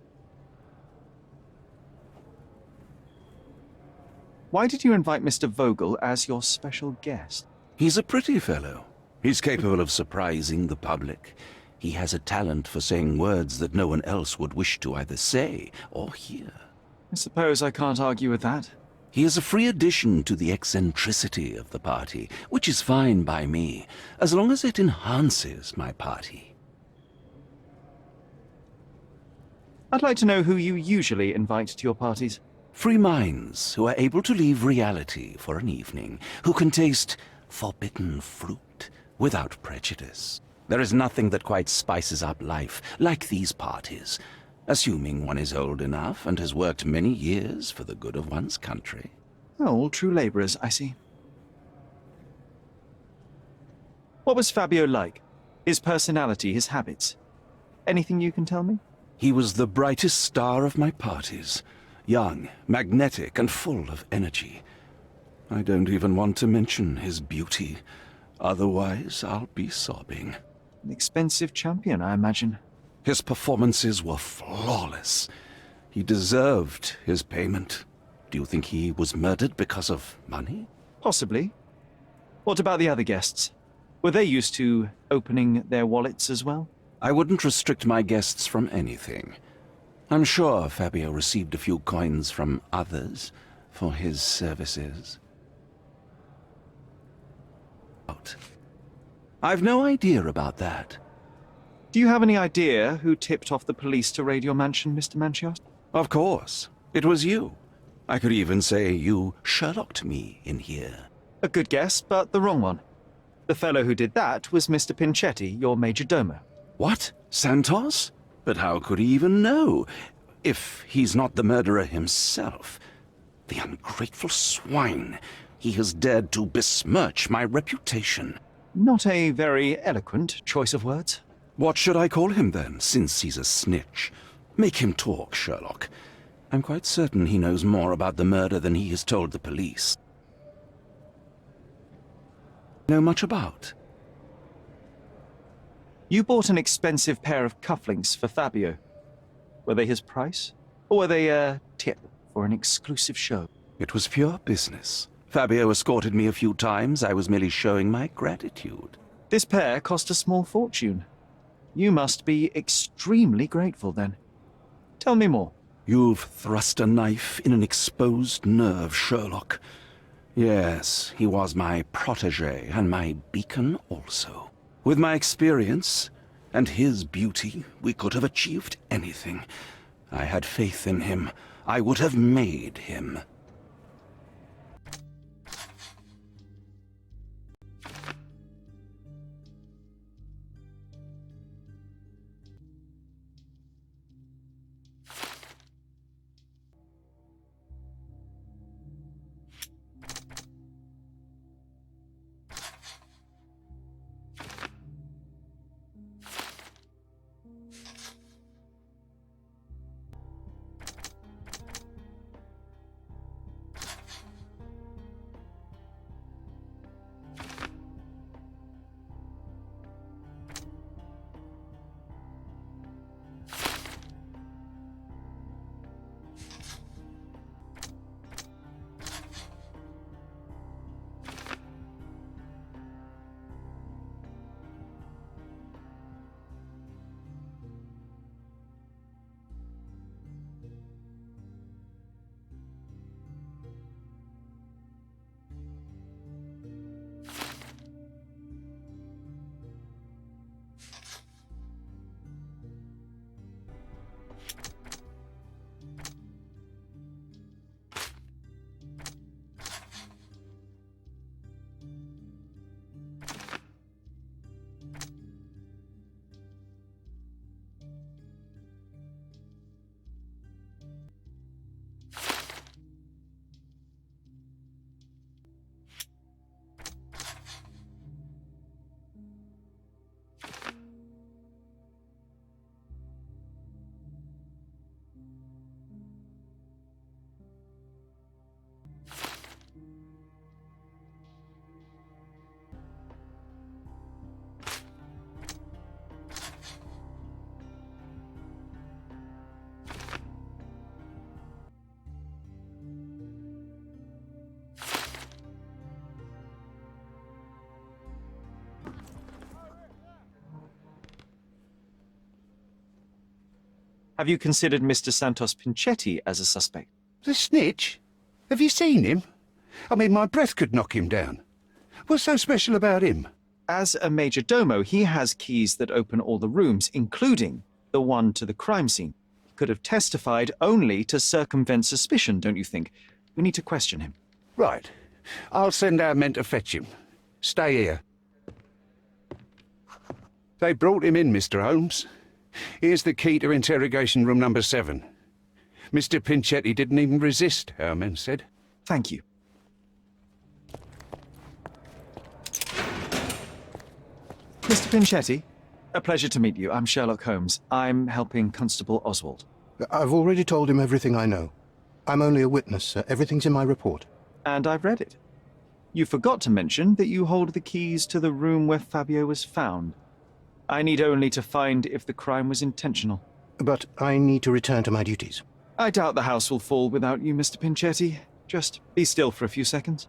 Why did you invite Mr. Vogel as your special guest? He's a pretty fellow. He's capable of surprising the public. He has a talent for saying words that no one else would wish to either say or hear. I suppose I can't argue with that. He is a free addition to the eccentricity of the party, which is fine by me, as long as it enhances my party. I'd like to know who you usually invite to your parties. Free minds who are able to leave reality for an evening, who can taste forbidden fruit without prejudice. There is nothing that quite spices up life like these parties, assuming one is old enough and has worked many years for the good of one's country. Oh, all true labourers, I see. What was Fabio like? His personality, his habits? Anything you can tell me? He was the brightest star of my parties. Young, magnetic, and full of energy. I don't even want to mention his beauty. Otherwise, I'll be sobbing. An expensive champion, I imagine. His performances were flawless. He deserved his payment. Do you think he was murdered because of money? Possibly. What about the other guests? Were they used to opening their wallets as well? I wouldn't restrict my guests from anything. I'm sure Fabio received a few coins from others for his services. I've no idea about that. Do you have any idea who tipped off the police to raid your mansion, Mr. Manchios? Of course. It was you. I could even say you Sherlocked me in here. A good guess, but the wrong one. The fellow who did that was Mr. Pinchetti, your major domo. What? Santos? But how could he even know? If he's not the murderer himself. The ungrateful swine. He has dared to besmirch my reputation. Not a very eloquent choice of words. What should I call him then, since he's a snitch? Make him talk, Sherlock. I'm quite certain he knows more about the murder than he has told the police. Know much about? You bought an expensive pair of cufflinks for Fabio. Were they his price? Or were they a tip for an exclusive show? It was pure business. Fabio escorted me a few times. I was merely showing my gratitude. This pair cost a small fortune. You must be extremely grateful then. Tell me more. You've thrust a knife in an exposed nerve, Sherlock. Yes, he was my protégé and my beacon also. With my experience and his beauty, we could have achieved anything. I had faith in him. I would have made him. Have you considered Mr. Santos Pinchetti as a suspect? The snitch? Have you seen him? I mean, my breath could knock him down. What's so special about him? As a major domo, he has keys that open all the rooms, including the one to the crime scene. He could have testified only to circumvent suspicion, don't you think? We need to question him. Right. I'll send our men to fetch him. Stay here. They brought him in, Mr. Holmes. Here's the key to interrogation room number 7. Mr. Pinchetti didn't even resist, our men said. Thank you. Mr. Pinchetti, a pleasure to meet you. I'm Sherlock Holmes. I'm helping Constable Oswald. I've already told him everything I know. I'm only a witness, sir. Everything's in my report. And I've read it. You forgot to mention that you hold the keys to the room where Fabio was found. I need only to find if the crime was intentional. But I need to return to my duties. I doubt the house will fall without you, Mr. Pinchetti. Just be still for a few seconds.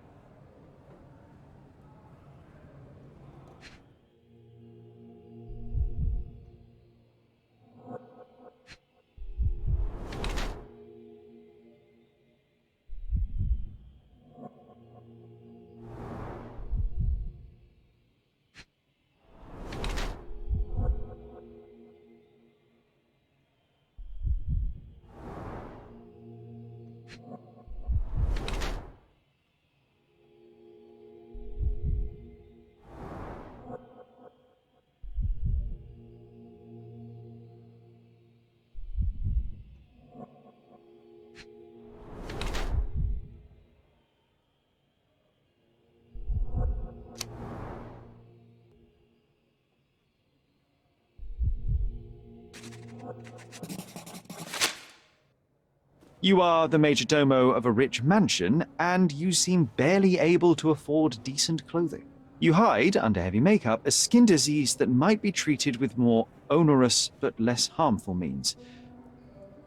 You are the major domo of a rich mansion, and you seem barely able to afford decent clothing. You hide, under heavy makeup, a skin disease that might be treated with more onerous but less harmful means.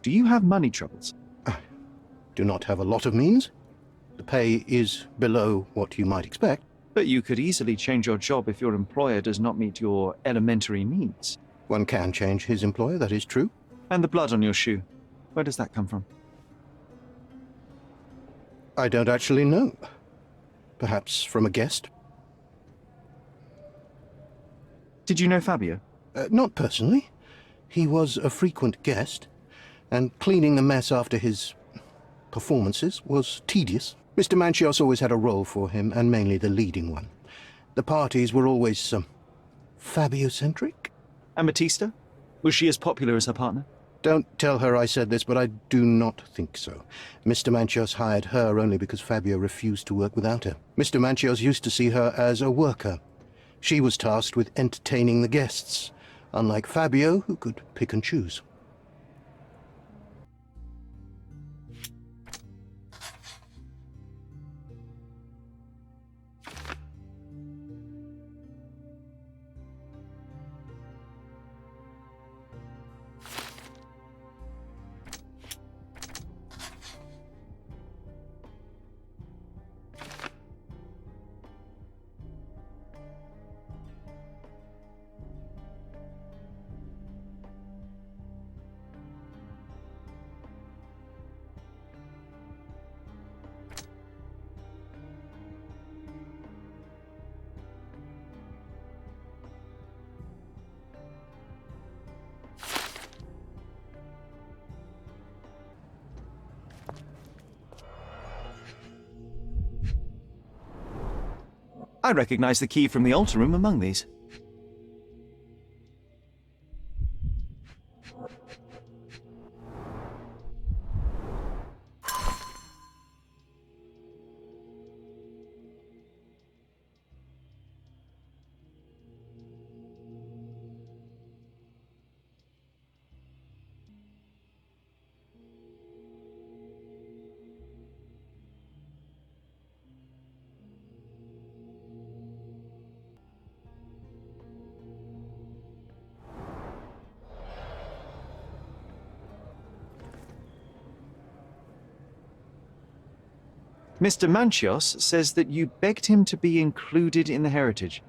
Do you have money troubles? I do not have a lot of means. The pay is below what you might expect. But you could easily change your job if your employer does not meet your elementary needs. One can change his employer, that is true. And the blood on your shoe, where does that come from? I don't actually know. Perhaps from a guest? Did you know Fabio? Not personally. He was a frequent guest, and cleaning the mess after his performances was tedious. Mr. Manchios always had a role for him, and mainly the leading one. The parties were always, Fabio-centric? And Batista? Was she as popular as her partner? Don't tell her I said this, but I do not think so. Mr. Manchios hired her only because Fabio refused to work without her. Mr. Manchios used to see her as a worker. She was tasked with entertaining the guests, unlike Fabio, who could pick and choose. I recognize the key from the altar room among these. Mr. Manchios says that you begged him to be included in the heritage.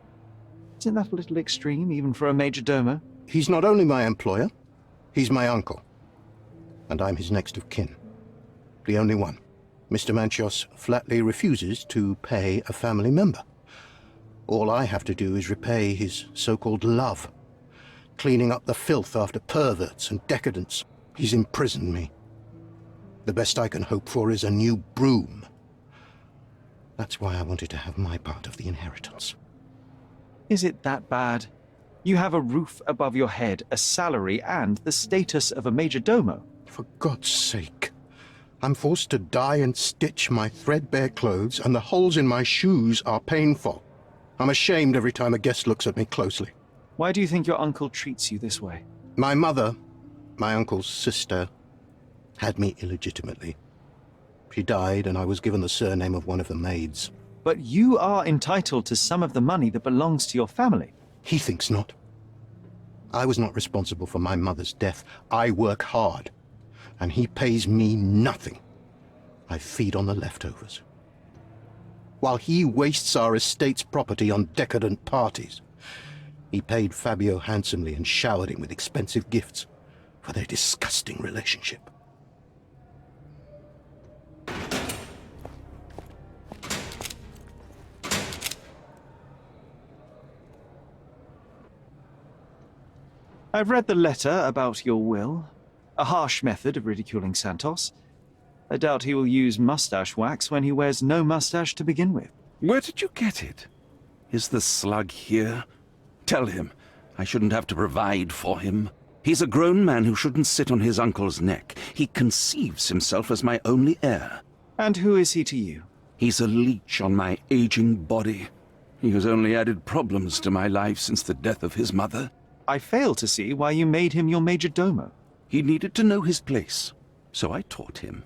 Isn't that a little extreme, even for a major domo? He's not only my employer, he's my uncle. and I'm his next of kin. The only one. Mr. Manchos flatly refuses to pay a family member. All I have to do is repay his so-called love, cleaning up the filth after perverts and decadents. He's imprisoned me. The best I can hope for is a new broom. That's why I wanted to have my part of the inheritance. Is it that bad? You have a roof above your head, a salary, and the status of a major domo. For God's sake. I'm forced to dye and stitch my threadbare clothes, and the holes in my shoes are painful. I'm ashamed every time a guest looks at me closely. Why do you think your uncle treats you this way? My mother, my uncle's sister, had me illegitimately. She died, and I was given the surname of one of the maids. But you are entitled to some of the money that belongs to your family. He thinks not. I was not responsible for my mother's death. I work hard, and he pays me nothing. I feed on the leftovers. While he wastes our estate's property on decadent parties, he paid Fabio handsomely and showered him with expensive gifts for their disgusting relationship. I've read the letter about your will. A harsh method of ridiculing Santos. I doubt he will use mustache wax when he wears no mustache to begin with. Where did you get it? Is the slug here? Tell him I shouldn't have to provide for him. He's a grown man who shouldn't sit on his uncle's neck. He conceives himself as my only heir. And who is he to you? He's a leech on my aging body. He has only added problems to my life since the death of his mother. I fail to see why you made him your major domo. He needed to know his place, so I taught him.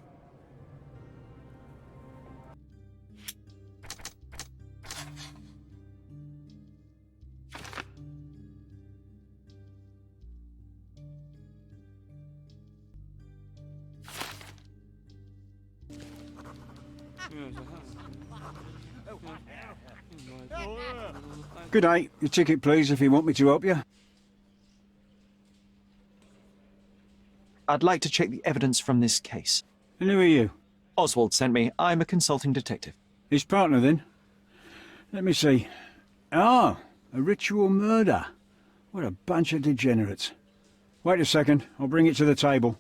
Good day. Your ticket, please, if you want me to help you. I'd like to check the evidence from this case. And who are you? Oswald sent me. I'm a consulting detective. His partner, then? Let me see. Ah, a ritual murder. What a bunch of degenerates. Wait a second. I'll bring it to the table.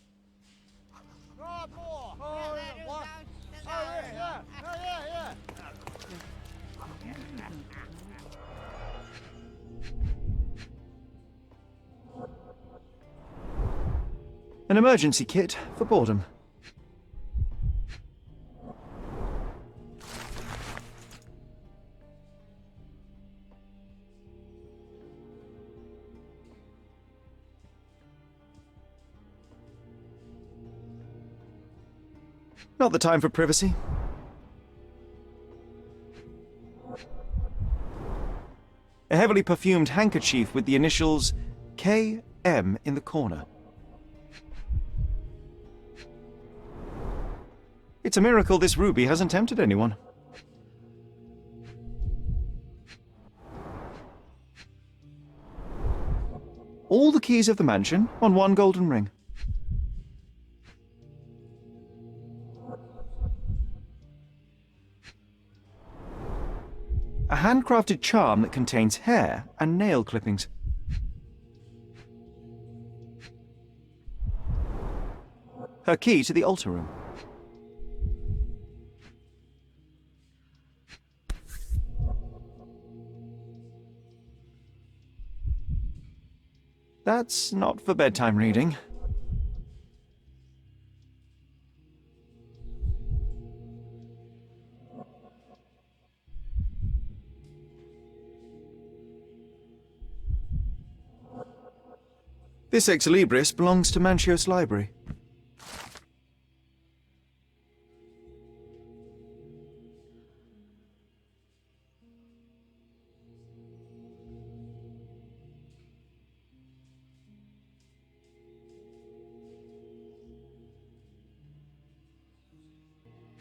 An emergency kit for boredom. Not the time for privacy. A heavily perfumed handkerchief with the initials KM in the corner. It's a miracle this ruby hasn't tempted anyone. All the keys of the mansion on one golden ring. A handcrafted charm that contains hair and nail clippings. Her key to the altar room. That's not for bedtime reading. This Ex Libris belongs to Manchios Library.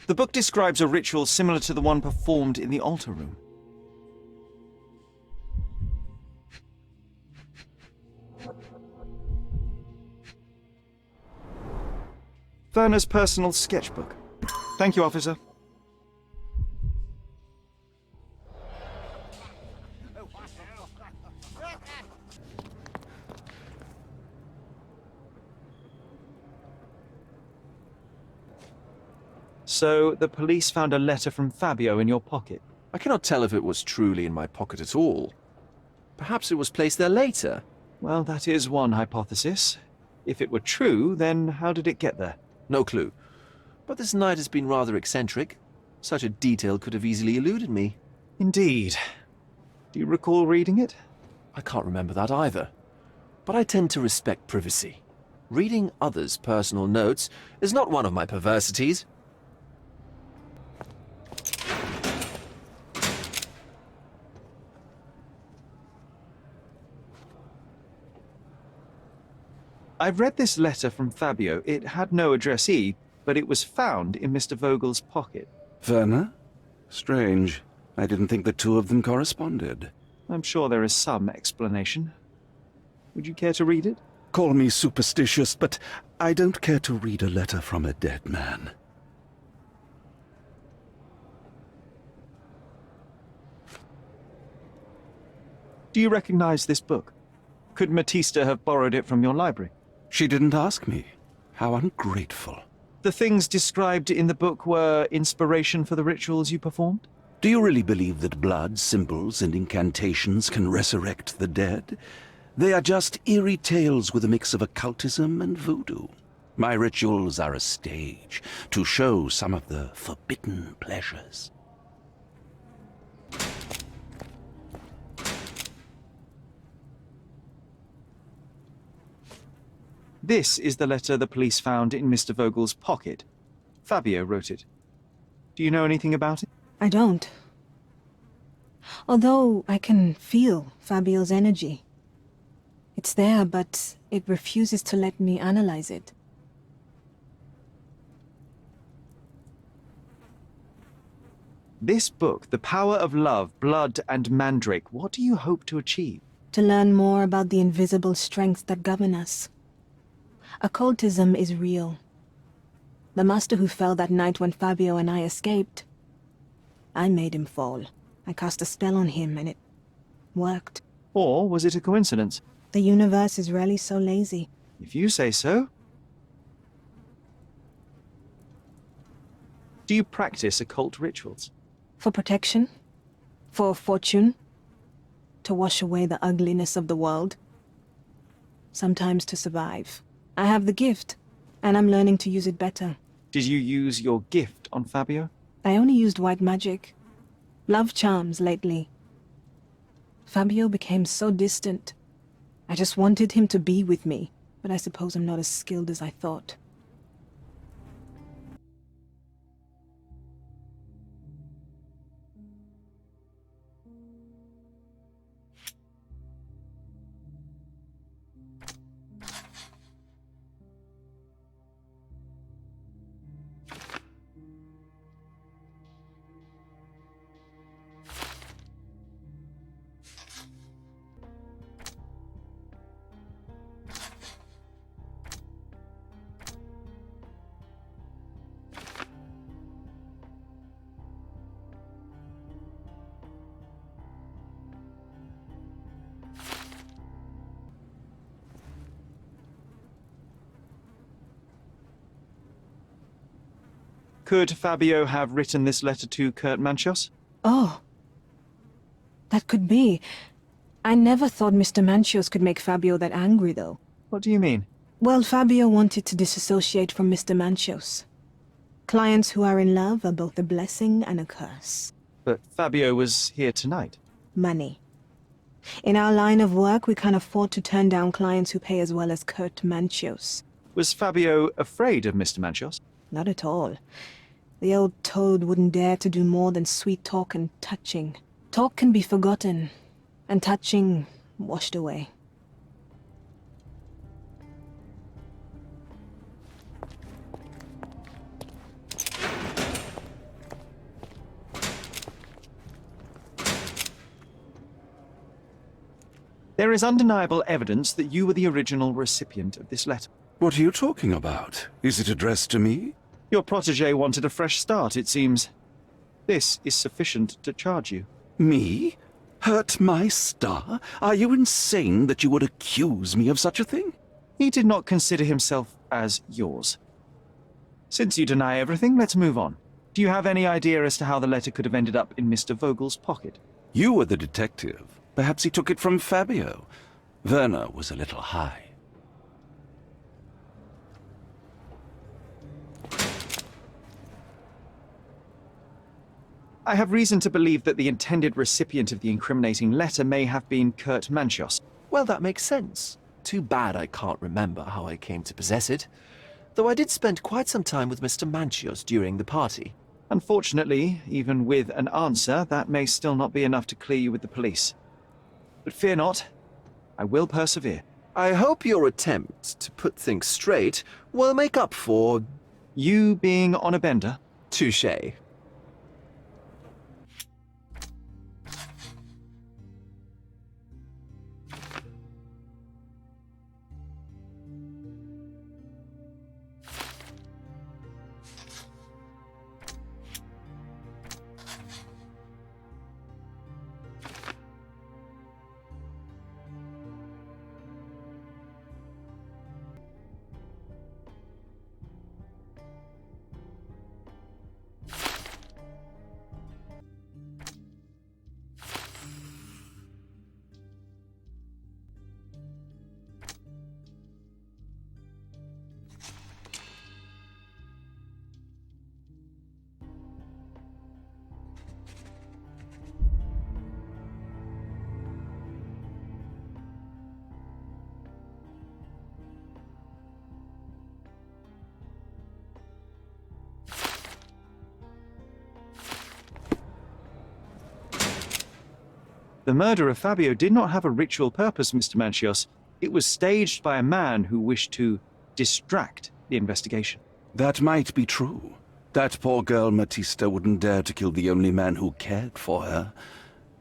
The book describes a ritual similar to the one performed in the altar room. Werner's personal sketchbook. Thank you, officer. So, the police found a letter from Fabio in your pocket? I cannot tell if it was truly in my pocket at all. Perhaps it was placed there later. Well, that is one hypothesis. If it were true, then how did it get there? No clue. But this knight has been rather eccentric. Such a detail could have easily eluded me. Indeed. Do you recall reading it? I can't remember that either. But I tend to respect privacy. Reading others' personal notes is not one of my perversities. I've read this letter from Fabio. It had no addressee, but it was found in Mr. Vogel's pocket. Werner? Strange. I didn't think the two of them corresponded. I'm sure there is some explanation. Would you care to read it? Call me superstitious, but I don't care to read a letter from a dead man. Do you recognize this book? Could Matista have borrowed it from your library? She didn't ask me. How ungrateful. The things described in the book were inspiration for the rituals you performed? Do you really believe that blood, symbols, and incantations can resurrect the dead? They are just eerie tales with a mix of occultism and voodoo. My rituals are a stage to show some of the forbidden pleasures. This is the letter the police found in Mr. Vogel's pocket. Fabio wrote it. Do you know anything about it? I don't. Although I can feel Fabio's energy. It's there, but it refuses to let me analyze it. This book, The Power of Love, Blood, and Mandrake, what do you hope to achieve? To learn more about the invisible strengths that govern us. Occultism is real. The master who fell that night when Fabio and I escaped, I made him fall. I cast a spell on him and it worked. Or was it a coincidence? The universe is rarely so lazy. If you say so. Do you practice occult rituals? For protection? For fortune? To wash away the ugliness of the world? Sometimes to survive. I have the gift, and I'm learning to use it better. Did you use your gift on Fabio? I only used white magic. Love charms lately. Fabio became so distant. I just wanted him to be with me, but I suppose I'm not as skilled as I thought. Could Fabio have written this letter to Kurt Manchos? Oh. That could be. I never thought Mr. Manchos could make Fabio that angry, though. What do you mean? Well, Fabio wanted to disassociate from Mr. Manchos. Clients who are in love are both a blessing and a curse. But Fabio was here tonight. Money. In our line of work, we can't afford to turn down clients who pay as well as Kurt Manchos. Was Fabio afraid of Mr. Manchos? Not at all. The old toad wouldn't dare to do more than sweet talk and touching. Talk can be forgotten, and touching washed away. There is undeniable evidence that you were the original recipient of this letter. What are you talking about? Is it addressed to me? Your protege wanted a fresh start, it seems. This is sufficient to charge you. Me? Hurt my star? Are you insane that you would accuse me of such a thing? He did not consider himself as yours. Since you deny everything, let's move on. Do you have any idea as to how the letter could have ended up in Mr. Vogel's pocket? You were the detective. Perhaps he took it from Fabio. Werner was a little high. I have reason to believe that the intended recipient of the incriminating letter may have been Kurt Manchios. Well, that makes sense. Too bad I can't remember how I came to possess it. Though I did spend quite some time with Mr. Manchios during the party. Unfortunately, even with an answer, that may still not be enough to clear you with the police. But fear not, I will persevere. I hope your attempt to put things straight will make up for... You being on a bender? Touché. The murder of Fabio did not have a ritual purpose, Mr. Manchios. It was staged by a man who wished to distract the investigation. That might be true. That poor girl Matista wouldn't dare to kill the only man who cared for her.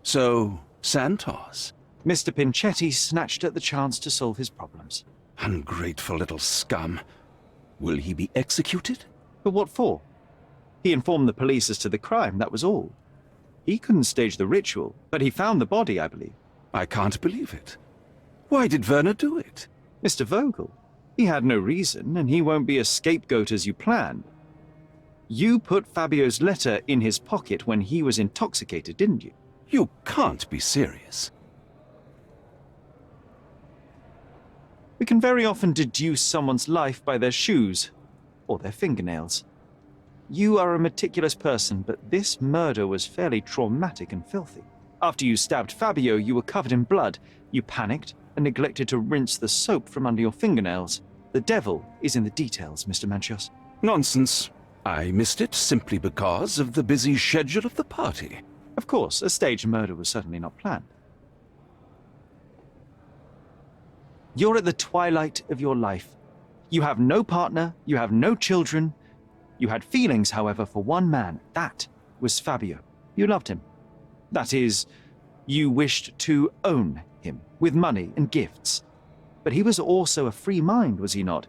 So, Santos. Mr. Pinchetti snatched at the chance to solve his problems. Ungrateful little scum. Will he be executed? But what for? He informed the police as to the crime, that was all. He couldn't stage the ritual, but he found the body, I believe. I can't believe it. Why did Werner do it? Mr. Vogel. He had no reason, and he won't be a scapegoat as you planned. You put Fabio's letter in his pocket when he was intoxicated, didn't you? You can't be serious. We can very often deduce someone's life by their shoes, or their fingernails. You are a meticulous person, but this murder was fairly traumatic and filthy. After you stabbed Fabio, you were covered in blood. You panicked and neglected to rinse the soap from under your fingernails. The devil is in the details, Mr. Manchios. Nonsense. I missed it simply because of the busy schedule of the party. Of course, a staged murder was certainly not planned. You're at the twilight of your life. You have no partner, you have no children. You had feelings, however, for one man. That was Fabio. You loved him. That is, you wished to own him with money and gifts. But he was also a free mind, was he not?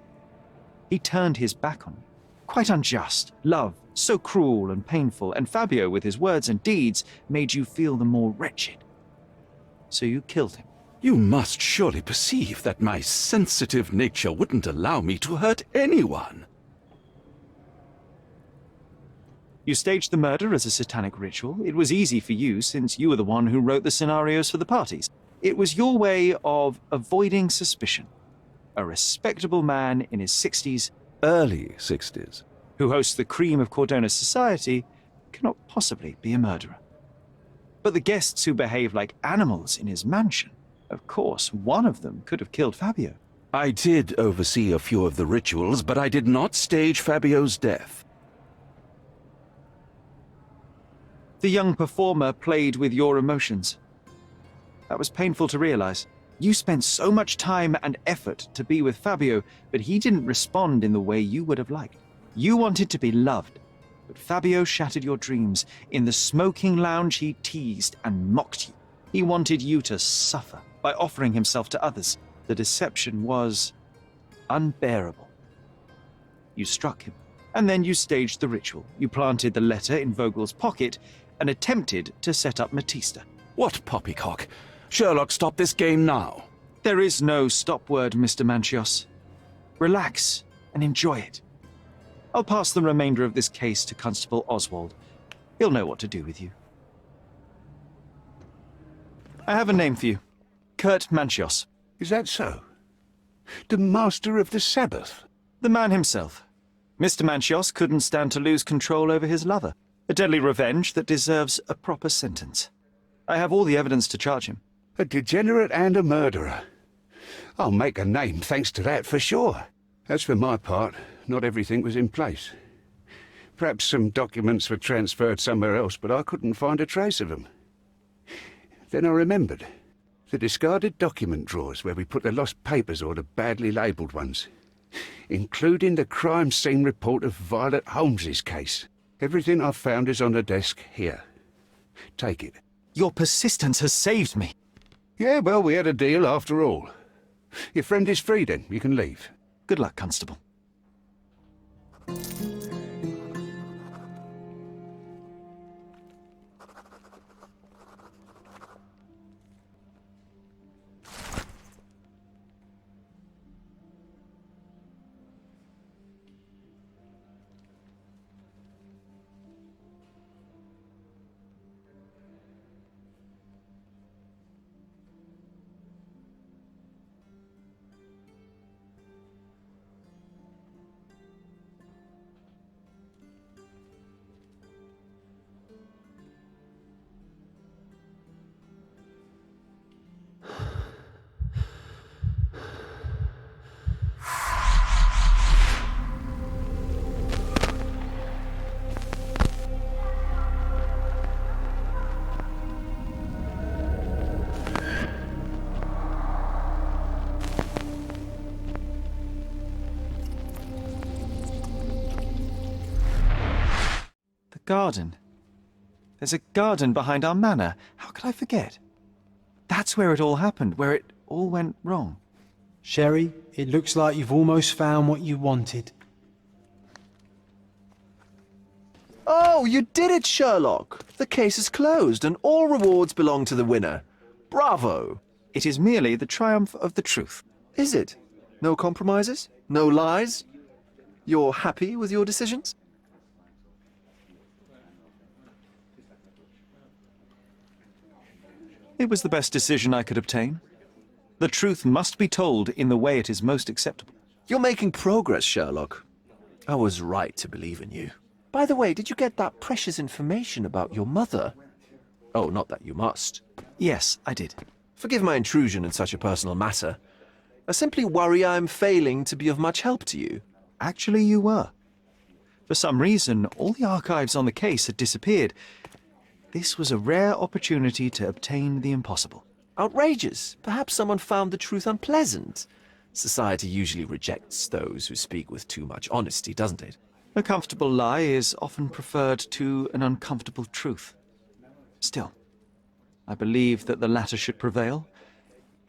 He turned his back on you. Quite unjust. Love, so cruel and painful, and Fabio, with his words and deeds, made you feel the more wretched. So you killed him. You must surely perceive that my sensitive nature wouldn't allow me to hurt anyone. You staged the murder as a satanic ritual. It was easy for you, since you were the one who wrote the scenarios for the parties. It was your way of avoiding suspicion. A respectable man in his 60s, early 60s, who hosts the cream of Cordona society, cannot possibly be a murderer. But the guests who behave like animals in his mansion, of course, one of them could have killed Fabio. I did oversee a few of the rituals, but I did not stage Fabio's death. The young performer played with your emotions. That was painful to realize. You spent so much time and effort to be with Fabio, but he didn't respond in the way you would have liked. You wanted to be loved, but Fabio shattered your dreams. In the smoking lounge, he teased and mocked you. He wanted you to suffer by offering himself to others. The deception was unbearable. You struck him, and then you staged the ritual. You planted the letter in Vogel's pocket and attempted to set up Matista. What poppycock? Sherlock, stop this game now. There is no stop word, Mr. Manchios. Relax and enjoy it. I'll pass the remainder of this case to Constable Oswald. He'll know what to do with you. I have a name for you. Kurt Manchios. Is that so? The Master of the Sabbath? The man himself. Mr. Manchios couldn't stand to lose control over his lover. A deadly revenge that deserves a proper sentence. I have all the evidence to charge him. A degenerate and a murderer. I'll make a name thanks to that for sure. As for my part, not everything was in place. Perhaps some documents were transferred somewhere else, but I couldn't find a trace of them. Then I remembered. The discarded document drawers where we put the lost papers or the badly labelled ones. Including the crime scene report of Violet Holmes's case. Everything I've found is on the desk here. Take it. Your persistence has saved me. Yeah, well, we had a deal after all. Your friend is free then. You can leave. Good luck, Constable. Garden. There's a garden behind our manor. How could I forget? That's where it all happened, where it all went wrong. Sherry, it looks like you've almost found what you wanted. Oh, you did it, Sherlock! The case is closed and all rewards belong to the winner. Bravo! It is merely the triumph of the truth. Is it? No compromises? No lies? You're happy with your decisions? It was the best decision I could obtain. The truth must be told in the way it is most acceptable. You're making progress, Sherlock. I was right to believe in you. By the way, did you get that precious information about your mother? Oh, not that you must. Yes, I did. Forgive my intrusion in such a personal matter. I simply worry I'm failing to be of much help to you. Actually, you were. For some reason, all the archives on the case had disappeared. This was a rare opportunity to obtain the impossible. Outrageous. Perhaps someone found the truth unpleasant. Society usually rejects those who speak with too much honesty, doesn't it? A comfortable lie is often preferred to an uncomfortable truth. Still, I believe that the latter should prevail,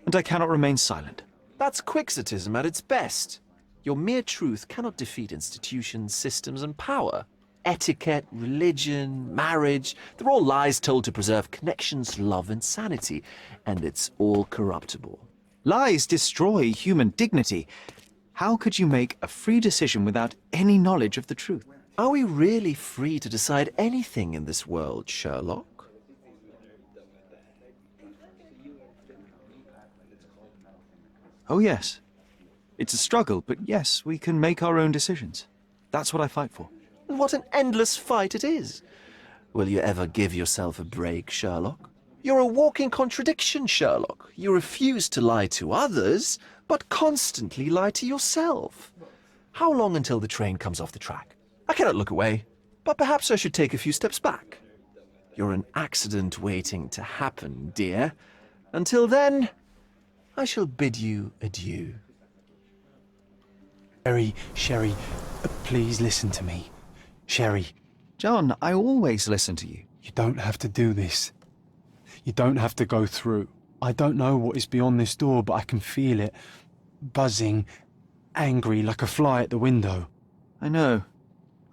and I cannot remain silent. That's quixotism at its best. Your mere truth cannot defeat institutions, systems, and power. Etiquette, religion, marriage, they're all lies told to preserve connections, love, and sanity, and it's all corruptible. Lies destroy human dignity. How could you make a free decision without any knowledge of the truth? Are we really free to decide anything in this world, Sherlock? Oh, yes. It's a struggle, but yes, we can make our own decisions. That's what I fight for. What an endless fight it is. Will you ever give yourself a break, Sherlock? You're a walking contradiction, Sherlock. You refuse to lie to others, but constantly lie to yourself. How long until the train comes off the track? I cannot look away, but perhaps I should take a few steps back. You're an accident waiting to happen, dear. Until then, I shall bid you adieu. Sherry, please listen to me. Sherry. John, I always listen to you. You don't have to do this. You don't have to go through. I don't know what is beyond this door, but I can feel it. Buzzing. angry like a fly at the window. I know.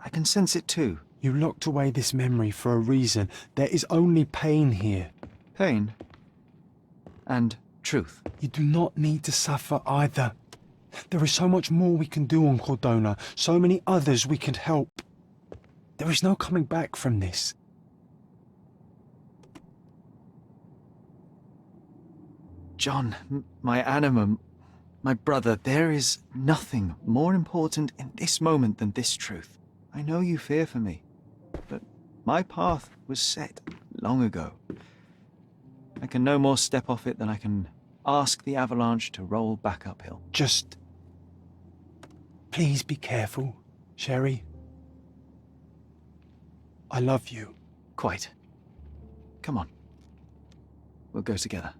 I can sense it too. You locked away this memory for a reason. There is only pain here. Pain? And truth. You do not need to suffer either. There is so much more we can do on Cordona, so many others we can help. There is no coming back from this. John, my animal, my brother, there is nothing more important in this moment than this truth. I know you fear for me, but my path was set long ago. I can no more step off it than I can ask the avalanche to roll back uphill. Just... please be careful, Sherry. I love you. Quite. Come on. We'll go together.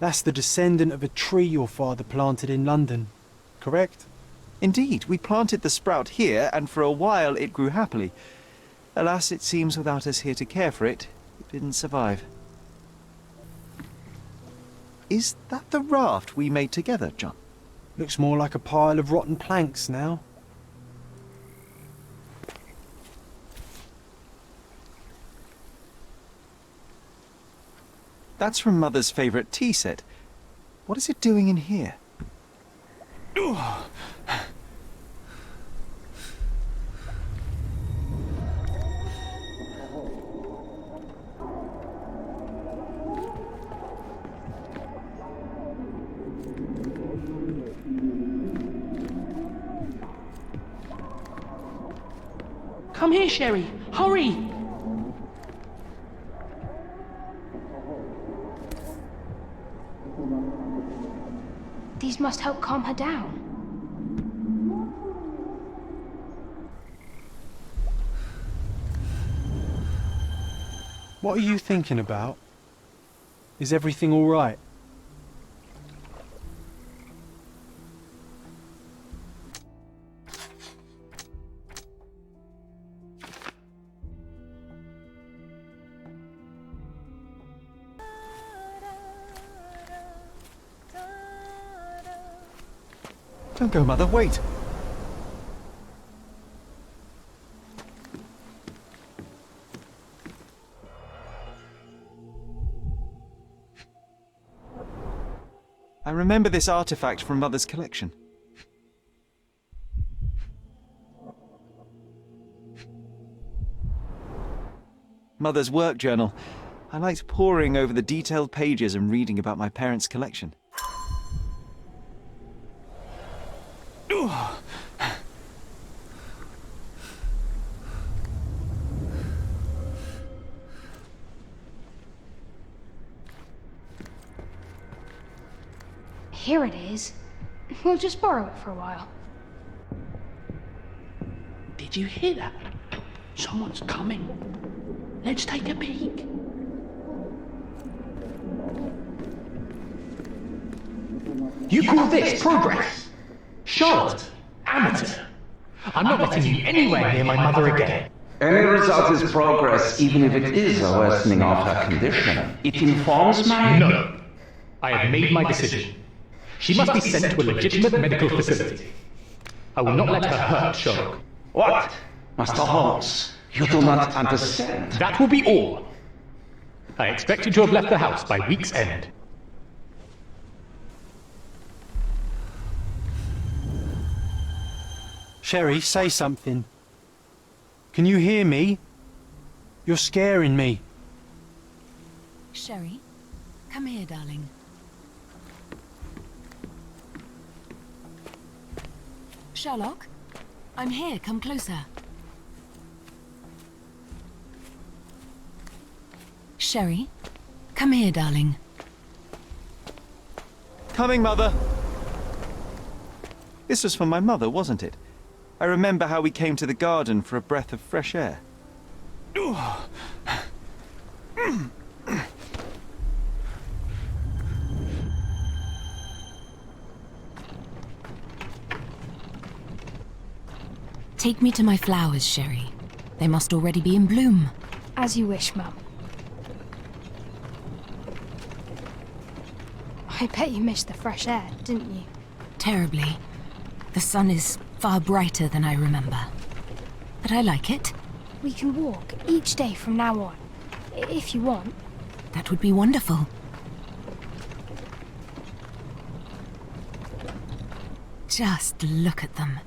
That's the descendant of a tree your father planted in London, correct? Indeed, we planted the sprout here, and for a while it grew happily. Alas, it seems without us here to care for it, it didn't survive. Is that the raft we made together, John? Looks more like a pile of rotten planks now. That's from Mother's favourite tea set. What is it doing in here? Come here, Sherry. Hurry! These must help calm her down. What are you thinking about? Is everything all right? Don't go, Mother, wait! I remember this artifact from Mother's collection. Mother's work journal. I liked poring over the detailed pages and reading about my parents' collection. Here it is. We'll just borrow it for a while. Did you hear that? Someone's coming. Let's take a peek. You call this progress? Charlotte, amateur. I'm not letting you anywhere near my mother again. Any result is progress, even if it is a worsening of her condition. It informs my... No. I have made my decision. She must be sent to a legitimate medical facility. I will not let her hurt Sherlock. What? Master Holmes, you do not understand. That will be all. I expect you to have left the house by week's end. Sherry, say something. Can you hear me? You're scaring me. Sherry, come here, darling. Sherlock, I'm here. Come closer. Sherry, come here, darling. Coming, Mother! This was for my mother, wasn't it? I remember how we came to the garden for a breath of fresh air. Take me to my flowers, Sherry. They must already be in bloom. As you wish, Mum. I bet you missed the fresh air, didn't you? Terribly. The sun is far brighter than I remember. But I like it. We can walk each day from now on, if you want. That would be wonderful. Just look at them.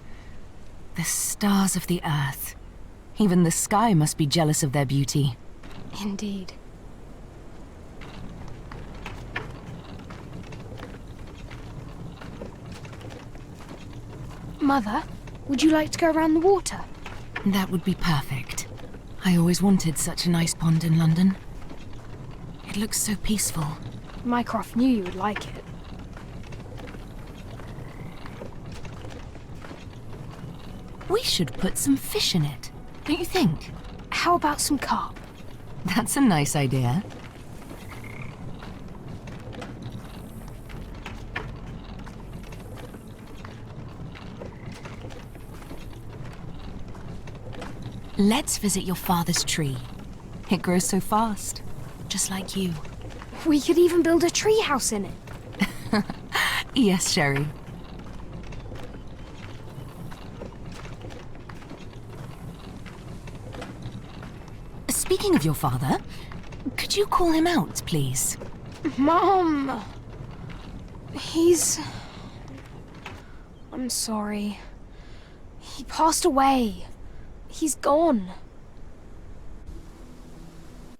The stars of the earth. Even the sky must be jealous of their beauty. Indeed. Mother, would you like to go around the water? That would be perfect. I always wanted such a nice pond in London. It looks so peaceful. Mycroft knew you would like it. We should put some fish in it, don't you think? How about some carp? That's a nice idea. Let's visit your father's tree. It grows so fast, just like you. We could even build a tree house in it. Yes, Sherry. Speaking of your father, could you call him out, please? Mom! I'm sorry. He passed away. He's gone.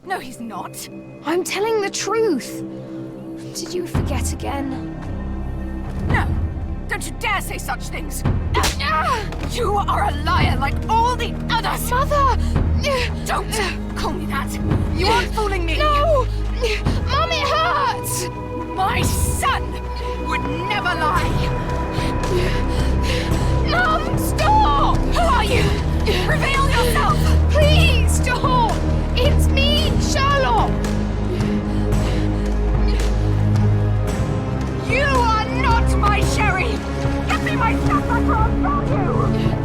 No, he's not. I'm telling the truth. Did you forget again? No! Don't you dare say such things! You are a liar like all the others! Mother! Don't call me that! You aren't fooling me! No! Mom, it hurts! My son would never lie! Mom, stop! Who are you? Reveal yourself! Please, stop! It's me, Sherlock! You are not my Sherry! Get me my stuff or I'll kill you!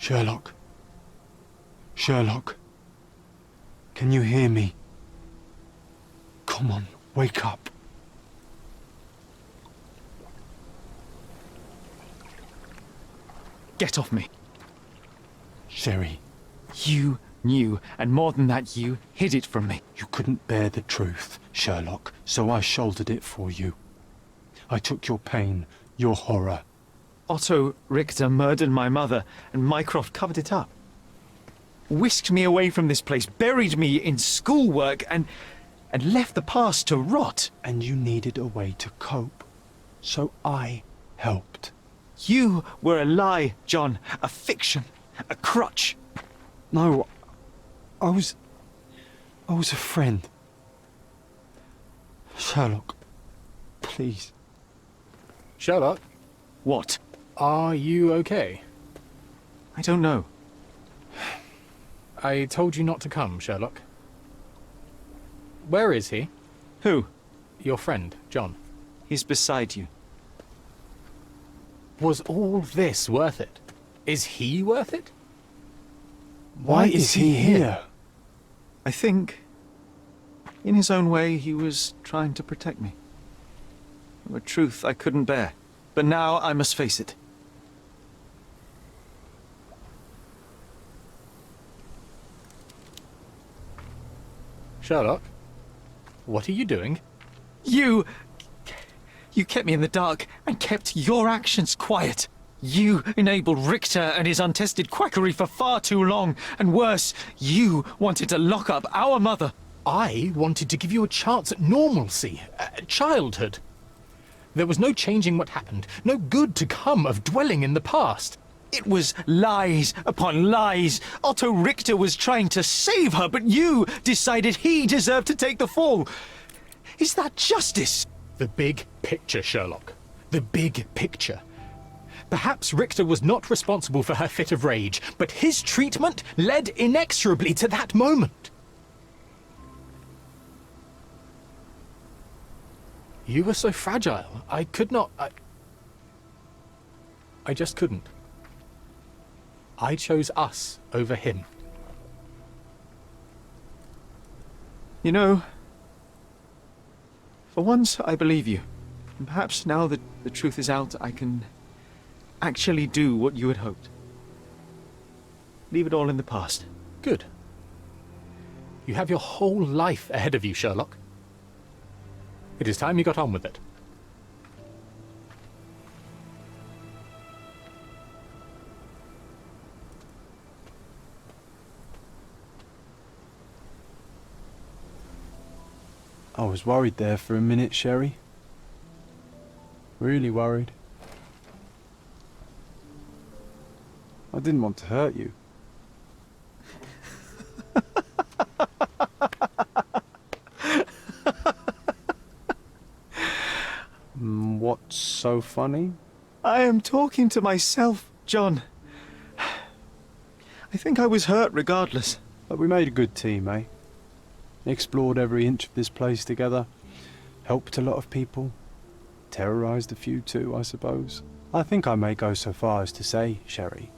Sherlock. Sherlock. Can you hear me? Come on, wake up. Get off me. Sherry. You knew, and more than that, you hid it from me. You couldn't bear the truth, Sherlock, so I shouldered it for you. I took your pain, your horror. Otto Richter murdered my mother, and Mycroft covered it up. Whisked me away from this place, buried me in schoolwork, and left the past to rot. And you needed a way to cope, so I helped. You were a lie, John, a fiction, a crutch. No, I was a friend. Sherlock, please. Sherlock? What? Are you okay? I don't know. I told you not to come, Sherlock. Where is he? Who? Your friend, John. He's beside you. Was all this worth it? Is he worth it? Why is he here? I think, in his own way, he was trying to protect me. From a truth I couldn't bear. But now I must face it. Sherlock, what are you doing? You kept me in the dark and kept your actions quiet. You enabled Richter and his untested quackery for far too long. And worse, you wanted to lock up our mother. I wanted to give you a chance at normalcy, childhood. There was no changing what happened, no good to come of dwelling in the past. It was lies upon lies. Otto Richter was trying to save her, but you decided he deserved to take the fall. Is that justice? The big picture, Sherlock. The big picture. Perhaps Richter was not responsible for her fit of rage, but his treatment led inexorably to that moment. You were so fragile. I could not... I just couldn't. I chose us over him. You know, for once I believe you. And perhaps now that the truth is out, I can actually do what you had hoped. Leave it all in the past. Good. You have your whole life ahead of you, Sherlock. It is time you got on with it. I was worried there for a minute, Sherry. Really worried. I didn't want to hurt you. What's so funny? I am talking to myself, John. I think I was hurt regardless. But we made a good team, eh? Explored every inch of this place together. Helped a lot of people. Terrorized a few too, I suppose. I think I may go so far as to say, Sherry,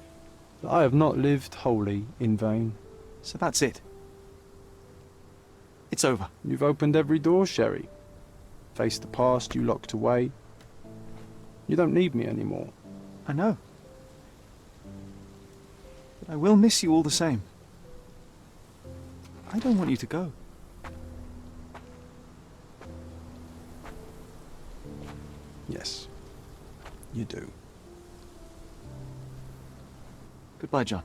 that I have not lived wholly in vain. So that's it. It's over. You've opened every door, Sherry. Faced the past you locked away. You don't need me anymore. I know. But I will miss you all the same. I don't want you to go. Yes, you do. Goodbye, John.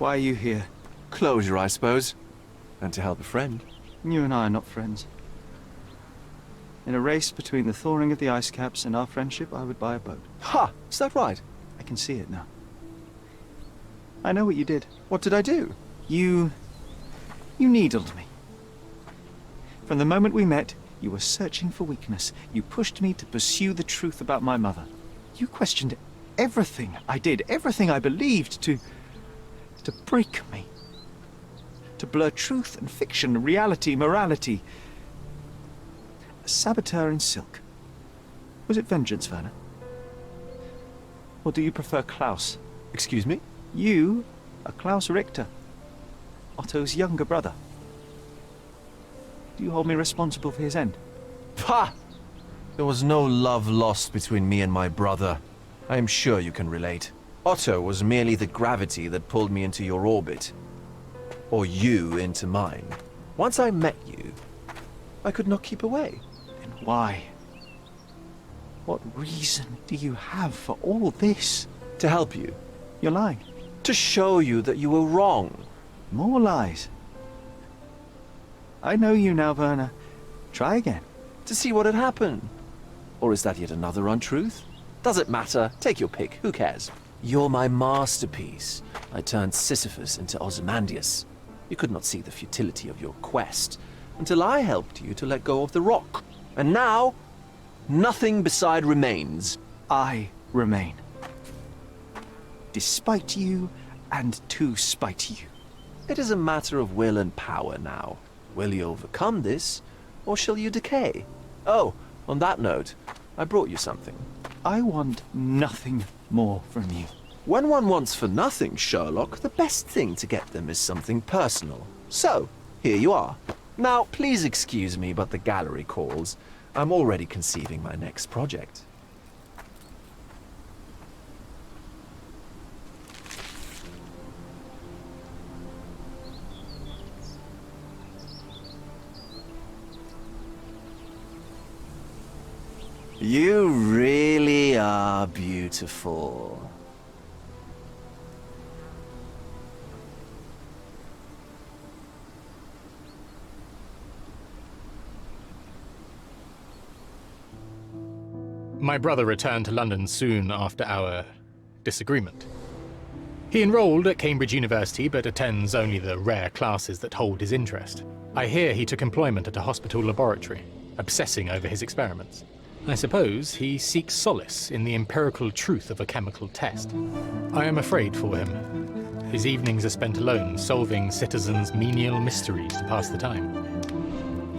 Why are you here? Closure, I suppose. And to help a friend. You and I are not friends. In a race between the thawing of the ice caps and our friendship, I would buy a boat. Ha! Is that right? I can see it now. I know what you did. What did I do? You needled me. From the moment we met, you were searching for weakness. You pushed me to pursue the truth about my mother. You questioned everything I did, everything I believed, to break me. To blur truth and fiction, reality, morality. A saboteur in silk. Was it vengeance, Werner? Or do you prefer Klaus? Excuse me? You are Klaus Richter, Otto's younger brother. Do you hold me responsible for his end? Ha! There was no love lost between me and my brother. I am sure you can relate. Otto was merely the gravity that pulled me into your orbit. Or you into mine. Once I met you, I could not keep away. Then why? What reason do you have for all this? To help you. You're lying. To show you that you were wrong. More lies. I know you now, Werner. Try again. To see what had happened. Or is that yet another untruth? Does it matter? Take your pick. Who cares? You're my masterpiece. I turned Sisyphus into Ozymandias. You could not see the futility of your quest until I helped you to let go of the rock. And now, nothing beside remains. I remain. Despite you, and to spite you. It is a matter of will and power now. Will you overcome this, or shall you decay? Oh, on that note, I brought you something. I want nothing more from you. When one wants for nothing, Sherlock, the best thing to get them is something personal. So, here you are. Now, please excuse me, but the gallery calls. I'm already conceiving my next project. You really are beautiful. My brother returned to London soon after our disagreement. He enrolled at Cambridge University, but attends only the rare classes that hold his interest. I hear he took employment at a hospital laboratory, obsessing over his experiments. I suppose he seeks solace in the empirical truth of a chemical test. I am afraid for him. His evenings are spent alone, solving citizens' menial mysteries to pass the time.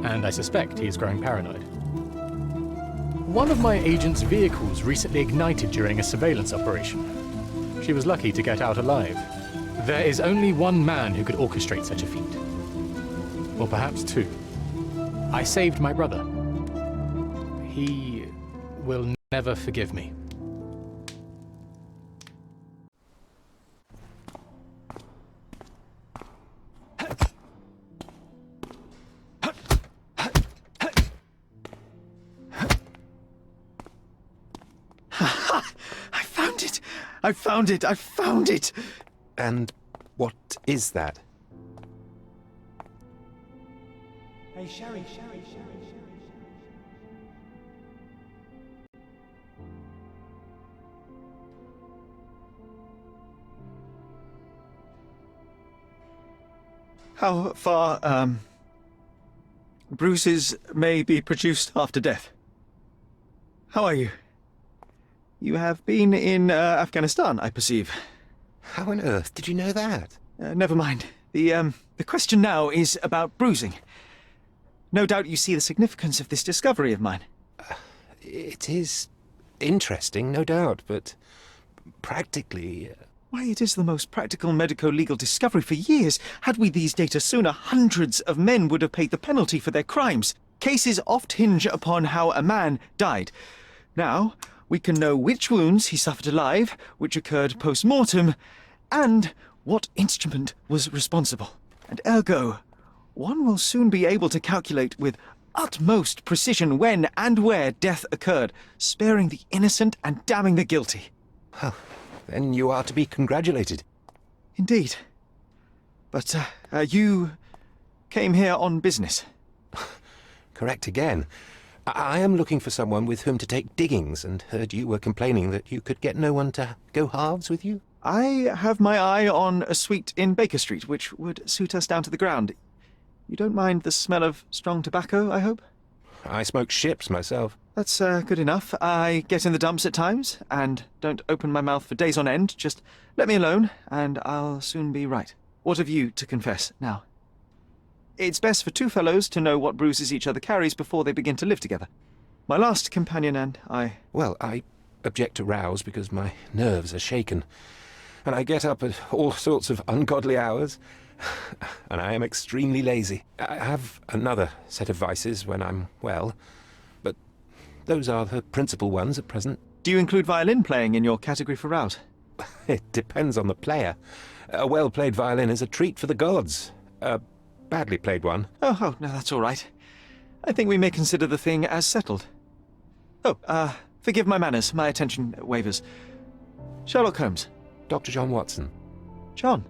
And I suspect he is growing paranoid. One of my agent's vehicles recently ignited during a surveillance operation. She was lucky to get out alive. There is only one man who could orchestrate such a feat. Or perhaps two. I saved my brother. He will never forgive me. I found it! I found it! And what is that? Hey, Sherry. How far, bruises may be produced after death. How are you? You have been in Afghanistan, I perceive. How on earth did you know that? Never mind. The question now is about bruising. No doubt you see the significance of this discovery of mine. It is interesting, no doubt, but practically... Why, it is the most practical medico-legal discovery for years. Had we these data sooner, hundreds of men would have paid the penalty for their crimes. Cases oft hinge upon how a man died. Now, we can know which wounds he suffered alive, which occurred post-mortem, and what instrument was responsible. And ergo, one will soon be able to calculate with utmost precision when and where death occurred, sparing the innocent and damning the guilty. Well, then you are to be congratulated. Indeed. But, you came here on business. Correct again. I am looking for someone with whom to take diggings, and heard you were complaining that you could get no one to go halves with you. I have my eye on a suite in Baker Street, which would suit us down to the ground. You don't mind the smell of strong tobacco, I hope? I smoke ships myself. That's good enough. I get in the dumps at times, and don't open my mouth for days on end. Just let me alone, and I'll soon be right. What have you to confess now? It's best for two fellows to know what bruises each other carries before they begin to live together. My last companion and I... Well, I object to rows because my nerves are shaken, and I get up at all sorts of ungodly hours, and I am extremely lazy. I have another set of vices when I'm well, but those are the principal ones at present. Do you include violin playing in your category for rows? It depends on the player. A well-played violin is a treat for the gods. A badly played one. Oh, no, that's all right. I think we may consider the thing as settled. Oh, forgive my manners. My attention wavers. Sherlock Holmes. Dr. John Watson. John.